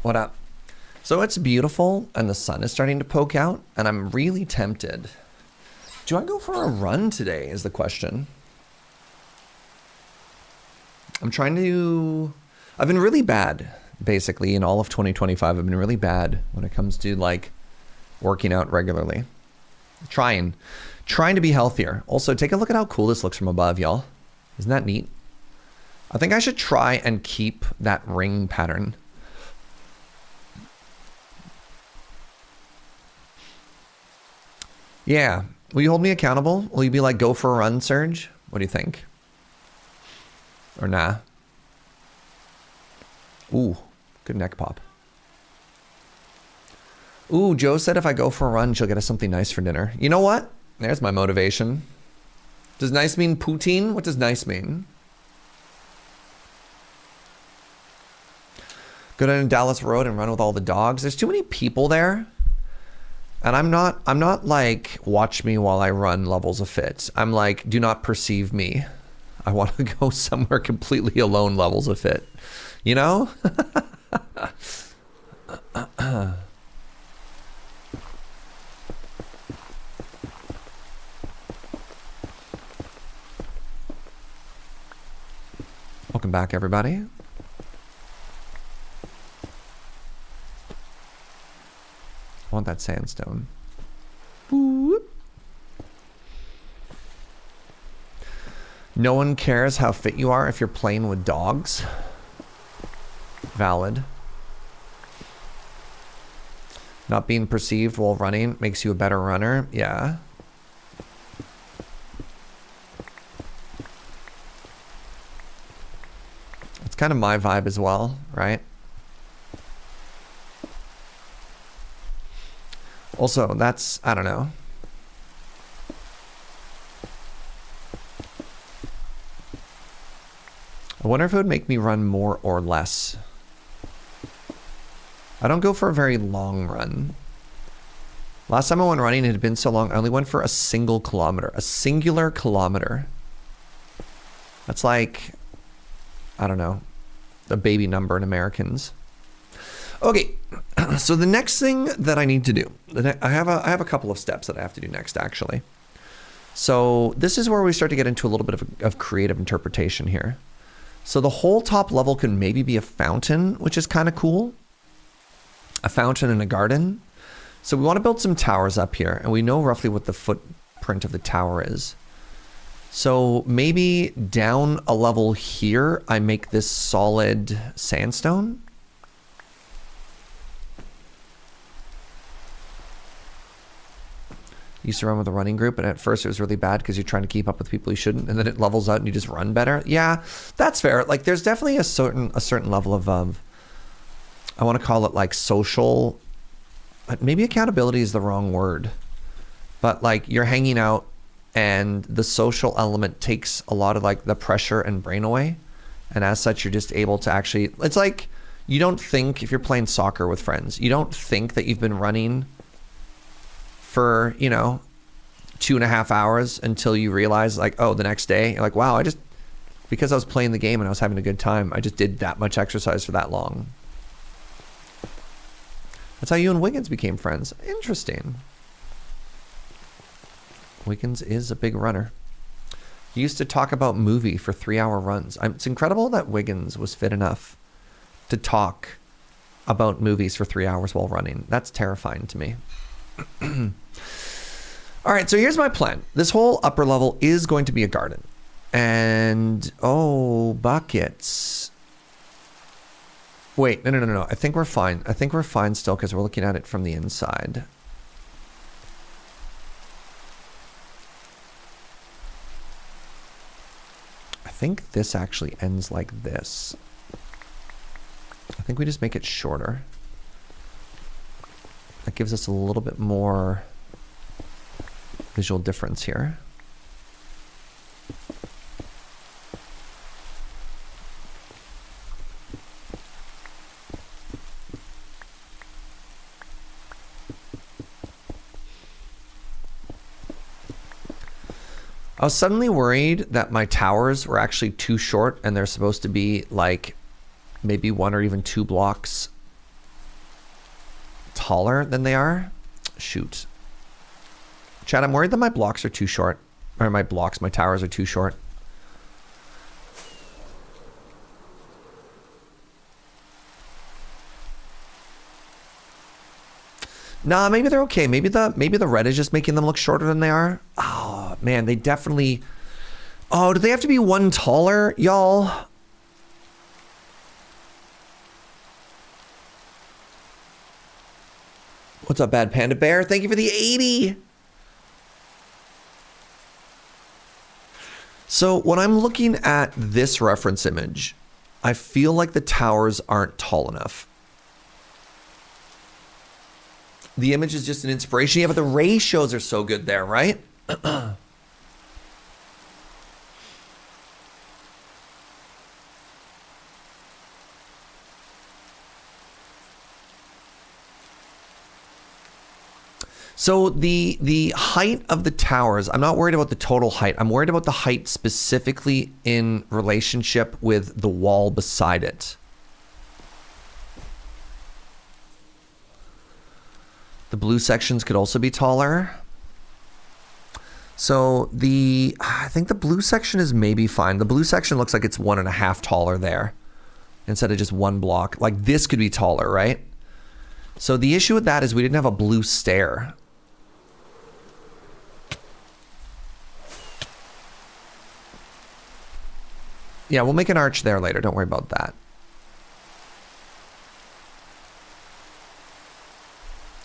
What up? So it's beautiful and the sun is starting to poke out and I'm really tempted. Do I go for a run today is the question. I'm trying to... I've been really bad, basically, in all of 2025. I've been really bad when it comes to, like, working out regularly. Trying to be healthier. Also, take a look at how cool this looks from above, y'all. Isn't that neat? I think I should try and keep that ring pattern. Yeah. Will you hold me accountable? Will you be like, go for a run, Serge? What do you think? Or nah? Ooh, good neck pop. Ooh, Joe said if I go for a run, she'll get us something nice for dinner. You know what? There's my motivation. Does nice mean poutine? What does nice mean? Go down Dallas Road and run with all the dogs. There's too many people there. And I'm not like, watch me while I run levels of fit. I'm like, do not perceive me. I want to go somewhere completely alone levels of fit. You know? Welcome back, everybody. I want that sandstone. Boop. No one cares how fit you are if you're playing with dogs. Valid. Not being perceived while running makes you a better runner. Yeah. It's kind of my vibe as well, right? Also, that's, I don't know. I wonder if it would make me run more or less. I don't go for a very long run. Last time I went running, it had been so long, I only went for a single kilometer. A singular kilometer. That's like, I don't know, a baby number in Americans. Okay, so the next thing that I need to do, I have a couple of steps that I have to do next, actually. So this is where we start to get into a little bit of creative interpretation here. So the whole top level can maybe be a fountain, which is kind of cool. A fountain in a garden. So we want to build some towers up here, and we know roughly what the footprint of the tower is. So maybe down a level here, I make this solid sandstone. Used to run with a running group, and at first it was really bad because you're trying to keep up with people you shouldn't, and then it levels out and you just run better. Yeah, that's fair. Like, there's definitely a certain level of I want to call it like social, maybe accountability is the wrong word, but like you're hanging out and the social element takes a lot of like the pressure and brain away, and as such you're just able to actually, it's like you don't think, if you're playing soccer with friends, you don't think that you've been running for, you know, 2.5 hours until you realize like, oh, the next day you're like, wow, because I was playing the game and I was having a good time, I just did that much exercise for that long. That's how you and Wiggins became friends. Interesting. Wiggins is a big runner. He used to talk about movie for 3-hour runs. It's incredible that Wiggins was fit enough to talk about movies for 3 hours while running. That's terrifying to me. All right, so here's my plan. This whole upper level is going to be a garden. And, oh, buckets. Wait, no. I think we're fine. I think we're fine still because we're looking at it from the inside. I think this actually ends like this. I think we just make it shorter. That gives us a little bit more visual difference here. I was suddenly worried that my towers were actually too short and they're supposed to be like maybe 1 or even 2 blocks taller than they are. Shoot. Chad, I'm worried that my blocks are too short. Or my towers are too short. Nah, maybe they're okay. Maybe the red is just making them look shorter than they are. Oh, man, they definitely... Oh, do they have to be one taller, y'all? What's up, Bad Panda Bear? Thank you for the 80. So when I'm looking at this reference image, I feel like the towers aren't tall enough. The image is just an inspiration. Yeah, but the ratios are so good there, right? So the height of the towers, I'm not worried about the total height. I'm worried about the height specifically in relationship with the wall beside it. The blue sections could also be taller. So I think the blue section is maybe fine. The blue section looks like it's 1.5 taller there instead of just one block. Like this could be taller, right? So the issue with that is we didn't have a blue stair. Yeah, we'll make an arch there later. Don't worry about that.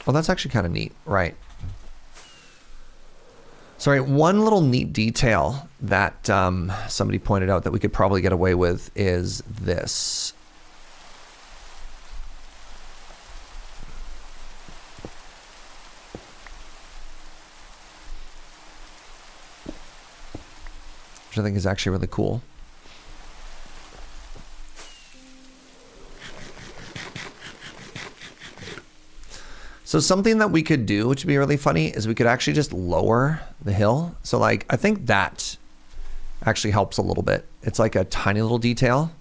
Well, that's actually kind of neat, right? Sorry, one little neat detail that somebody pointed out that we could probably get away with is this. Which I think is actually really cool. So something that we could do, which would be really funny, is we could actually just lower the hill. So like, I think that actually helps a little bit. It's like a tiny little detail.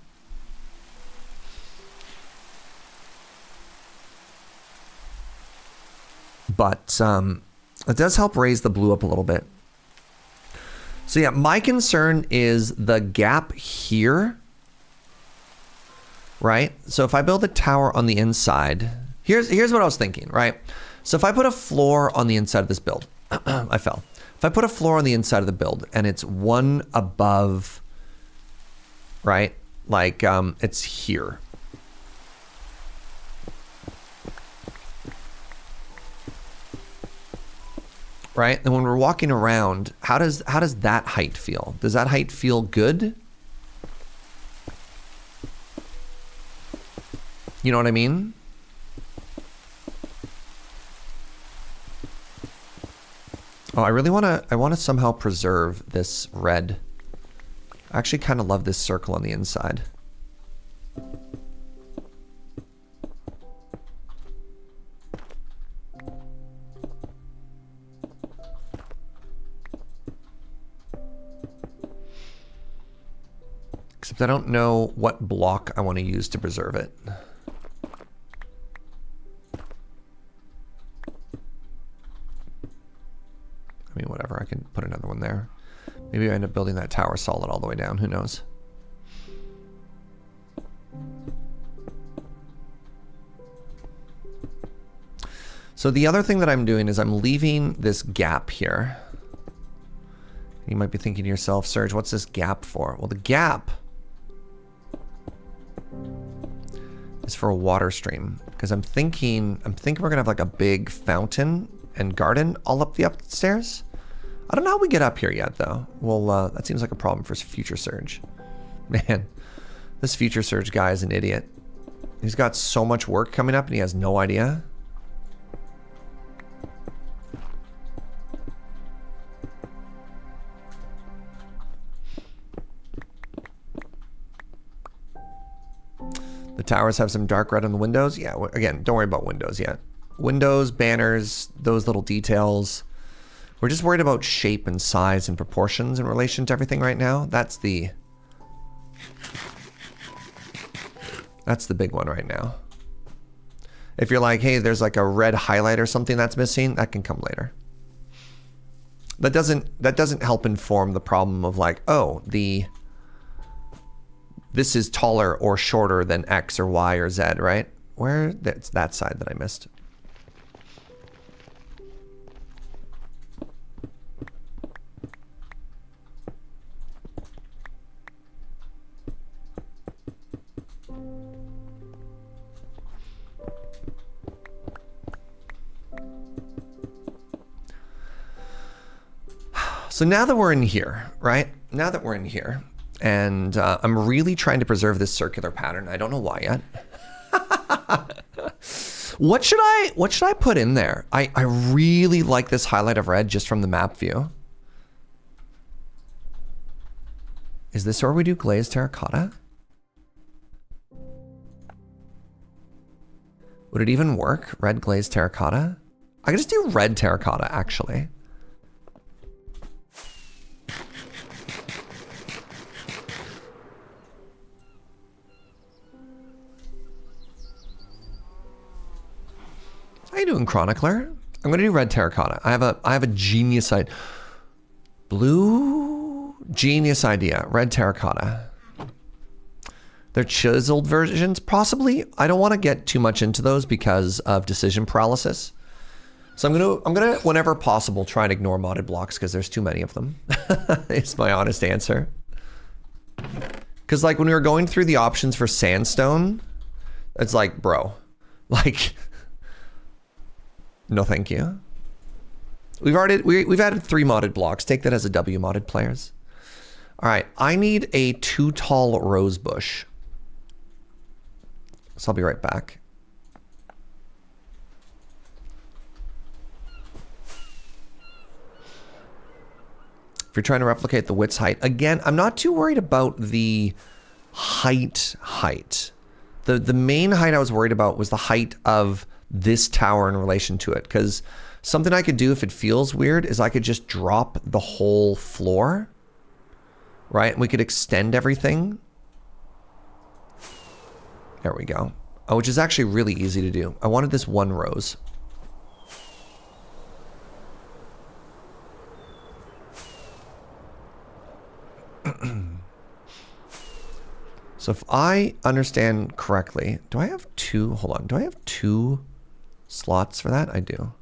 But it does help raise the blue up a little bit. So yeah, my concern is the gap here, right? So if I build a tower on the inside, here's what I was thinking, right? So if I put a floor on the inside of this build, I fell. If I put a floor on the inside of the build and it's one above, right? Like it's here. Right? And when we're walking around, how does that height feel? Does that height feel good? You know what I mean? Oh, I want to somehow preserve this red. I actually kind of love this circle on the inside. Except I don't know what block I want to use to preserve it. I mean, whatever, I can put another one there. Maybe I end up building that tower solid all the way down, who knows? So the other thing that I'm doing is I'm leaving this gap here. You might be thinking to yourself, Serge, what's this gap for? Well, the gap is for a water stream, because I'm thinking we're gonna have like a big fountain and garden all up the upstairs. I don't know how we get up here yet though. Well, that seems like a problem for future Serge. Man, this future Serge guy is an idiot. He's got so much work coming up and he has no idea. The towers have some dark red on the windows. Yeah, again, don't worry about windows yet. Windows, banners, those little details. We're just worried about shape and size and proportions in relation to everything right now. That's the big one right now. If you're like, hey, there's like a red highlight or something that's missing, that can come later. That doesn't help inform the problem of like, oh, this is taller or shorter than X or Y or Z, right? Where? That's that side that I missed. So now that we're in here, right? Now that we're in here, and I'm really trying to preserve this circular pattern. I don't know why yet. What should I put in there? I really like this highlight of red just from the map view. Is this where we do glazed terracotta? Would it even work? Red glazed terracotta? I could just do red terracotta, actually. How you doing, Chronicler? I'm gonna do red terracotta. I have a genius idea. Blue genius idea. Red terracotta. They're chiseled versions, possibly. I don't want to get too much into those because of decision paralysis. So I'm gonna whenever possible try and ignore modded blocks because there's too many of them. It's my honest answer. Because like when we were going through the options for sandstone, it's like, bro, like. No, thank you. We've added 3 modded blocks. Take that as a W, modded players. All right, I need a 2 tall rose bush. So I'll be right back. If you're trying to replicate the width's height, again, I'm not too worried about the height. The main height I was worried about was the height of this tower in relation to it, because something I could do if it feels weird is I could just drop the whole floor, right? And we could extend everything. There we go. Oh, which is actually really easy to do. I wanted this 1 rose. So if I understand correctly, do I have 2? Hold on. Do I have 2 slots for that? I do.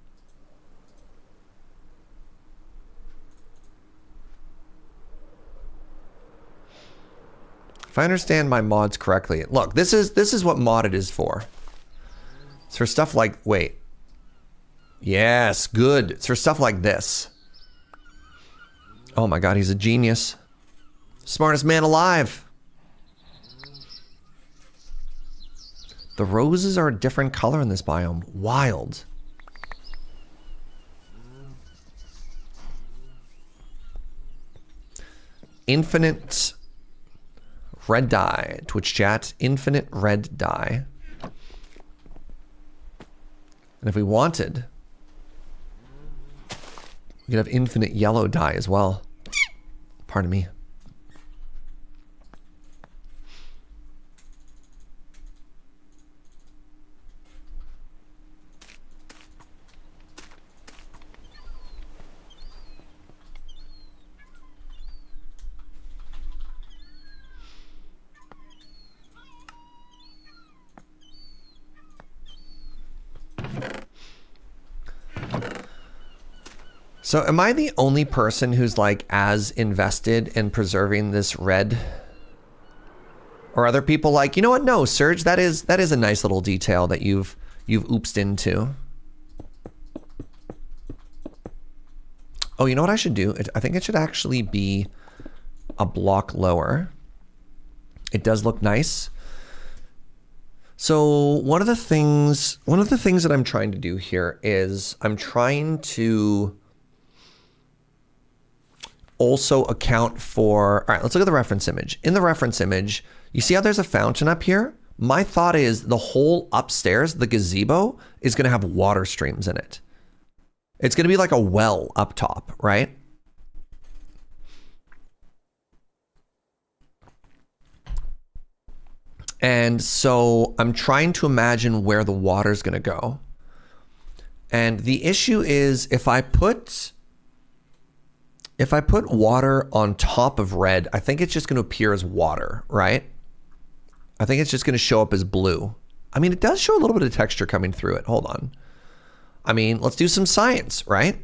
If I understand my mods correctly, look, this is what modded is for. It's for stuff like, wait. Yes, good. It's for stuff like this. Oh my god, he's a genius. Smartest man alive. The roses are a different color in this biome. Wild. Infinite red dye. Twitch chat. Infinite red dye. And if we wanted, we could have infinite yellow dye as well. Pardon me. So am I the only person who's like as invested in preserving this red? Or other people like, you know what? No, Serge, that is a nice little detail that you've oopsed into. Oh, you know what I should do? I think it should actually be a block lower. It does look nice. So one of the things that I'm trying to do here is I'm trying to also account for, all right, let's look at the reference image. In the reference image, you see how there's a fountain up here? My thought is the whole upstairs, the gazebo, is gonna have water streams in it. It's gonna be like a well up top, right? And so I'm trying to imagine where the water's gonna go. And the issue is if I put water on top of red, I think it's just gonna appear as water, right? I think it's just gonna show up as blue. I mean, it does show a little bit of texture coming through it. Hold on. I mean, let's do some science, right?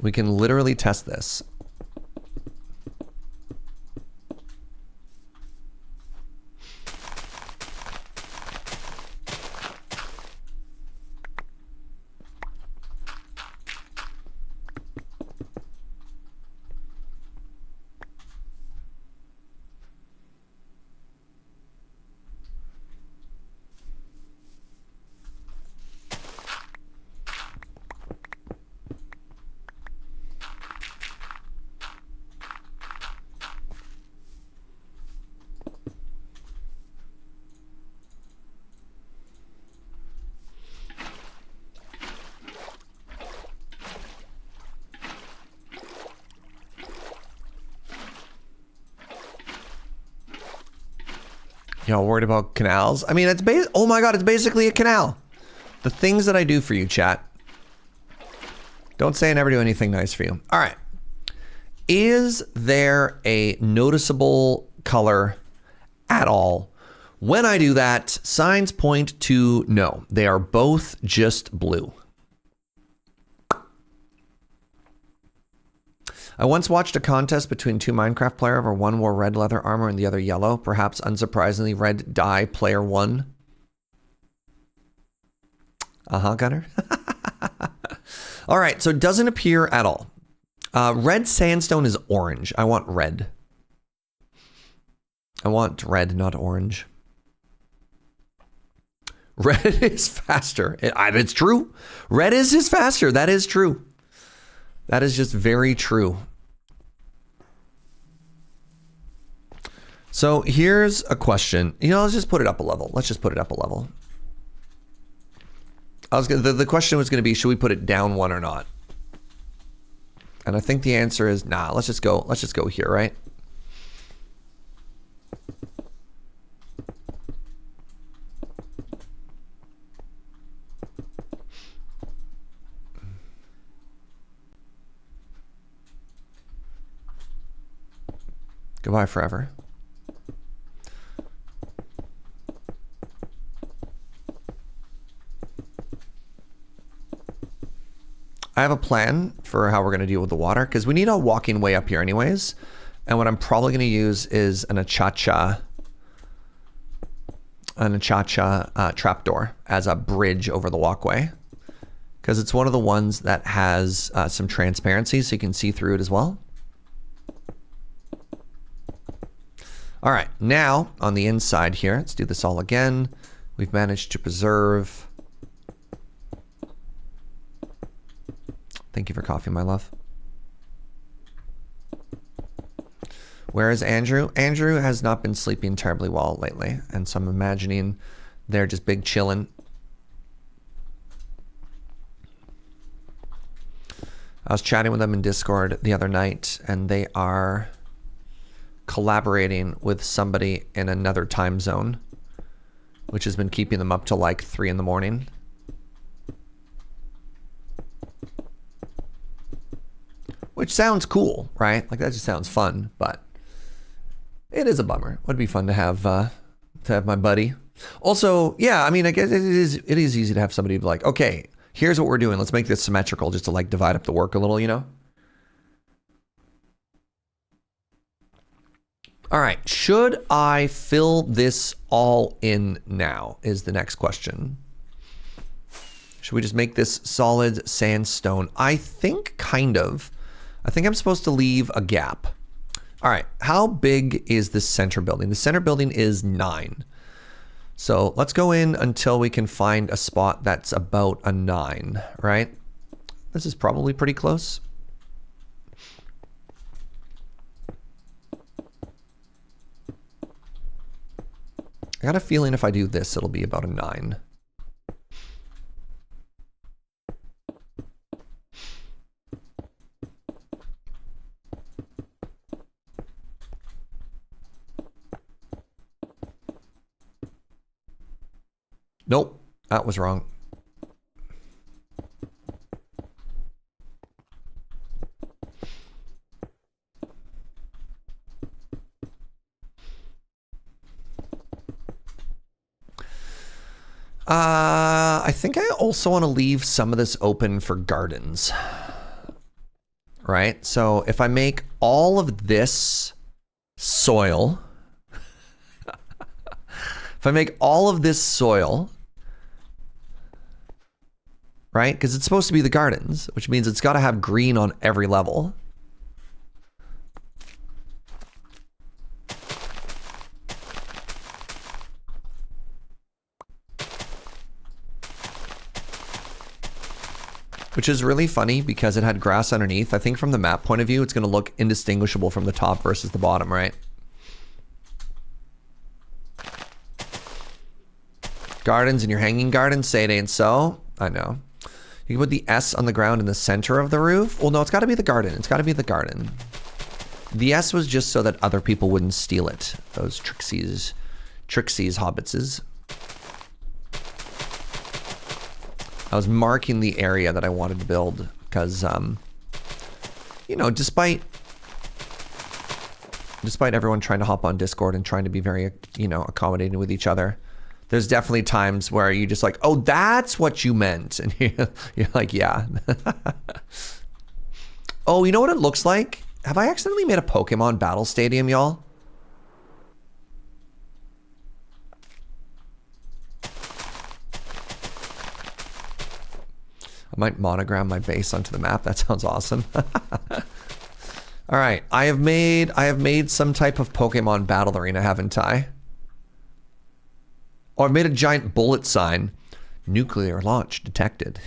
We can literally test this. Y'all worried about canals? I mean, it's oh my god, it's basically a canal. The things that I do for you, chat. Don't say I never do anything nice for you. All right. Is there a noticeable color at all? When I do that, signs point to no. They are both just blue. I once watched a contest between two Minecraft players where one wore red leather armor and the other yellow. Perhaps unsurprisingly, red dye player won. Gunner. All right, so it doesn't appear at all. Red sandstone is orange. I want red. I want red, not orange. Red is faster. It's true. Red is faster. That is true. That is just very true. So here's a question. You know, let's just put it up a level. Let's just put it up a level. The question was going to be, should we put it down one or not? And I think the answer is nah. Let's just go here, right? Goodbye forever. I have a plan for how we're going to deal with the water because we need a walking way up here anyways. And what I'm probably going to use is an achacha trapdoor as a bridge over the walkway because it's one of the ones that has some transparency so you can see through it as well. All right, now on the inside here, let's do this all again. We've managed to preserve. Thank you for coffee, my love. Where is Andrew? Andrew has not been sleeping terribly well lately, and so I'm imagining they're just big chilling. I was chatting with them in Discord the other night, and they are collaborating with somebody in another time zone, which has been keeping them up till like 3 in the morning. Which sounds cool, right? Like that just sounds fun, but it is a bummer. Would be fun to have my buddy. Also, yeah, I mean, I guess it is easy to have somebody be like, okay, here's what we're doing. Let's make this symmetrical just to like divide up the work a little, you know? All right, should I fill this all in now is the next question. Should we just make this solid sandstone? I think kind of. I think I'm supposed to leave a gap. All right, how big is this center building? The center building is 9. So let's go in until we can find a spot that's about a 9, right? This is probably pretty close. I got a feeling if I do this, it'll be about a 9. Nope, that was wrong. I think I also want to leave some of this open for gardens. Right? So if I make all of this soil, if I make all of this soil, right? Because it's supposed to be the gardens, which means it's got to have green on every level. Which is really funny because it had grass underneath. I think from the map point of view, it's going to look indistinguishable from the top versus the bottom, right? Gardens in your hanging garden, say it ain't so. I know. You can put the S on the ground in the center of the roof. Well, no, it's got to be the garden. It's got to be the garden. The S was just so that other people wouldn't steal it. Those trixies hobbitses. I was marking the area that I wanted to build because, you know, despite everyone trying to hop on Discord and trying to be very, you know, accommodating with each other, there's definitely times where you just like, oh, that's what you meant. And you're like, yeah. Oh, you know what it looks like? Have I accidentally made a Pokemon battle stadium, y'all? I might monogram my base onto the map. That sounds awesome. All right, I have made some type of Pokemon battle arena, haven't I? Oh, I've made a giant bullet sign. Nuclear launch detected.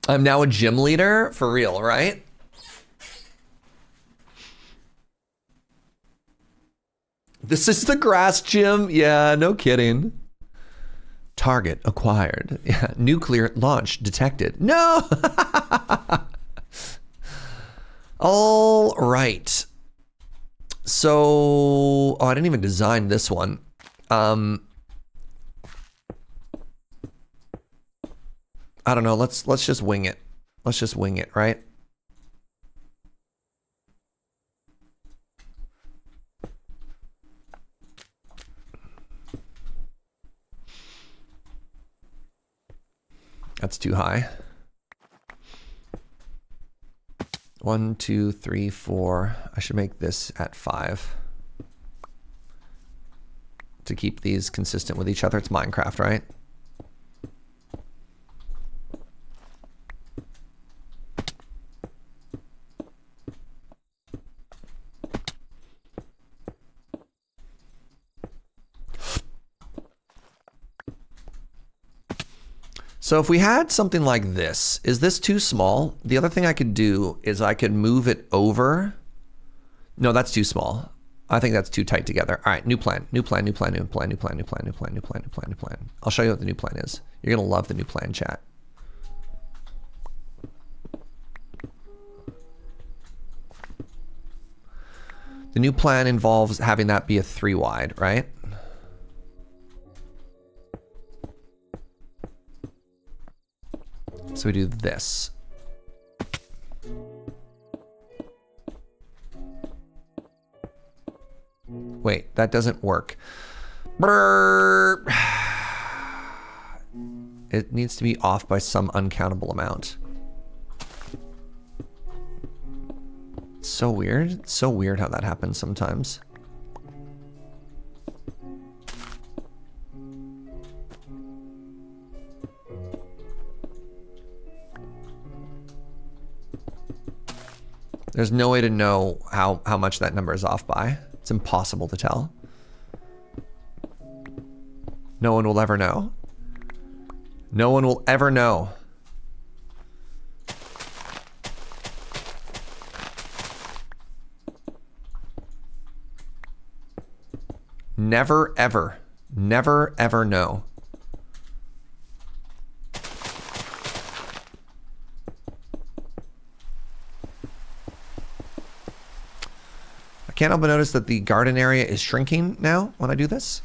I'm now a gym leader for real, right? This is the grass gym? Yeah, no kidding. Target acquired. Yeah, nuclear launch detected. No! All right. So, oh, I didn't even design this one. I don't know. Let's just wing it. Let's just wing it, right? That's too high. 1, 2, 3, 4. I should make this at 5 to keep these consistent with each other. It's Minecraft, right? So if we had something like this, is this too small? The other thing I could do is I could move it over. No, that's too small. I think that's too tight together. All right, new plan, new plan, new plan, new plan, new plan, new plan, new plan, new plan, new plan, new plan. I'll show you what the new plan is. You're gonna love the new plan, chat. The new plan involves having that be a 3 wide, right? So we do this. Wait, that doesn't work. Brrr. It needs to be off by some uncountable amount. It's so weird. It's so weird how that happens sometimes. There's no way to know how much that number is off by. It's impossible to tell. No one will ever know. No one will ever know. Never, ever. Never, ever know. I can't help but notice that the garden area is shrinking now when I do this.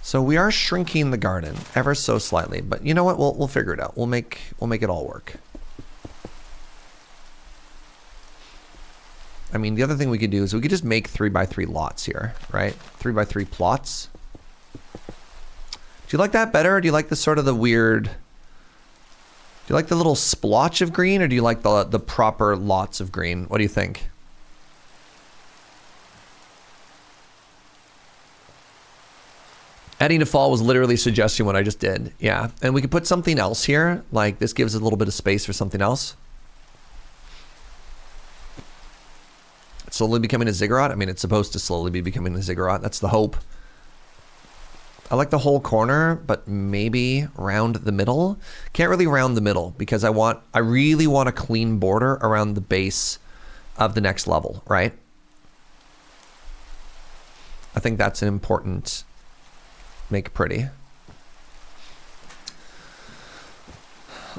So we are shrinking the garden ever so slightly, but you know what? We'll figure it out. We'll make it all work. I mean, the other thing we could do is we could just make 3x3 lots here, right? 3x3 plots. Do you like that better? Or do you like the sort of the weird? Do you like the little splotch of green, or do you like the proper lots of green? What do you think? Adding to fall was literally suggesting what I just did. Yeah, and we could put something else here. Like this gives us a little bit of space for something else. It's slowly becoming a ziggurat. I mean, it's supposed to slowly be becoming a ziggurat. That's the hope. I like the whole corner, but maybe round the middle. Can't really round the middle because I really want a clean border around the base of the next level, right? I think that's an important make pretty.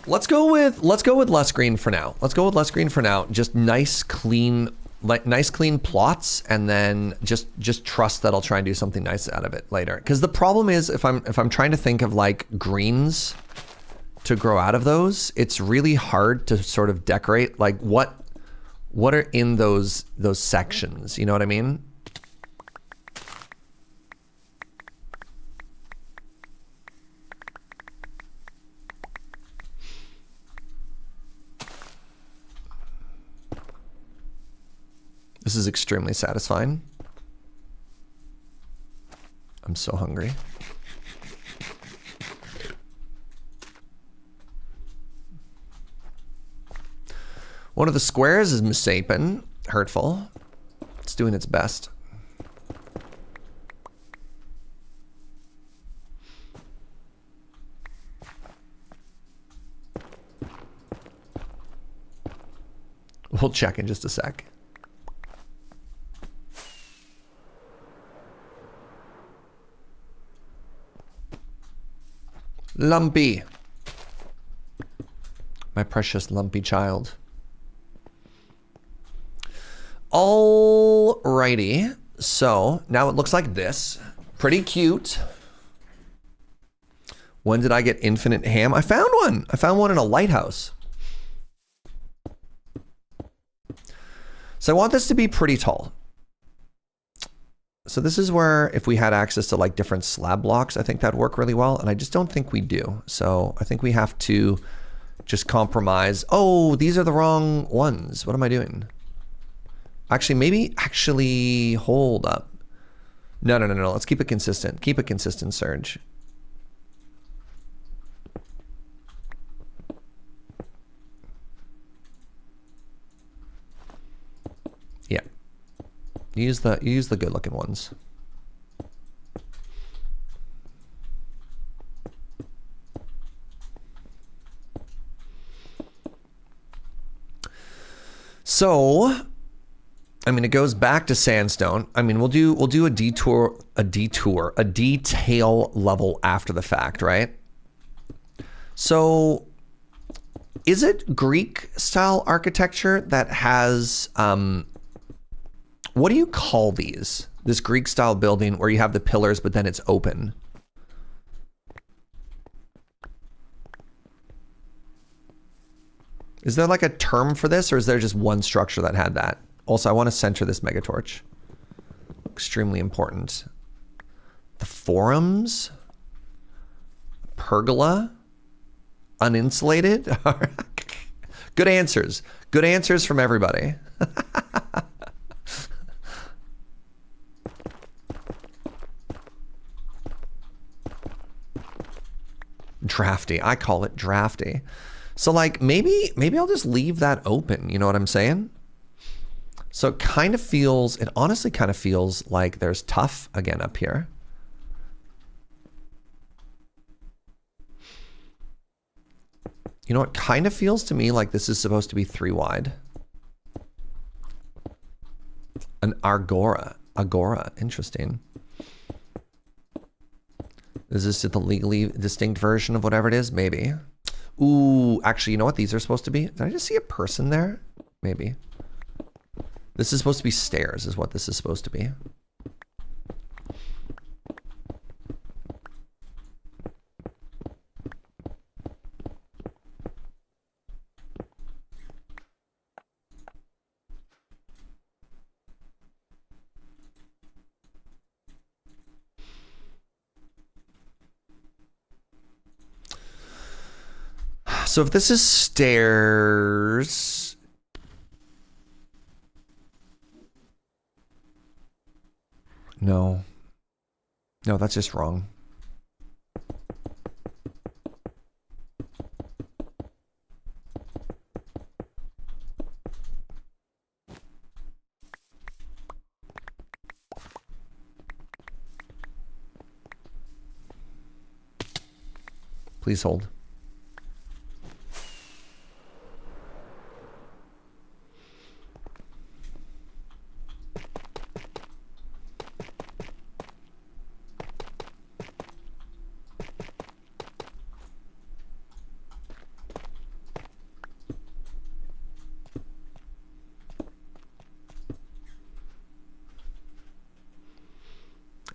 Let's go with less green for now. Let's go with less green for now. Just nice clean plots, and then just trust that I'll try and do something nice out of it later. Because the problem is if I'm trying to think of like greens to grow out of those, it's really hard to sort of decorate like what are in those sections, you know what I mean? This is extremely satisfying. I'm so hungry. One of the squares is misshapen, hurtful. It's doing its best. We'll check in just a sec. Lumpy. My precious lumpy child. Alrighty. So now it looks like this. Pretty cute. When did I get infinite ham? I found one. I found one in a lighthouse. So I want this to be pretty tall. So this is where if we had access to like different slab blocks, I think that'd work really well. And I just don't think we do. So I think we have to just compromise. Oh, these are the wrong ones. What am I doing? Actually, hold up. No. Let's keep it consistent. Keep it consistent, Serge. Yeah. Use the good looking ones. So, I mean, it goes back to sandstone. I mean, we'll do a detail level after the fact, right? So, is it Greek style architecture that has what do you call these? This Greek style building where you have the pillars, but then it's open. Is there like a term for this, or is there just one structure that had that? Also, I want to center this megatorch. Extremely important. The forums, pergola, uninsulated. Good answers. Good answers from everybody. Drafty. I call it drafty. So like maybe I'll just leave that open. You know what I'm saying? So it honestly kind of feels like there's tough again up here. You know, it kind of feels to me like this is supposed to be 3 wide. An Agora. Interesting. Is this the legally distinct version of whatever it is? Maybe. Ooh, actually, you know what these are supposed to be? Did I just see a person there? Maybe. This is supposed to be stairs, is what this is supposed to be. So if this is stairs, no, that's just wrong. Please hold.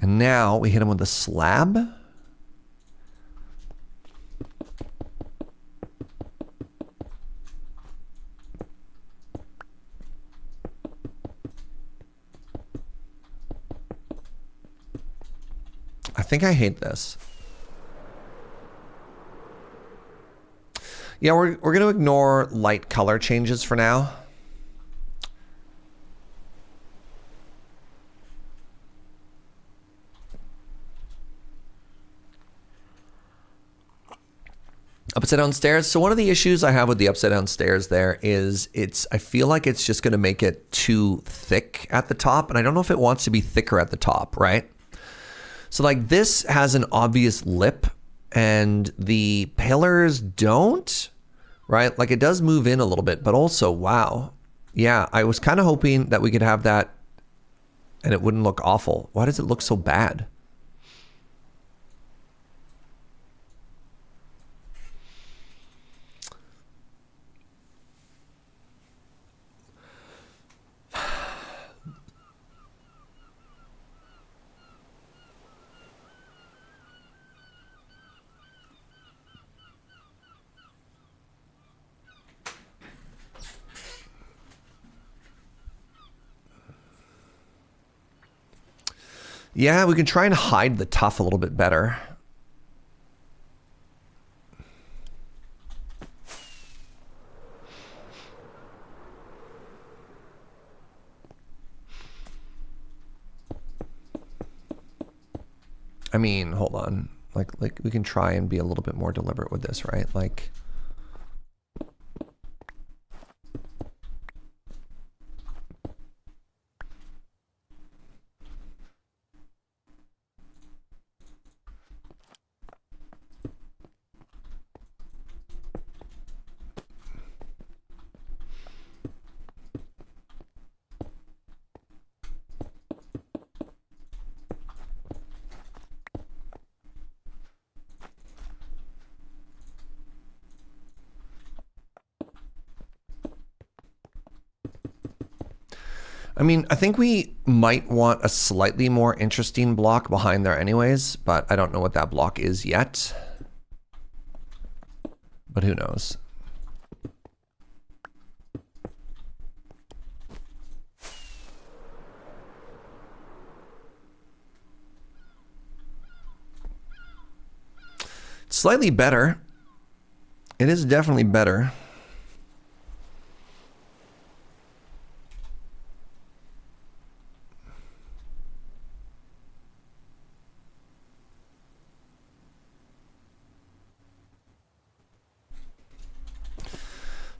And now we hit him with a slab. I think I hate this. Yeah, we're going to ignore light color changes for now. Upside down stairs. So one of the issues I have with the upside down stairs there is I feel like it's just going to make it too thick at the top. And I don't know if it wants to be thicker at the top, right? So like this has an obvious lip and the pillars don't, right? Like it does move in a little bit, but also, wow. Yeah, I was kind of hoping that we could have that and it wouldn't look awful. Why does it look so bad? Yeah, we can try and hide the tuff a little bit better. I mean, hold on. Like we can try and be a little bit more deliberate with this, right? Like I mean, I think we might want a slightly more interesting block behind there anyways, but I don't know what that block is yet. But who knows? It's slightly better. It is definitely better.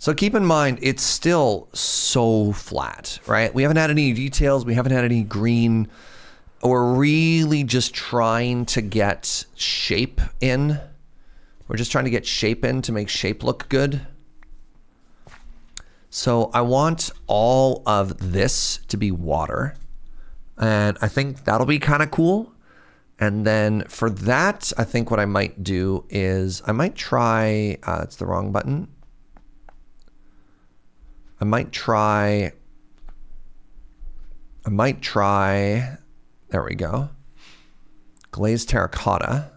So keep in mind, it's still so flat, right? We haven't had any details. We haven't had any green. We're really just trying to get shape in, We're just trying to get shape in to make shape look good. So I want all of this to be water. And I think that'll be kind of cool. And then for that, I think what I might do is I might try, it's the wrong button. I might try, there we go. Glazed terracotta.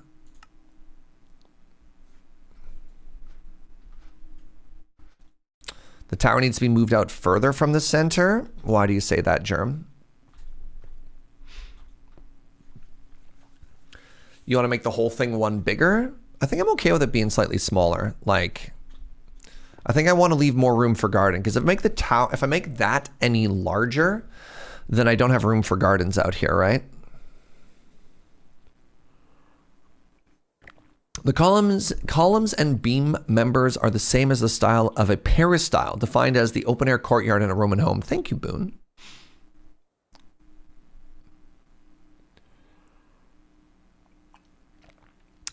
The tower needs to be moved out further from the center. Why do you say that, Germ? You want to make the whole thing one bigger? I think I'm okay with it being slightly smaller. Like, I think I want to leave more room for garden, because if I make that any larger, then I don't have room for gardens out here, right? The columns and beam members are the same as the style of a peristyle, defined as the open air courtyard in a Roman home. Thank you, Boone.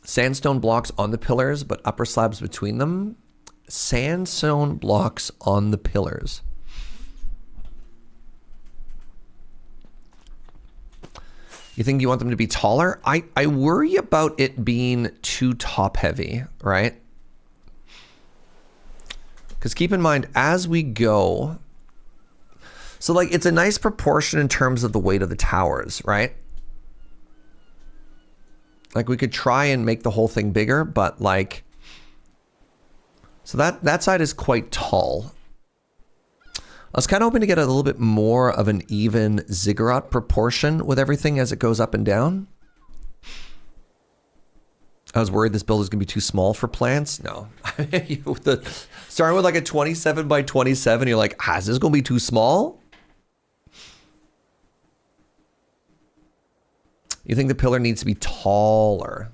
Sandstone blocks on the pillars, but upper slabs between them. Sandstone blocks on the pillars. You think you want them to be taller? I worry about it being too top heavy, right? Because keep in mind, as we go, so like it's a nice proportion in terms of the weight of the towers, right? Like we could try and make the whole thing bigger, but like, so that side is quite tall. I was kind of hoping to get a little bit more of an even ziggurat proportion with everything as it goes up and down. I was worried this build is going to be too small for plants. No. Starting with like a 27 by 27, you're like, is this going to be too small? You think the pillar needs to be taller.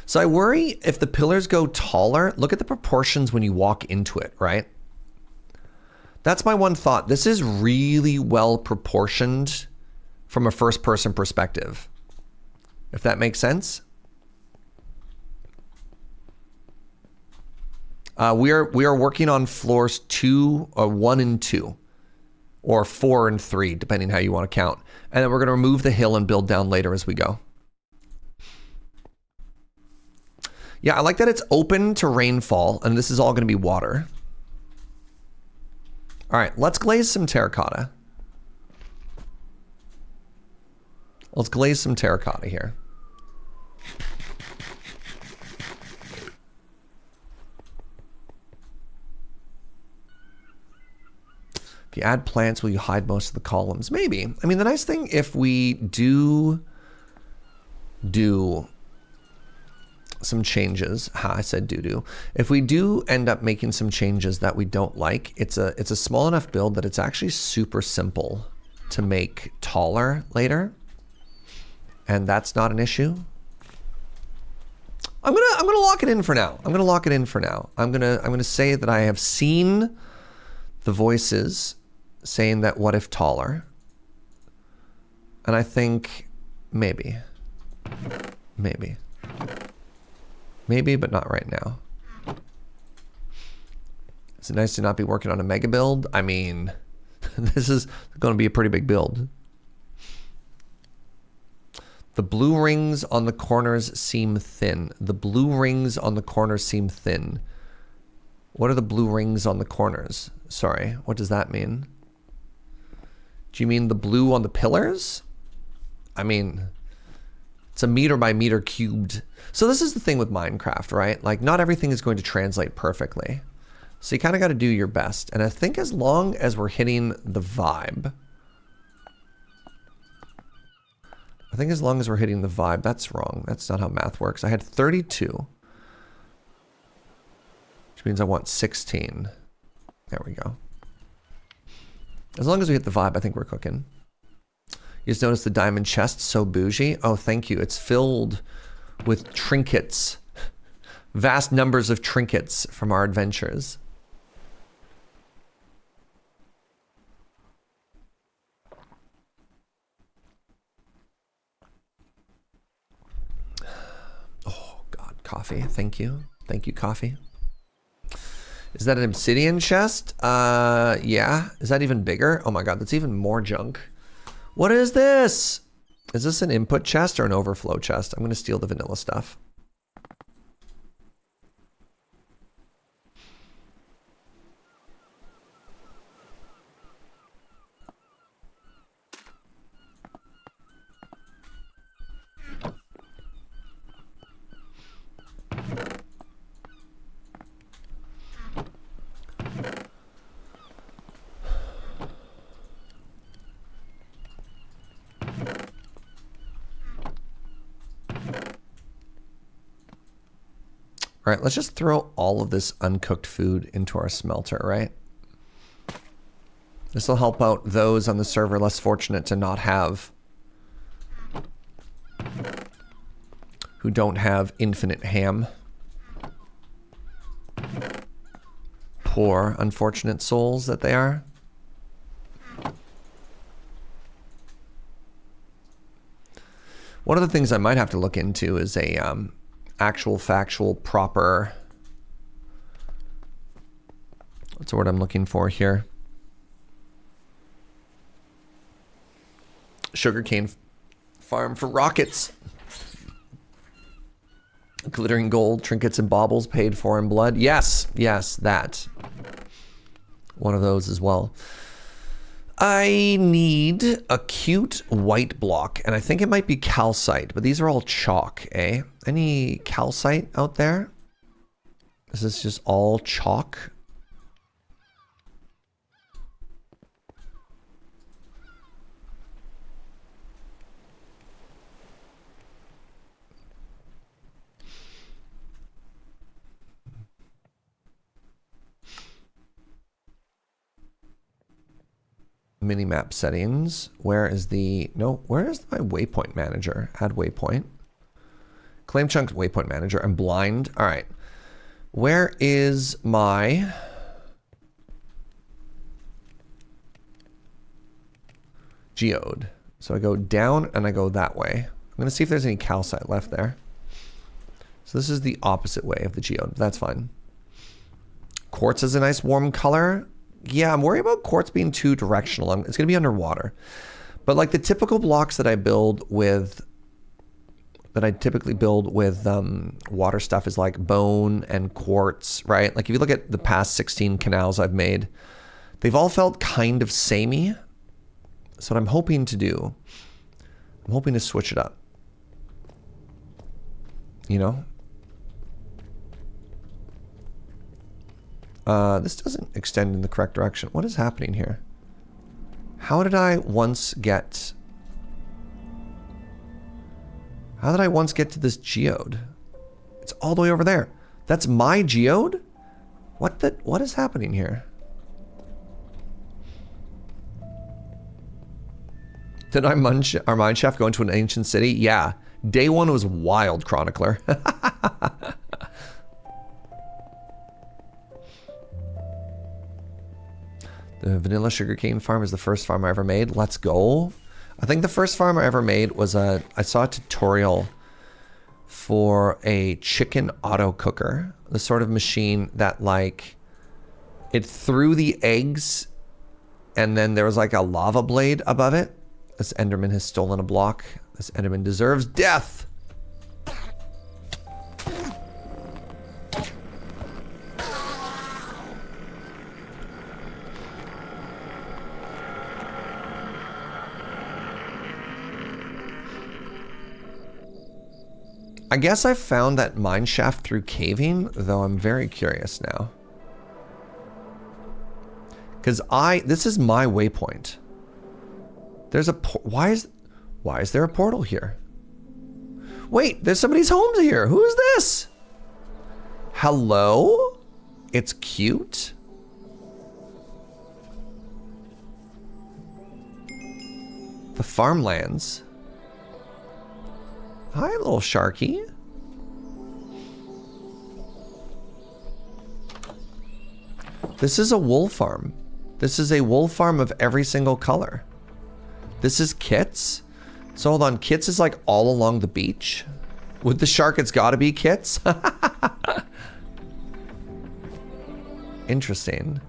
So I worry if the pillars go taller, look at the proportions when you walk into it, right? That's my one thought. This is really well proportioned from a first person perspective. If that makes sense. We are working on floors 1 and 2. Or 4 and 3, depending how you want to count. And then we're going to remove the hill and build down later as we go. Yeah, I like that it's open to rainfall, and this is all going to be water. All right, let's glaze some terracotta. Let's glaze some terracotta here. If you add plants, will you hide most of the columns? Maybe. I mean, the nice thing, if we do some changes, I said do. If we do end up making some changes that we don't like, it's a small enough build that it's actually super simple to make taller later, and that's not an issue. I'm gonna lock it in for now. I'm gonna say that I have seen the voices saying that what if taller, and I think maybe, but not right now. Is it nice to not be working on a mega build? I mean, this is going to be a pretty big build. The blue rings on the corners seem thin. The blue rings on the corners seem thin. What are the blue rings on the corners? Sorry, what does that mean? Do you mean the blue on the pillars? I mean, it's a meter by meter cubed. So this is the thing with Minecraft, right? Like, not everything is going to translate perfectly. So you kind of got to do your best. And I think as long as we're hitting the vibe, that's wrong. That's not how math works. I had 32, which means I want 16. There we go. As long as we hit the vibe, I think we're cooking. You just notice the diamond chest, so bougie. Oh, thank you. It's filled with trinkets. Vast numbers of trinkets from our adventures. Oh, God. Coffee. Thank you. Thank you, coffee. Is that an obsidian chest? Yeah. Is that even bigger? Oh my god, that's even more junk. What is this? Is this an input chest or an overflow chest? I'm gonna steal the vanilla stuff. All right, let's just throw all of this uncooked food into our smelter, right? This will help out those on the server less fortunate to not have, who don't have infinite ham. Poor, unfortunate souls that they are. One of the things I might have to look into is a actual factual proper, what's the word I'm looking for here? Sugarcane farm for rockets. Glittering gold, trinkets and baubles paid for in blood. Yes, yes, that. One of those as well. I need a cute white block, and I think it might be calcite, but these are all chalk, eh? Any calcite out there? Is this just all chalk? Minimap settings. Where is the, no, where is my waypoint manager? Add waypoint. Claim chunk waypoint manager. I'm blind. All right. Where is my geode? So I go down and I go that way. I'm going to see if there's any calcite left there. So this is the opposite way of the geode. That's fine. Quartz is a nice warm color. Yeah, I'm worried about quartz being too directional. It's going to be underwater. But like the typical blocks that I build with, that I typically build with water stuff is like bone and quartz, right? Like if you look at the past 16 canals I've made, they've all felt kind of samey. So what I'm hoping to do, I'm hoping to switch it up. You know? This doesn't extend in the correct direction. What is happening here? How did I once get... How did I once get to this geode? It's all the way over there. That's my geode? What is happening here? Did our mine shaft go into an ancient city? Yeah. Day one was wild, Chronicler. The vanilla sugarcane farm is the first farm I ever made. Let's go. I think the first farm I ever made was I saw a tutorial for a chicken auto cooker. The sort of machine that like, it threw the eggs and then there was like a lava blade above it. This Enderman has stolen a block. This Enderman deserves death. I guess I found that mine shaft through caving, though I'm very curious now. Because this is my waypoint. There's a, why is there a portal here? Wait, there's somebody's home here. Who is this? Hello? It's cute. The farmlands. Hi, little Sharky. This is a wool farm. This is a wool farm of every single color. This is Kits. So hold on, Kits is like all along the beach. With the shark, it's gotta be Kits? Interesting.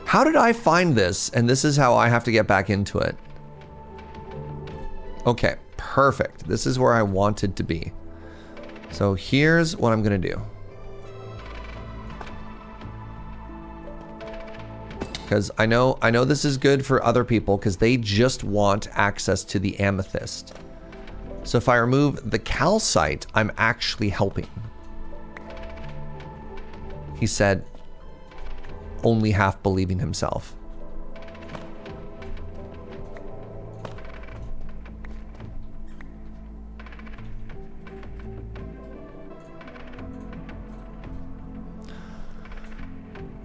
How did I find this? And this is how I have to get back into it. Okay, perfect. This is where I wanted to be. So here's what I'm gonna do. Because I know this is good for other people because they just want access to the amethyst. So if I remove the calcite, I'm actually helping. He said, only half believing himself.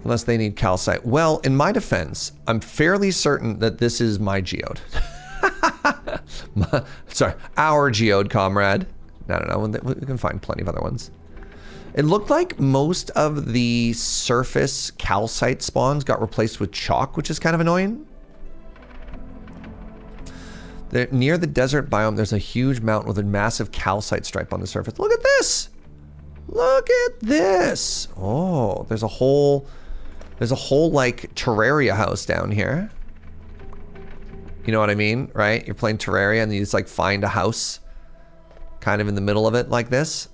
Unless they need calcite. Well, in my defense, I'm fairly certain that this is my geode. Sorry, our geode, comrade. No, we can find plenty of other ones. It looked like most of the surface calcite spawns got replaced with chalk, which is kind of annoying. Near the desert biome, there's a huge mountain with a massive calcite stripe on the surface. Look at this! Look at this! Oh, there's a whole like Terraria house down here. You know what I mean, right? You're playing Terraria and you just like find a house kind of in the middle of it like this.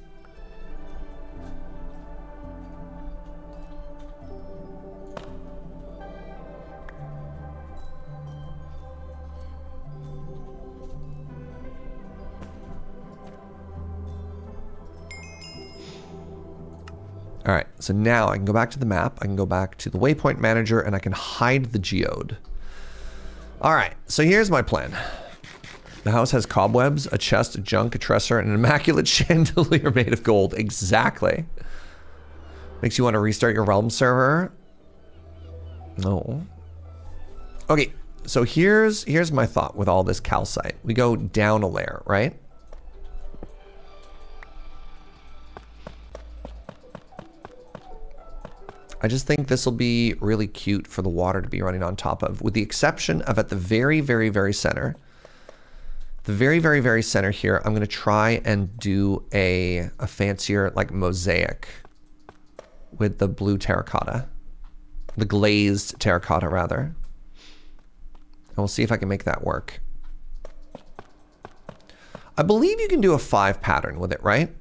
All right, so now I can go back to the map, I can go back to the waypoint manager, and I can hide the geode. All right, so here's my plan. The house has cobwebs, a chest, a junk, a dresser, and an immaculate chandelier made of gold. Exactly. Makes you want to restart your realm server? No. Okay, so here's my thought with all this calcite. We go down a layer, right? I just think this will be really cute for the water to be running on top of, with the exception of at the very, very, very center. The very, very, very center here, I'm gonna try and do a fancier like mosaic with the blue terracotta. The glazed terracotta rather. And we'll see if I can make that work. I believe you can do a 5 pattern with it, right?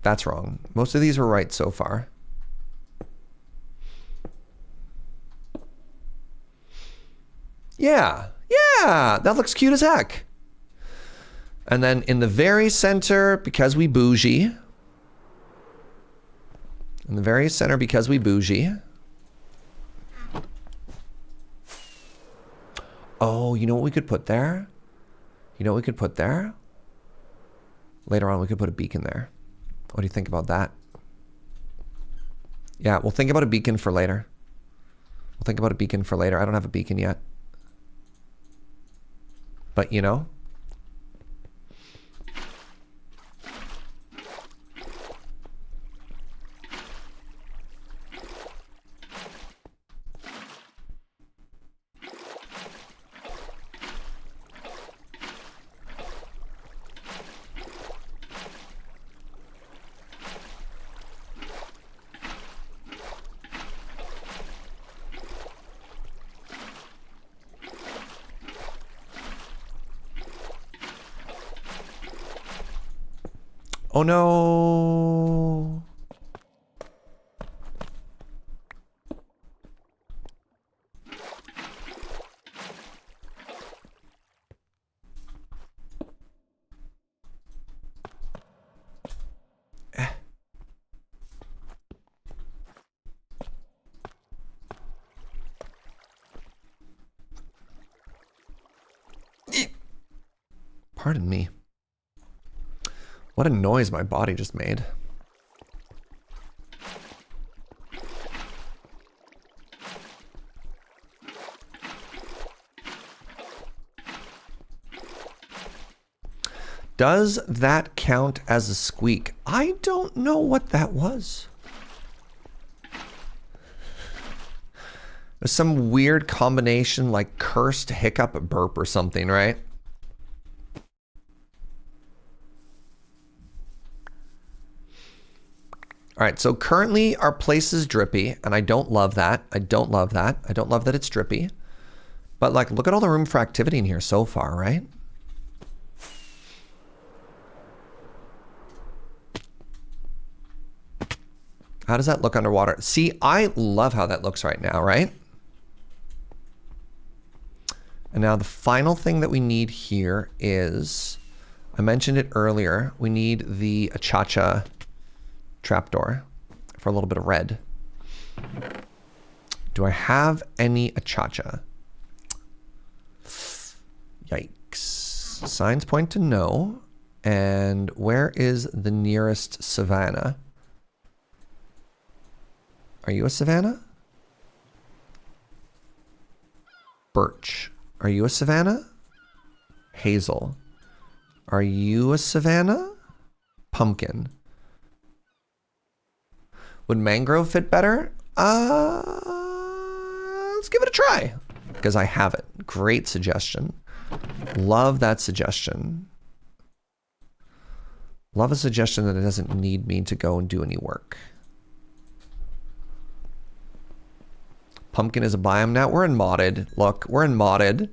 That's wrong. Most of these were right so far. Yeah, that looks cute as heck. And then in the very center, because we bougie. In the very center, because we bougie. Oh, you know what we could put there? You know what we could put there? Later on, we could put a beacon there. What do you think about that? Yeah, we'll think about a beacon for later. We'll think about a beacon for later. I don't have a beacon yet. But you know. Oh no. Pardon me. What a noise my body just made. Does that count as a squeak? I don't know what that was. There's some weird combination like cursed hiccup burp or something, right? All right, so currently our place is drippy, and I don't love that. I don't love that. I don't love that it's drippy. But like, look at all the room for activity in here so far, right? How does that look underwater? See, I love how that looks right now, right? And now the final thing that we need here is, I mentioned it earlier, we need the Achacha trapdoor for a little bit of red. Do I have any Achacha? Yikes. Signs point to no. And where is the nearest savannah? Are you a savannah? Birch. Are you a savannah? Hazel. Are you a savannah? Pumpkin. Would mangrove fit better? Let's give it a try. Because I have it. Great suggestion. Love that suggestion. Love a suggestion that it doesn't need me to go and do any work. Pumpkin is a biome now. We're in modded. Look, we're in modded.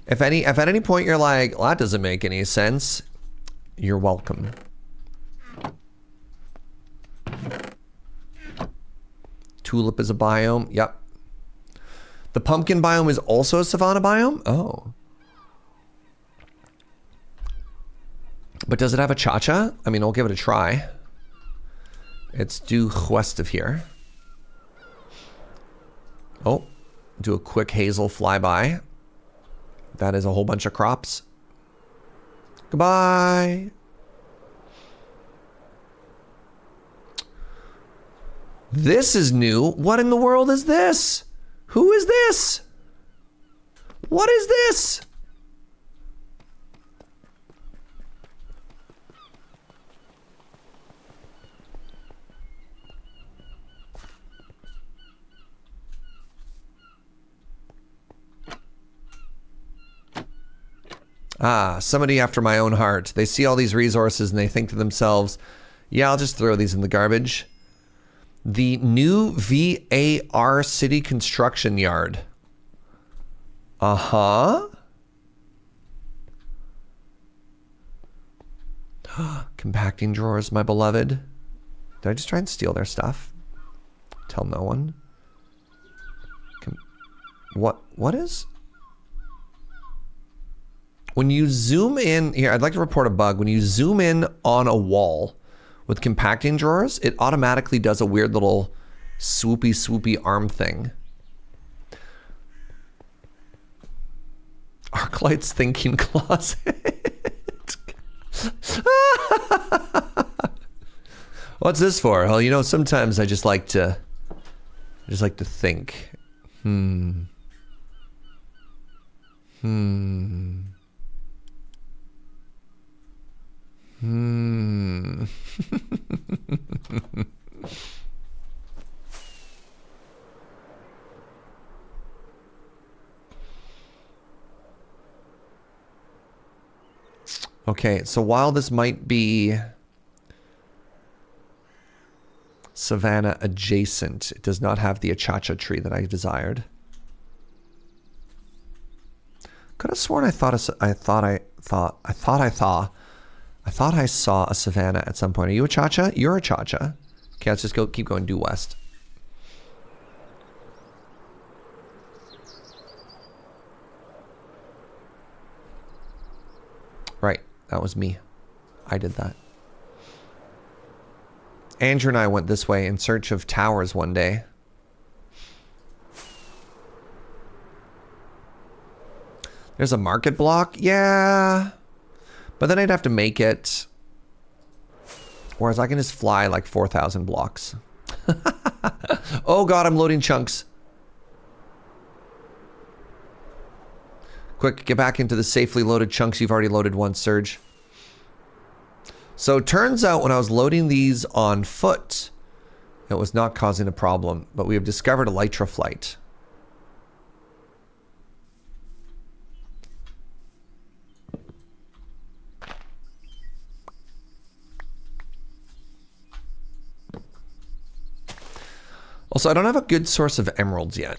If at any point you're like, well, that doesn't make any sense, you're welcome. Tulip is a biome. Yep. The pumpkin biome is also a savanna biome? Oh. But does it have a cha-cha? I mean, I'll give it a try. It's due west of here. Oh, do a quick Hazel flyby. That is a whole bunch of crops. Goodbye. This is new. What in the world is this? Who is this? What is this? Ah, somebody after my own heart. They see all these resources and they think to themselves, yeah, I'll just throw these in the garbage. The new VAR city construction yard. Uh-huh. Compacting drawers, my beloved. Did I just try and steal their stuff? Tell no one. What is? When you zoom in, here, I'd like to report a bug. When you zoom in on a wall with compacting drawers, it automatically does a weird little swoopy arm thing. Arclight's thinking closet. What's this for? Well, you know, sometimes I just like to think. Okay, so while this might be savanna adjacent, it does not have the achacha tree that I desired. Could have sworn I thought I saw a savanna at some point. Are you a cha-cha? You're a cha-cha. Okay, let's just keep going due west. Right, that was me. I did that. Andrew and I went this way in search of towers one day. There's a market block? Yeah. But then I'd have to make it. Whereas I can just fly like 4,000 blocks. Oh god, I'm loading chunks. Quick, get back into the safely loaded chunks you've already loaded once, Serge. So it turns out when I was loading these on foot, it was not causing a problem, but we have discovered elytra flight. Also, I don't have a good source of emeralds yet,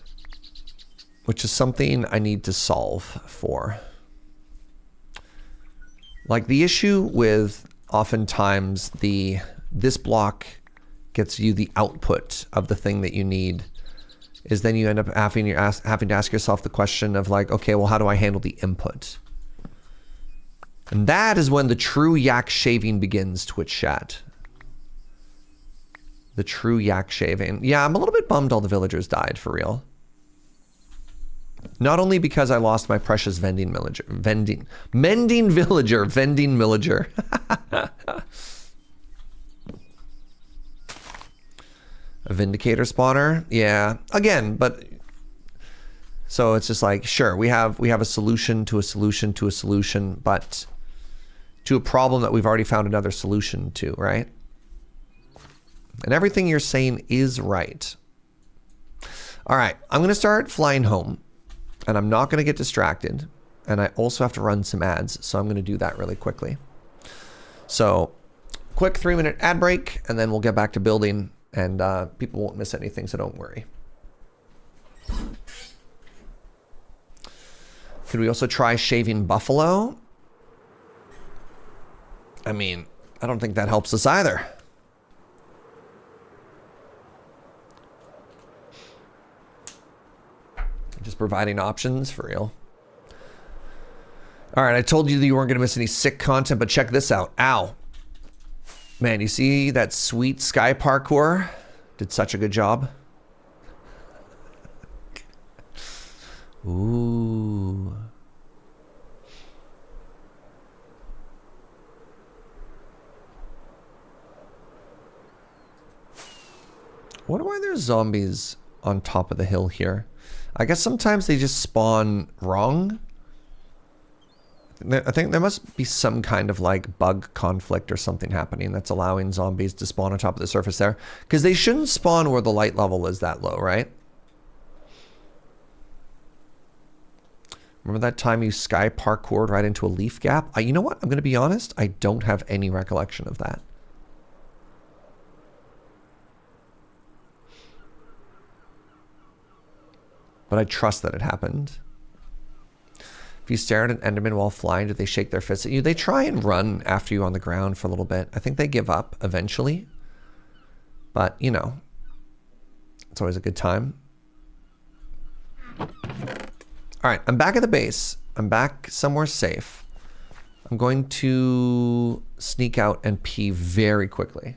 which is something I need to solve for. Like the issue with oftentimes this block gets you the output of the thing that you need is then you end up having to ask yourself the question of like, okay, well, how do I handle the input? And that is when the true yak shaving begins, Twitch chat. The true yak shaving. Yeah, I'm a little bit bummed all the villagers died, for real. Not only because I lost my precious vending villager. A vindicator spawner? Yeah. Again, but so it's just like, sure, we have a solution to a solution to a solution, but to a problem that we've already found another solution to, right? And everything you're saying is right. All right, I'm going to start flying home, and I'm not going to get distracted. And I also have to run some ads, so I'm going to do that really quickly. So, quick 3-minute ad break, and then we'll get back to building, and people won't miss anything, so don't worry. Could we also try shaving buffalo? I mean, I don't think that helps us either. Just providing options, for real. All right, I told you that you weren't going to miss any sick content, but check this out. Ow. Man, you see that sweet sky parkour? Did such a good job. Ooh. I wonder why there's zombies on top of the hill here. I guess sometimes they just spawn wrong. I think there must be some kind of like bug conflict or something happening that's allowing zombies to spawn on top of the surface there. Because they shouldn't spawn where the light level is that low, right? Remember that time you sky parkoured right into a leaf gap? You know what? I'm going to be honest. I don't have any recollection of that. But I trust that it happened. If you stare at an Enderman while flying, do they shake their fists at you? They try and run after you on the ground for a little bit. I think they give up eventually. But, you know, it's always a good time. All right, I'm back at the base. I'm back somewhere safe. I'm going to sneak out and pee very quickly.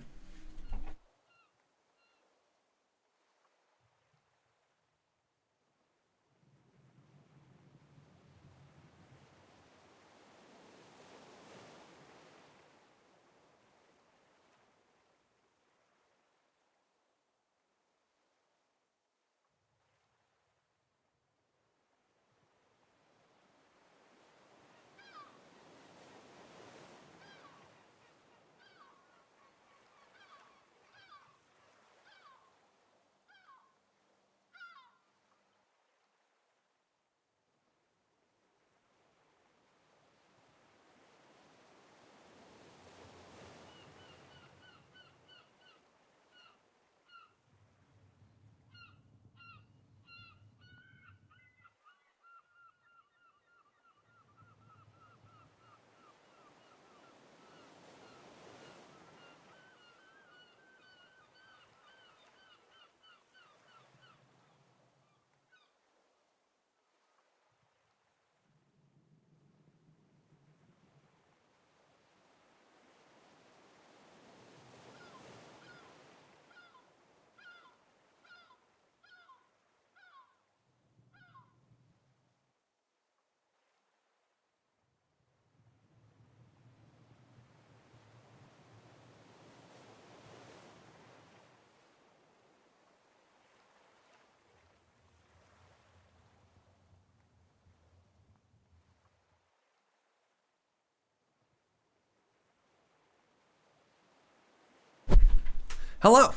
Hello.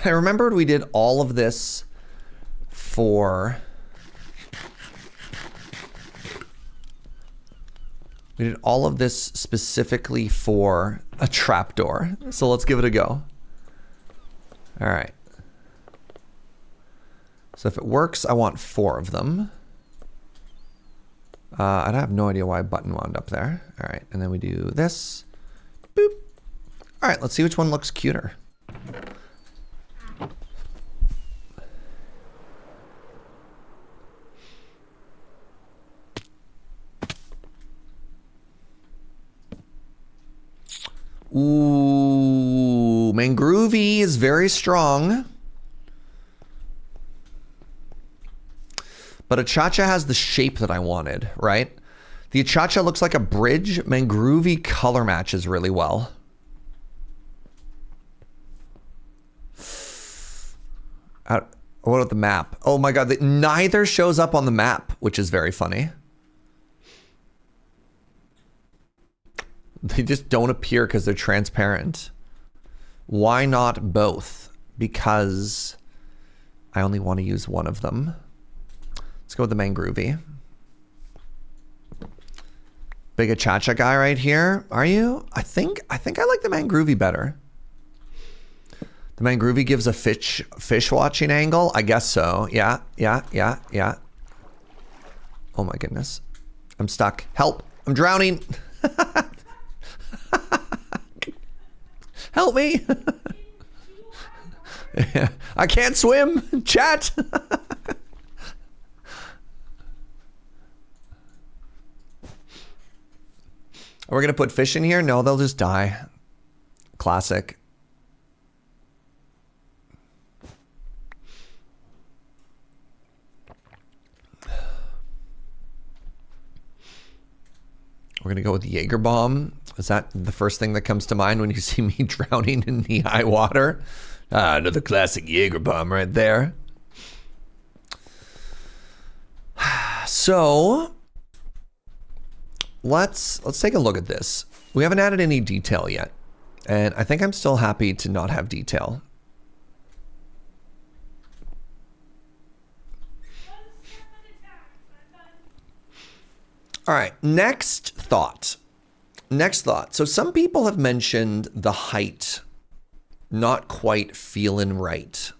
I remembered we did all of this for... We did all of this specifically for a trapdoor. So let's give it a go. All right. So if it works, I want 4 of them. I have no idea why a button wound up there. All right, and then we do this. Boop. All right, let's see which one looks cuter. Ooh, Mangroovy is very strong. But Achacha has the shape that I wanted, right? The Achacha looks like a bridge. Mangroovy color matches really well. What about the map? Oh my God, neither shows up on the map, which is very funny. They just don't appear because they're transparent. Why not both? Because I only want to use one of them. Let's go with the Mangroovy. Big Achacha guy right here. Are you? I think I like the Mangroovy better. The Mangroovy gives a fish watching angle. I guess so. Yeah. Oh my goodness. I'm stuck. Help. I'm drowning. Help me. Yeah. I can't swim. Chat. Are we going to put fish in here? No, they'll just die. Classic. We're going to go with Jaeger bomb. Is that the first thing that comes to mind when you see me drowning in knee-high water? Ah, another classic Jaeger bomb right there. So let's take a look at this. We haven't added any detail yet, and I think I'm still happy to not have detail. All right, next thought. So some people have mentioned the height not quite feeling right.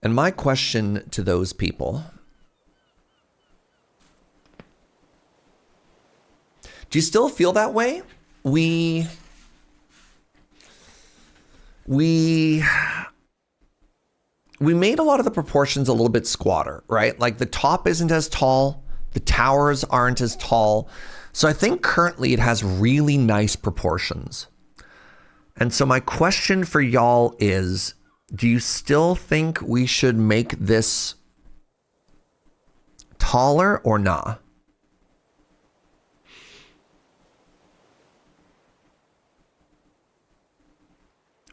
And my question to those people, do you still feel that way? We made a lot of the proportions a little bit squatter, right? Like the top isn't as tall, the towers aren't as tall. So I think currently it has really nice proportions. And so my question for y'all is, do you still think we should make this taller or nah?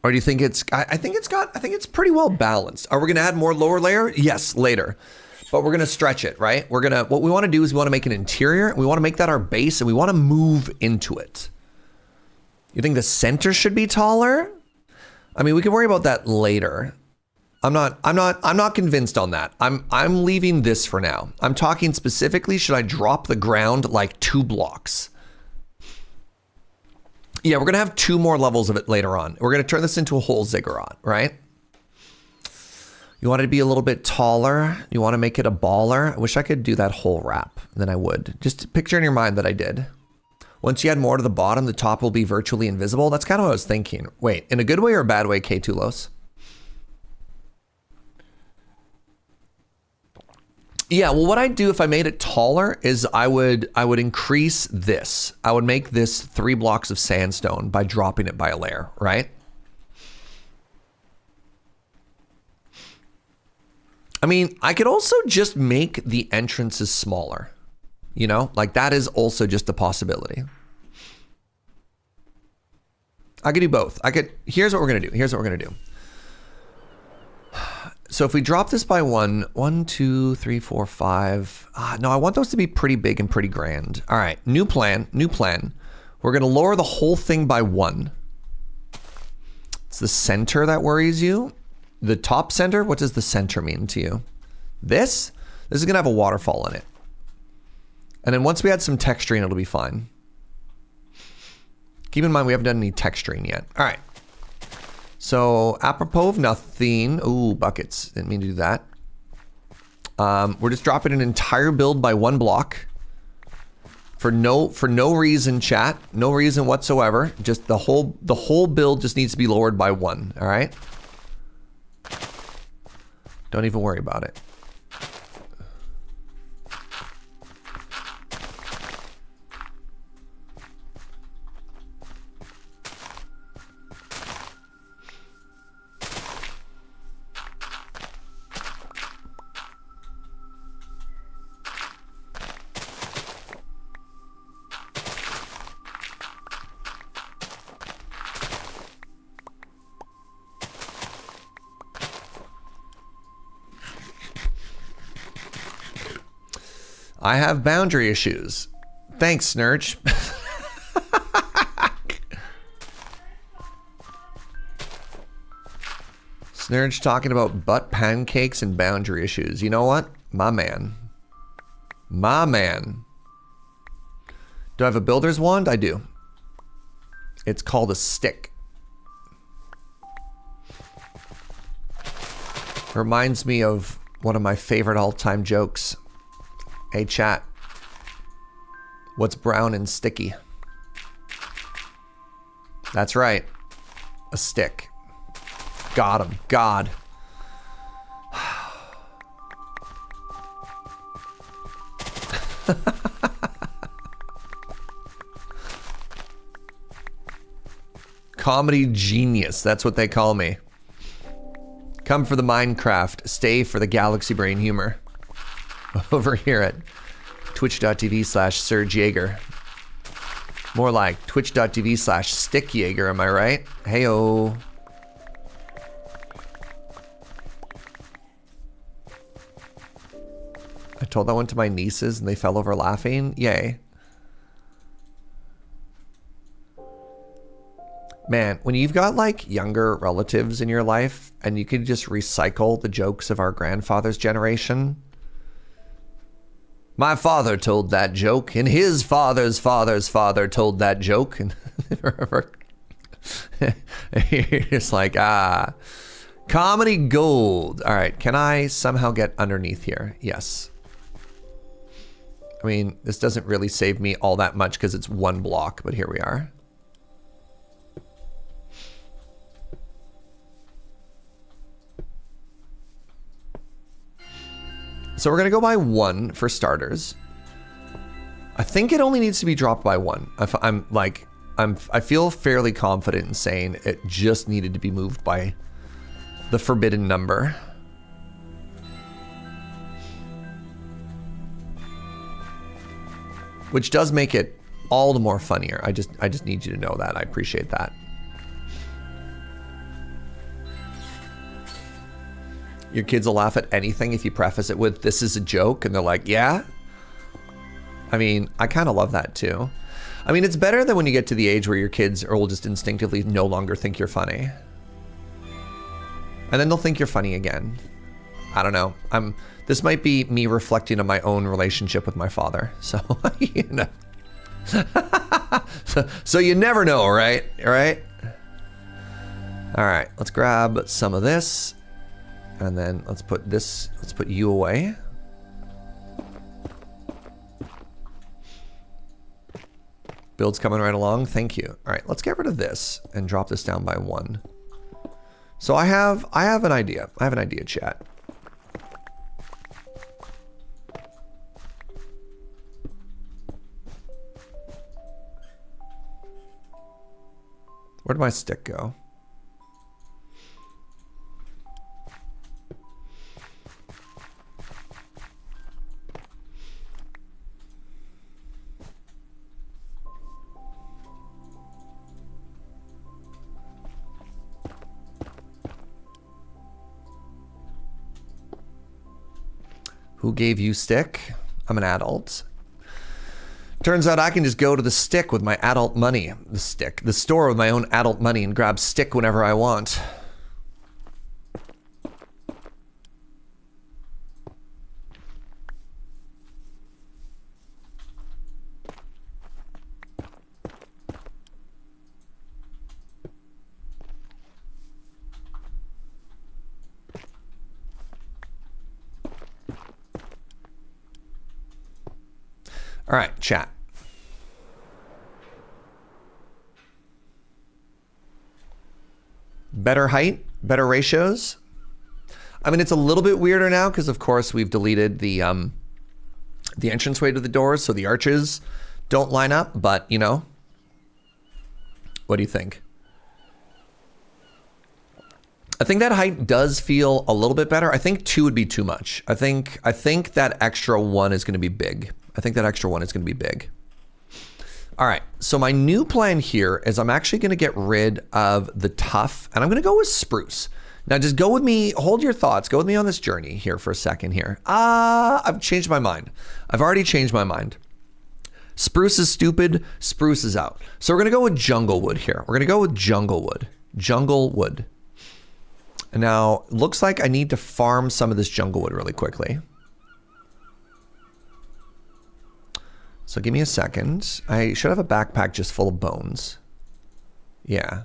Or do you think I think it's pretty well balanced. Are we going to add more lower layer? Yes, later. But we're going to stretch it, right? What we want to do is we want to make an interior. We want to make that our base and we want to move into it. You think the center should be taller? I mean, we can worry about that later. I'm not convinced on that. I'm leaving this for now. I'm talking specifically, should I drop the ground like 2 blocks? Yeah, we're going to have 2 more levels of it later on. We're going to turn this into a whole ziggurat, right? You want it to be a little bit taller. You want to make it a baller. I wish I could do that whole wrap. Then I would. Just picture in your mind that I did. Once you add more to the bottom, the top will be virtually invisible. That's kind of what I was thinking. Wait, in a good way or a bad way, K2Los? Yeah, well, what I'd do if I made it taller is I would increase this. I would make this 3 blocks of sandstone by dropping it by a layer, right? I mean, I could also just make the entrances smaller. You know, like that is also just a possibility. I could do both. Here's what we're going to do. So if we drop this by 1, 2, 3, 4, 5. No, I want those to be pretty big and pretty grand. All right, new plan. We're going to lower the whole thing by 1. It's the center that worries you. The top center, what does the center mean to you? This is gonna have a waterfall in it. And then once we add some texturing, it'll be fine. Keep in mind, we haven't done any texturing yet. All right. So apropos of nothing. Ooh, buckets, didn't mean to do that. We're just dropping an entire build by 1 block. For no reason, chat. No reason whatsoever. Just the whole build just needs to be lowered by 1, all right? Don't even worry about it. I have boundary issues. Thanks, Serge. Serge talking about butt pancakes and boundary issues. You know what? My man. My man. Do I have a builder's wand? I do. It's called a stick. Reminds me of one of my favorite all-time jokes. Hey chat, what's brown and sticky? That's right, a stick. Got him, God. Comedy genius, that's what they call me. Come for the Minecraft, stay for the Galaxy Brain humor. Over here at twitch.tv/Serge Jaeger. More like twitch.tv/Stick Jaeger, am I right? Heyo. I told that one to my nieces and they fell over laughing. Yay. Man, when you've got like younger relatives in your life and you can just recycle the jokes of our grandfather's generation. My father told that joke, and his father's father's father told that joke. And you're just like, comedy gold. All right, can I somehow get underneath here? Yes. I mean, this doesn't really save me all that much because it's 1 block, but here we are. So we're gonna go by 1 for starters. I think it only needs to be dropped by 1. I feel fairly confident in saying it just needed to be moved by the forbidden number. Which does make it all the more funnier. I just need you to know that. I appreciate that. Your kids will laugh at anything if you preface it with, this is a joke, and they're like, yeah? I mean, I kind of love that too. I mean, it's better than when you get to the age where your kids will just instinctively no longer think you're funny. And then they'll think you're funny again. I don't know. This might be me reflecting on my own relationship with my father. So, you know. so you never know, right? Right? All right, let's grab some of this. And then let's put you away. Build's coming right along, thank you. All right, let's get rid of this and drop this down by 1. So I have an idea. I have an idea, chat. Where'd my stick go? Who gave you stick? I'm an adult. Turns out I can just go to the stick with my adult money. The store with my own adult money and grab stick whenever I want. All right, chat. Better height, better ratios. I mean, it's a little bit weirder now because, of course, we've deleted the entranceway to the doors, so the arches don't line up. But you know, what do you think? I think that height does feel a little bit better. I think 2 would be too much. I think that extra 1 is going to be big. I think that extra 1 is going to be big. All right, so my new plan here is I'm actually going to get rid of the tough, and I'm going to go with spruce. Now, just go with me. Hold your thoughts. Go with me on this journey here for a second here. I've changed my mind. I've already changed my mind. Spruce is stupid. Spruce is out. So we're going to go with jungle wood here. We're going to go with jungle wood. Jungle wood. And now, looks like I need to farm some of this jungle wood really quickly. So give me a second. I should have a backpack just full of bones. Yeah.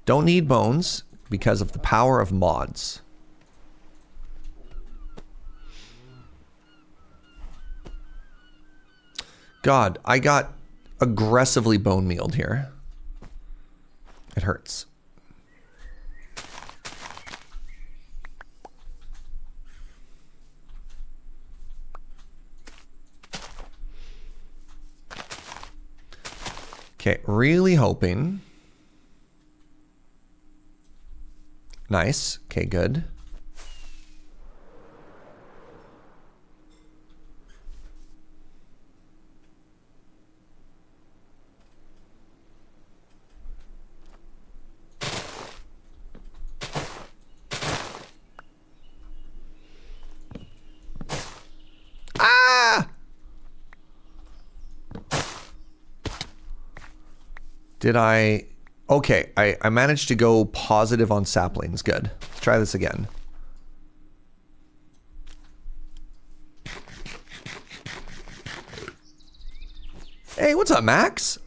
Don't need bones because of the power of mods. God, I got aggressively bone mealed here. It hurts. Okay, really hoping. Nice. Okay, good. Did I? Okay, I managed to go positive on saplings. Good. Let's try this again. Hey, what's up, Max?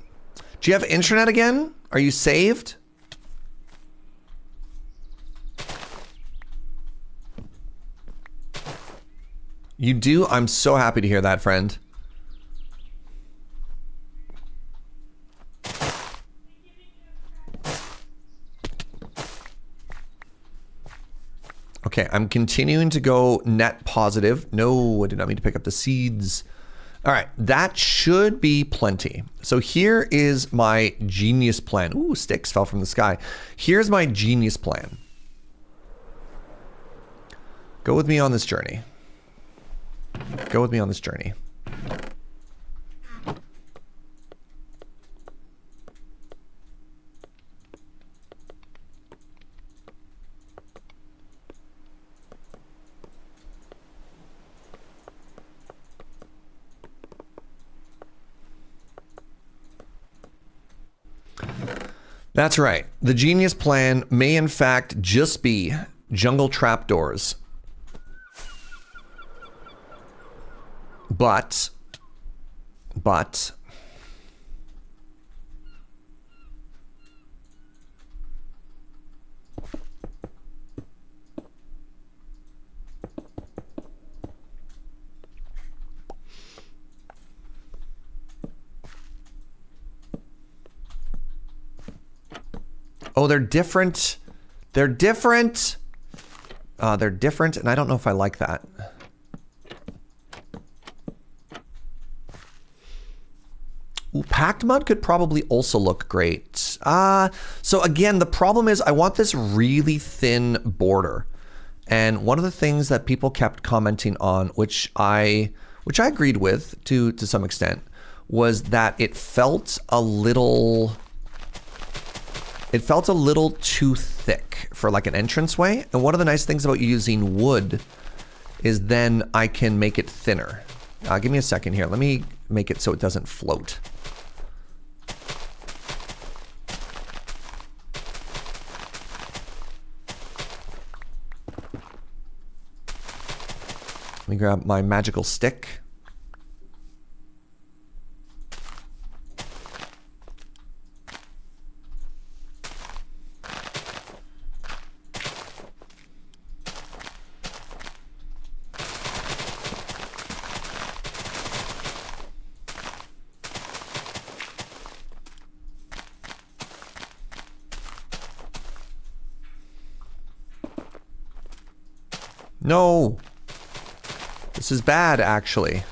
Do you have internet again? Are you saved? You do? I'm so happy to hear that, friend. Okay, I'm continuing to go net positive. No, I did not mean to pick up the seeds. All right, that should be plenty. So here is my genius plan. Ooh, sticks fell from the sky. Here's my genius plan. Go with me on this journey. Go with me on this journey. That's right. The genius plan may in fact just be jungle trapdoors. But oh, they're different. They're different. They're different, and I don't know if I like that. Ooh, packed mud could probably also look great. So again, the problem is I want this really thin border. And one of the things that people kept commenting on, which I agreed with to some extent, was that it felt a little too thick for like an entranceway. And one of the nice things about using wood is then I can make it thinner. Give me a second here. Let me make it so it doesn't float. Let me grab my magical stick. No. This is bad, actually.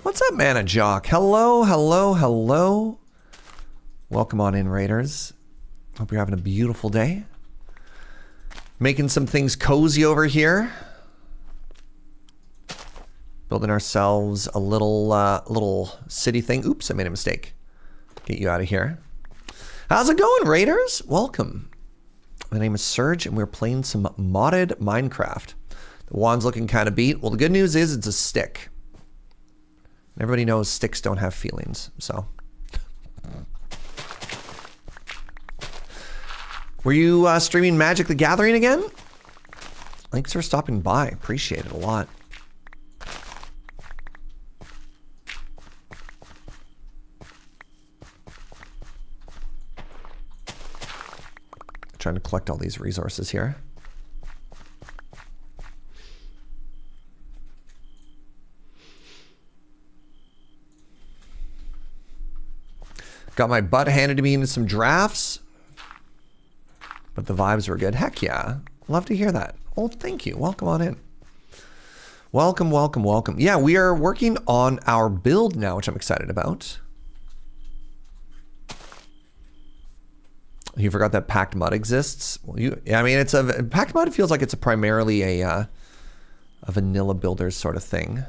What's up, Mana Jock? Hello, hello, hello. Welcome on in, Raiders. Hope you're having a beautiful day. Making some things cozy over here. Building ourselves a little city thing. Oops, I made a mistake. Get you out of here. How's it going, Raiders? Welcome. My name is Serge, and we're playing some modded Minecraft. The wand's looking kind of beat. Well, the good news is it's a stick. Everybody knows sticks don't have feelings, so. Were you streaming Magic the Gathering again? Thanks for stopping by. Appreciate it a lot. Trying to collect all these resources here. Got my butt handed to me into some drafts, but the vibes were good. Heck yeah. Love to hear that. Oh, thank you. Welcome on in. Welcome, welcome, welcome. Yeah, we are working on our build now, which I'm excited about. You forgot that packed mud exists? Well, yeah, I mean, it's a packed mud feels like it's primarily a vanilla builders sort of thing.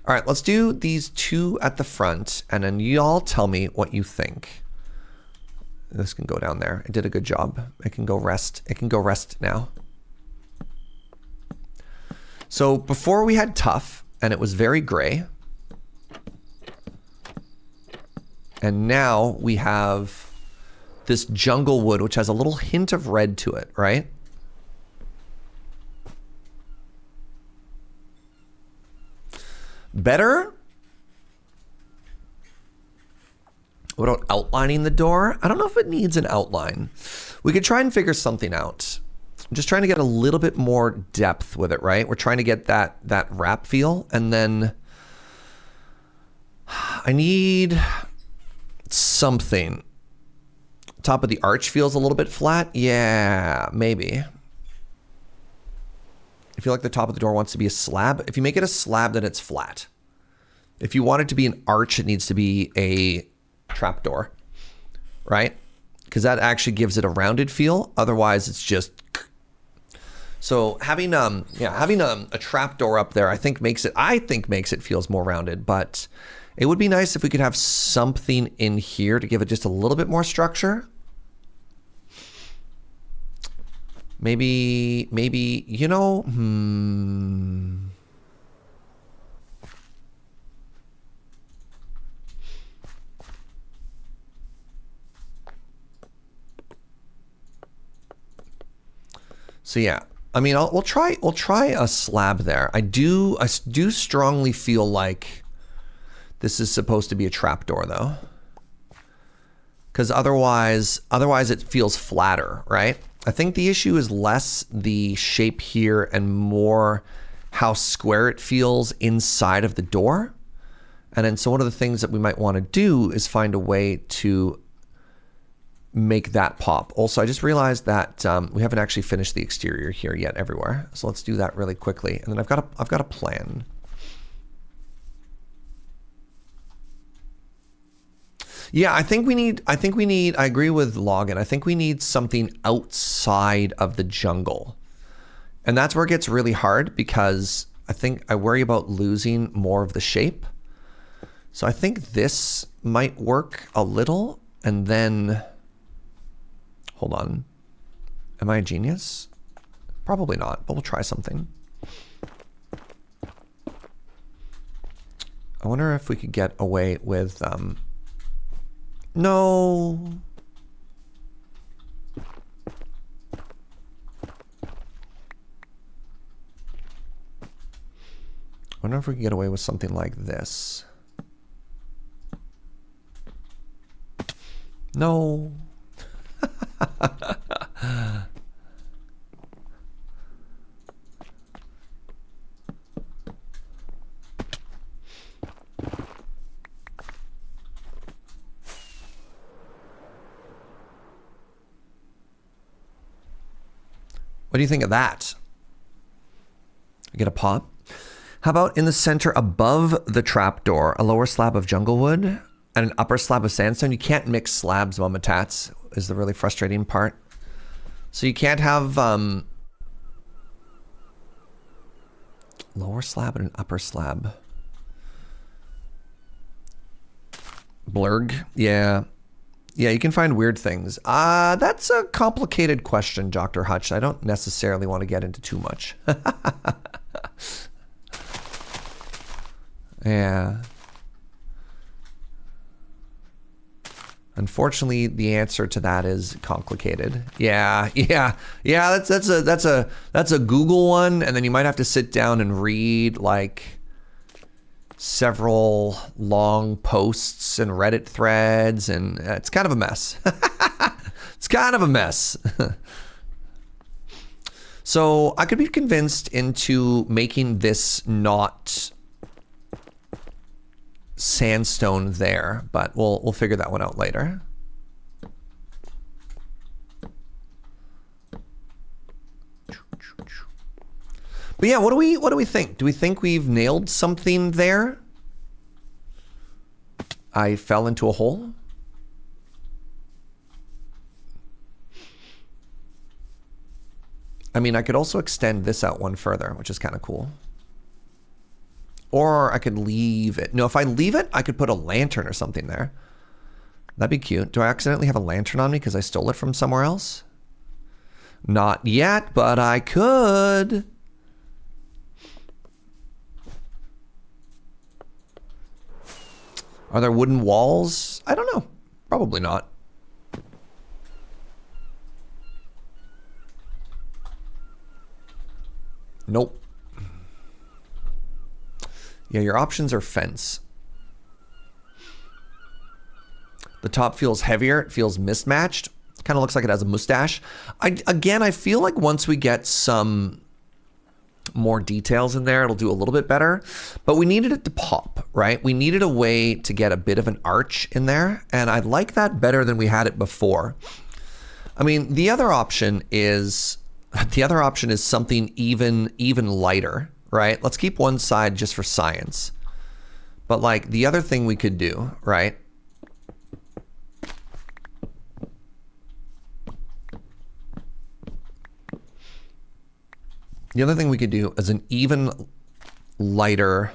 All right, let's do these two at the front, and then y'all tell me what you think. This can go down there. It did a good job. It can go rest. It can go rest now. So before we had tough, and it was very gray. And now we have this jungle wood, which has a little hint of red to it, right? Better? What about outlining the door? I don't know if it needs an outline. We could try and figure something out. I'm just trying to get a little bit more depth with it, right? We're trying to get that wrap feel, and then I need something. Top of the arch feels a little bit flat. Yeah, maybe. I feel like the top of the door wants to be a slab. If you make it a slab, then it's flat. If you want it to be an arch, it needs to be a trapdoor, right? Because that actually gives it a rounded feel. Otherwise, it's just. So having a trapdoor up there, I think makes it feels more rounded. But it would be nice if we could have something in here to give it just a little bit more structure. Maybe, you know, So yeah, I mean, we'll try a slab there. I do strongly feel like this is supposed to be a trapdoor though. Because otherwise it feels flatter, right? I think the issue is less the shape here and more how square it feels inside of the door. And then so one of the things that we might want to do is find a way to make that pop. Also, I just realized that we haven't actually finished the exterior here yet everywhere. So let's do that really quickly. And then I've got a plan. Yeah, I agree with Logan. I think we need something outside of the jungle. And that's where it gets really hard because I think I worry about losing more of the shape. So I think this might work a little, and then, hold on. Am I a genius? Probably not, but we'll try something. I wonder if we could get away with, no. I wonder if we can get away with something like this. No. What do you think of that? Get a pop. How about in the center above the trapdoor, a lower slab of jungle wood and an upper slab of sandstone? You can't mix slabs, Mama Tats, is the really frustrating part. So you can't have lower slab and an upper slab. Blurg, yeah. Yeah, you can find weird things. That's a complicated question, Dr. Hutch. I don't necessarily want to get into too much. Yeah. Unfortunately, the answer to that is complicated. Yeah. That's a Google one, and then you might have to sit down and read like several long posts and Reddit threads, and it's kind of a mess. It's kind of a mess. So I could be convinced into making this not sandstone there, but we'll figure that one out later. But yeah, what do we think? Do we think we've nailed something there? I fell into a hole. I mean, I could also extend this out one further, which is kind of cool. Or I could leave it. No, if I leave it, I could put a lantern or something there. That'd be cute. Do I accidentally have a lantern on me because I stole it from somewhere else? Not yet, but I could. Are there wooden walls? I don't know. Probably not. Nope. Yeah, your options are fence. The top feels heavier. It feels mismatched. It kind of looks like it has a mustache. Again, I feel like once we get some more details in there, it'll do a little bit better. But we needed it to pop, right? We needed a way to get a bit of an arch in there. And I like that better than we had it before. I mean, the other option is something even lighter. Right? Let's keep one side just for science. But like the other thing we could do, right? The other thing we could do is an even lighter,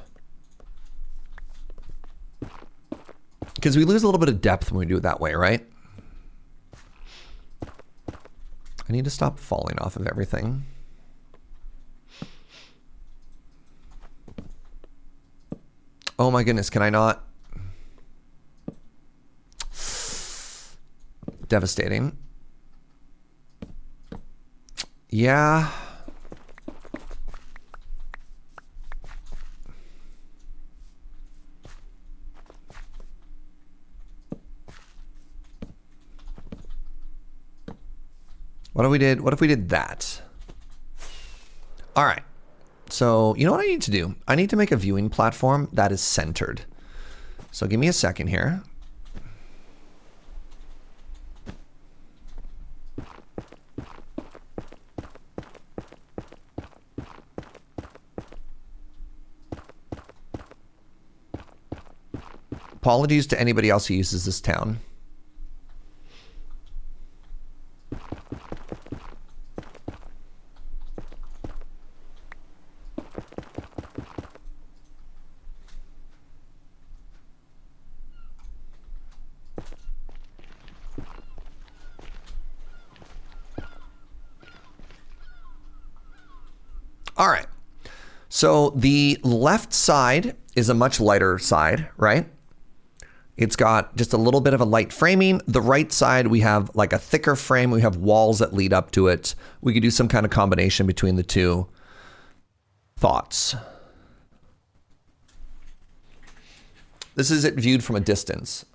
because we lose a little bit of depth when we do it that way, right? I need to stop falling off of everything. Oh my goodness, can I not? Devastating. Yeah. What if we did that? All right. So, you know what I need to do? I need to make a viewing platform that is centered. So give me a second here. Apologies to anybody else who uses this town. All right. So the left side is a much lighter side, right? It's got just a little bit of a light framing. The right side, we have like a thicker frame. We have walls that lead up to it. We could do some kind of combination between the two. Thoughts? This is it viewed from a distance.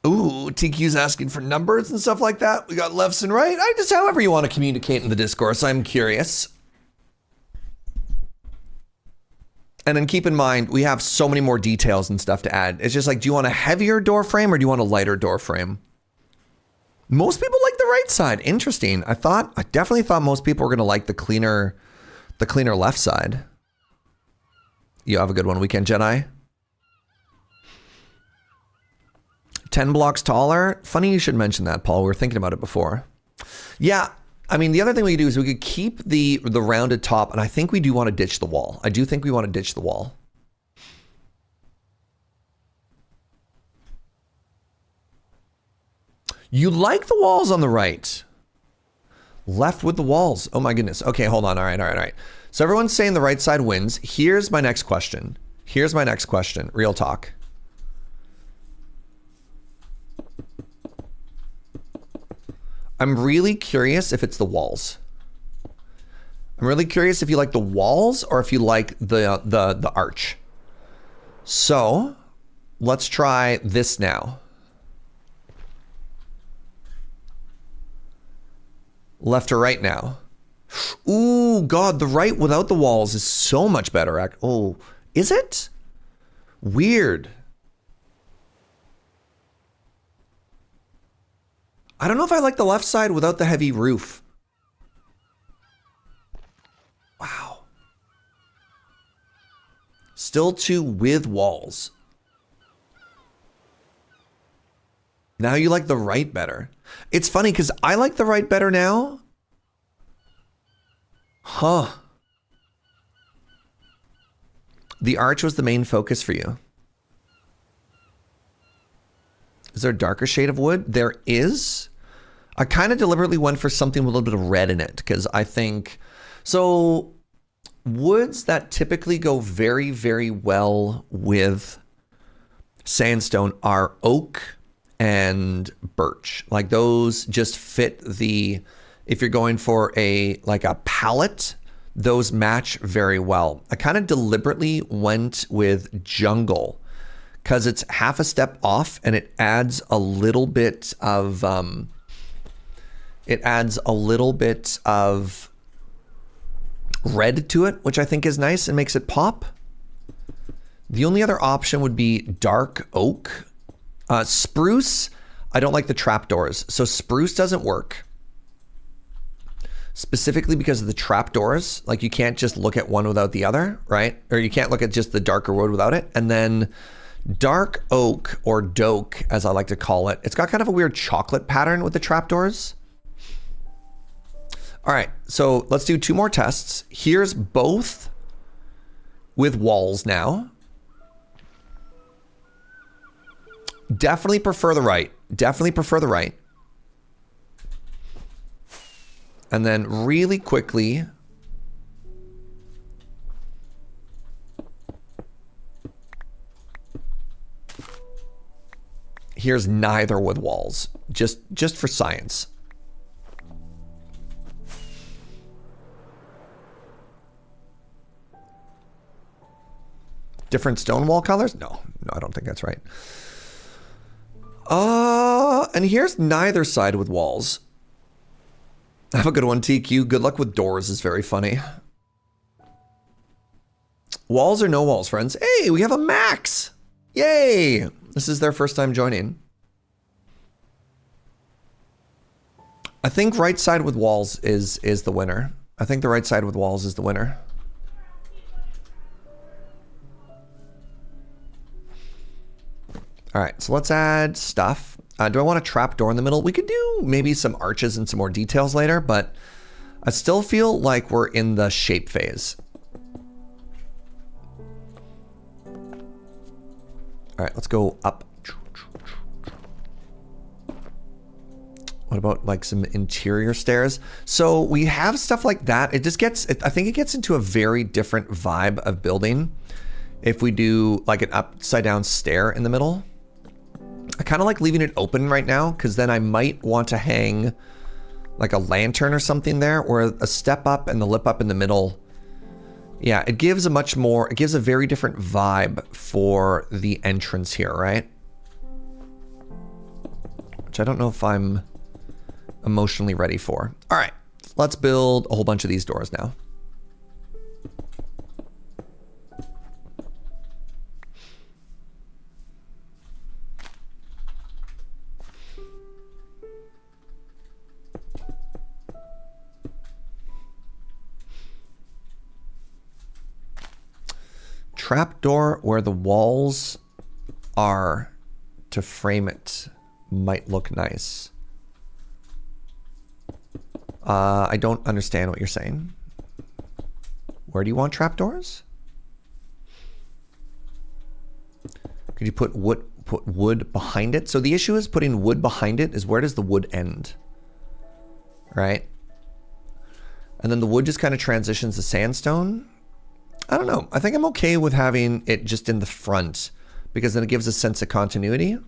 Ooh, TQ's asking for numbers and stuff like that. We got lefts and right. I just, however you want to communicate in the discourse. I'm curious. And then keep in mind, we have so many more details and stuff to add. It's just like, do you want a heavier door frame or do you want a lighter door frame? Most people like the right side. Interesting. I definitely thought most people were going to like the cleaner left side. You have a good one, Weekend Jedi. 10 blocks taller. Funny you should mention that, Paul. We were thinking about it before. Yeah. I mean, the other thing we could do is we could keep the rounded top, and I think we do want to ditch the wall. I do think we want to ditch the wall. You like the walls on the right. Left with the walls. Oh my goodness. Okay, hold on. All right. So everyone's saying the right side wins. Here's my next question. Real talk. I'm really curious if it's the walls. I'm really curious if you like the walls or if you like the arch. So let's try this now. Left or right now? Ooh, God, the right without the walls is so much better. Oh, is it? Weird. I don't know if I like the left side without the heavy roof. Wow. Still 2 with walls. Now you like the right better. It's funny because I like the right better now. Huh. The arch was the main focus for you. Is there a darker shade of wood? There is. I kind of deliberately went for something with a little bit of red in it because I think, so woods that typically go very, very well with sandstone are oak and birch. Like those just fit if you're going for a palette, those match very well. I kind of deliberately went with jungle because it's half a step off and it adds a little bit of, red to it, which I think is nice and makes it pop. The only other option would be dark oak. Spruce, I don't like the trapdoors. So spruce doesn't work. Specifically because of the trapdoors. Like you can't just look at one without the other, right? Or you can't look at just the darker wood without it. And then dark oak or doke, as I like to call it, it's got kind of a weird chocolate pattern with the trapdoors. All right, so let's do 2 more tests. Here's both with walls now. Definitely prefer the right. And then really quickly, here's neither with walls, just for science. Different stone wall colors? No, I don't think that's right. And here's neither side with walls. Have a good one, TQ. Good luck with doors is very funny. Walls or no walls, friends? Hey, we have a Max. Yay. This is their first time joining. I think right side with walls is the winner. I think the right side with walls is the winner. All right, so let's add stuff. Do I want a trap door in the middle? We could do maybe some arches and some more details later, but I still feel like we're in the shape phase. All right, let's go up. What about like some interior stairs? So we have stuff like that. It just gets, I think it gets into a very different vibe of building if we do like an upside down stair in the middle. I kind of like leaving it open right now because then I might want to hang like a lantern or something there, or a step up and the lip up in the middle. Yeah, it gives a much more, it gives a very different vibe for the entrance here, right? Which I don't know if I'm emotionally ready for. All right, let's build a whole bunch of these doors now. Trapdoor where the walls are to frame it might look nice. I don't understand what you're saying. Where do you want trapdoors? Could you put wood behind it? So the issue is putting wood behind it is where does the wood end? Right? And then the wood just kind of transitions to sandstone. I don't know. I think I'm okay with having it just in the front because then it gives a sense of continuity.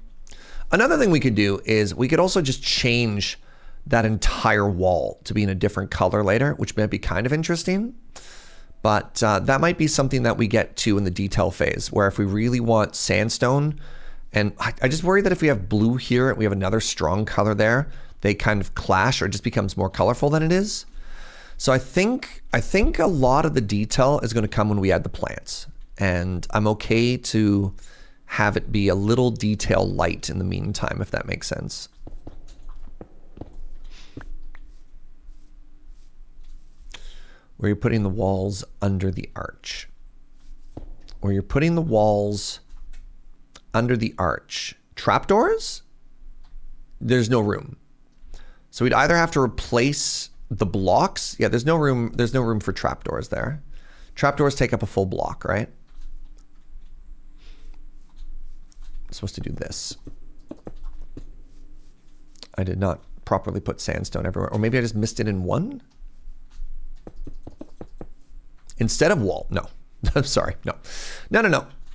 Another thing we could do is we could also just change that entire wall to be in a different color later, which might be kind of interesting. But that might be something that we get to in the detail phase, where if we really want sandstone, and I just worry that if we have blue here and we have another strong color there, they kind of clash or it just becomes more colorful than it is. So I think a lot of the detail is going to come when we add the plants, and I'm okay to have it be a little detail light in the meantime, if that makes sense. Where you're putting the walls under the arch. Where you're putting the walls under the arch. Trapdoors? There's no room. So we'd either have to replace the blocks. Yeah, there's no room for trapdoors there. Trapdoors take up a full block, right? I'm supposed to do this. I did not properly put sandstone everywhere. Or maybe I just missed it in one? Instead of wall. No. I'm sorry. No.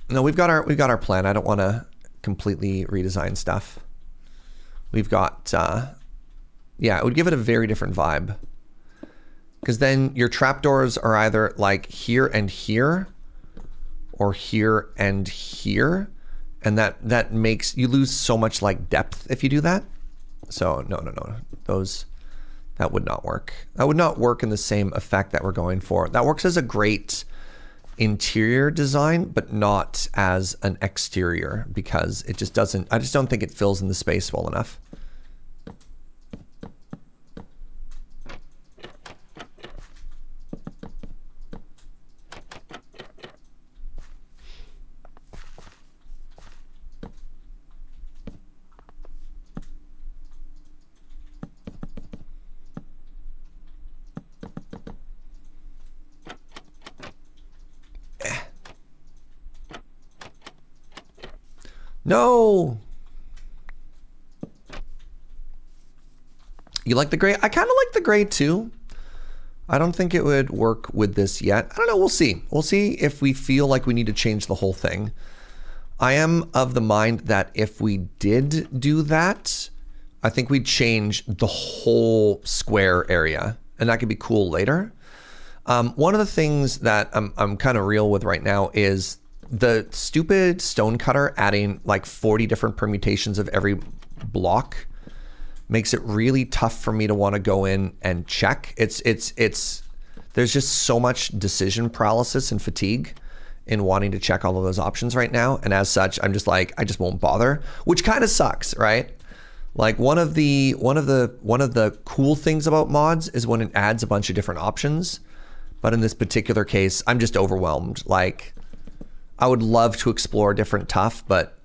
No, we've got our plan. I don't want to completely redesign stuff. We've got yeah, it would give it a very different vibe. Because then your trapdoors are either like here and here, or here and here, and that makes you lose so much like depth if you do that. So no, that would not work. That would not work in the same effect that we're going for. That works as a great interior design, but not as an exterior, because it just doesn't, I just don't think it fills in the space well enough. No. You like the gray? I kind of like the gray too. I don't think it would work with this yet. I don't know. We'll see. We'll see if we feel like we need to change the whole thing. I am of the mind that if we did do that, I think we'd change the whole square area, and that could be cool later. One of the things that I'm kind of real with right now is the stupid stonecutter adding like 40 different permutations of every block makes it really tough for me to want to go in and check. It's there's just so much decision paralysis and fatigue in wanting to check all of those options right now. And as such, I'm just like, I just won't bother, which kind of sucks, right? Like one of the cool things about mods is when it adds a bunch of different options. But in this particular case, I'm just overwhelmed. Like, I would love to explore different tuff, but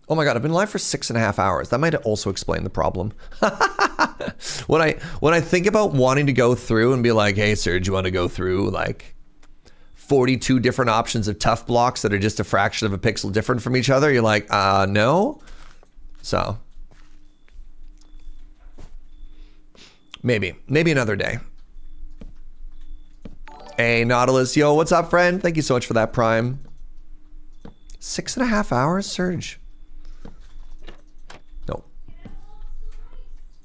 oh my God, I've been live for 6.5 hours. That might also explain the problem. When I think about wanting to go through and be like, hey, Serge, you want to go through like 42 different options of tuff blocks that are just a fraction of a pixel different from each other? You're like, no. So Maybe another day. Hey, Nautilus. Yo, what's up, friend? Thank you so much for that Prime. 6.5 hours, Serge? No.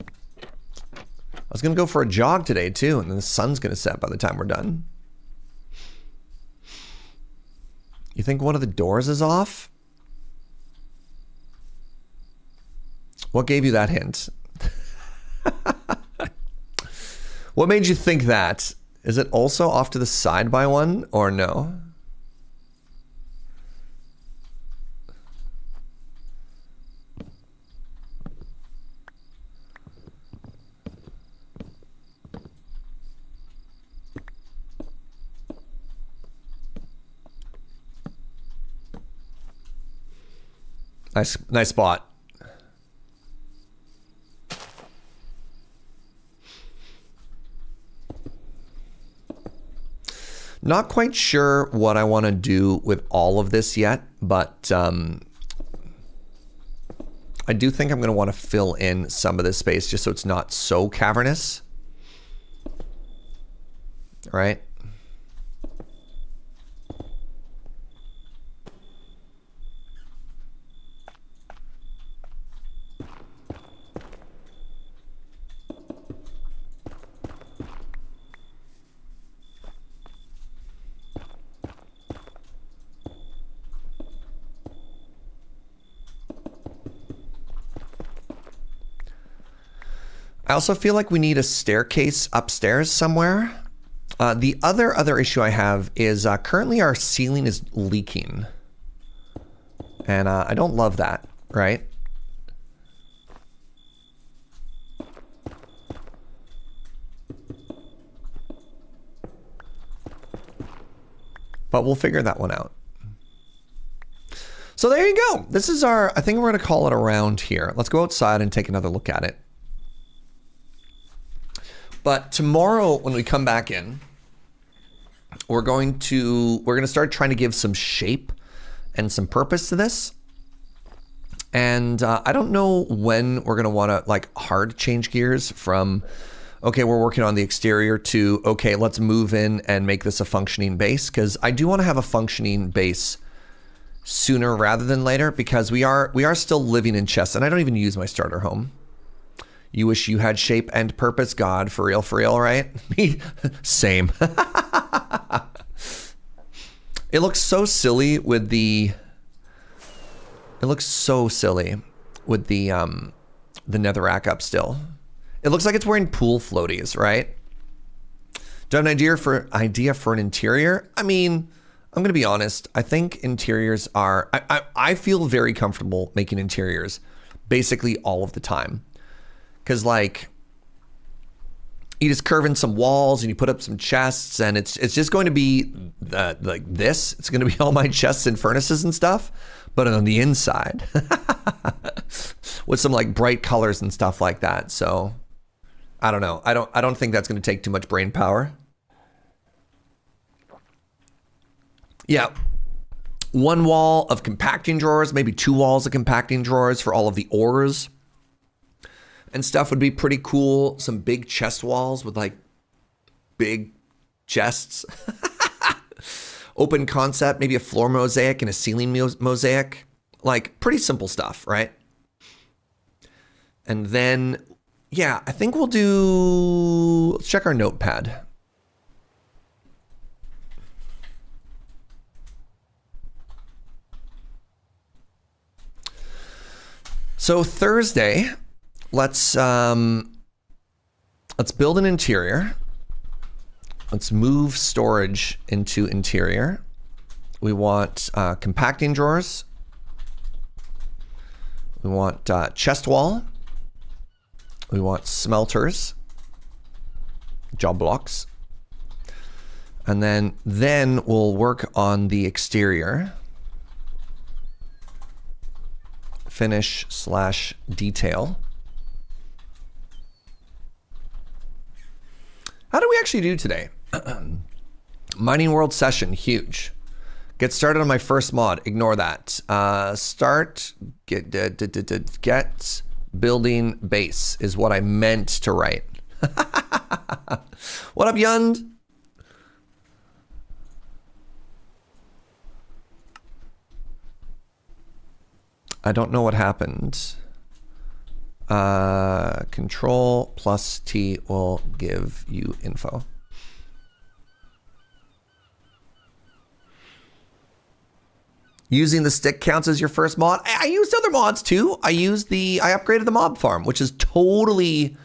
I was gonna go for a jog today too, and then the sun's gonna set by the time we're done. You think one of the doors is off? What gave you that hint? What made you think that? Is it also off to the side by one, or no? Nice spot. Not quite sure what I want to do with all of this yet, but I do think I'm going to want to fill in some of this space just so it's not so cavernous. All right. I also feel like we need a staircase upstairs somewhere. The other issue I have is currently our ceiling is leaking. And I don't love that, right? But we'll figure that one out. So there you go. This is our, I think we're going to call it around here. Let's go outside and take another look at it. But tomorrow when we come back in, we're going to start trying to give some shape and some purpose to this. And I don't know when we're going to want to like hard change gears from, okay, we're working on the exterior to, okay, let's move in and make this a functioning base. Because I do want to have a functioning base sooner rather than later, because we are still living in chests, and I don't even use my starter home. You wish you had shape and purpose, God, for real, right? Me, same. It looks so silly with the. It looks so silly with the netherrack up still. It looks like it's wearing pool floaties, right? Do I have an idea for an interior? I mean, I'm gonna be honest. I think interiors are. I feel very comfortable making interiors, basically all of the time. Because like, you just curve in some walls and you put up some chests, and it's just going to be like this. It's going to be all my chests and furnaces and stuff, but on the inside, with some like bright colors and stuff like that. So I don't know. I don't think that's going to take too much brain power. Yeah. One wall of compacting drawers, maybe 2 walls of compacting drawers for all of the ores and stuff would be pretty cool. Some big chest walls with like big chests. Open concept, maybe a floor mosaic and a ceiling mosaic. Like pretty simple stuff, right? And then, yeah, I think we'll do, let's check our notepad. So Thursday, let's build an interior. Let's move storage into interior. We want compacting drawers. We want chest wall. We want smelters, job blocks. And then we'll work on the exterior. Finish/detail. How do we actually do today? Mining world session, huge. Get started on my first mod. Ignore that. Get building base is what I meant to write. What up, Yund? I don't know what happened. Control plus T will give you info. Using the stick counts as your first mod. I used other mods too. I upgraded the mob farm, which is totally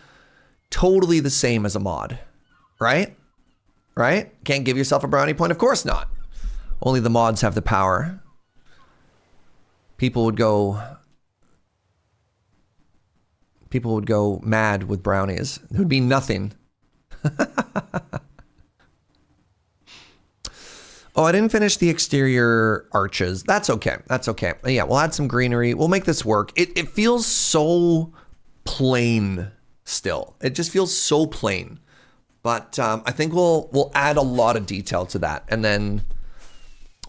the same as a mod, right? Right? Can't give yourself a brownie point? Of course not. Only the mods have the power. People would go mad with brownies. It would be nothing. Oh, I didn't finish the exterior arches. That's okay. That's okay. Yeah, we'll add some greenery. We'll make this work. It feels so plain still. It just feels so plain. But I think we'll add a lot of detail to that. And then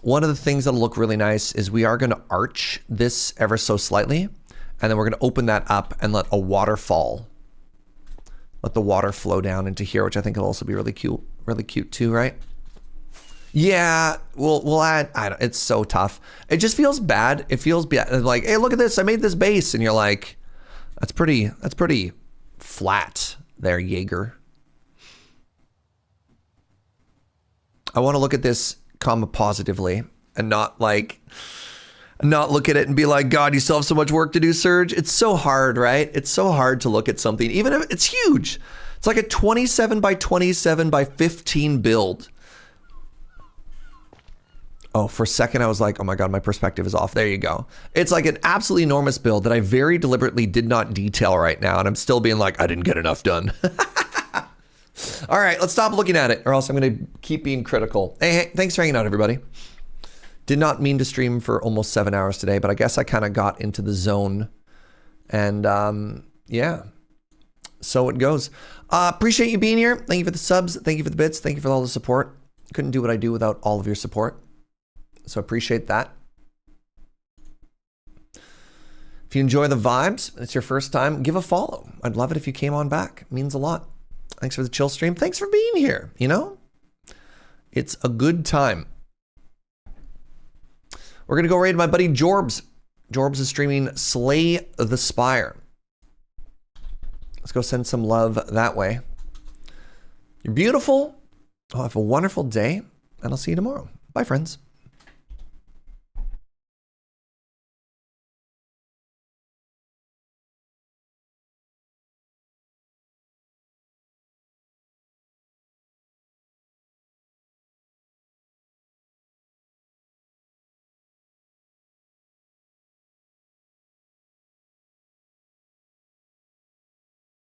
one of the things that'll look really nice is we are going to arch this ever so slightly. And then we're going to open that up and let a waterfall. Let the water flow down into here, which I think will also be really cute too, right? Yeah, we'll add, it's so tough. It just feels bad. It feels bad. Like, hey, look at this. I made this base. And you're like, that's pretty flat there, Jaeger. I want to look at this comma positively and not look at it and be like, God, you still have so much work to do, Serge. It's so hard, right? It's so hard to look at something, even if it's huge. It's like a 27 by 27 by 15 build. Oh, for a second I was like, oh my God, my perspective is off. There you go. It's like an absolutely enormous build that I very deliberately did not detail right now. And I'm still being like, I didn't get enough done. All right, let's stop looking at it or else I'm going to keep being critical. Hey, thanks for hanging out, everybody. Did not mean to stream for almost 7 hours today, but I guess I kind of got into the zone. And yeah, so it goes. Appreciate you being here. Thank you for the subs. Thank you for the bits. Thank you for all the support. Couldn't do what I do without all of your support. So appreciate that. If you enjoy the vibes, it's your first time, give a follow. I'd love it if you came on back. It means a lot. Thanks for the chill stream. Thanks for being here. You know, it's a good time. We're going to go raid my buddy Jorbs. Jorbs is streaming Slay the Spire. Let's go send some love that way. You're beautiful. Oh, have a wonderful day, and I'll see you tomorrow. Bye, friends.